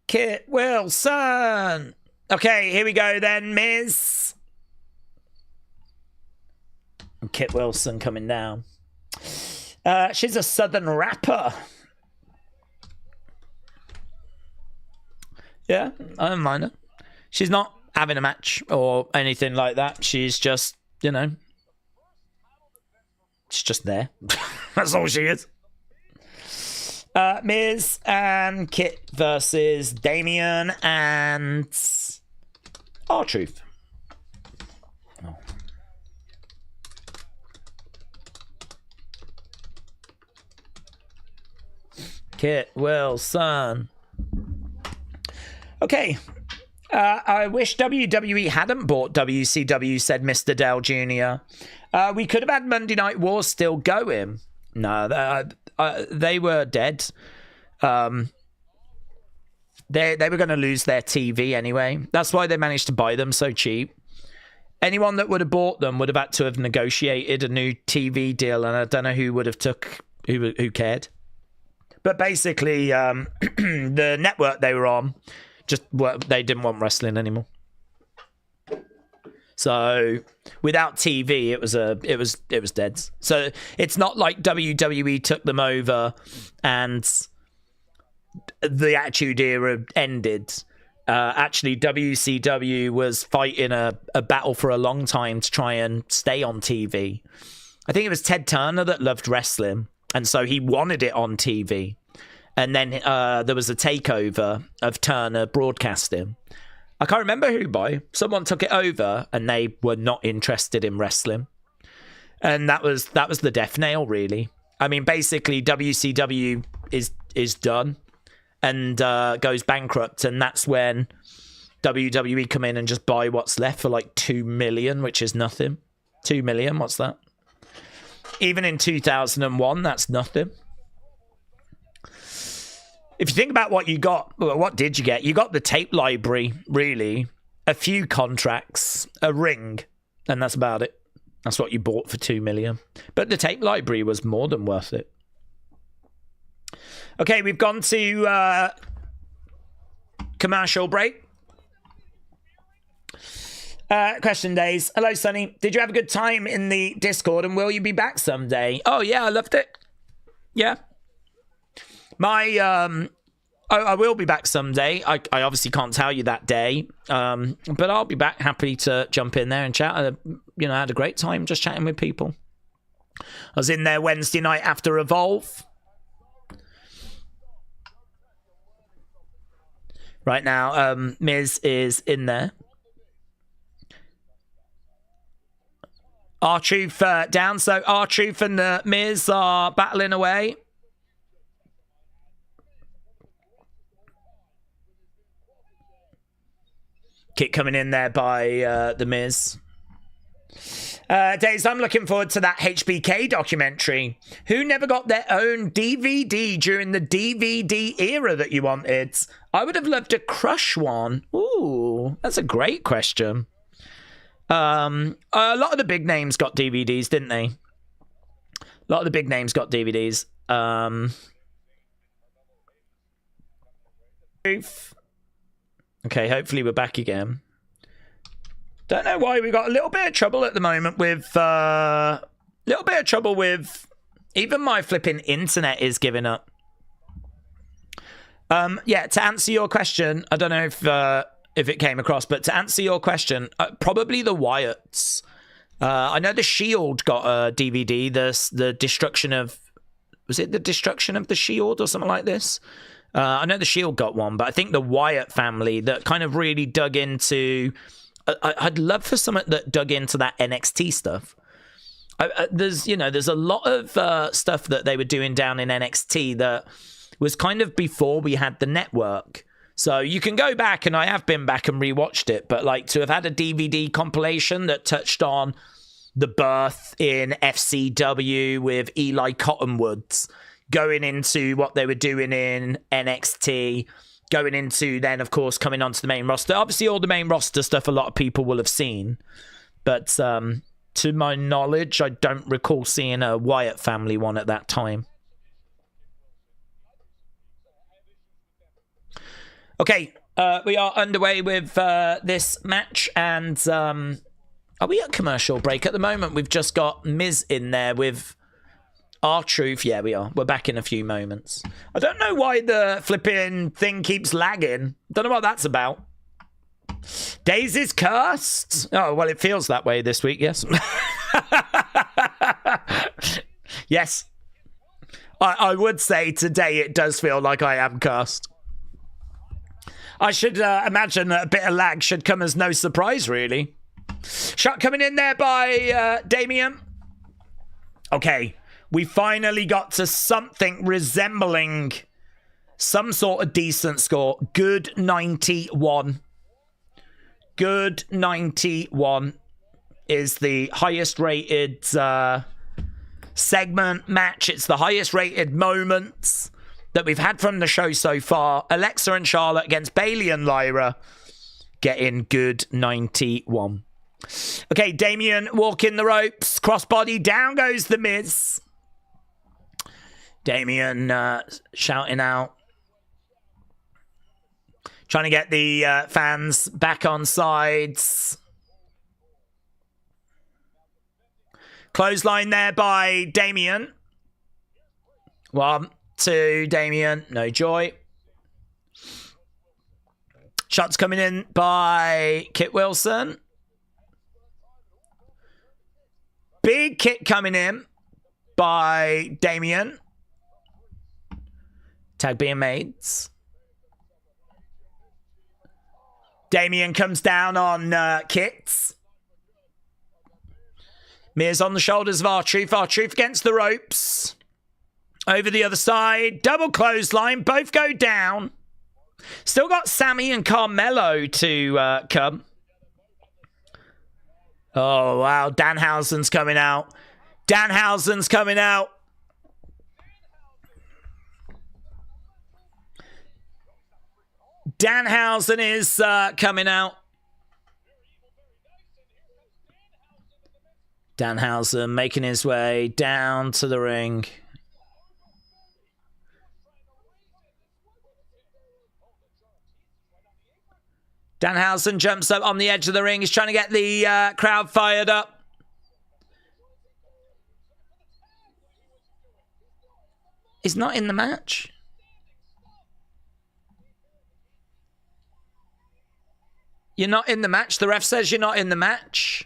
Kit Wilson. Okay, here we go then, Miz. And Kit Wilson coming down. She's a southern rapper. Yeah, I don't mind her. She's not having a match or anything like that. She's just, you know, she's just there. That's all she is. Miz and Kit versus Damian and R-Truth. Oh. Kit Wilson. Okay. I wish WWE hadn't bought WCW, said Mr. Dell Jr. We could have had Monday Night Wars still going. No, they were dead. They were going to lose their TV anyway. That's why they managed to buy them so cheap. Anyone that would have bought them would have had to have negotiated a new TV deal, and I don't know who would have who cared. But basically, the network they were on, they didn't want wrestling anymore. So without TV, it was dead. So it's not like WWE took them over and the Attitude Era ended. Actually, WCW was fighting a battle for a long time to try and stay on TV. I think it was Ted Turner that loved wrestling, and so he wanted it on TV. And then there was a takeover of Turner Broadcasting. I can't remember who by. Someone took it over, and they were not interested in wrestling. And that was the death nail, really. I mean, basically, WCW is done and goes bankrupt, and that's when WWE come in and just buy what's left for like $2 million, which is nothing. $2 million, what's that? Even in 2001, that's nothing. If you think about what you got, well, what did you get? You got the tape library, really, a few contracts, a ring, and that's about it. That's what you bought for $2 million. But the tape library was more than worth it. Okay, we've gone to commercial break. Question Daze. Hello, Sonny. Did you have a good time in the Discord, and will you be back someday? Oh, yeah, I loved it. Yeah. I will be back someday. I obviously can't tell you that day, but I'll be back, happy to jump in there and chat. I had a great time just chatting with people. I was in there Wednesday night after Evolve. Right now, Miz is in there. R-Truth down, so R-Truth and the Miz are battling away. Kit coming in there by the Miz. Daze, I'm looking forward to that HBK documentary. Who never got their own DVD during the DVD era that you wanted? I would have loved to crush one. Ooh, that's a great question. A lot of the big names got DVDs, didn't they? A lot of the big names got DVDs. Okay, hopefully we're back again. Don't know why we got a little bit of trouble at the moment with... Even my flipping internet is giving up. Yeah, to answer your question, I don't know if it came across, but to answer your question, probably the Wyatts. I know the Shield got a DVD, the destruction of... Was it the destruction of the Shield or something like this? I know the Shield got one, but I think the Wyatt family that kind of really dug into... I'd love for someone that dug into that NXT stuff. There's a lot of stuff that they were doing down in NXT that was kind of before we had the network. So you can go back, and I have been back and rewatched it, but like to have had a DVD compilation that touched on the birth in FCW with Eli Cottonwoods, going into what they were doing in NXT, going into then, of course, coming onto the main roster. Obviously, all the main roster stuff a lot of people will have seen. But to my knowledge, I don't recall seeing a Wyatt family one at that time. Okay, we are underway with this match. And are we at commercial break? At the moment, we've just got Miz in there with... R-Truth, yeah, we are. We're back in a few moments. I don't know why the flipping thing keeps lagging. Don't know what that's about. Daze is cursed. Oh, well, it feels that way this week, yes. Yes. I would say today it does feel like I am cursed. I should imagine that a bit of lag should come as no surprise, really. Shot coming in there by Damien. Okay, we finally got to something resembling some sort of decent score. Good 91. Good 91 is the highest rated segment match. It's the highest rated moments that we've had from the show so far. Alexa and Charlotte against Bayley and Lyra getting good 91. Okay, Damien walking the ropes. Crossbody, down goes the Miz. Damien shouting out. Trying to get the fans back on sides. Clothesline there by Damien. 1, 2, Damien. No joy. Shots coming in by Kit Wilson. Big kick coming in by Damien. Tag being made. Damien comes down on Kit. Miz on the shoulders of R-Truth. R-Truth against the ropes. Over the other side. Double clothesline. Both go down. Still got Sammy and Carmelo to come. Oh, wow. Danhausen's coming out. Danhausen's coming out. Danhausen is coming out. Danhausen making his way down to the ring. Danhausen jumps up on the edge of the ring. He's trying to get the crowd fired up. He's not in the match. You're not in the match. The ref says you're not in the match.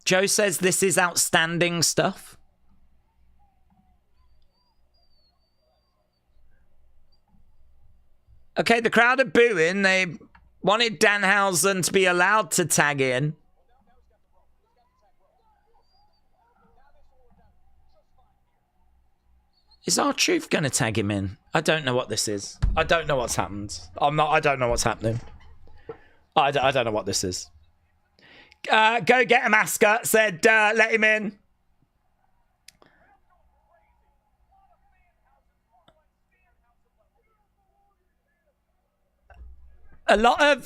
Joe says this is outstanding stuff. Okay, the crowd are booing. They wanted Danhausen to be allowed to tag in. Is R-Truth going to tag him in? I don't know what this is. I don't know what's happened. I don't know what's happening. I don't know what this is. Go get a mascot. Said, let him in. A lot of...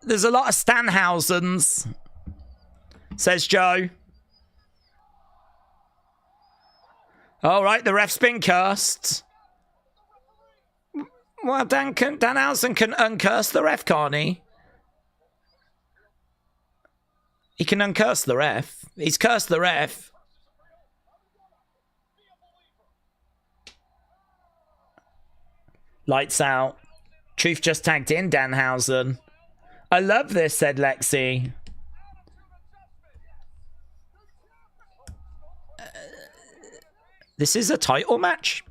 there's a lot of Stanhausens, says Joe. All right, the ref's been cursed. Well, Danhausen can uncurse the ref, can't he? He can uncurse the ref. He's cursed the ref. Lights out. Truth just tagged in Danhausen. I love this, said Lexi. This is a title match?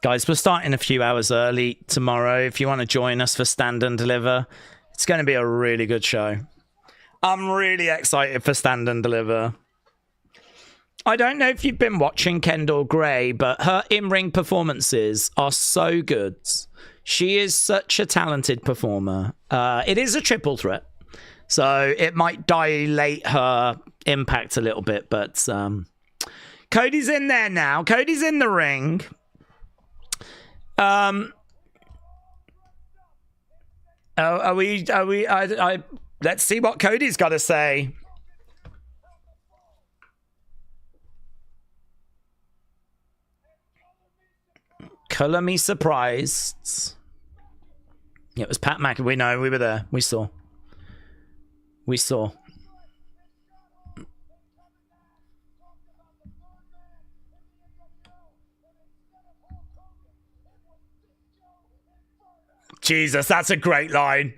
Guys, we're starting a few hours early tomorrow. If you want to join us for Stand and Deliver, it's going to be a really good show. I'm really excited for Stand and Deliver. I don't know if you've been watching Kendall Gray, but her in-ring performances are so good. She is such a talented performer. It is a triple threat, so it might dilate her impact a little bit, but Cody's in there now. Cody's in the ring. Let's see what Cody's got to say. Color me surprised. Yeah, it was Pat McAfee. We know, we were there. We saw. Jesus, that's a great line.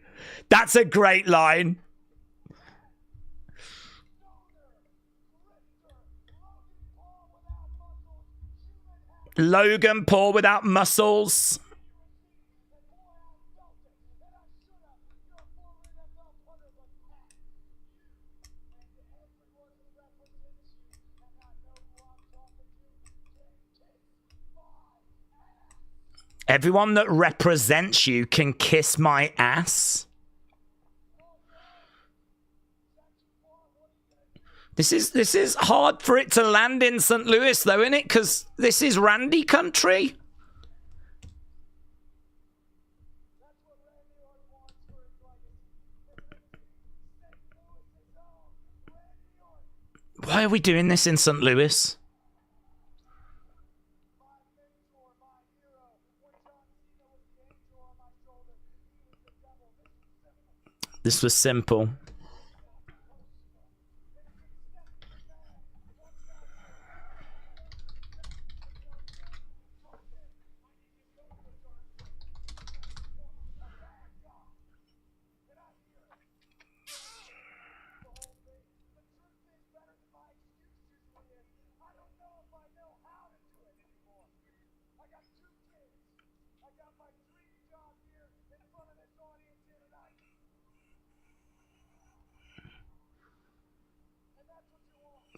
That's a great line. Logan Paul without muscles. Everyone that represents you can kiss my ass. This is hard for it to land in St. Louis, though, isn't it? Because this is Randy country. Why are we doing this in St. Louis? This was simple.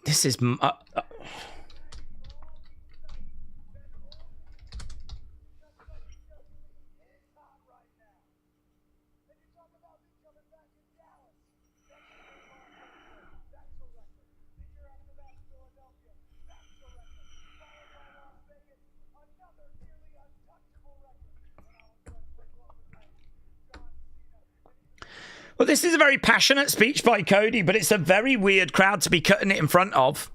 This is... Well, this is a very passionate speech by Cody, but it's a very weird crowd to be cutting it in front of.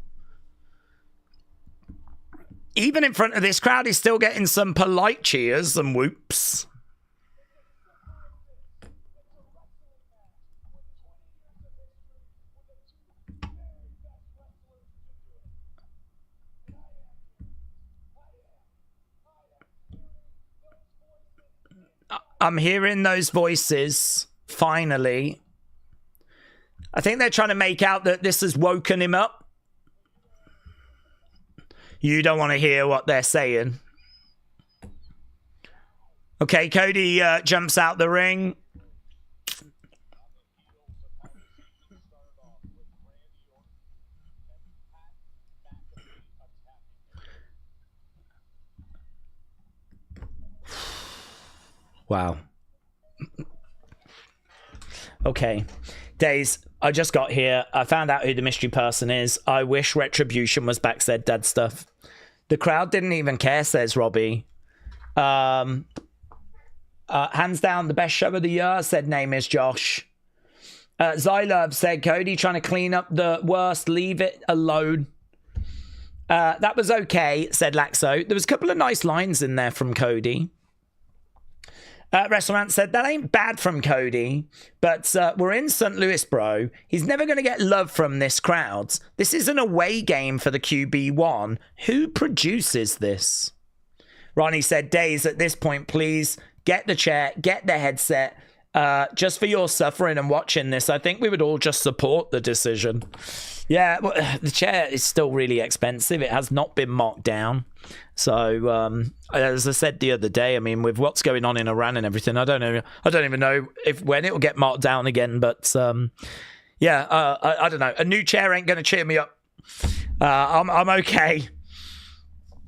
Even in front of this crowd, he's still getting some polite cheers and whoops. I'm hearing those voices. Finally, I think they're trying to make out that this has woken him up. You don't want to hear what they're saying. Okay, Cody jumps out the ring. Wow. Okay, Daze, I just got here. I found out who the mystery person is. I wish Retribution was back, said Dad stuff. The crowd didn't even care, says Robbie. Hands down, the best show of the year, said Name is Josh. Zylov said, Cody trying to clean up the worst, leave it alone. That was okay, said Laxo. There was a couple of nice lines in there from Cody. WrestleMania said, that ain't bad from Cody, but we're in St. Louis, bro. He's never going to get love from this crowd. This is an away game for the QB1. Who produces this? Ronnie said, Daze, at this point, please get the chair, get the headset. Just for your suffering and watching this, I think we would all just support the decision. Yeah, well, the chair is still really expensive. It has not been marked down. So, as I said the other day, I mean, with what's going on in Iran and everything, I don't even know when it will get marked down again. But Yeah, I don't know. A new chair ain't going to cheer me up. I'm okay.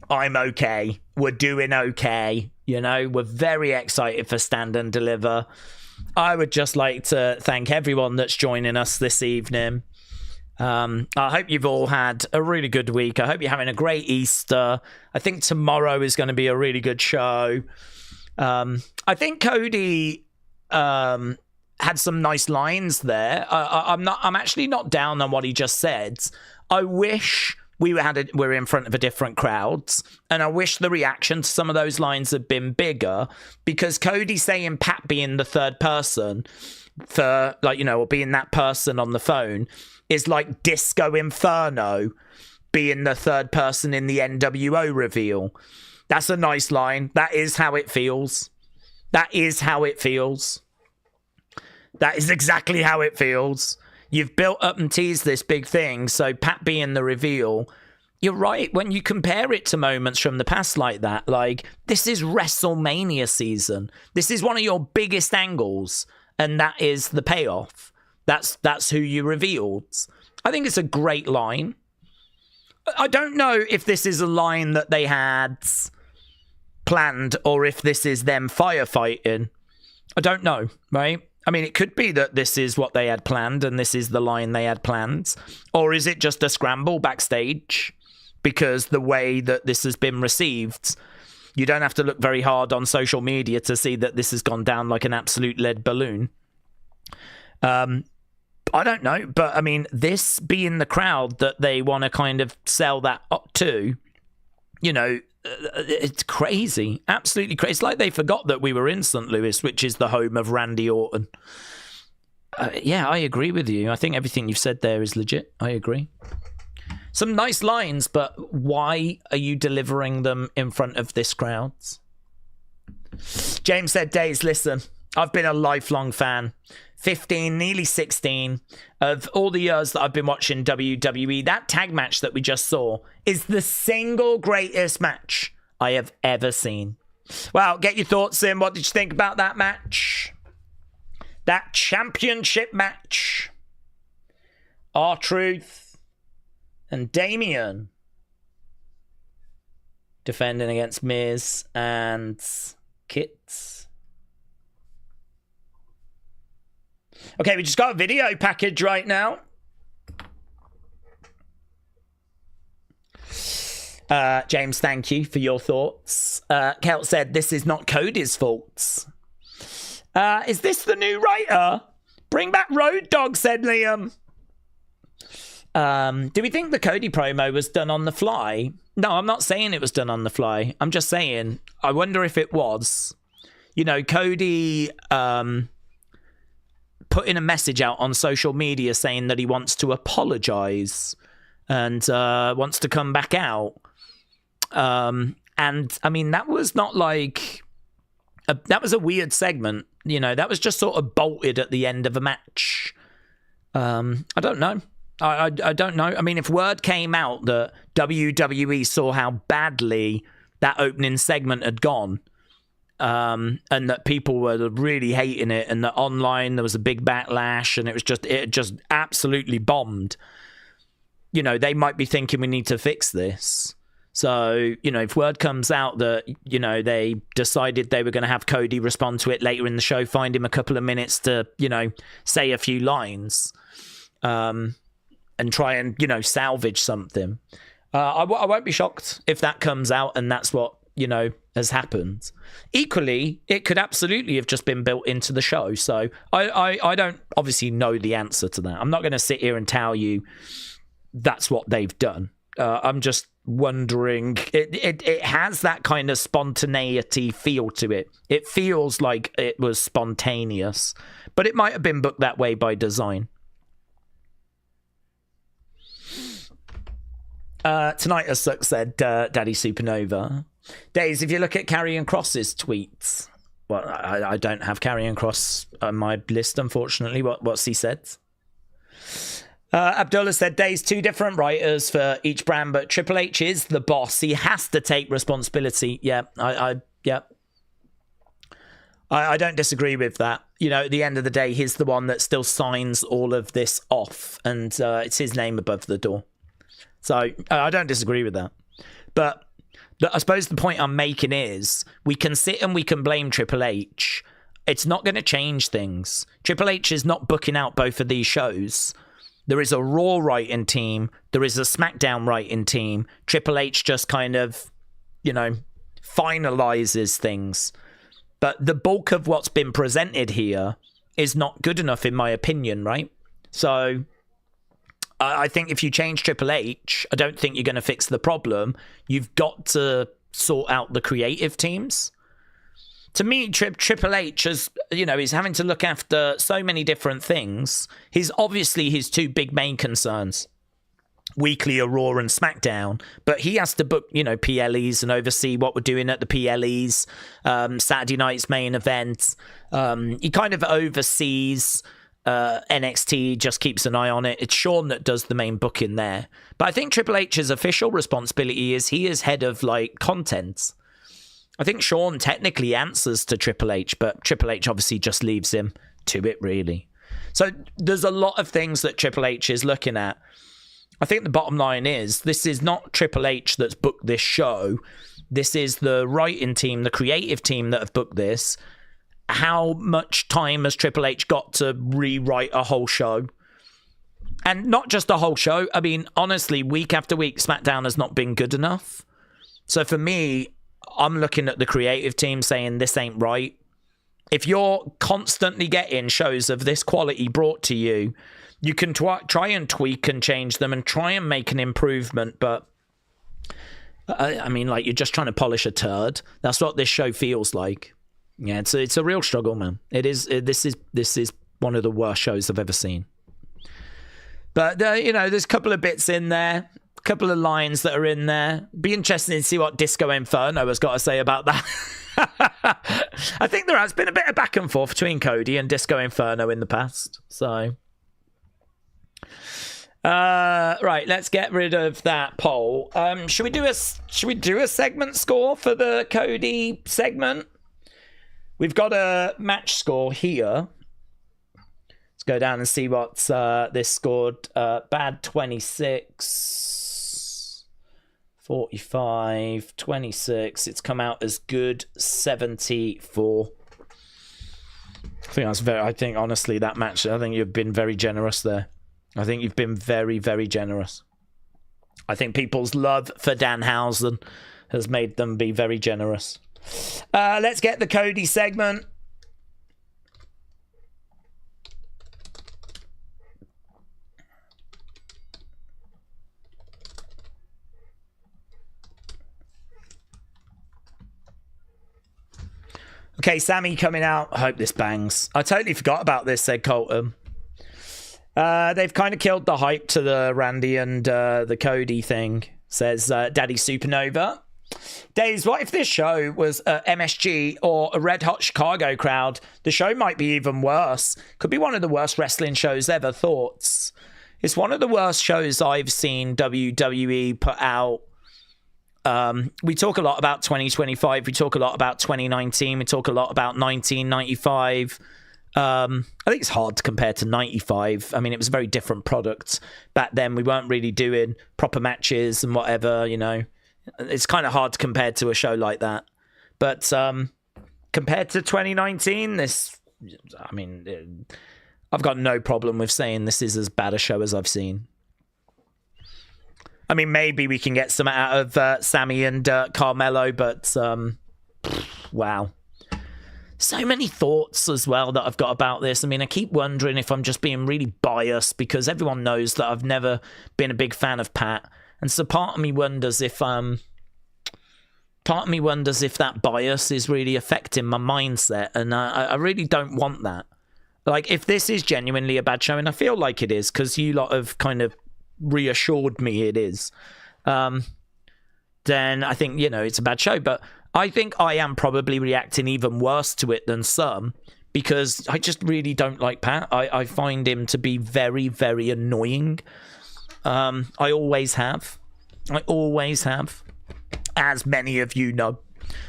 I'm okay. We're doing okay. You know, we're very excited for Stand and Deliver. I would just like to thank everyone that's joining us this evening. I hope you've all had a really good week. I hope you're having a great Easter. I think tomorrow is going to be a really good show. I think Cody had some nice lines there. I'm actually not down on what he just said. I wish we're in front of a different crowd, and I wish the reaction to some of those lines had been bigger, because Cody saying Pat being the third person for, like, you know, or being that person on the phone is like Disco Inferno being the third person in the NWO reveal. That's a nice line. That is how it feels. That is how it feels. That is exactly how it feels. You've built up and teased this big thing, so Pat being the reveal, you're right. When you compare it to moments from the past like that, like, this is WrestleMania season. This is one of your biggest angles, and that is the payoff. That's who you revealed. I think it's a great line. I don't know if this is a line that they had planned or if this is them firefighting. I don't know, right? I mean, it could be that this is what they had planned and this is the line they had planned. Or is it just a scramble backstage? Because the way that this has been received, you don't have to look very hard on social media to see that this has gone down like an absolute lead balloon. I don't know, but I mean, this being the crowd that they want to kind of sell that up to, you know, it's crazy. Absolutely crazy. It's like they forgot that we were in St. Louis, which is the home of Randy Orton. Yeah, I agree with you. I think everything you've said there is legit. I agree. Some nice lines, but why are you delivering them in front of this crowd? James said, Daze, listen, I've been a lifelong fan. 15, nearly 16 of all the years that I've been watching WWE. That tag match that we just saw is the single greatest match I have ever seen. Well, get your thoughts in. What did you think about that match? That championship match. R-Truth and Damian defending against Miz and Kit. Okay, we just got a video package right now. James, thank you for your thoughts. Kelt said, this is not Cody's fault. Is this the new writer? Bring back Road Dogg, said Liam. Do we think the Cody promo was done on the fly? No, I'm not saying it was done on the fly. I'm just saying, I wonder if it was. You know, Cody putting a message out on social media saying that he wants to apologize and wants to come back out. And I mean, that was not like that was a weird segment. You know, that was just sort of bolted at the end of a match. I don't know. I don't know. I mean, if word came out that WWE saw how badly that opening segment had gone, and that people were really hating it, and that online there was a big backlash, and it just absolutely bombed. You know, they might be thinking we need to fix this. So, you know, if word comes out that, you know, they decided they were going to have Cody respond to it later in the show, find him a couple of minutes to, you know, say a few lines, and try and, you know, salvage something. I won't be shocked if that comes out and that's what, you know, has happened. Equally, it could absolutely have just been built into the show. So I don't obviously know the answer to that. I'm not going to sit here and tell you that's what they've done. I'm just wondering. It has that kind of spontaneity feel to it. It feels like it was spontaneous, but it might have been booked that way by design. Tonight, as Suck said, Daddy Supernova. Daze, if you look at Karrion Kross's tweets, well, I don't have Karrion Kross on my list, unfortunately. What's he said? Abdullah said, Daze, two different writers for each brand, but Triple H is the boss. He has to take responsibility. Yeah, yeah. I don't disagree with that. You know, at the end of the day, he's the one that still signs all of this off, and it's his name above the door. So I don't disagree with that. But I suppose the point I'm making is we can sit and we can blame Triple H. It's not going to change things. Triple H is not booking out both of these shows. There is a Raw writing team. There is a SmackDown writing team. Triple H just kind of, you know, finalizes things. But the bulk of what's been presented here is not good enough, in my opinion, right? So I think if you change Triple H, I don't think you're going to fix the problem. You've got to sort out the creative teams. To me, Triple H, is, you know, he's having to look after so many different things. He's obviously his two big main concerns. Weekly are Raw and SmackDown, but he has to book, you know, PLEs and oversee what we're doing at the PLEs, Saturday night's main event. He kind of oversees NXT, just keeps an eye on it. It's Sean that does the main booking there. But I think Triple H's official responsibility is he is head of, like, content. I think Sean technically answers to Triple H, but Triple H obviously just leaves him to it, really. So there's a lot of things that Triple H is looking at. I think the bottom line is this is not Triple H that's booked this show. This is the writing team, the creative team that have booked this. How much time has Triple H got to rewrite a whole show? And not just a whole show. I mean, honestly, week after week, SmackDown has not been good enough. So for me, I'm looking at the creative team saying this ain't right. If you're constantly getting shows of this quality brought to you, you can try and tweak and change them and try and make an improvement. But I mean, like, you're just trying to polish a turd. That's what this show feels like. Yeah, it's a real struggle, man. It is. This is one of the worst shows I've ever seen. But you know, there's a couple of bits in there. A couple of lines that are in there. Be interesting to see what Disco Inferno has got to say about that. I think there has been a bit of back and forth between Cody and Disco Inferno in the past. So, right, let's get rid of that poll. Should we do a segment score for the Cody segment? We've got a match score here. Let's go down and see what this scored. Bad 26. 45, 26. It's come out as good 74. I think honestly that match, I think you've been very generous there. I think you've been very, very generous. I think people's love for Danhausen has made them be very generous. Let's get the Cody segment. Okay, Sammy coming out. I hope this bangs. I totally forgot about this, said Colton. They've kind of killed the hype to the Randy and the Cody thing, says Daddy Supernova. Daze, what if this show was MSG or a Red Hot Chicago crowd? The show might be even worse. Could be one of the worst wrestling shows ever. Thoughts? It's one of the worst shows I've seen WWE put out. We talk a lot about 2025. We talk a lot about 2019. We talk a lot about 1995. I think it's hard to compare to 95. I mean, it was a very different product. Back then, we weren't really doing proper matches and whatever, you know. It's kind of hard to compare to a show like that. But compared to 2019, I've got no problem with saying this is as bad a show as I've seen. I mean, maybe we can get some out of Sammy and Carmelo, but wow. So many thoughts as well that I've got about this. I mean, I keep wondering if I'm just being really biased because everyone knows that I've never been a big fan of Pat. And so part of me wonders if that bias is really affecting my mindset. And I really don't want that. Like, if this is genuinely a bad show, and I feel like it is because you lot have kind of reassured me it is, then I think, you know, it's a bad show. But I think I am probably reacting even worse to it than some because I just really don't like Pat. I find him to be very, very annoying. I always have, as many of you know.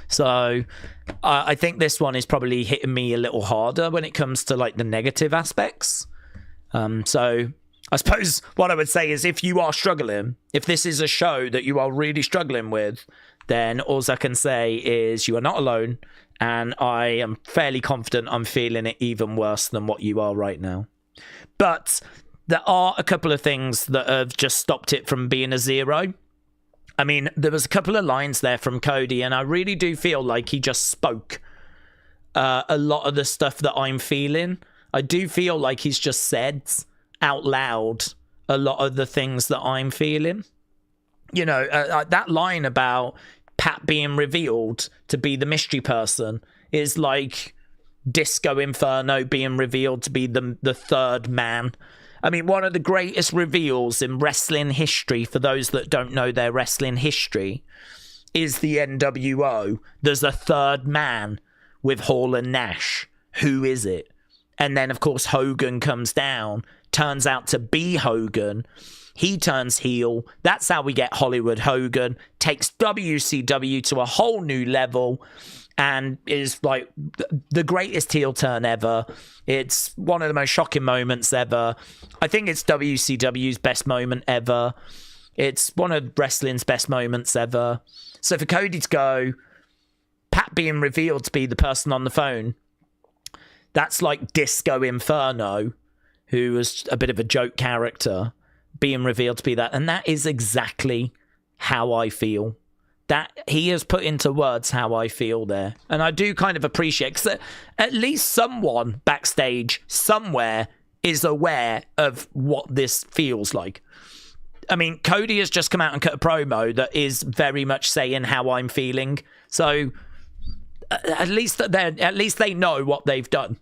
So I think this one is probably hitting me a little harder when it comes to like the negative aspects. So I suppose what I would say is if you are struggling, if this is a show that you are really struggling with, then all I can say is you are not alone. And I am fairly confident I'm feeling it even worse than what you are right now. But there are a couple of things that have just stopped it from being a 0. I mean, there was a couple of lines there from Cody, and I really do feel like he just spoke a lot of the stuff that I'm feeling. I do feel like he's just said out loud a lot of the things that I'm feeling. You know, that line about Pat being revealed to be the mystery person is like Disco Inferno being revealed to be the third man. I mean, one of the greatest reveals in wrestling history, for those that don't know their wrestling history, is the NWO. There's a third man with Hall and Nash. Who is it? And then, of course, Hogan comes down, turns out to be Hogan. He turns heel. That's how we get Hollywood Hogan, takes WCW to a whole new level, and is like the greatest heel turn ever. It's one of the most shocking moments ever. I think it's WCW's best moment ever. It's one of wrestling's best moments ever. So for Cody to go, Pat being revealed to be the person on the phone, that's like Disco Inferno, who was a bit of a joke character, being revealed to be that. And that is exactly how I feel. That he has put into words how I feel there. And I do kind of appreciate, because at least someone backstage somewhere is aware of what this feels like. I mean, Cody has just come out and cut a promo that is very much saying how I'm feeling. So at least they know what they've done,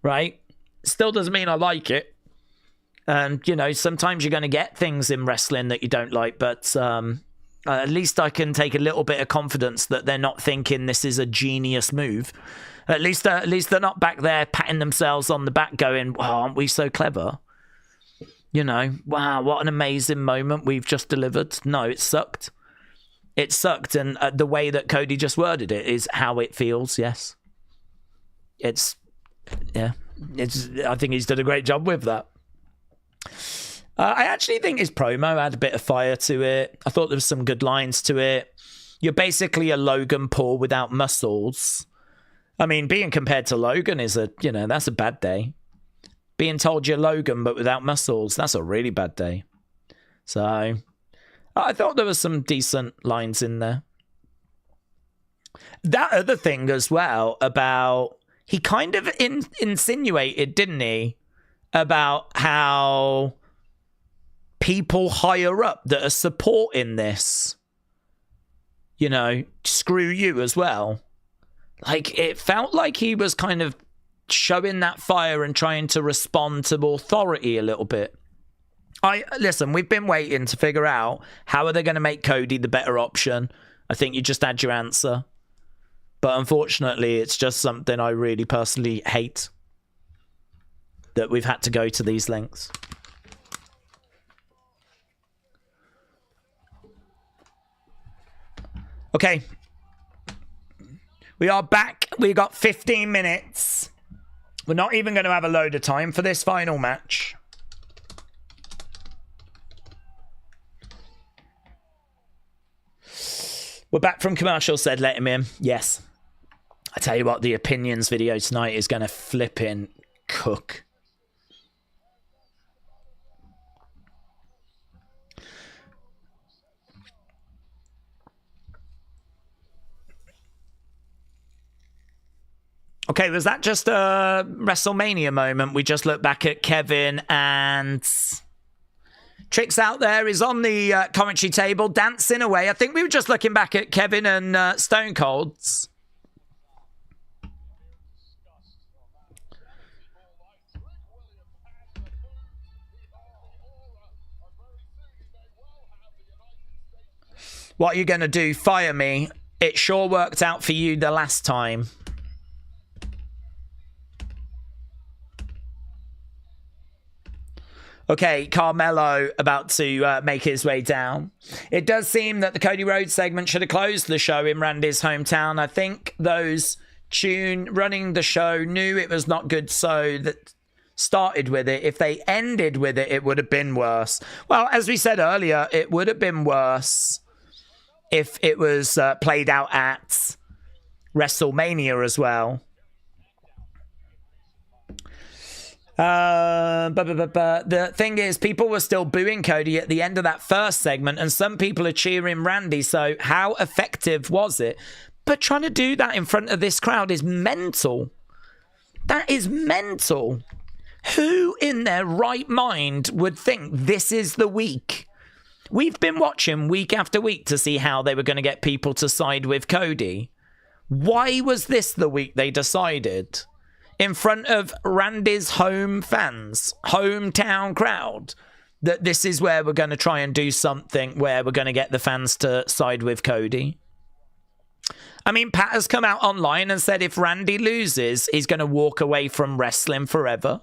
right? Still doesn't mean I like it. And, you know, sometimes you're going to get things in wrestling that you don't like, but at least I can take a little bit of confidence that they're not thinking this is a genius move. At least they're not back there patting themselves on the back going, wow, aren't we so clever? You know, wow, what an amazing moment we've just delivered. No, it sucked. It sucked, and the way that Cody just worded it is how it feels, yes. I think he's done a great job with that. I actually think his promo had a bit of fire to it. I thought there was some good lines to it. You're basically a Logan Paul without muscles. I mean, being compared to Logan is that's a bad day. Being told you're Logan but without muscles, that's a really bad day. So I thought there was some decent lines in there. That other thing as well about, he kind of insinuated, didn't he, about how people higher up that are supporting this, you know, screw you as well. Like, it felt like he was kind of showing that fire and trying to respond to authority a little bit. Listen, we've been waiting to figure out how are they going to make Cody the better option. I think you just had your answer. But unfortunately, it's just something I really personally hate, that we've had to go to these lengths. Okay. We are back. We got 15 minutes. We're not even going to have a load of time for this final match. We're back from commercial, said let him in. Yes. I tell you what, the opinions video tonight is going to flipping cook. Okay, was that just a WrestleMania moment? We just look back at Kevin and Trix out there is on the commentary table dancing away. I think we were just looking back at Kevin and Stone Cold's. What are you going to do? Fire me? It sure worked out for you the last time. Okay, Carmelo about to make his way down. It does seem that the Cody Rhodes segment should have closed the show in Randy's hometown. I think those running the show knew it was not good, so that started with it. If they ended with it, it would have been worse. Well, as we said earlier, it would have been worse if it was played out at WrestleMania as well. The thing is, people were still booing Cody at the end of that first segment, and some people are cheering Randy, so how effective was it? But trying to do that in front of this crowd is mental. That is mental. Who in their right mind would think this is the week? We've been watching week after week to see how they were going to get people to side with Cody. Why was this the week they decided? In front of Randy's home fans, hometown crowd, that this is where we're going to try and do something where we're going to get the fans to side with Cody. I mean, Pat has come out online and said if Randy loses, he's going to walk away from wrestling forever.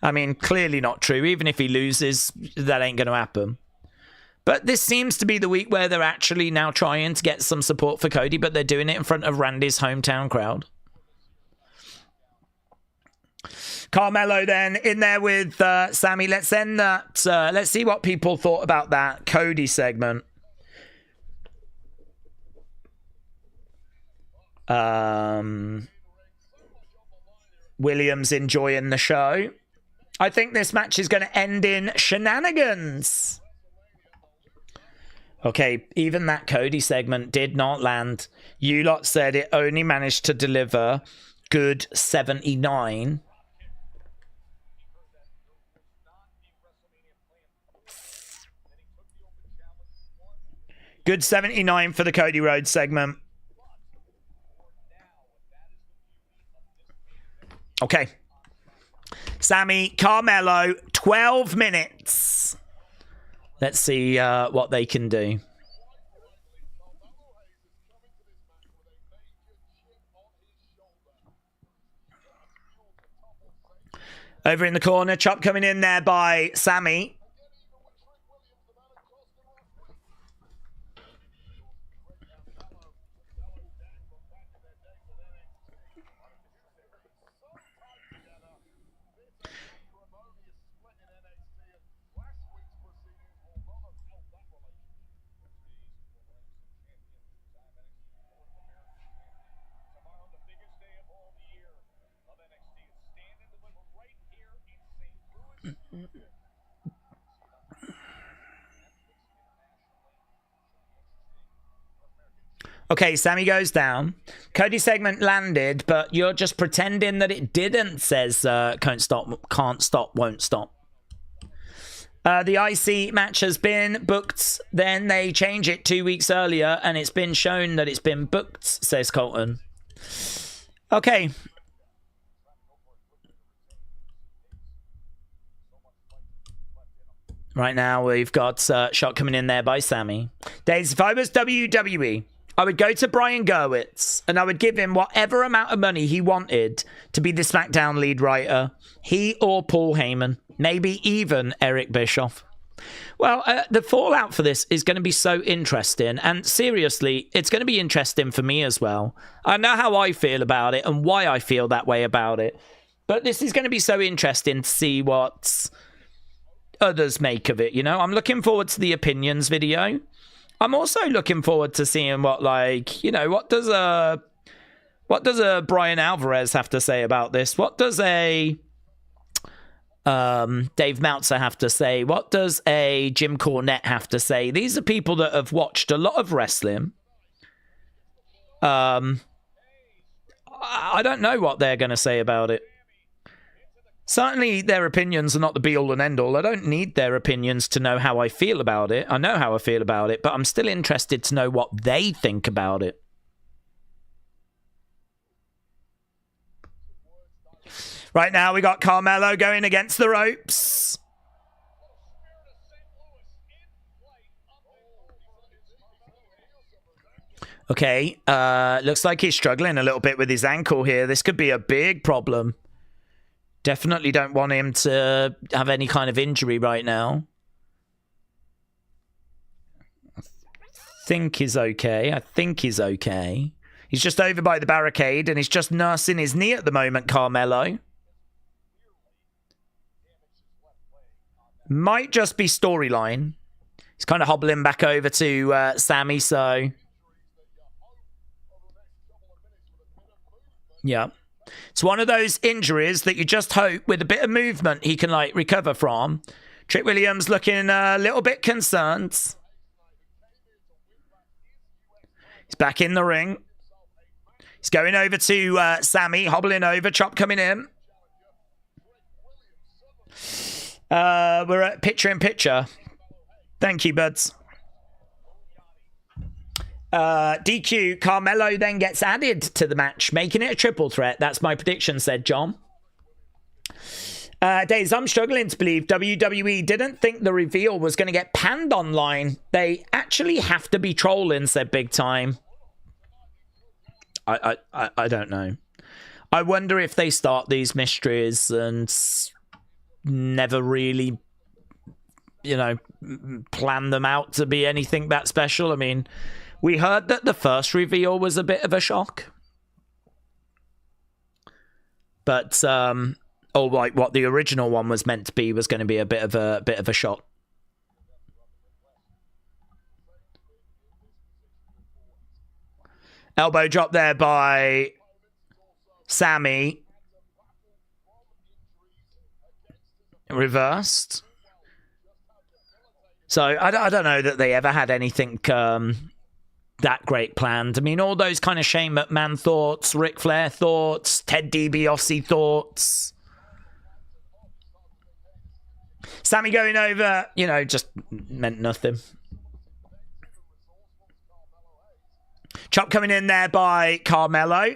I mean, clearly not true. Even if he loses, that ain't going to happen. But this seems to be the week where they're actually now trying to get some support for Cody, but they're doing it in front of Randy's hometown crowd. Carmelo then in there with Sammy. Let's end that. Let's see what people thought about that Cody segment. Williams enjoying the show. I think this match is going to end in shenanigans. Okay, even that Cody segment did not land. You lot said it only managed to deliver good 79. Good 79 for the Cody Rhodes segment. Okay. Sammy, Carmelo, 12 minutes. Let's see what they can do. Over in the corner, chop coming in there by Sammy. Okay, Sammy goes down. Cody segment landed, but you're just pretending that it didn't, says can't stop, won't stop. The IC match has been booked. Then they change it 2 weeks earlier, and it's been shown that it's been booked, says Colton. Okay. Right now, we've got shot coming in there by Sammy. Daze, if I was WWE, I would go to Brian Gerwitz and I would give him whatever amount of money he wanted to be the SmackDown lead writer. He or Paul Heyman. Maybe even Eric Bischoff. Well, the fallout for this is going to be so interesting. And seriously, it's going to be interesting for me as well. I know how I feel about it and why I feel that way about it. But this is going to be so interesting to see what others make of it. You know, I'm looking forward to the opinions video. I'm also looking forward to seeing what, like, you know, what does a Brian Alvarez have to say about this? What does a Dave Meltzer have to say? What does a Jim Cornette have to say? These are people that have watched a lot of wrestling. I don't know what they're going to say about it. Certainly, their opinions are not the be-all and end-all. I don't need their opinions to know how I feel about it. I know how I feel about it, but I'm still interested to know what they think about it. Right now, we got Carmelo going against the ropes. Okay, looks like he's struggling a little bit with his ankle here. This could be a big problem. Definitely don't want him to have any kind of injury right now. I think he's okay. He's just over by the barricade and he's just nursing his knee at the moment, Carmelo. Might just be storyline. He's kind of hobbling back over to Sammy, so... Yeah. It's one of those injuries that you just hope with a bit of movement he can, like, recover from. Trick Williams looking a little bit concerned. He's back in the ring. He's going over to Sammy, hobbling over, chop coming in. We're at picture-in-picture. Thank you, buds. DQ, Carmelo then gets added to the match, making it a triple threat. That's my prediction, said John. Daze, I'm struggling to believe WWE didn't think the reveal was going to get panned online. They actually have to be trolling, said Big Time. I don't know. I wonder if they start these mysteries and never really, you know, plan them out to be anything that special. I mean, we heard that the first reveal was a bit of a shock. But, or like what the original one was meant to be was going to be a bit of a shock. Elbow drop there by Sammy. Reversed. So I don't know that they ever had anything that great planned. I mean, all those kind of Shane McMahon thoughts, Ric Flair thoughts, Ted DiBiase thoughts. Sammy going over, you know, just meant nothing. Chop coming in there by Carmelo.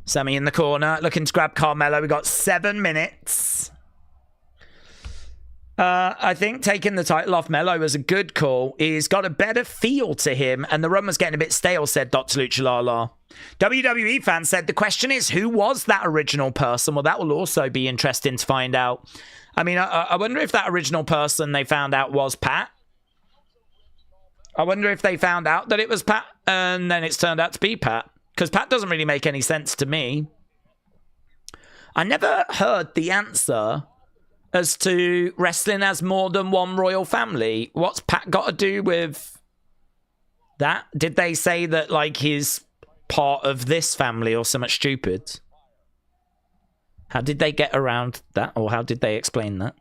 Sammy in the corner, looking to grab Carmelo. We got 7 minutes. I think taking the title off Melo was a good call. He's got a better feel to him, and the run was getting a bit stale, said Dr. Luchalala. WWE fans said the question is, who was that original person? Well, that will also be interesting to find out. I mean, I wonder if that original person they found out was Pat. I wonder if they found out that it was Pat, and then it's turned out to be Pat. Because Pat doesn't really make any sense to me. I never heard the answer as to wrestling as more than one royal family. What's Pat got to do with that? Did they say that, like, he's part of this family or something stupid? How did they get around that? Or how did they explain that?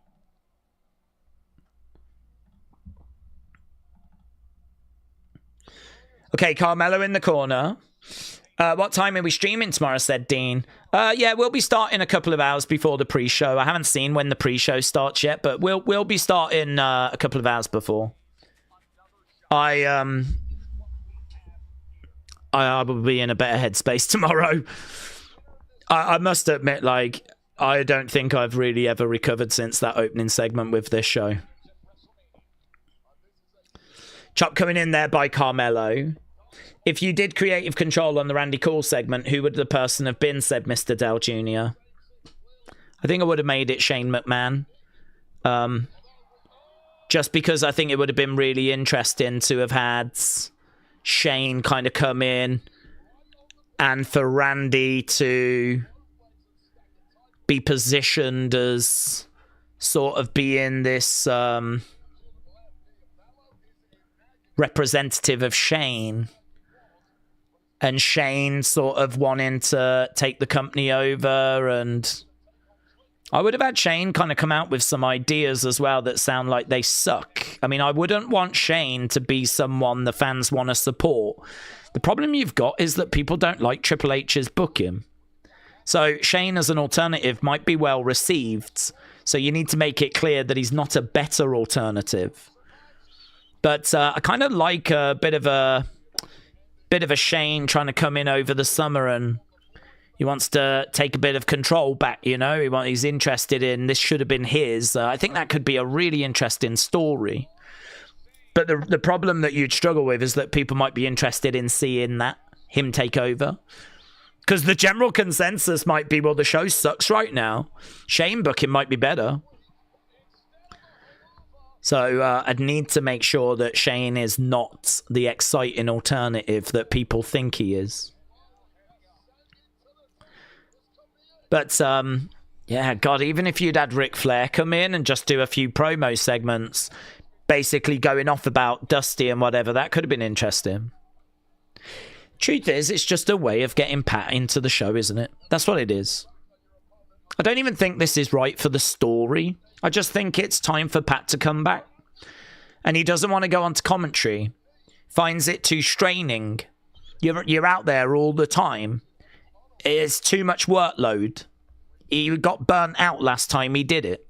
Okay, Carmelo in the corner. What time are we streaming tomorrow, said Dean. Yeah, we'll be starting a couple of hours before the pre-show. I haven't seen when the pre-show starts yet, but we'll be starting a couple of hours before. I will be in a better headspace tomorrow. I must admit, like, I don't think I've really ever recovered since that opening segment with this show. Chop coming in there by Carmelo. If you did creative control on the Randy Cool segment, who would the person have been, said Mr. Dell Jr. I think I would have made it Shane McMahon. Just because I think it would have been really interesting to have had Shane kind of come in and for Randy to be positioned as sort of being this representative of Shane. And Shane sort of wanting to take the company over, and I would have had Shane kind of come out with some ideas as well that sound like they suck. I mean, I wouldn't want Shane to be someone the fans want to support. The problem you've got is that people don't like Triple H's booking. So Shane as an alternative might be well received. So you need to make it clear that he's not a better alternative. But I kind of like a bit of a Shane trying to come in over the summer and, He wants to take a bit of control back, you know. He's interested in this should have been his. I think that could be a really interesting story. But the problem that you'd struggle with is that people might be interested in seeing that, him take over. Because the general consensus might be, well, the show sucks right now. Shane booking might be better. So I'd need to make sure that Shane is not the exciting alternative that people think he is. But, yeah, God, even if you'd had Ric Flair come in and just do a few promo segments, basically going off about Dusty and whatever, that could have been interesting. Truth is, it's just a way of getting Pat into the show, isn't it? That's what it is. I don't even think this is right for the story. I just think it's time for Pat to come back. And he doesn't want to go on to commentary. Finds it too straining. You're out there all the time. It's too much workload. He got burnt out last time he did it.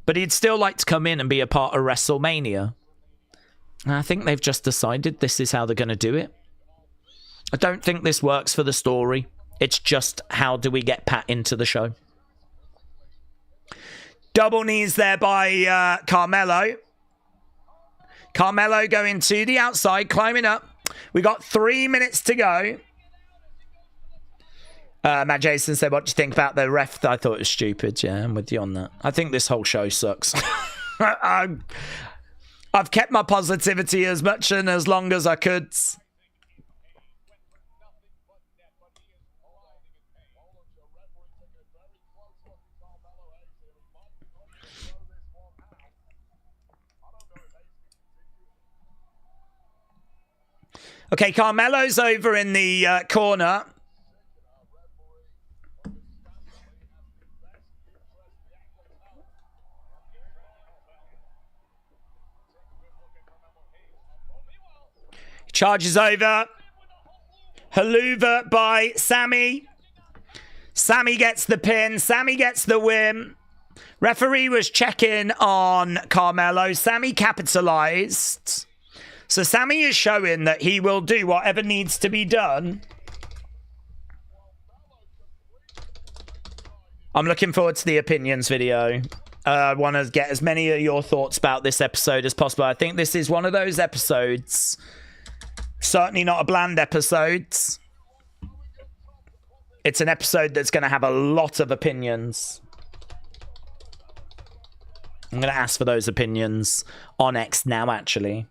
But he'd still like to come in and be a part of WrestleMania. And I think they've just decided this is how they're going to do it. I don't think this works for the story. It's just how do we get Pat into the show. Double knees there by Carmelo. Carmelo going to the outside, climbing up. We got 3 minutes to go. Matt Jason said, what do you think about the ref? I thought it was stupid. Yeah, I'm with you on that. I think this whole show sucks. I've kept my positivity as much and as long as I could. Okay, Carmelo's over in the corner. Charges over. Haluva by Sammy. Sammy gets the pin. Sammy gets the win. Referee was checking on Carmelo. Sammy capitalized. So Sammy is showing that he will do whatever needs to be done. I'm looking forward to the opinions video. I want to get as many of your thoughts about this episode as possible. I think this is one of those episodes. Certainly not a bland episode. It's an episode that's going to have a lot of opinions. I'm going to ask for those opinions on X now, actually.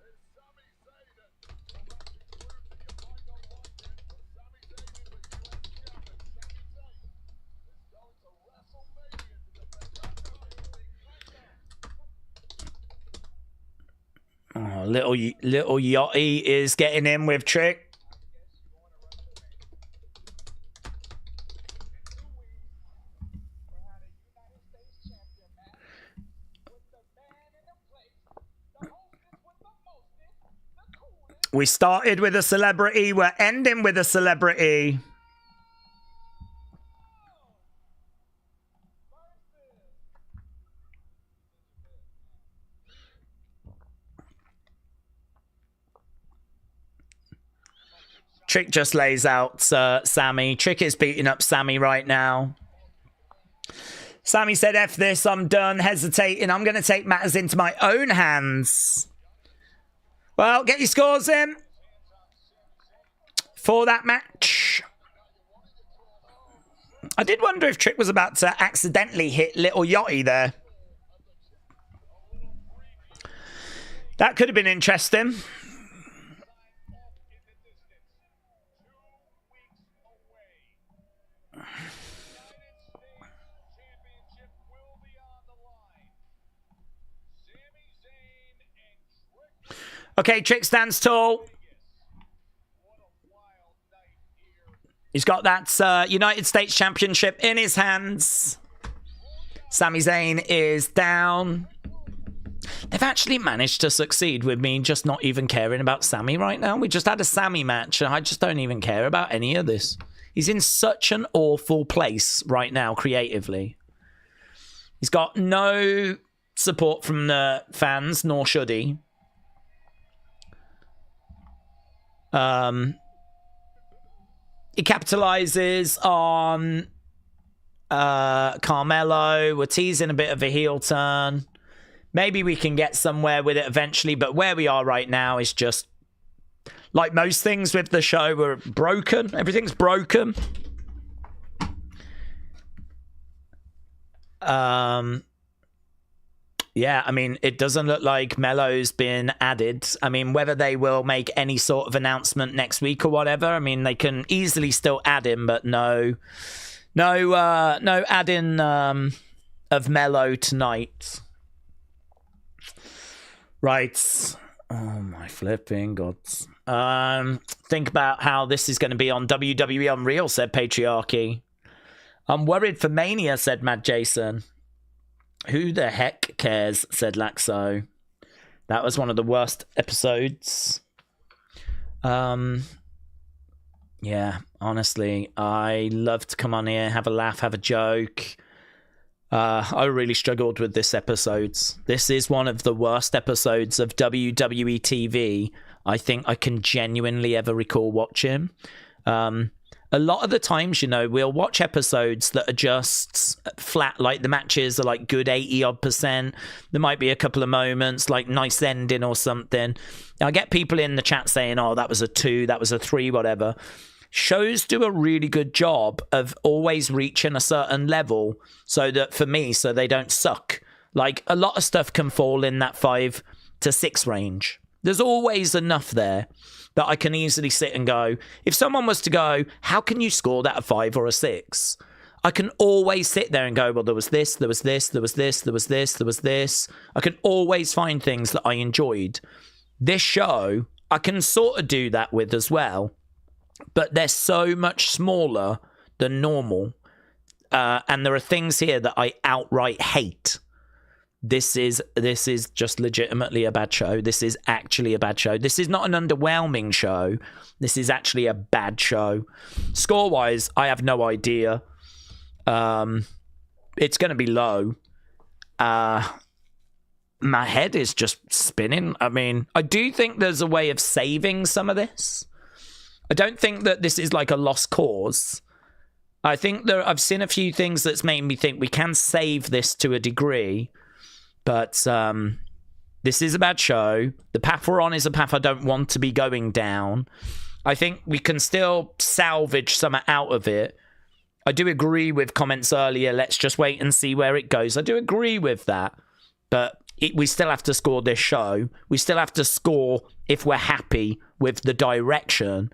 Oh, little Yachty is getting in with Trick. We started with a celebrity. We're ending with a celebrity. Trick just lays out Sammy. Trick is beating up Sammy right now. Sammy said, F this, I'm done hesitating. I'm going to take matters into my own hands. Well, get your scores in for that match. I did wonder if Trick was about to accidentally hit Little Yachty there. That could have been interesting. Okay, Trick stands tall. He's got that United States Championship in his hands. Sami Zayn is down. They've actually managed to succeed with me just not even caring about Sami right now. We just had a Sami match and I just don't even care about any of this. He's in such an awful place right now creatively. He's got no support from the fans, nor should he. He capitalizes on Carmelo. We're teasing a bit of a heel turn. Maybe we can get somewhere with it eventually, but where we are right now is just like most things with the show, we're broken. Everything's broken. Yeah, I mean, it doesn't look like Melo's been added. I mean, whether they will make any sort of announcement next week or whatever, I mean, they can easily still add him, but no adding of Melo tonight. Right. Oh my flipping gods. Think about how this is going to be on WWE Unreal, said Patriarchy. I'm worried for Mania, said Mad Jason. Who the heck cares, said Laxo. That was one of the worst episodes. Yeah, honestly, I love to come on here, have a laugh, have a joke. I really struggled with this episode. This is one of the worst episodes of WWE TV I think I can genuinely ever recall watching. A lot of the times, you know, we'll watch episodes that are just flat, like the matches are like good 80-odd%. There might be a couple of moments, like nice ending or something. I get people in the chat saying, oh, that was a 2, that was a 3, whatever. Shows do a really good job of always reaching a certain level so that, for me, so they don't suck. Like, a lot of stuff can fall in that 5 to 6 range. There's always enough there that I can easily sit and go, if someone was to go, how can you score that a 5 or a 6? I can always sit there and go, well, there was this, there was this, there was this, there was this, there was this. I can always find things that I enjoyed. This show, I can sort of do that with as well, but they're so much smaller than normal. And there are things here that I outright hate. This is just legitimately a bad show. This is actually a bad show. This is not an underwhelming show. This is actually a bad show. Score-wise, I have no idea. It's going to be low. My head is just spinning. I mean, I do think there's a way of saving some of this. I don't think that this is like a lost cause. I think I've seen a few things that's made me think we can save this to a degree. But this is a bad show. The path we're on is a path I don't want to be going down. I think we can still salvage some out of it. I do agree with comments earlier. Let's just wait and see where it goes. I do agree with that. But we still have to score this show. We still have to score if we're happy with the direction.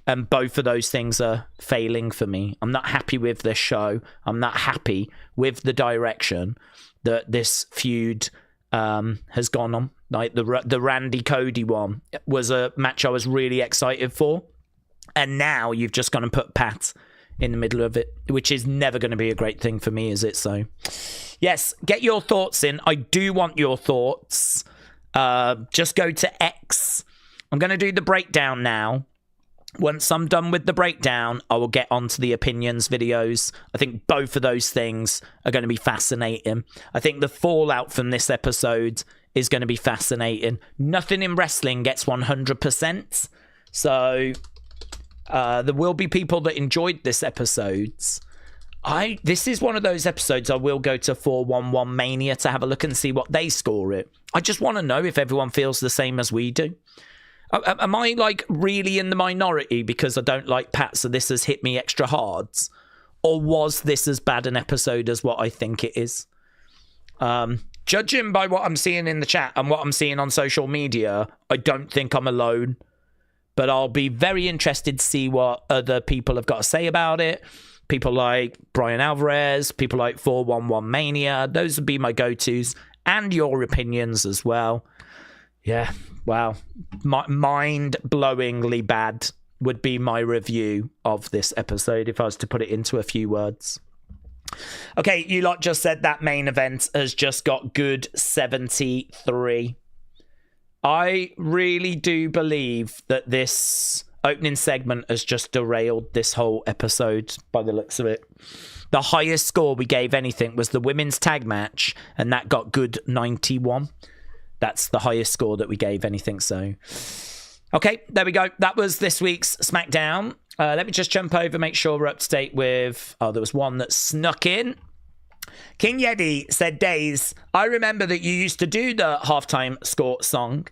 And both of those things are failing for me. I'm not happy with this show. I'm not happy with the direction that this feud has gone on. Like the Randy Cody one was a match I was really excited for, and now you've just gone and put Pat in the middle of it, which is never going to be a great thing for me, is it? So yes, get your thoughts in. I do want your thoughts. Just go to X. I'm going to do the breakdown now. Once I'm done with the breakdown, I will get onto the opinions videos. I think both of those things are going to be fascinating. I think the fallout from this episode is going to be fascinating. Nothing in wrestling gets 100%. So there will be people that enjoyed this episode. This is one of those episodes I will go to 411 Mania to have a look and see what they score it. I just want to know if everyone feels the same as we do. Am I like really in the minority because I don't like Pat, so this has hit me extra hard? Or was this as bad an episode as what I think it is? Judging by what I'm seeing in the chat and what I'm seeing on social media, I don't think I'm alone. But I'll be very interested to see what other people have got to say about it. People like Brian Alvarez, people like 411 Mania, those would be my go-tos. And your opinions as well. Yeah, wow. Mind-blowingly bad would be my review of this episode if I was to put it into a few words. Okay, you lot just said that main event has just got good 73. I really do believe that this opening segment has just derailed this whole episode by the looks of it. The highest score we gave anything was the women's tag match, and that got good 91. That's the highest score that we gave anything. So, okay, there we go. That was this week's SmackDown. Let me just jump over, make sure we're up to date with... Oh, there was one that snuck in. King Yeti said, Daze, I remember that you used to do the halftime score song.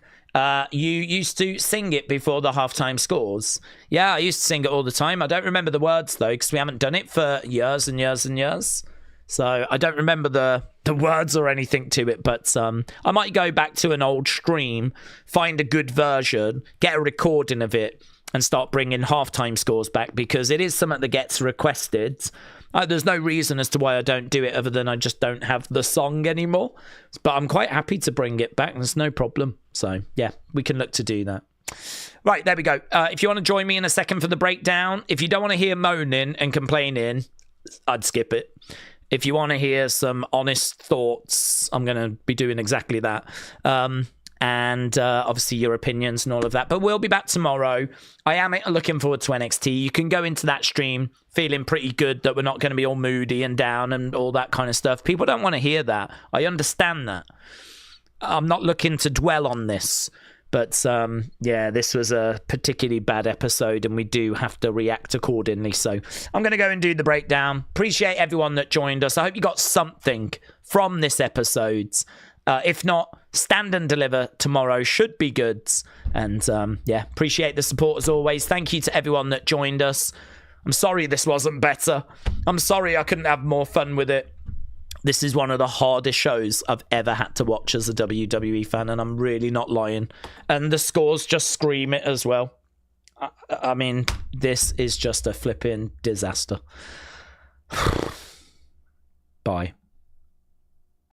You used to sing it before the halftime scores. Yeah, I used to sing it all the time. I don't remember the words, though, because we haven't done it for years and years and years. So I don't remember the words or anything to it, but I might go back to an old stream, find a good version, get a recording of it, and start bringing halftime scores back, because it is something that gets requested. There's no reason as to why I don't do it other than I just don't have the song anymore. But I'm quite happy to bring it back. There's no problem. So, yeah, we can look to do that. Right, there we go. If you want to join me in a second for the breakdown, if you don't want to hear moaning and complaining, I'd skip it. If you want to hear some honest thoughts, I'm going to be doing exactly that. And obviously your opinions and all of that. But we'll be back tomorrow. I am looking forward to NXT. You can go into that stream feeling pretty good that we're not going to be all moody and down and all that kind of stuff. People don't want to hear that. I understand that. I'm not looking to dwell on this. But yeah, this was a particularly bad episode and we do have to react accordingly. So I'm going to go and do the breakdown. Appreciate everyone that joined us. I hope you got something from this episode. If not, Stand and Deliver tomorrow should be good. And yeah, appreciate the support as always. Thank you to everyone that joined us. I'm sorry this wasn't better. I'm sorry I couldn't have more fun with it. This is one of the hardest shows I've ever had to watch as a WWE fan, and I'm really not lying. And the scores just scream it as well. I mean, this is just a flipping disaster. Bye.